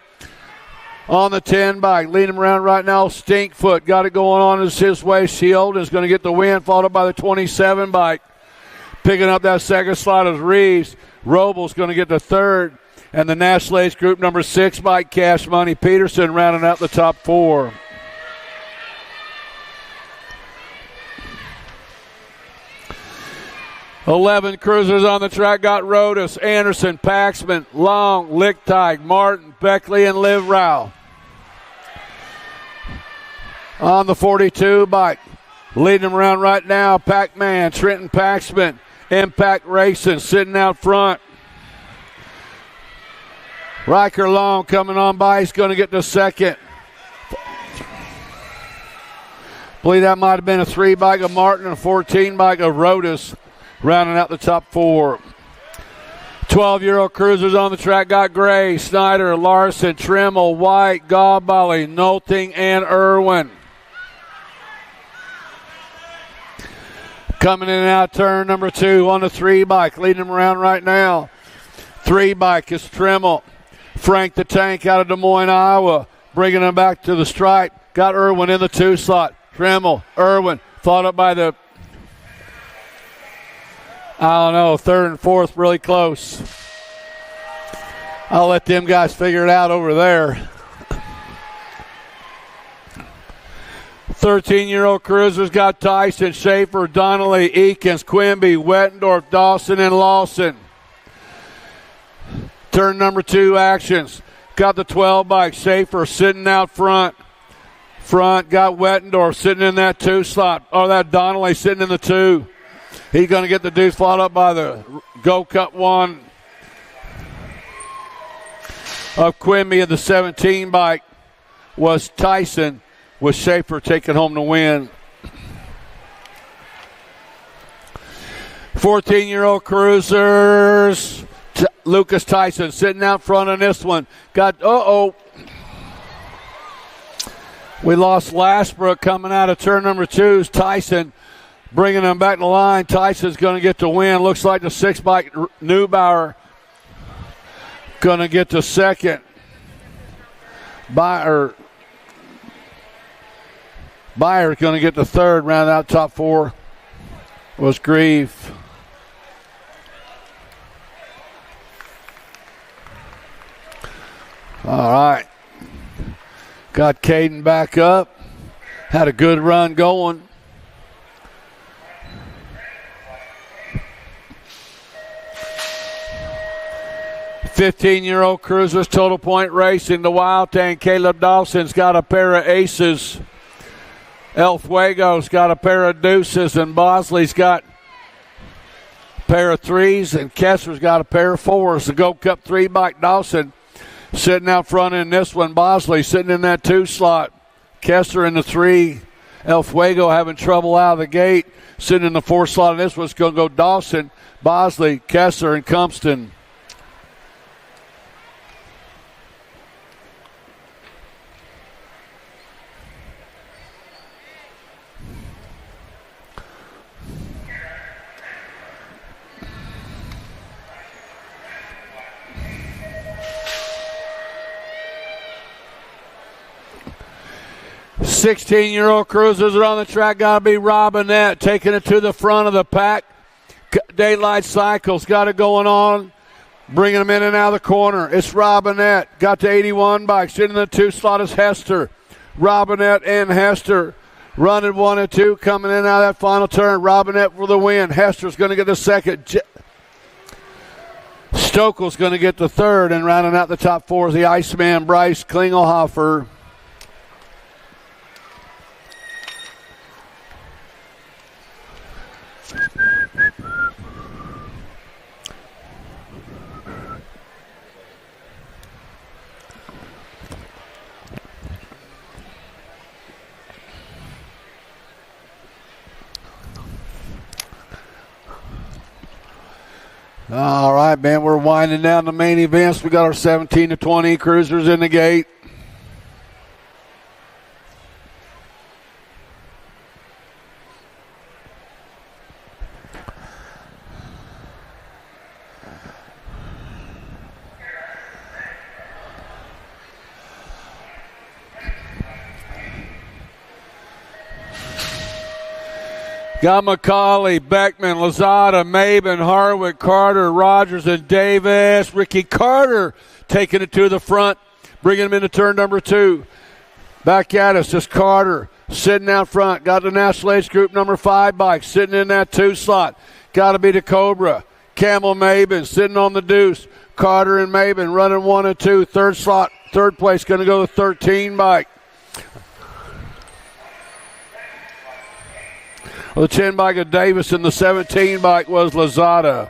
On the 10 bike, leading him around right now, Stinkfoot. Got it going on is his way. Shieldon's going to get the win, followed by the 27 bike. Picking up that second slot is Reeves. Robles going to get the third. And the National Age Group number 6 bike, Cash Money Peterson, rounding out the top 4. $11 cruisers on the track. Got Rodas, Anderson, Paxman, Long, Lichtig, Martin, Beckley, and Liv Rao. On the 42 bike, leading them around right now, Pac-Man, Trenton Paxman, Impact Racing sitting out front. Riker Long coming on by. He's going to get the second. Believe that might have been a 3 bike of Martin and a 14 bike of Rodas, rounding out the top 4. 12-year-old cruisers on the track. Got Gray, Snyder, Larson, Trimmel, White, Gawbally, Nolting, and Irwin. Coming in and out turn number 2 on the 3 bike. Leading them around right now. 3 bike is Trimmel. Frank the Tank out of Des Moines, Iowa. Bringing him back to the stripe. Got Irwin in the 2 slot. Trimmel, Irwin, fought up by the, I don't know, 3rd and 4th, really close. I'll let them guys figure it out over there. 13-year-old cruisers got Tyson, Schaefer, Donnelly, Eakins, Quimby, Wettendorf, Dawson, and Lawson. Turn number 2 actions. Got the 12 bike. Schaefer sitting out front. Got Wettendorf sitting in that 2 slot. Or that Donnelly sitting in the 2. He's going to get the deuce, followed up by the Go Cut 1 of Quimby. And the 17 bike was Tyson, with Schaefer taking home the win. 14-year-old cruisers. Lucas Tyson sitting out front on this one. Got, we lost Lashbrook coming out of turn number 2. Tyson bringing them back to the line. Tyson's going to get the win. Looks like the 6 bike Neubauer going to get the second. Bayer's going to get the third. Round out top 4 was Grieve. All right. Got Caden back up. Had a good run going. $15-year-old cruisers, Total Point Racing. The Wild Tank, Caleb Dawson's got a pair of aces. El Fuego's got a pair of deuces, and Bosley's got a pair of 3s, and Kessler's got a pair of 4s. The Gold Cup 3 bike, Dawson sitting out front in this one. Bosley sitting in that 2 slot. Kessler in the 3. El Fuego having trouble out of the gate. Sitting in the 4 slot in this one's going to go Dawson, Bosley, Kessler, and Compston. $16-year-old cruisers are on the track. Got to be Robinette taking it to the front of the pack. Daylight Cycles got it going on, bringing them in and out of the corner. It's Robinette. Got the 81 bike. Sitting in the 2 slot is Hester. Robinette and Hester running 1 and 2, coming in and out of that final turn. Robinette for the win. Hester's going to get the second. Stokel's going to get the third, and rounding out the top 4 is the Iceman, Bryce Klingelhofer. All right, man, we're winding down the main events. We got our 17 to 20 cruisers in the gate. Got McCauley, Beckman, Lozada, Maben, Harwick, Carter, Rogers, and Davis. Ricky Carter taking it to the front, bringing him into turn number 2. Back at us, just Carter sitting out front. Got the National Age Group number 5 bike sitting in that 2 slot. Got to be the Cobra. Camel Maben sitting on the deuce. Carter and Maben running 1 and 2. Third slot, third place going to go to 13 bike. Well, the 10 bike of Davis and the 17 bike was Lozada.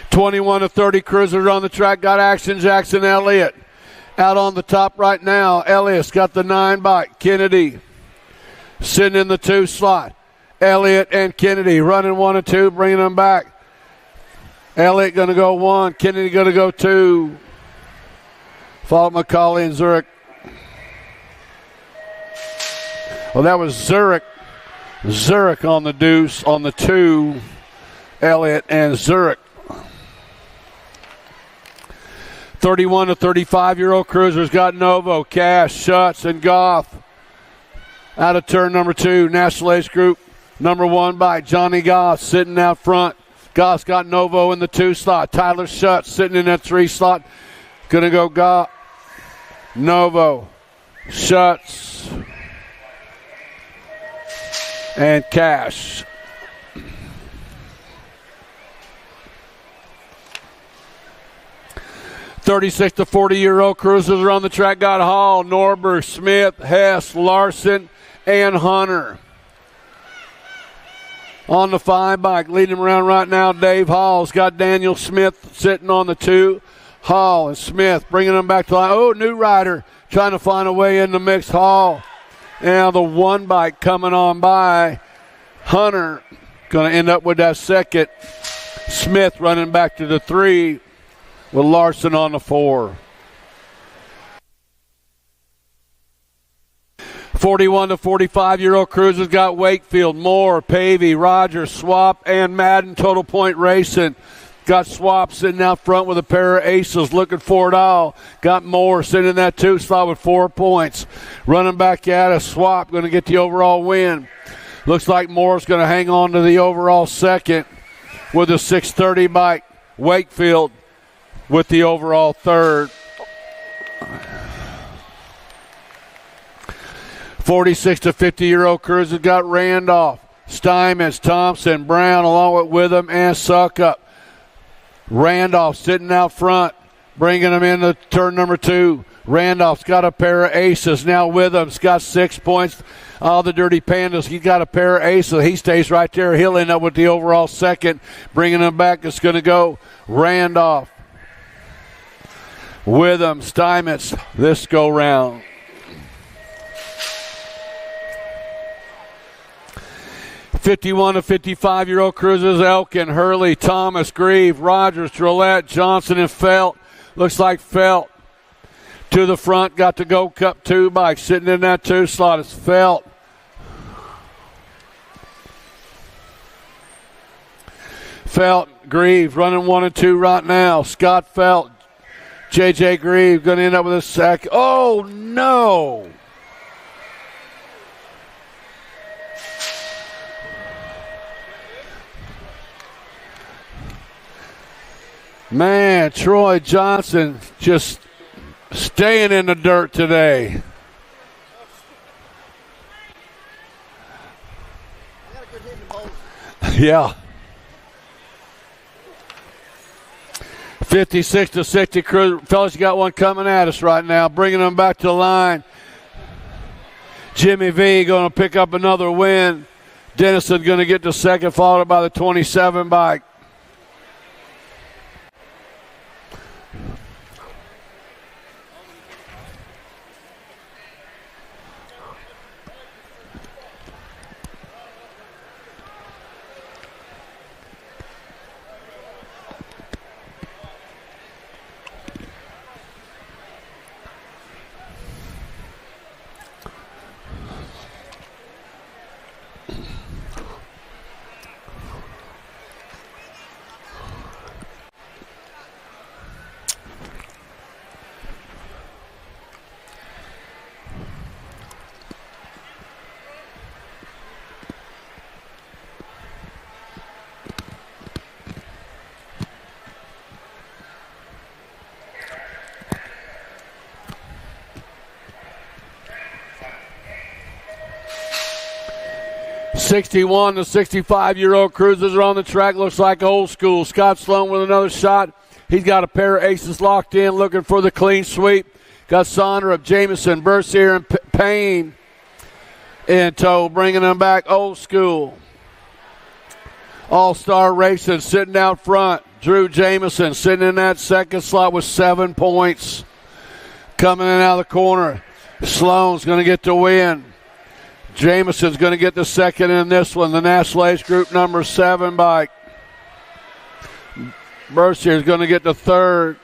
(21 to 30) cruisers on the track. Got action. Jackson Elliott out on the top right now. Elliott's got the 9 bike. Kennedy sitting in the 2 slot. Elliott and Kennedy running 1 and 2, bringing them back. Elliott going to go 1. Kennedy going to go 2. Followed McCauley and Zurich. Well, that was Zurich. Zurich on the deuce on the 2. Elliott and Zurich. 31 to 35-year-old cruisers got Novo, Cash, Schutz, and Goff. Out of turn number 2, National Age Group number 1 by Johnny Goff sitting out front. Goff's got Novo in the 2 slot. Tyler Schutz sitting in that 3 slot. Gonna go Goff, Novo, Schutz, and Cash. (36 to 40-year-old cruisers are on the track. Got Hall, Norberg, Smith, Hess, Larson, and Hunter. On the 5 bike, leading him around right now, Dave Hall's got Daniel Smith sitting on the 2. Hall and Smith bringing them back to line. Oh, new rider trying to find a way in the mix. Hall. Now the 1 bike coming on by. Hunter going to end up with that second. Smith running back to the 3 with Larson on the 4. 41 to 45-year-old cruisers got Wakefield, Moore, Pavey, Rogers, Swap, and Madden. Total Point Racing. Got Swap sitting out front with a pair of aces looking for it all. Got Moore sitting in that 2 slot with 4 points. Running back at us, Swap going to get the overall win. Looks like Moore's going to hang on to the overall second with a 630 bike. Wakefield with the overall third. 46 to 50-year-old cruisers got Randolph, Steinmetz, Thompson, Brown, along with Witham and Suckup. Randolph sitting out front, bringing them into turn number 2. Randolph's got a pair of aces. Now Witham's got 6 points. All the Dirty Pandas, he's got a pair of aces. He stays right there. He'll end up with the overall second. Bringing them back, it's going to go Randolph, Witham, Steinmetz this go round. (51 to 55-year-old cruisers, Elkin, Hurley, Thomas, Grieve, Rogers, Drolette, Johnson, and Felt. Looks like Felt to the front. Got the Gold Cup 2 bike sitting in that 2 slot. It's Felt. Felt, Grieve running 1 and 2 right now. Scott Felt, J.J. Grieve going to end up with a sack. Oh, no. Man, Troy Johnson just staying in the dirt today. Yeah. 56 to 60. Fellas, you got one coming at us right now, bringing them back to the line. Jimmy V going to pick up another win. Dennison going to get the second, followed by the 27 bike. 61 to 65-year-old cruisers are on the track. Looks like old school. Scott Sloan with another shot. He's got a pair of aces locked in, looking for the clean sweep. Got Sondra, Jamison, Bercier, and Payne in tow, bringing them back old school. All-Star Racing sitting out front. Drew Jamison sitting in that second slot with 7 points. Coming in out of the corner. Sloan's going to get the win. Jamison's going to get the second in this one. The National Age Group number 7 bike. Bercier's going to get the third.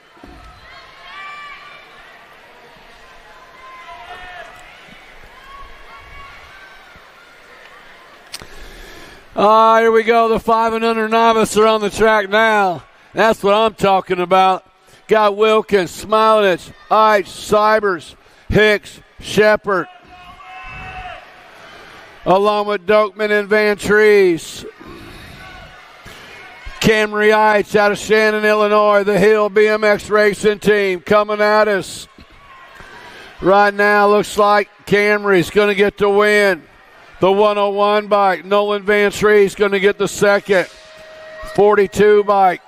Here we go. The 5 and under novice are on the track now. That's what I'm talking about. Got Wilkins, Smilinich, Eich, Cybers, Hicks, Shepard, along with Dokman and Van Trees. Camry Eich out of Shannon, Illinois, the Hill BMX racing team coming at us. Right now, looks like Camry's going to get the win. The 101 bike, Nolan Van Tree's going to get the second. 42 bike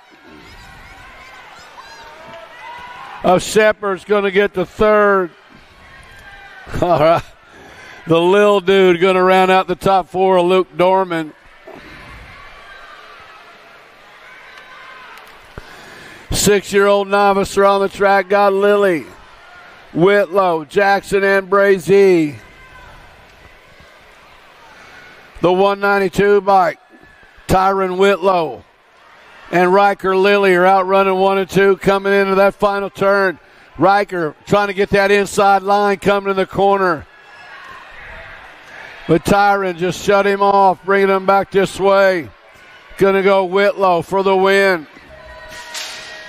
of Shepard's going to get the third. All right. The little dude going to round out the top 4 of Luke Dorman. Six-year-old novice are on the track. Got Lily, Whitlow, Jackson, and Brazy. The 192 bike, Tyron Whitlow and Riker Lilly are out running 1 and 2 coming into that final turn. Riker trying to get that inside line coming in the corner. But Tyron just shut him off, bringing him back this way. Going to go Whitlow for the win.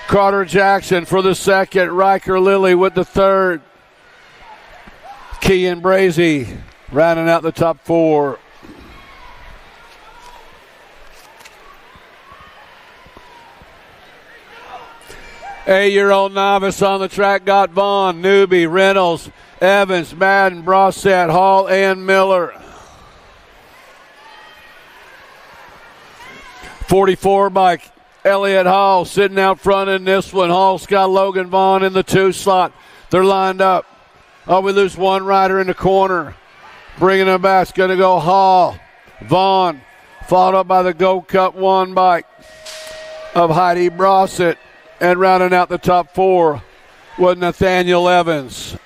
Carter Jackson for the second. Riker Lilly with the third. Key and Brazy rounding out the top 4. Eight-year-old novice on the track got Vaughn, Newby, Reynolds, Evans, Madden, Brossett, Hall, and Miller. 44 bike, Elliott Hall sitting out front in this one. Hall's got Logan Vaughn in the 2 slot. They're lined up. Oh, we lose one rider in the corner. Bringing them back. It's going to go Hall, Vaughn, followed up by the Gold Cup 1 bike of Heidi Brossett. And rounding out the top 4 was Nathaniel Evans.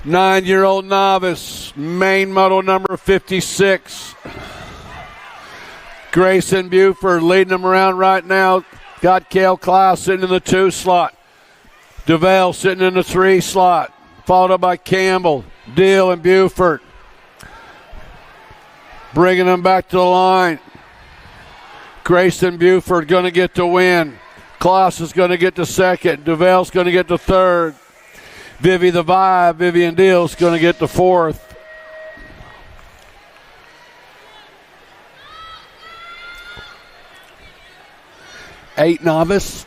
Nine-year-old novice, main model number 56. Grayson Buford leading them around right now. Got Cale Klaus sitting in the 2 slot. DeVale sitting in the 3 slot. Followed up by Campbell, Deal, and Buford. Bringing them back to the line. Grayson Buford going to get the win. Klaus is going to get the second. DeVale's going to get the third. Vivi the Vibe, Vivian Deal's going to get the 4th. Eight novice.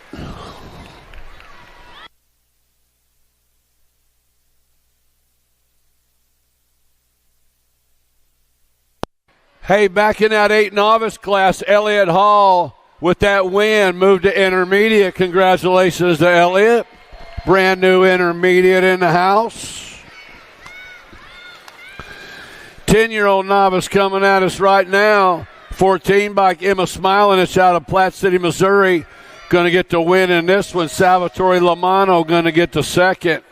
Hey, back in that 8 novice class, Elliott Hall with that win moved to intermediate. Congratulations to Elliott. Brand new intermediate in the house. 10-year-old novice coming at us right now. 14 bike Emma Smilinich out of Platte City, Missouri. Going to get the win in this one. Salvatore Lamano going to get the second.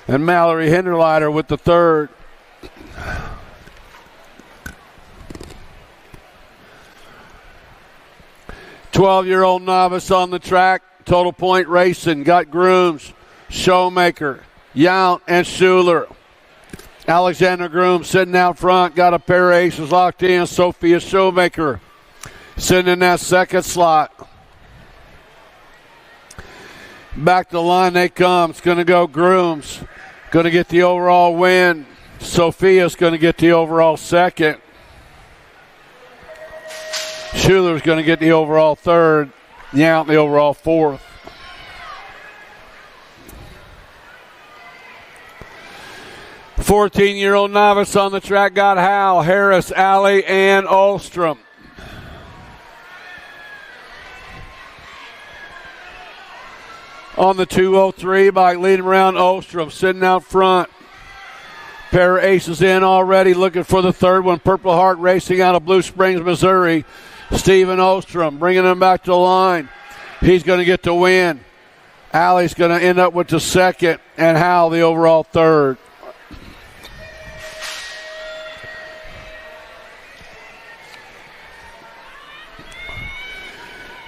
And Mallory Hinderleiter with the third. 12-year-old novice on the track. Total Point Racing. Got Grooms, Showmaker, Yount, and Schuler. Alexander Groom sitting out front. Got a pair of aces locked in. Sophia Showmaker sitting in that 2nd slot. Back to the line they come. It's going to go Grooms. Going to get the overall win. Sophia's going to get the overall 2nd. Schuler's going to get the overall 3rd. Yount the overall 4th. 14-year-old novice on the track got Howell, Harris, Alley, and Ostrom. On the 203 bike, leading around Ostrom, sitting out front. Pair of aces in already, looking for the third one. Purple Heart racing out of Blue Springs, Missouri. Stephen Ostrom bringing him back to the line. He's going to get the win. Alley's going to end up with the second, and Howell the overall third.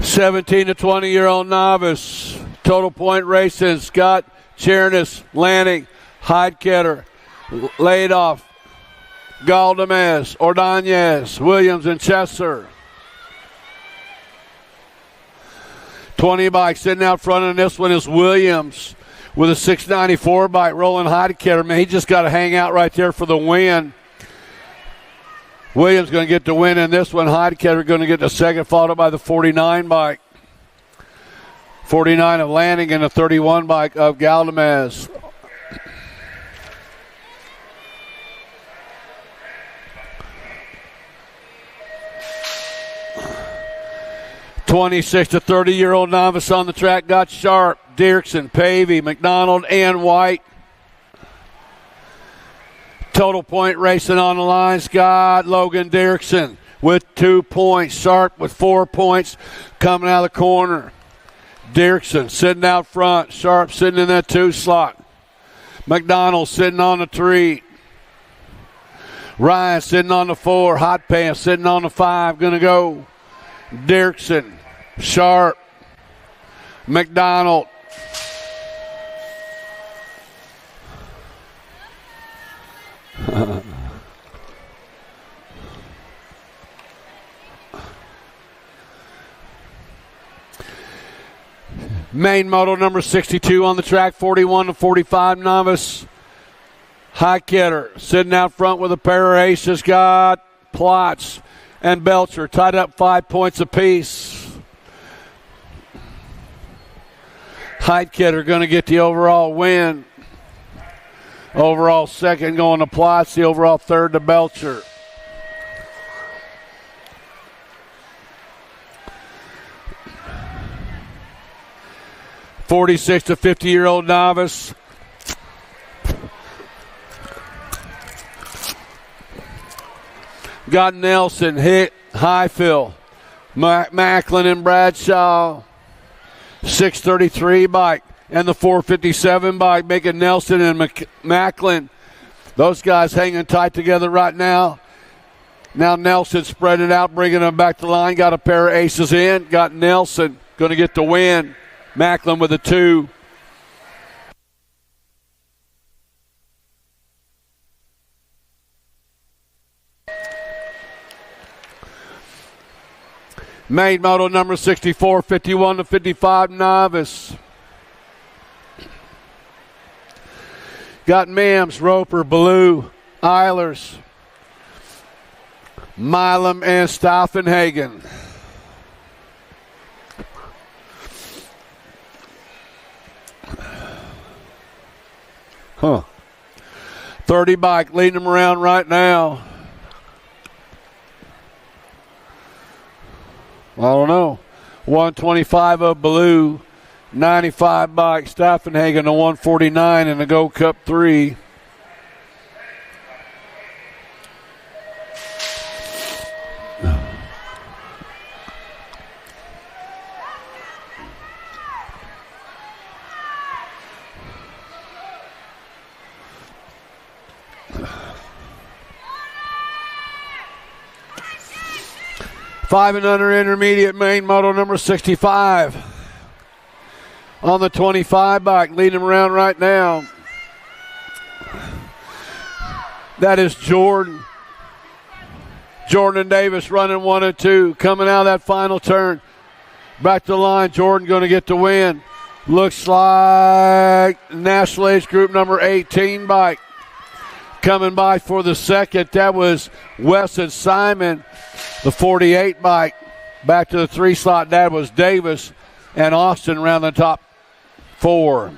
(17 to 20-year-old novice). Total point racing. Scott, Chernis, Lanning, Heidketter, Ladoff, Galdamez, Ordonez, Williams, and Chesser. 20 bike sitting out front, and this one is Williams with a 694 bike. Roland Heidketter, man, he just got to hang out right there for the win. Williams going to get the win in this one. Heidketter going to get the second, followed by the 49 bike. 49 of Lanning and the 31 bike of Galdamez. (26 to 30-year-old novice on the track got Sharp, Dirksen, Pavey, McDonald, and White. Total point racing on the line. Scott, Logan Dirksen with 2 points. Sharp with 4 points coming out of the corner. Dirksen sitting out front. Sharp sitting in that 2 slot. McDonald sitting on the 3. Ryan sitting on the 4. Hot Pants sitting on the 5. Going to go. Dirksen, Sharp, McDonald. Main moto number 62 on the track, 41 to 45 novice. Heidketter sitting out front with a pair of aces. Got Plotz and Belcher tied up 5 points apiece. Heidketter going to get the overall win. Overall second going to Plotz, the overall third to Belcher. (46 to 50-year-old novice). Got Nelson, Hick, Highfill, Macklin, and Bradshaw. 633 bike and the 457 bike, making Nelson and Macklin. Those guys hanging tight together right now. Now Nelson spread it out, bringing them back to the line. Got a pair of aces in. Got Nelson going to get the win. Macklin with a 2. Main moto number 64, 51 to 55 novice. Got Mims, Roper, Ballou, Eilers, Milam, and Staffenhagen. Huh. 30 bike leading them around right now. I don't know. 125 of Ballou, 95 bike Staffenhagen, a 149 in the Gold Cup 3. Five and under intermediate main moto number 65. On the 25 bike, leading him around right now. That is Jordan. Jordan and Davis running 1 and 2. Coming out of that final turn. Back to the line. Jordan going to get the win. Looks like National Age Group number 18 bike. Coming by for the second. That was Wesson Simon. The 48 bike. Back to the 3 slot. That was Davis and Austin around the top 4.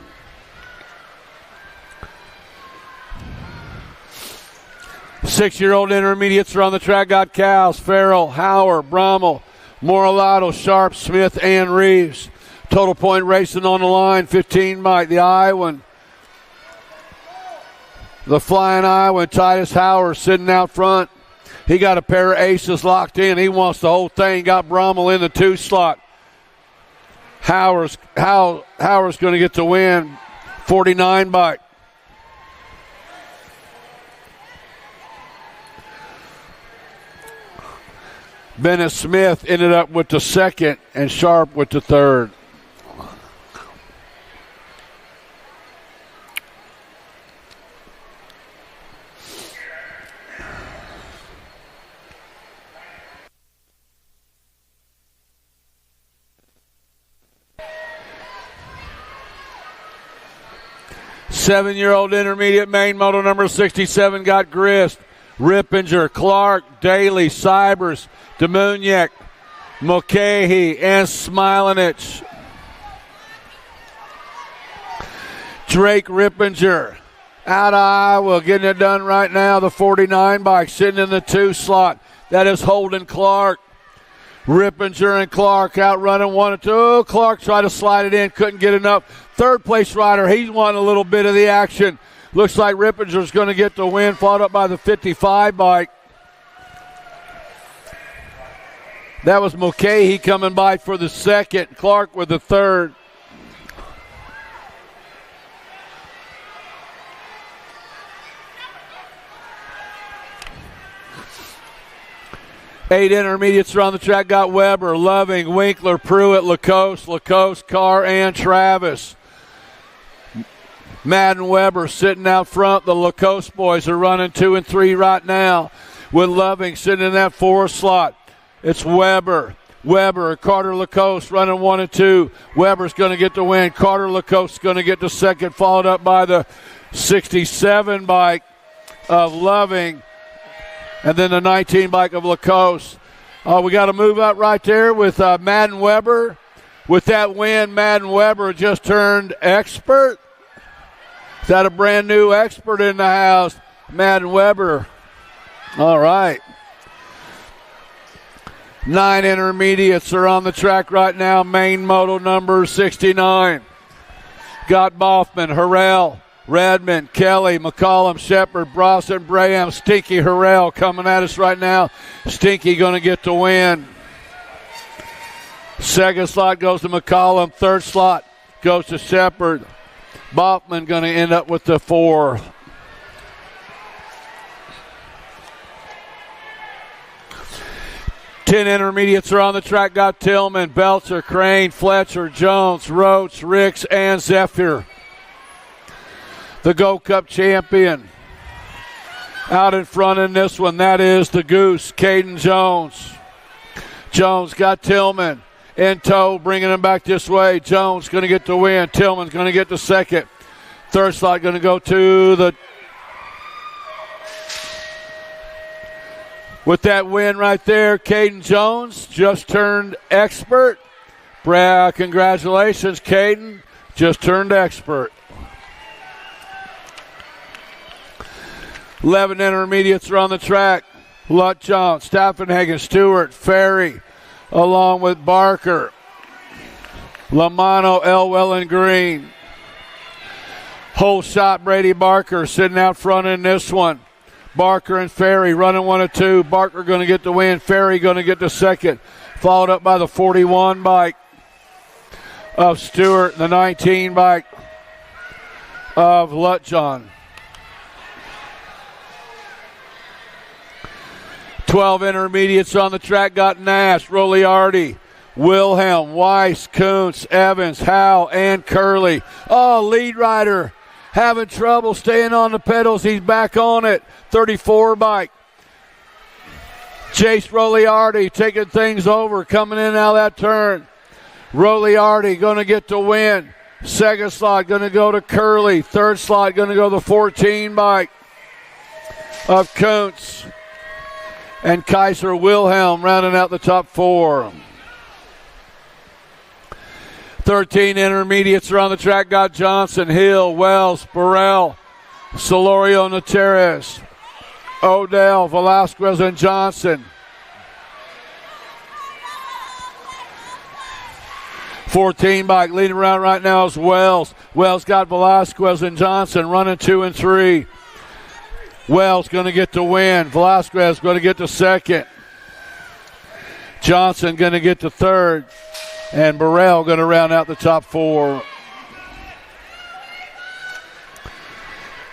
6-year-old intermediates are on the track. Got Cows, Farrell, Hauer, Brummel, Moralato, Sharp, Smith, and Reeves. Total point racing on the line, 15 bike. The Iowan. The flying Iowa, Titus Hauer sitting out front. He got a pair of aces locked in. He wants the whole thing. Got Brummel in the 2 slot. Hauer's going to get the win. 49 bike. Bennett Smith ended up with the second and Sharp with the third. Seven-year-old intermediate main moto number 67 got Grist, Rippinger, Clark, Daly, Cybers, Demuniak, Mulcahy, and Smilanich. Drake Rippinger out of Iowa getting it done right now. The 49 bike sitting in the 2 slot. That is Holden Clark. Rippinger and Clark out running 1 and 2. Oh, Clark tried to slide it in, couldn't get enough. Third place rider, he's wanting a little bit of the action. Looks like Rippinger's going to get the win, followed up by the 55 bike. That was Mulcahy coming by for the second. Clark with the third. Eight intermediates are on the track. Got Weber, Loving, Winkler, Pruitt, Lacoste, Carr, and Travis. Madden Weber sitting out front. The Lacoste boys are running 2 and 3 right now with Loving sitting in that 4 slot. It's Weber, Carter Lacoste running 1 and 2. Weber's going to get the win. Carter Lacoste's going to get the second, followed up by the 67 bike of Loving. And then the 19 bike of Lacoste. We got to move up right there with Madden Weber. With that win, Madden Weber just turned expert. Is that a brand new expert in the house? Madden Weber. All right. 9 intermediates are on the track right now. Main moto number 69. Got Boffman, Harrell, Redmond, Kelly, McCollum, Shepard, Brosson, Braham, Stinky Harrell coming at us right now. Stinky going to get the win. Second slot goes to McCollum. Third slot goes to Shepard. Boffman going to end up with the 4. Ten intermediates are on the track. Got Tillman, Belcher, Crane, Fletcher, Jones, Roach, Ricks, and Zephyr. The Gold Cup champion. Out in front in this one, that is the Goose, Caden Jones. Jones got Tillman in tow, bringing him back this way. Jones going to get the win. Tillman's going to get the second. Third slot going to go to the... With that win right there, Caden Jones just turned expert. Congratulations, Caden. Just turned expert. 11 intermediates are on the track. Lutjohn, Staffenhagen, Stewart, Ferry, along with Barker, Lamano, Elwell, and Green. Whole shot, Brady Barker sitting out front in this one. Barker and Ferry running 1 and 2. Barker going to get the win. Ferry going to get the second. Followed up by the 41 bike of Stewart, the 19 bike of Lutjohn. 12 intermediates on the track. Got Nash, Roliardi, Wilhelm, Weiss, Kuntz, Evans, Howe, and Curley. Oh, lead rider having trouble staying on the pedals. He's back on it. 34 bike. Chase Roliardi taking things over, coming in out of that turn. Roliardi going to get the win. Second slot going to go to Curley. Third slot going to go the 14 bike of Kuntz. And Kaiser Wilhelm rounding out the top 4. 13 intermediates are on the track. Got Johnson, Hill, Wells, Burrell, Solorio, Nateres. Odell, Velasquez, and Johnson. 14 bike leading around right now is Wells. Wells got Velasquez and Johnson running 2 and 3. Wells going to get the win. Velasquez going to get the second. Johnson going to get the third. And Burrell going to round out the top 4.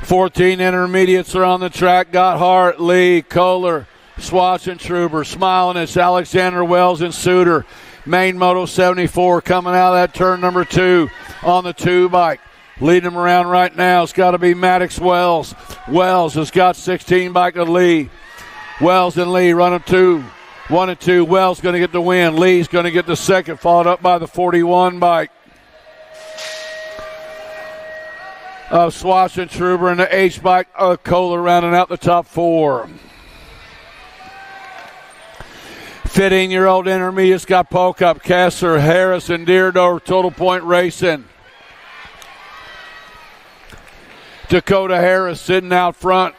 14 intermediates are on the track. Gotthard, Lee, Kohler, Schwarzentroober, smiling. It's Alexander, Wells, and Suter. Main Moto 74 coming out of that turn number 2 on the 2 bike. Leading them around right now, it's got to be Maddox Wells. Wells has got 16 bike to Lee. Wells and Lee running 1 and 2. Wells going to get the win. Lee's going to get the second, followed up by the 41 bike of Schwarzentroober and the H bike of Kohler rounding out the top 4. 15-year-old intermediates got Pocup, Kessler, Harris, and Deerdorf. Total Point Racing. Dakota Harris sitting out front.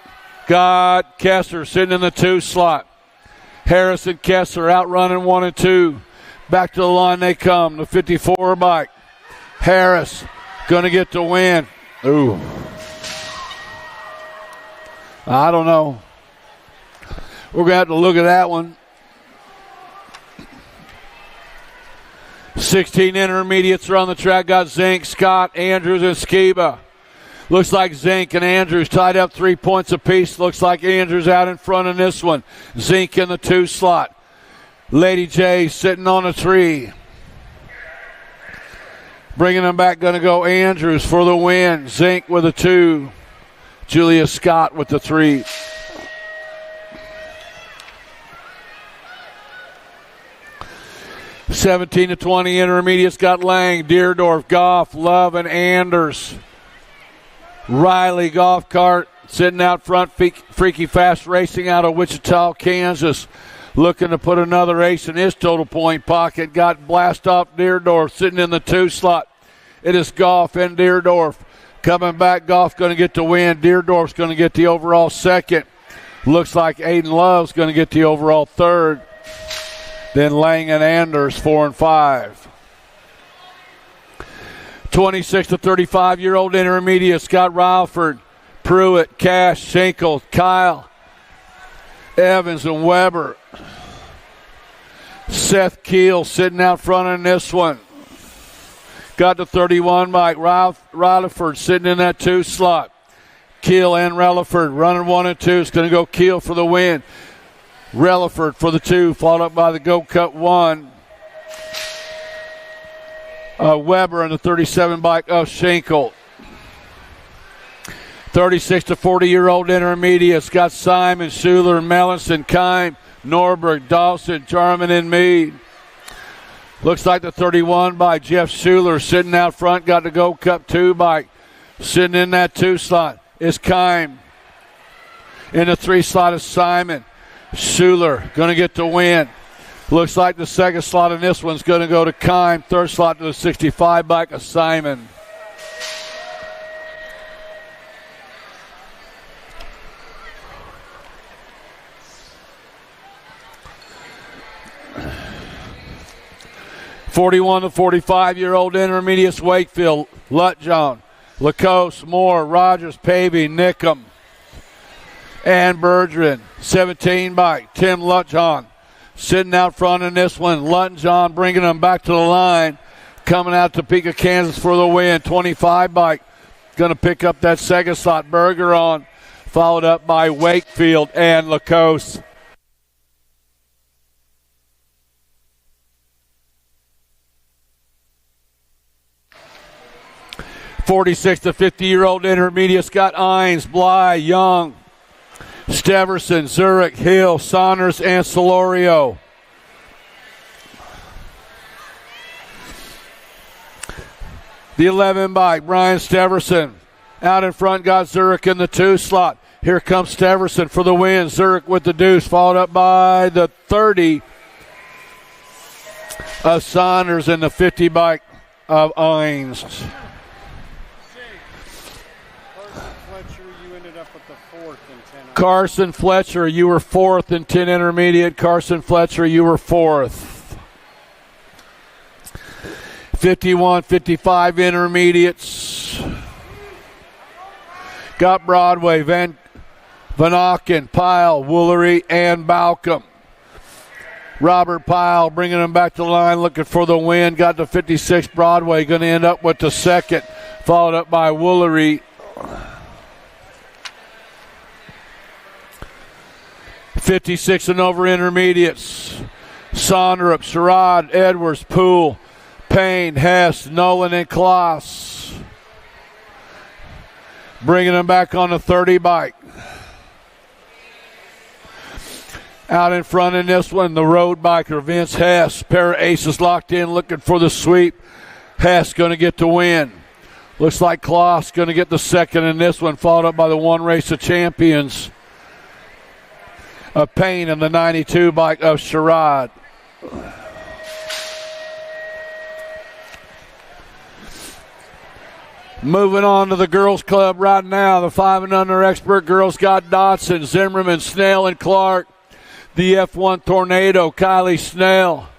Got Kessler sitting in the 2 slot. Harris and Kessler out running 1 and 2. Back to the line they come. The 54 bike. Harris going to get the win. Ooh. I don't know. We're going to have to look at that one. 16 intermediates are on the track. Got Zink, Scott, Andrews, and Skiba. Looks like Zink and Andrews tied up 3 points apiece. Looks like Andrews out in front in this one. Zink in the 2 slot. Lady J sitting on a 3. Bringing them back, going to go Andrews for the win. Zink with a 2. Julia Scott with the 3. (17 to 20) intermediates got Lang, Deerdorf, Goff, Love, and Anders. Riley Golf Cart sitting out front. Freaky Fast Racing out of Wichita, Kansas. Looking to put another ace in his total point pocket. Got Blast Off Deerdorf sitting in the 2 slot. It is Goff and Deerdorf. Coming back, Goff going to get the win. Deerdorf's going to get the overall second. Looks like Aiden Love's going to get the overall third. Then Lang and Anders 4 and 5. 26 to 35-year-old intermediate. Scott Ralford, Pruitt, Cash, Schenkel, Kyle, Evans, and Weber. Seth Keel sitting out front in this one. Got the 31 bike. Rutherford sitting in that 2 slot. Keel and Rutherford running 1 and 2. It's going to go Keel for the win. Rutherford for the 2, followed up by the Go Cut 1. Weber and the 37 bike of Schenkel. 36 to 40-year-old intermediates got Simon, Schuler, Mellinson, Kime, Norberg, Dawson, Jarman, and Meade. Looks like the 31 by Jeff Schuler sitting out front. Got the Go Cup 2 bike. Sitting in that 2 slot is Kime. In the 3 slot is Simon. Schuler going to get the win. Looks like the second slot in this one's going to go to Kime. 3rd slot to the 65 bike of Simon. (41 to 45-year-old intermediates Wakefield, Lutjohn, Lacoste, Moore, Rogers, Pavey, Nickham, and Bergeron. 17 bike, Tim Lutjohn sitting out front in this one. Lutjohn bringing them back to the line. Coming out to Topeka, Kansas for the win. 25 bike, going to pick up that second slot. Bergeron, followed up by Wakefield and Lacoste. (46 to 50-year-old intermediate Scott Ines, Bly, Young, Steverson, Zurich, Hill, Saunders, and Solorio. The 11 bike, Brian Steverson. Out in front got Zurich in the 2 slot. Here comes Steverson for the win. Zurich with the deuce, followed up by the 30 of Saunders and the 50 bike of Ines. Carson Fletcher, you were fourth in 10 intermediate. Carson Fletcher, you were fourth. 51-55 intermediates. Got Broadway, Van Auken, Pyle, Woolery, and Balcom. Robert Pyle bringing him back to the line, looking for the win. Got to 56 Broadway, going to end up with the second, followed up by Woolery. 56 and over intermediates. Sonderup, Sherrod, Edwards, Poole, Payne, Hess, Nolan, and Kloss. Bringing them back on the 30 bike. Out in front in this one, the road biker, Vince Hess. Pair of aces locked in, looking for the sweep. Hess going to get the win. Looks like Kloss going to get the second in this one, followed up by the one race of champions of Payne and the 92 bike of Sherrod. Moving on to the girls club right now. The 5 and under expert girls got Dotson, Zimmerman, Snell, and Clark. The F1 Tornado, Kylie Snell.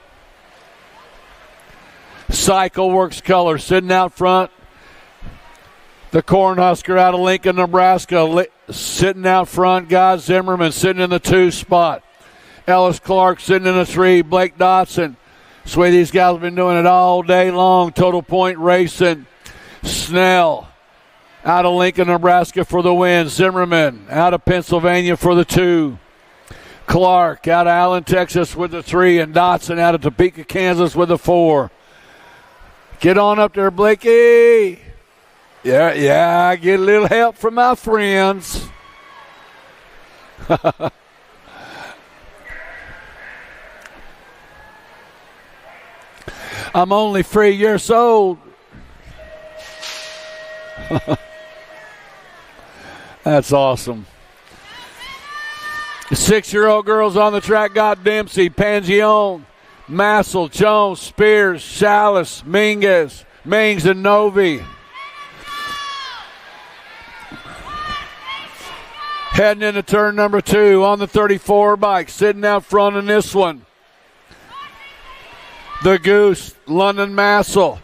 Cycle Works Color sitting out front. The Cornhusker out of Lincoln, Nebraska, sitting out front. Guy Zimmerman sitting in the 2 spot. Ellis Clark sitting in the 3. Blake Dotson. Sweet, these guys have been doing it all day long. Total Point Racing. Snell out of Lincoln, Nebraska for the win. Zimmerman out of Pennsylvania for the 2. Clark out of Allen, Texas with the 3. And Dotson out of Topeka, Kansas with the 4. Get on up there, Blakey. Yeah, I get a little help from my friends. I'm only 3 years old. That's awesome. The 6-year-old girls on the track got Dempsey, Pangione, Massel, Jones, Spears, Chalice, Mings, and Novi. Heading into turn number 2 on the 34 bike, sitting out front in this one. The Goose, London Massel.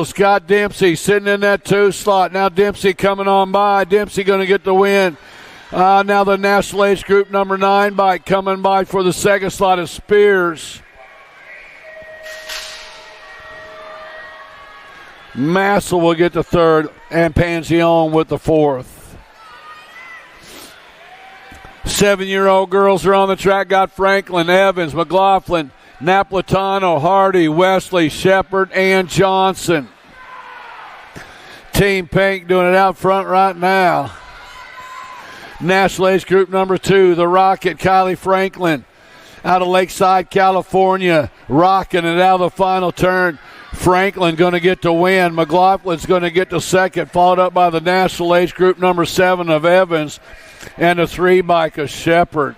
Scott Dempsey sitting in that 2 slot. Now Dempsey coming on by. Dempsey going to get the win. Now the National Age Group number 9 bike coming by for the second slot is Spears. Massel will get the 3rd and Pangione with the 4th. 7-year-old girls are on the track. Got Franklin, Evans, McLaughlin, Napolitano, Hardy, Wesley, Shepard, and Johnson. Team Pink doing it out front right now. National Age Group number 2, the Rocket, Kylie Franklin out of Lakeside, California, rocking it out of the final turn. Franklin going to get the win. McLaughlin's going to get the second, followed up by the National Age Group number 7 of Evans and the 3 bike of Shepard.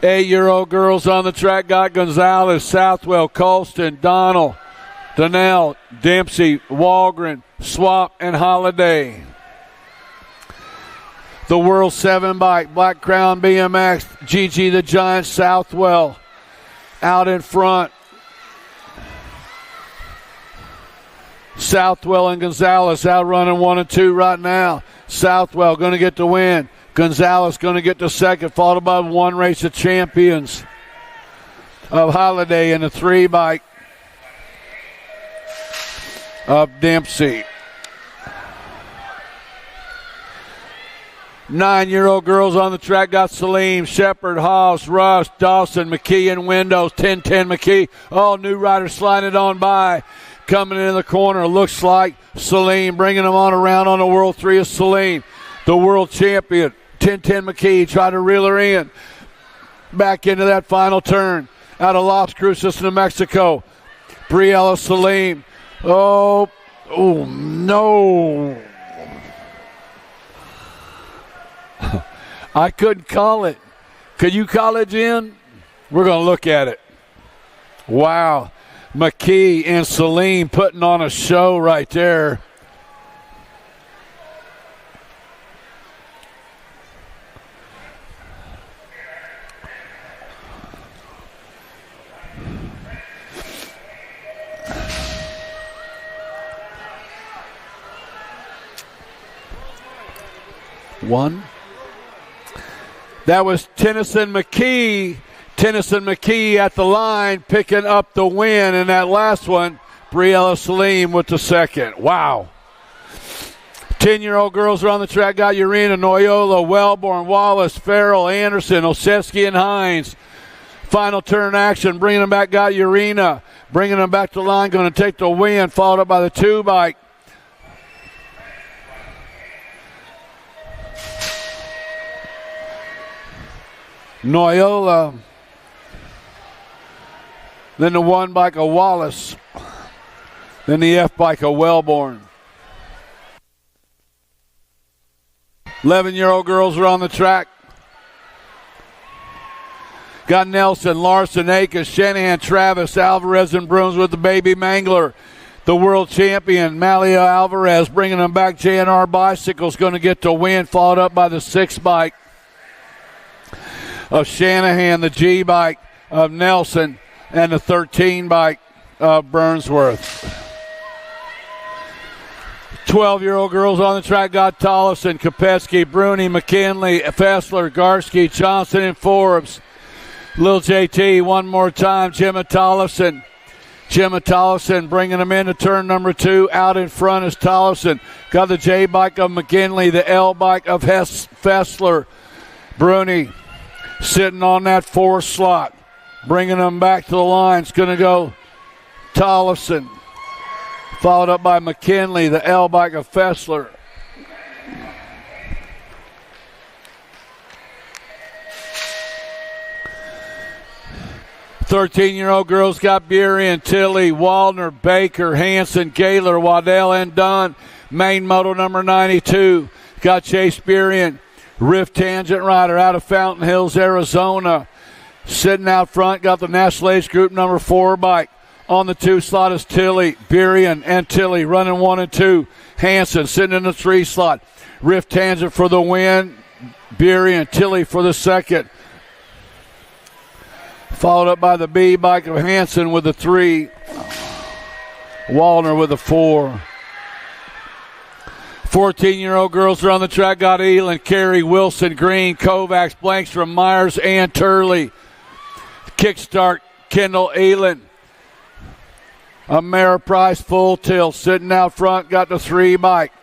8-year-old girls on the track got Gonzalez, Southwell, Colston, Donnell, Donnell, Dempsey, Walgren, Swap, and Holiday. The World 7 bike, Black Crown BMX, GG the Giant, Southwell out in front. Southwell and Gonzalez out running 1 and 2 right now. Southwell going to get the win. Gonzalez going to get the second, followed by 1 race of champions of Holiday and the 3 bike of Dempsey. 9-year-old girls on the track got Salim, Shepard, Haas, Rush, Dawson, McKee, and Windows. 10-10 McKee. All new riders sliding on by. Coming in the corner, looks like Salim, bringing them on around on the World 3 is Salim. The world champion, 10-10 McKee, try to reel her in. Back into that final turn. Out of Las Cruces, New Mexico. Briella Salim. Oh, no. I couldn't call it. Could you call it, Jen? We're going to look at it. Wow. McKee and Salim putting on a show right there. One. That was Tennyson McKee. Tennyson McKee at the line picking up the win in that last one. Briella Salim with the second. Wow. 10-year-old girls are on the track. Got Urena, Noyola, Wellborn, Wallace, Farrell, Anderson, Oseski, and Hines. Final turn action. Bringing them back. Got Urena. Bringing them back to the line. Going to take the win. Followed up by the 2-bike. Noyola, then the 1-bike of Wallace, then the F-bike of Wellborn. 11-year-old girls are on the track. Got Nelson, Larson, Akers, Shanahan, Travis, Alvarez, and Brooms with the baby Mangler. The world champion, Malia Alvarez, bringing them back. JNR Bicycles going to get the win, followed up by the 6-bike of Shanahan, the G-bike of Nelson, and the 13-bike of Burnsworth. 12-year-old girls on the track got Tollefson, Kopetsky, Bruni, McKinley, Fessler, Garski, Johnson, and Forbes. Lil JT one more time, Jimmy Tollefson. Jimmy Tollefson bringing them into turn number 2. Out in front is Tollefson. Got the J-bike of McKinley, the L-bike of Fessler. Bruni sitting on that 4 slot. Bringing them back to the line. It's going to go Tollefson. Followed up by McKinley, the L-bike of Fessler. Thirteen-year-old girls got Burien, Tilley, Waldner, Baker, Hanson, Gaylor, Waddell, and Dunn. Main moto number 92. Got Chase Burien. Rift Tangent Rider out of Fountain Hills, Arizona. Sitting out front, got the National Age Group number 4 bike. On the 2 slot is Tilley, Burien, and Tilley running 1 and 2. Hanson sitting in the 3 slot. Rift Tangent for the win. Burien, Tilley for the second. Followed up by the B bike of Hanson with the 3. Wallner with the 4. 14-year-old girls are on the track. Got Elin, Carey, Wilson, Green, Kovacs, Blankstrom, Myers, and Turley. Kickstart, Kendall, Elin. Ameriprise full tilt sitting out front. Got the 3 bike.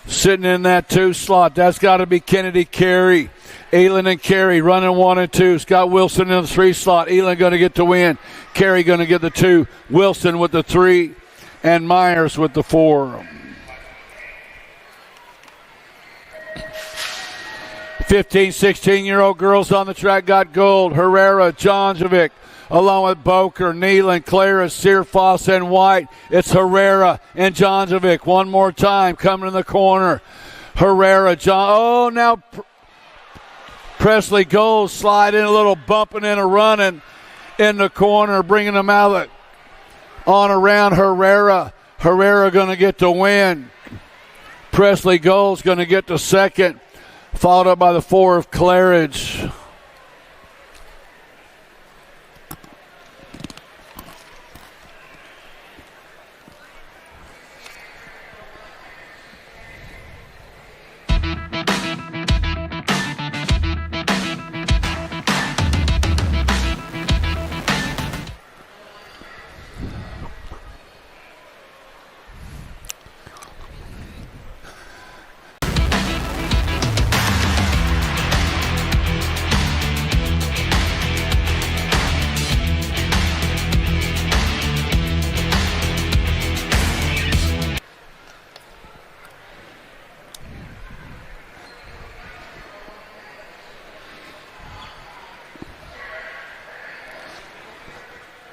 Sitting in that 2 slot. That's got to be Kennedy, Carey. Elin and Carey running 1 and 2. Scott Wilson in the 3 slot. Elin going to get the win. Carey going to get the 2. Wilson with the 3. And Myers with the 4. 15, 16-year-old girls on the track got Gold, Herrera, Jonjovic, along with Boker, Nealon, Claris, Searfoss, and White. It's Herrera and Jonjovic one more time coming in the corner. Herrera, now Presley Gold sliding a little bumping and a running in the corner, bringing them out on around Herrera. Herrera going to get the win. Presley Gold's going to get the second. Followed up by the 4 of Claridge.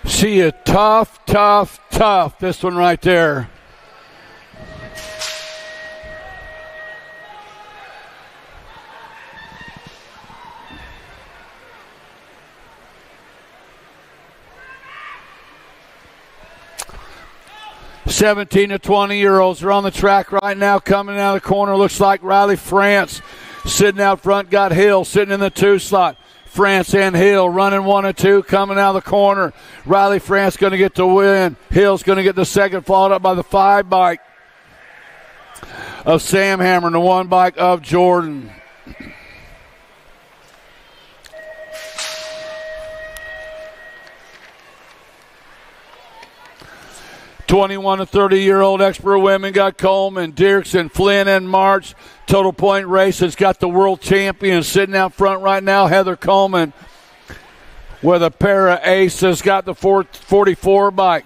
She is tough, tough, tough. This one right there. 17 to 20-year-olds are on the track right now. Coming out of the corner, looks like Riley France. Sitting out front, got Hill sitting in the 2 slot. France and Hill running 1 and 2, coming out of the corner. Riley France going to get the win. Hill's going to get the second, followed up by the 5 bike of Sam Hammer and the 1 bike of Jordan. (21 to 30-year-old expert women got Coleman, Dirksen, Flynn, and March. Total point race has got the world champion sitting out front right now, Heather Coleman, with a pair of aces. Got the 44 bike.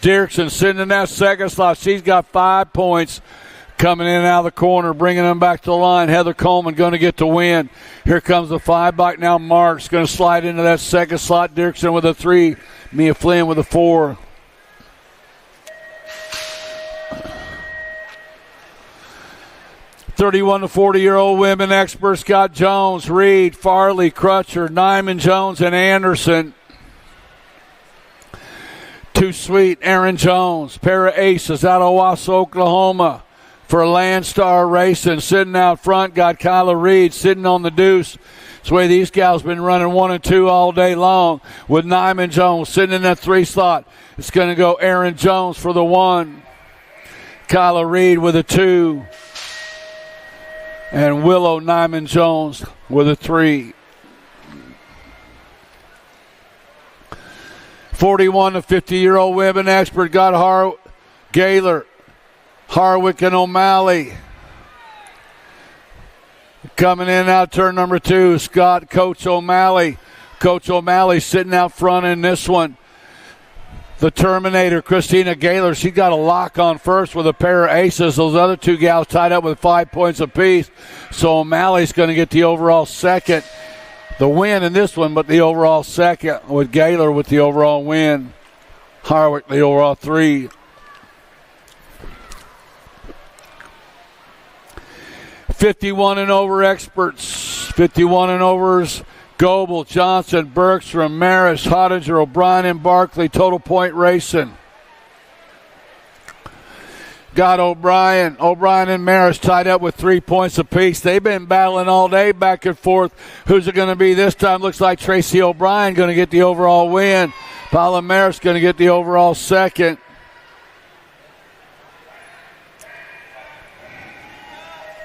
Dirksen sitting in that second slot. She's got 5 points. Coming in and out of the corner, bringing them back to the line. Heather Coleman going to get the win. Here comes the 5 bike now. March going to slide into that second slot. Dirksen with a 3. Mia Flynn with a 4. (31 to 40-year-old women experts Scott Jones, Reed, Farley, Crutcher, Nyman, Jones, and Anderson. Too Sweet, Aaron Jones, pair of aces out of Wausau, Oklahoma. For Landstar Racing, sitting out front, got Kyla Reed sitting on the deuce. That's the way these gals been running 1 and 2 all day long. With Nyman Jones sitting in that 3 slot. It's going to go Aaron Jones for the 1. Kyla Reed with a 2. And Willow Nyman Jones with a 3. 41 to 50-year-old women expert got Gaylor, Harwick, and O'Malley. Coming in out turn number 2, Scott, Coach O'Malley. Coach O'Malley sitting out front in this one. The Terminator, Christina Gaylor, she got a lock on first with a pair of aces. Those other 2 gals tied up with 5 points apiece. So O'Malley's going to get the overall second. The win in this one, but the overall second with Gaylor with the overall win. Harwick, the overall 3. (51 and over experts. 51 and overs. Goebel, Johnson, Bergstrom, Maris, Hottinger, O'Brien, and Barkley. Total point racing. Got O'Brien. O'Brien and Maris tied up with 3 points apiece. They've been battling all day back and forth. Who's it going to be this time? Looks like Tracy O'Brien going to get the overall win. Paula Maris going to get the overall second.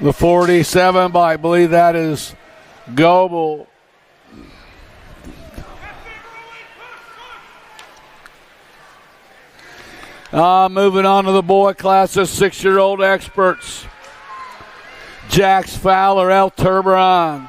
The 47 by, I believe that is Goebel. Moving on to the boy class of 6-year-old experts. Jax Fowler, El Turberon.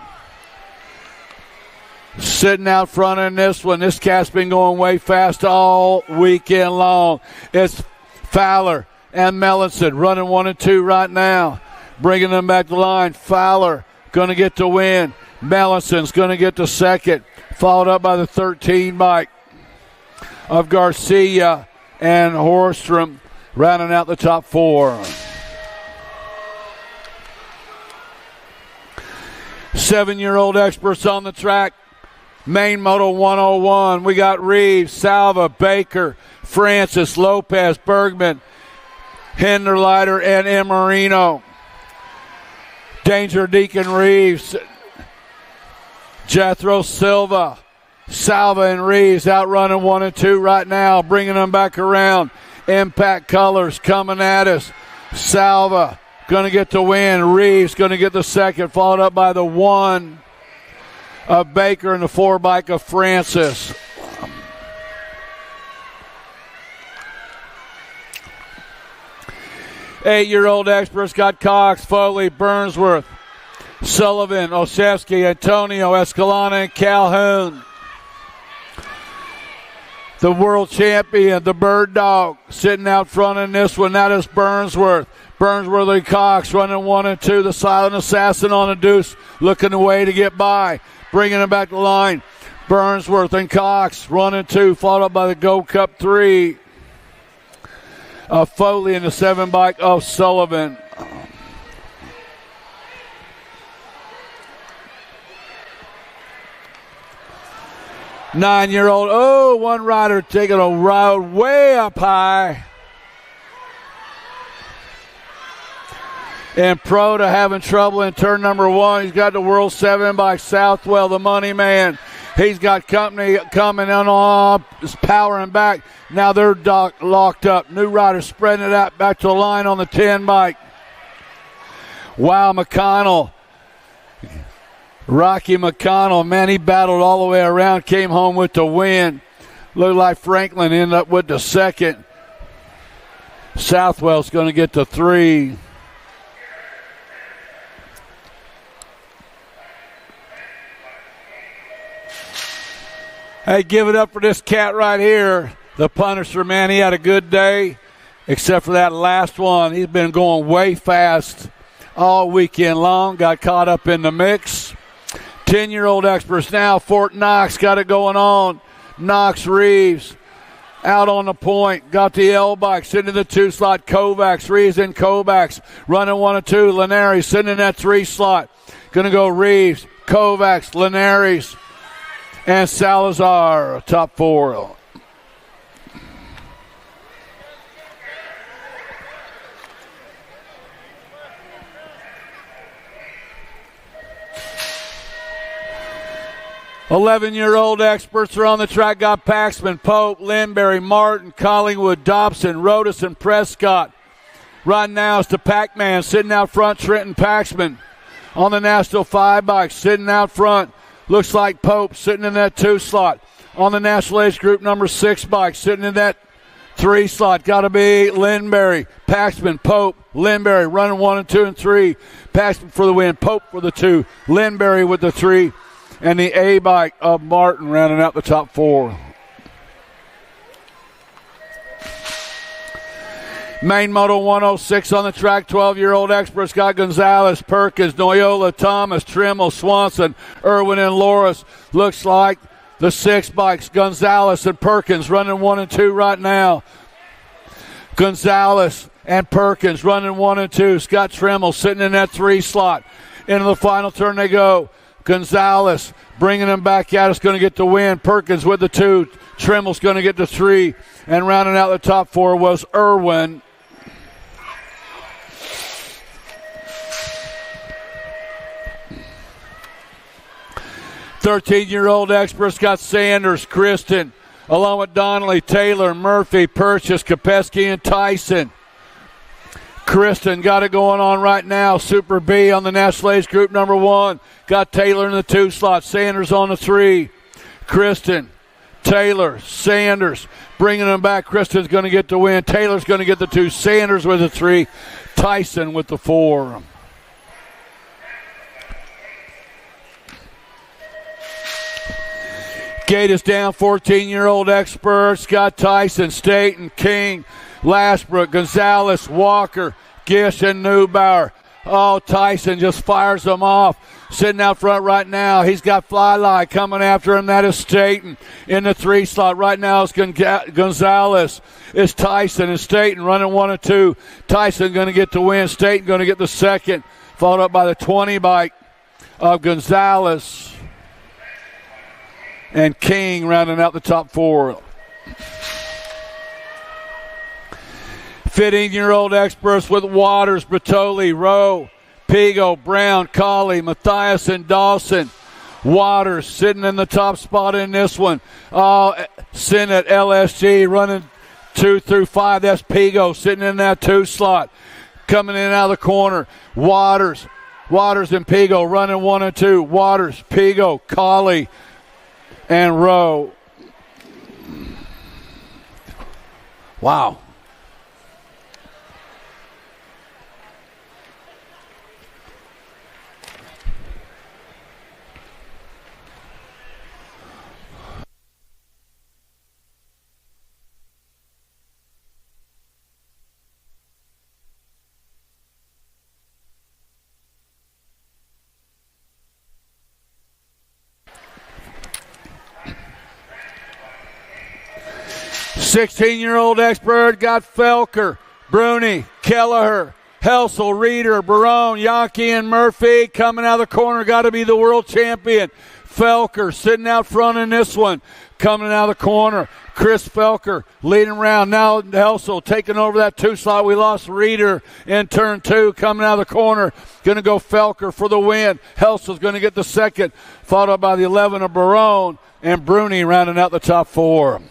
Sitting out front in this one. This cat's been going way fast all weekend long. It's Fowler and Mellinson running 1 and 2 right now. Bringing them back to the line. Fowler going to get the win. Mellinson's going to get the second. Followed up by the 13 bike of Garcia and Horstrom, rounding out the top 4. 7-year-old experts on the track. Main Moto 101. We got Reeves, Salva, Baker, Francis, Lopez, Bergman, Hinderleiter, and Emarino. Danger Deacon Reeves, Jethro Silva, Salva and Reeves outrunning 1 and 2 right now, bringing them back around. Impact Colors coming at us. Salva going to get the win. Reeves going to get the second, followed up by the 1 of Baker and the 4 bike of Francis. Eight-year-old experts got Cox, Foley, Burnsworth, Sullivan, Olszewski, Antonio, Escalona, and Calhoun. The world champion, the Bird Dog, sitting out front in this one. That is Burnsworth. Burnsworth and Cox running 1 and 2. The Silent Assassin on the deuce, looking away to get by. Bringing him back to the line. Burnsworth and Cox, 1 and 2, followed up by the Gold Cup 3 of Foley and the 7 bike of Sullivan. Nine-year-old, one rider taking a ride way up high. And Proda having trouble in turn number 1. He's got the World 7 by Southwell, the money man. He's got company coming on, is powering back. Now they're locked up. New rider spreading it out back to the line on the 10 bike. Wow, McConnell. Rocky McConnell, man, he battled all the way around, came home with the win. Looked like Franklin ended up with the second. Southwell's going to get the 3. Hey, give it up for this cat right here. The Punisher, man, he had a good day, except for that last one. He's been going way fast all weekend long. Got caught up in the mix. 10-year-old experts now. Fort Knox got it going on. Knox Reeves out on the point. Got the L-bike. Sitting in the 2 slot. Kovacs. Reeves and Kovacs. Running 1 and 2. Linares sitting in that 3 slot. Going to go Reeves, Kovacs, Linares, and Salazar, top 4. "11-year-old experts are on the track. Got Paxman, Pope, Linbury, Martin, Collingwood, Dobson, Rodas, and Prescott. Right now it's the Pac-Man sitting out front, Trenton Paxman. On the National 5 bike, sitting out front. Looks like Pope sitting in that 2 slot. On the National Age Group number 6 bike, sitting in that 3 slot. Got to be Linbury, Paxman, Pope, Linbury, running 1 and 2 and 3. Paxman for the win, Pope for the 2, Linbury with the 3, and the A bike of Martin rounding out the top 4. Main Moto 106 on the track. 12-year-old experts got Gonzalez, Perkins, Noyola, Thomas, Trimmel, Swanson, Irwin, and Loris. Looks like the 6 bikes, Gonzalez and Perkins, running 1 and 2 right now. Gonzalez and Perkins running 1 and 2. Scott Trimmel sitting in that 3 slot. Into the final turn they go. Gonzalez bringing them back out. Is going to get the win. Perkins with the 2. Trimmel's going to get the 3. And rounding out the top 4 was Irwin. 13-year-old experts got Sanders, Kristen, along with Donnelly, Taylor, Murphy, Purchase, Kopeski, and Tyson. Kristen got it going on right now. Super B on the National Age Group number 1. Got Taylor in the 2 slot. Sanders on the 3. Kristen, Taylor, Sanders, bringing them back. Kristen's going to get the win. Taylor's going to get the 2. Sanders with the 3. Tyson with the 4. Gate is down. 14-year-old experts. Got Tyson, Staten, King, Lashbrook, Gonzalez, Walker, Gish, and Neubauer. Oh, Tyson just fires them off. Sitting out front right now. He's got Fly coming after him. That is Staten in the 3 slot. Right now it's Gonzalez. It's Tyson and Staten running 1 and 2. Tyson going to get the win. Staten going to get the second. Followed up by the 20 bike of Gonzalez. And King rounding out the top 4. 15-year-old experts with Waters, Bertoli, Rowe, Pigo, Brown, Colley, Matthias, and Dawson. Waters sitting in the top spot in this one. Sinnott, LSG running 2 through 5. That's Pigo sitting in that 2 slot. Coming in out of the corner. Waters and Pigo running 1 and 2. Waters, Pigo, Colley, and Rowe. Wow. '16-year-old expert got Felker, Bruni, Kelleher, Helsel, Reeder, Barone, Yankee, and Murphy coming out of the corner. Got to be the world champion. Felker sitting out front in this one. Coming out of the corner. Chris Felker leading around. Now Helsel taking over that 2 slot. We lost Reeder in turn 2. Coming out of the corner. Going to go Felker for the win. Helsel's going to get the second. Followed by the 11 of Barone. And Bruni rounding out the top 4.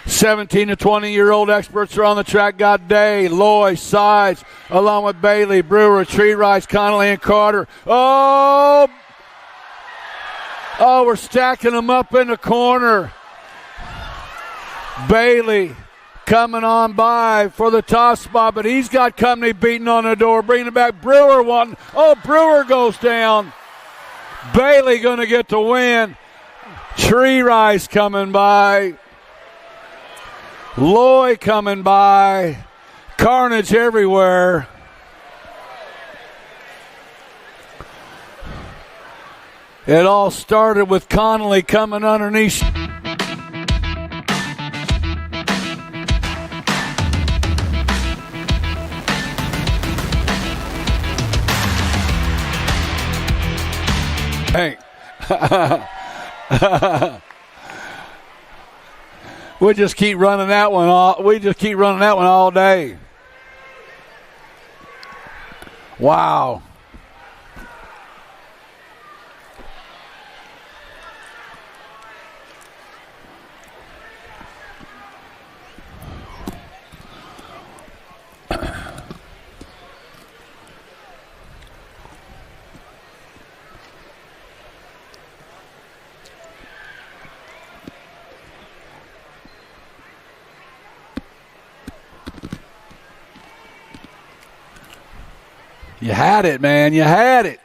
$17 to $20-year-old experts are on the track. Got Day, Loy, Sides, along with Bailey, Brewer, Tree Rice, Connolly, and Carter. Oh, we're stacking them up in the corner. Bailey coming on by for the top spot, but he's got company beating on the door. Bringing it back. Brewer one. Oh, Brewer goes down. Bailey going to get the win. Tree Rice coming by. Loy coming by. Carnage everywhere. It all started with Connolly coming underneath. Hey. We just keep running that one all day. Wow. You had it, man. You had it.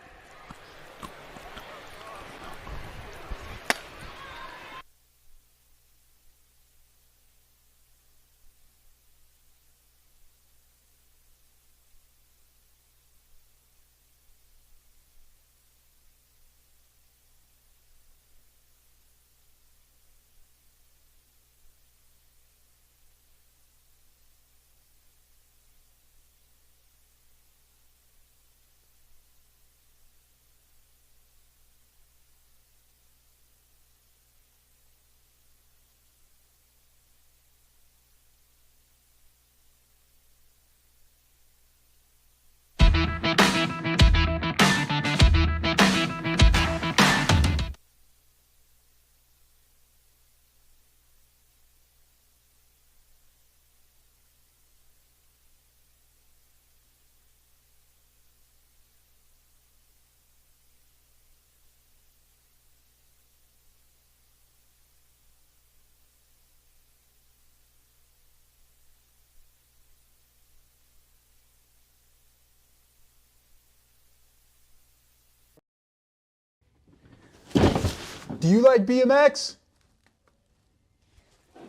Do you like BMX?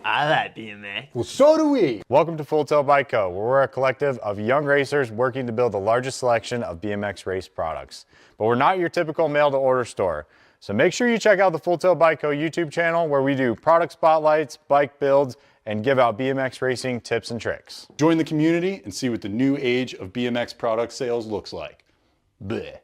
I like BMX. Well, so do we. Welcome to Full Tilt Bike Co., where we're a collective of young racers working to build the largest selection of BMX race products. But we're not your typical mail-to-order store. So make sure you check out the Full Tilt Bike Co. YouTube channel, where we do product spotlights, bike builds, and give out BMX racing tips and tricks. Join the community and see what the new age of BMX product sales looks like. Bleh.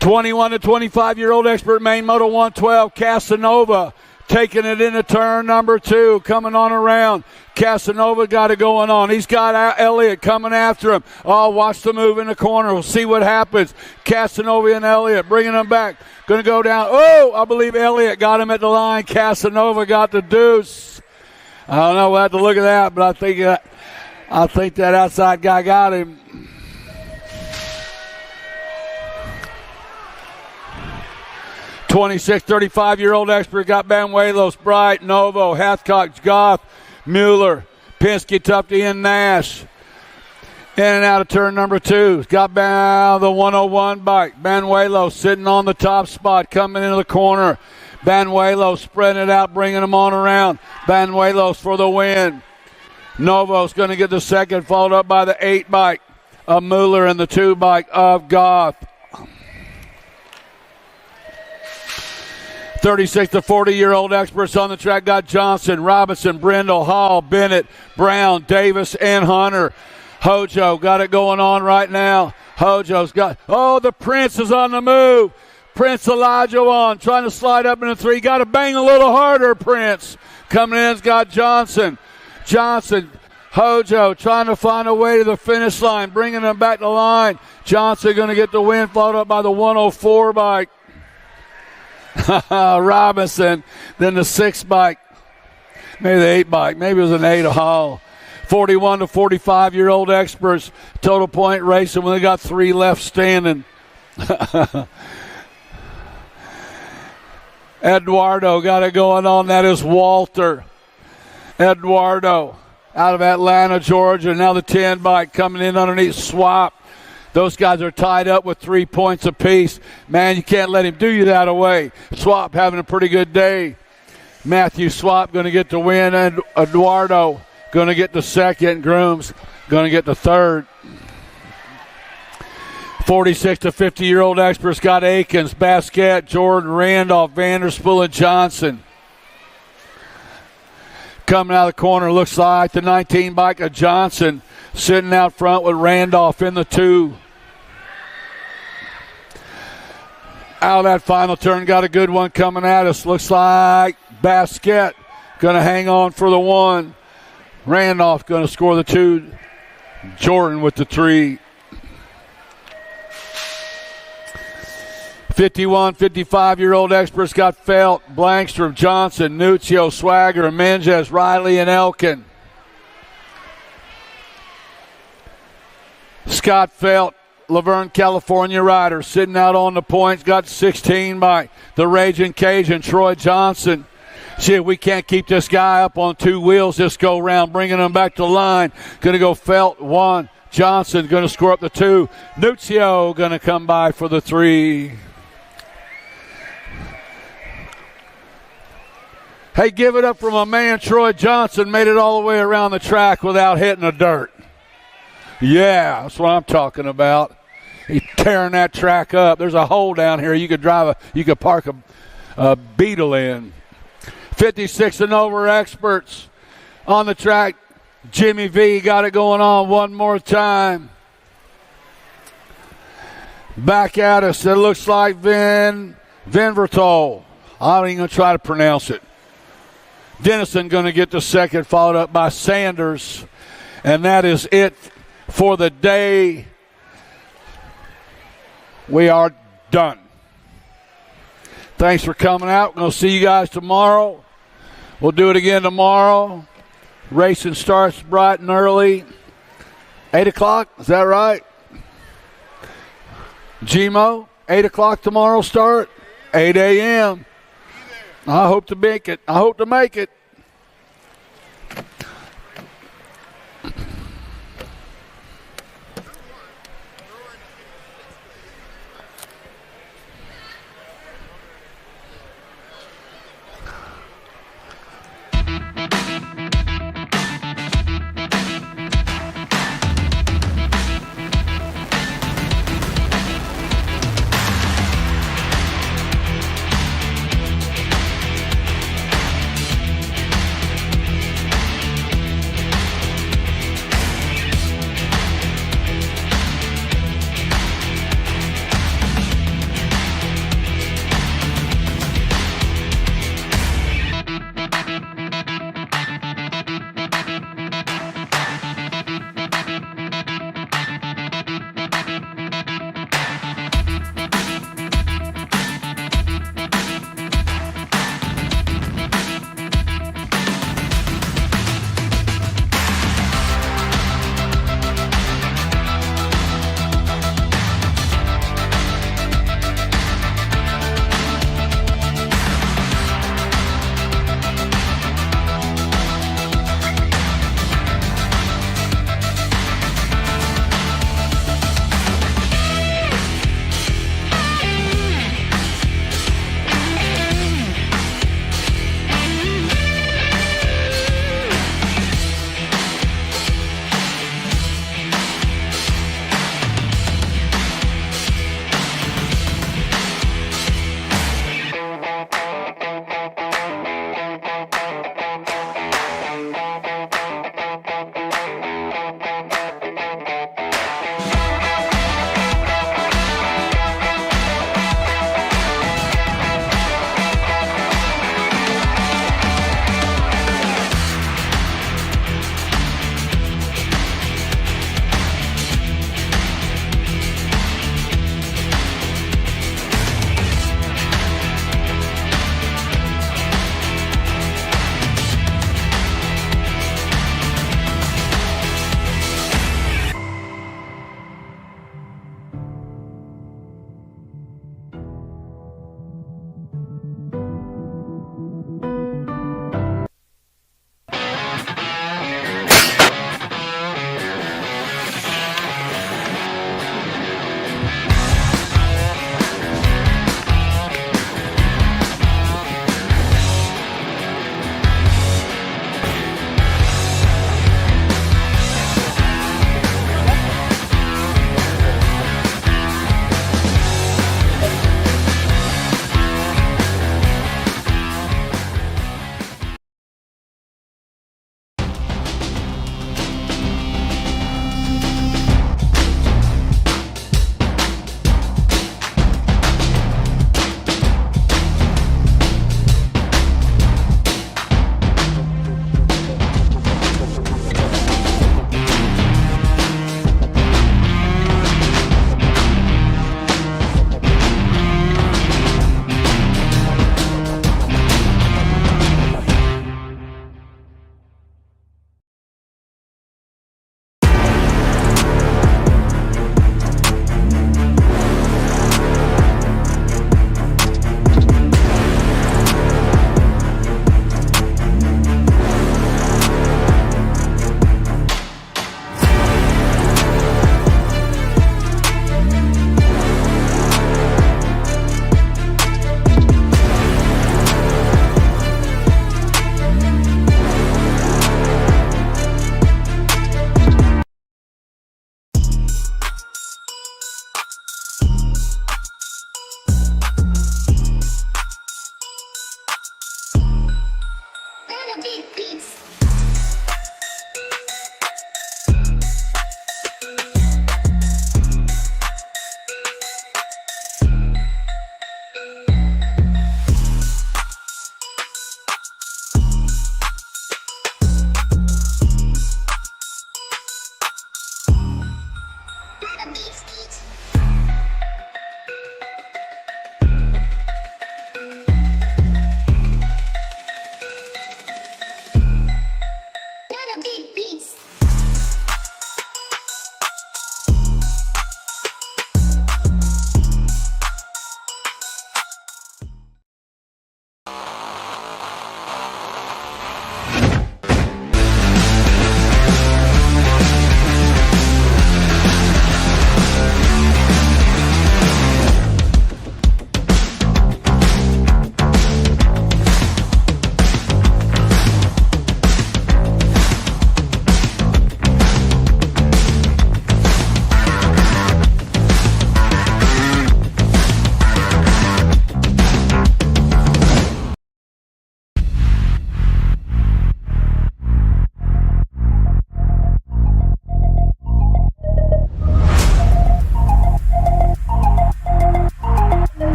'21 to 25-year-old expert main moto 112 Casanova taking it into turn number 2, coming on around. Casanova got it going on. He's got Elliott coming after him. Oh, watch the move in the corner. We'll see what happens. Casanova and Elliott bringing them back. Going to go down. Oh, I believe Elliott got him at the line. Casanova got the deuce. I don't know. We'll have to look at that, but I think that outside guy got him. '26, 35-year-old expert got Banuelos, Bright, Novo, Hathcock, Goff, Mueller, Penske, Tufte, and Nash. In and out of turn number 2. Got down the 101 bike. Banuelo sitting on the top spot, coming into the corner. Banuelo spreading it out, bringing them on around. Banuelos for the win. Novo's going to get the second, followed up by the 8 bike of Mueller and the 2 bike of Goff. 36 to 40-year-old experts on the track got Johnson, Robinson, Brindle, Hall, Bennett, Brown, Davis, and Hunter. Hojo got it going on right now. Hojo's got, the Prince is on the move. Prince Elijah trying to slide up into 3. Got to bang a little harder, Prince. Coming in's got Johnson. Hojo trying to find a way to the finish line, bringing them back to line. Johnson going to get the win, followed up by the 104 bike. Robinson, then the 6 bike. Maybe the 8 bike. Maybe it was an 8 Hall. 41 to 45-year-old experts. Total point racing when they got 3 left standing. Eduardo got it going on. That is Walter. Eduardo out of Atlanta, Georgia. Now the 10 bike coming in underneath Swap. Those guys are tied up with 3 points apiece. Man, you can't let him do you that away. Swap having a pretty good day. Matthew Swap going to get the win, and Eduardo going to get the second. Grooms going to get the third. 46 to 50-year-old experts got Akins, Basquette, Jordan, Randolph, Vanderspool, and Johnson. Coming out of the corner, looks like the 19 bike of Johnson sitting out front with Randolph in the 2. Out of that final turn, got a good one coming at us. Looks like Basquette going to hang on for the 1. Randolph going to score the 2. Jordan with the 3. 51, 55-year-old experts got Felt, Blankstrom, Johnson, Nuccio, Swagger, Menges, Riley, and Elkin. Scott Felt, Laverne, California rider, sitting out on the points, got 16 by the Raging Cajun, Troy Johnson. See if we can't keep this guy up on 2 wheels this go round, bringing him back to line. Going to go Felt 1. Johnson going to score up the 2. Nuccio going to come by for the 3. Hey, give it up for my man Troy Johnson. Made it all the way around the track without hitting the dirt. Yeah, that's what I'm talking about. He's tearing that track up. There's a hole down here you could park a Beetle in. 56 and over experts on the track. Jimmy V got it going on one more time. Back at us. It looks like Van Vertol. I'm even going to try to pronounce it. Dennison going to get the second, followed up by Sanders. And that is it for the day. We are done. Thanks for coming out. We're going to see you guys tomorrow. We'll do it again tomorrow. Racing starts bright and early. 8 o'clock, is that right? GMO, 8 o'clock tomorrow start. 8 a.m. I hope to make it.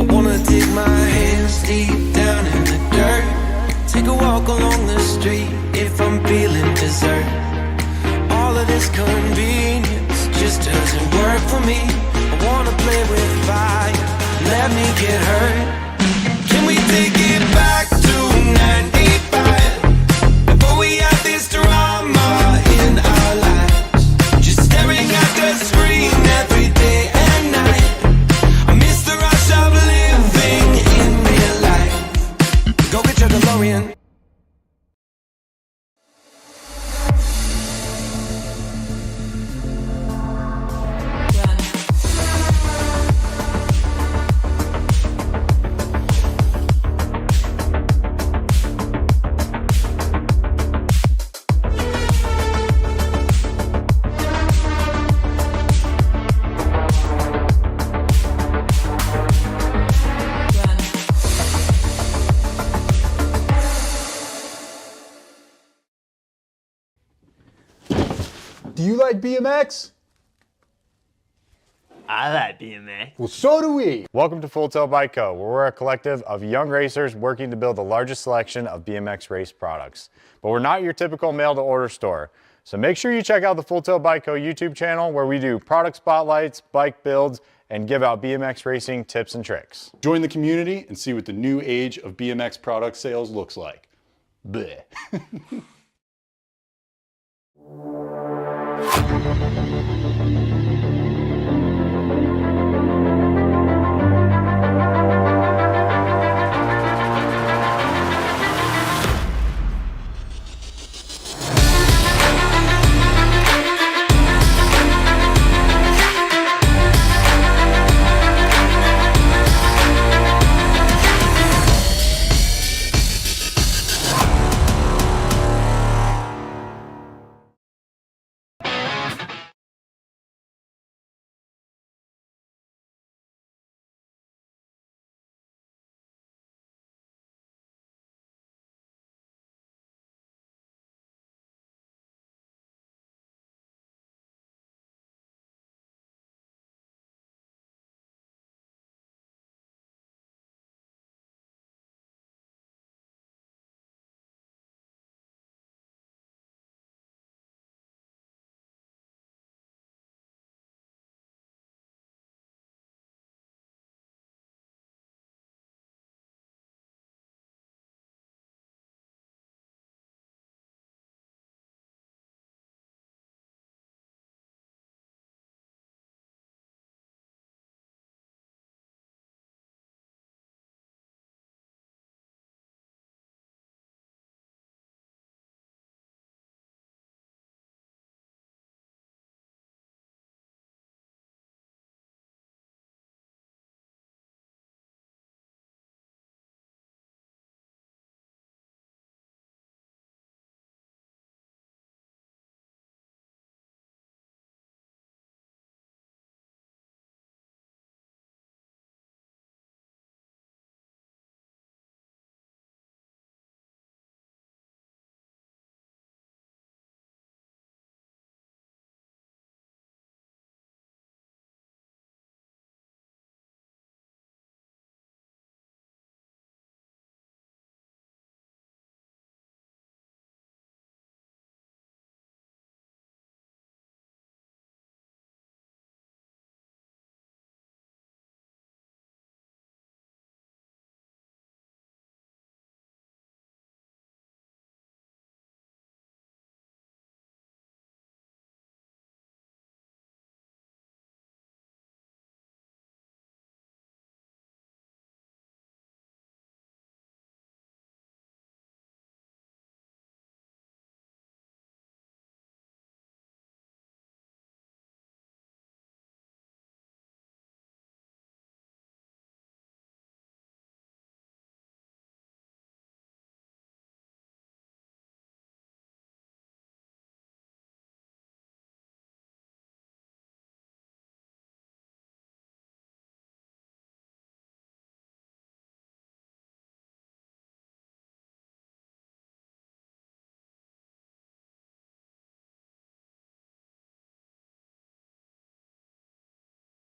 I wanna dig my hands deep down in the dirt. Take a walk along the street if I'm feeling dessert. All of this convenience just doesn't work for me. I wanna play with fire, let me get hurt. Can we take it back to 95? Before we had this drama in our lives, just staring at the screen every day and night. I miss the rush of living in real life. Go get your DeLorean. Do you like BMX? I like BMX. Well, so do we. Welcome to Full Tilt Bike Co., where we're a collective of young racers working to build the largest selection of BMX race products. But we're not your typical mail-to-order store. So make sure you check out the Full Tilt Bike Co. YouTube channel, where we do product spotlights, bike builds, and give out BMX racing tips and tricks. Join the community and see what the new age of BMX product sales looks like. Bleh.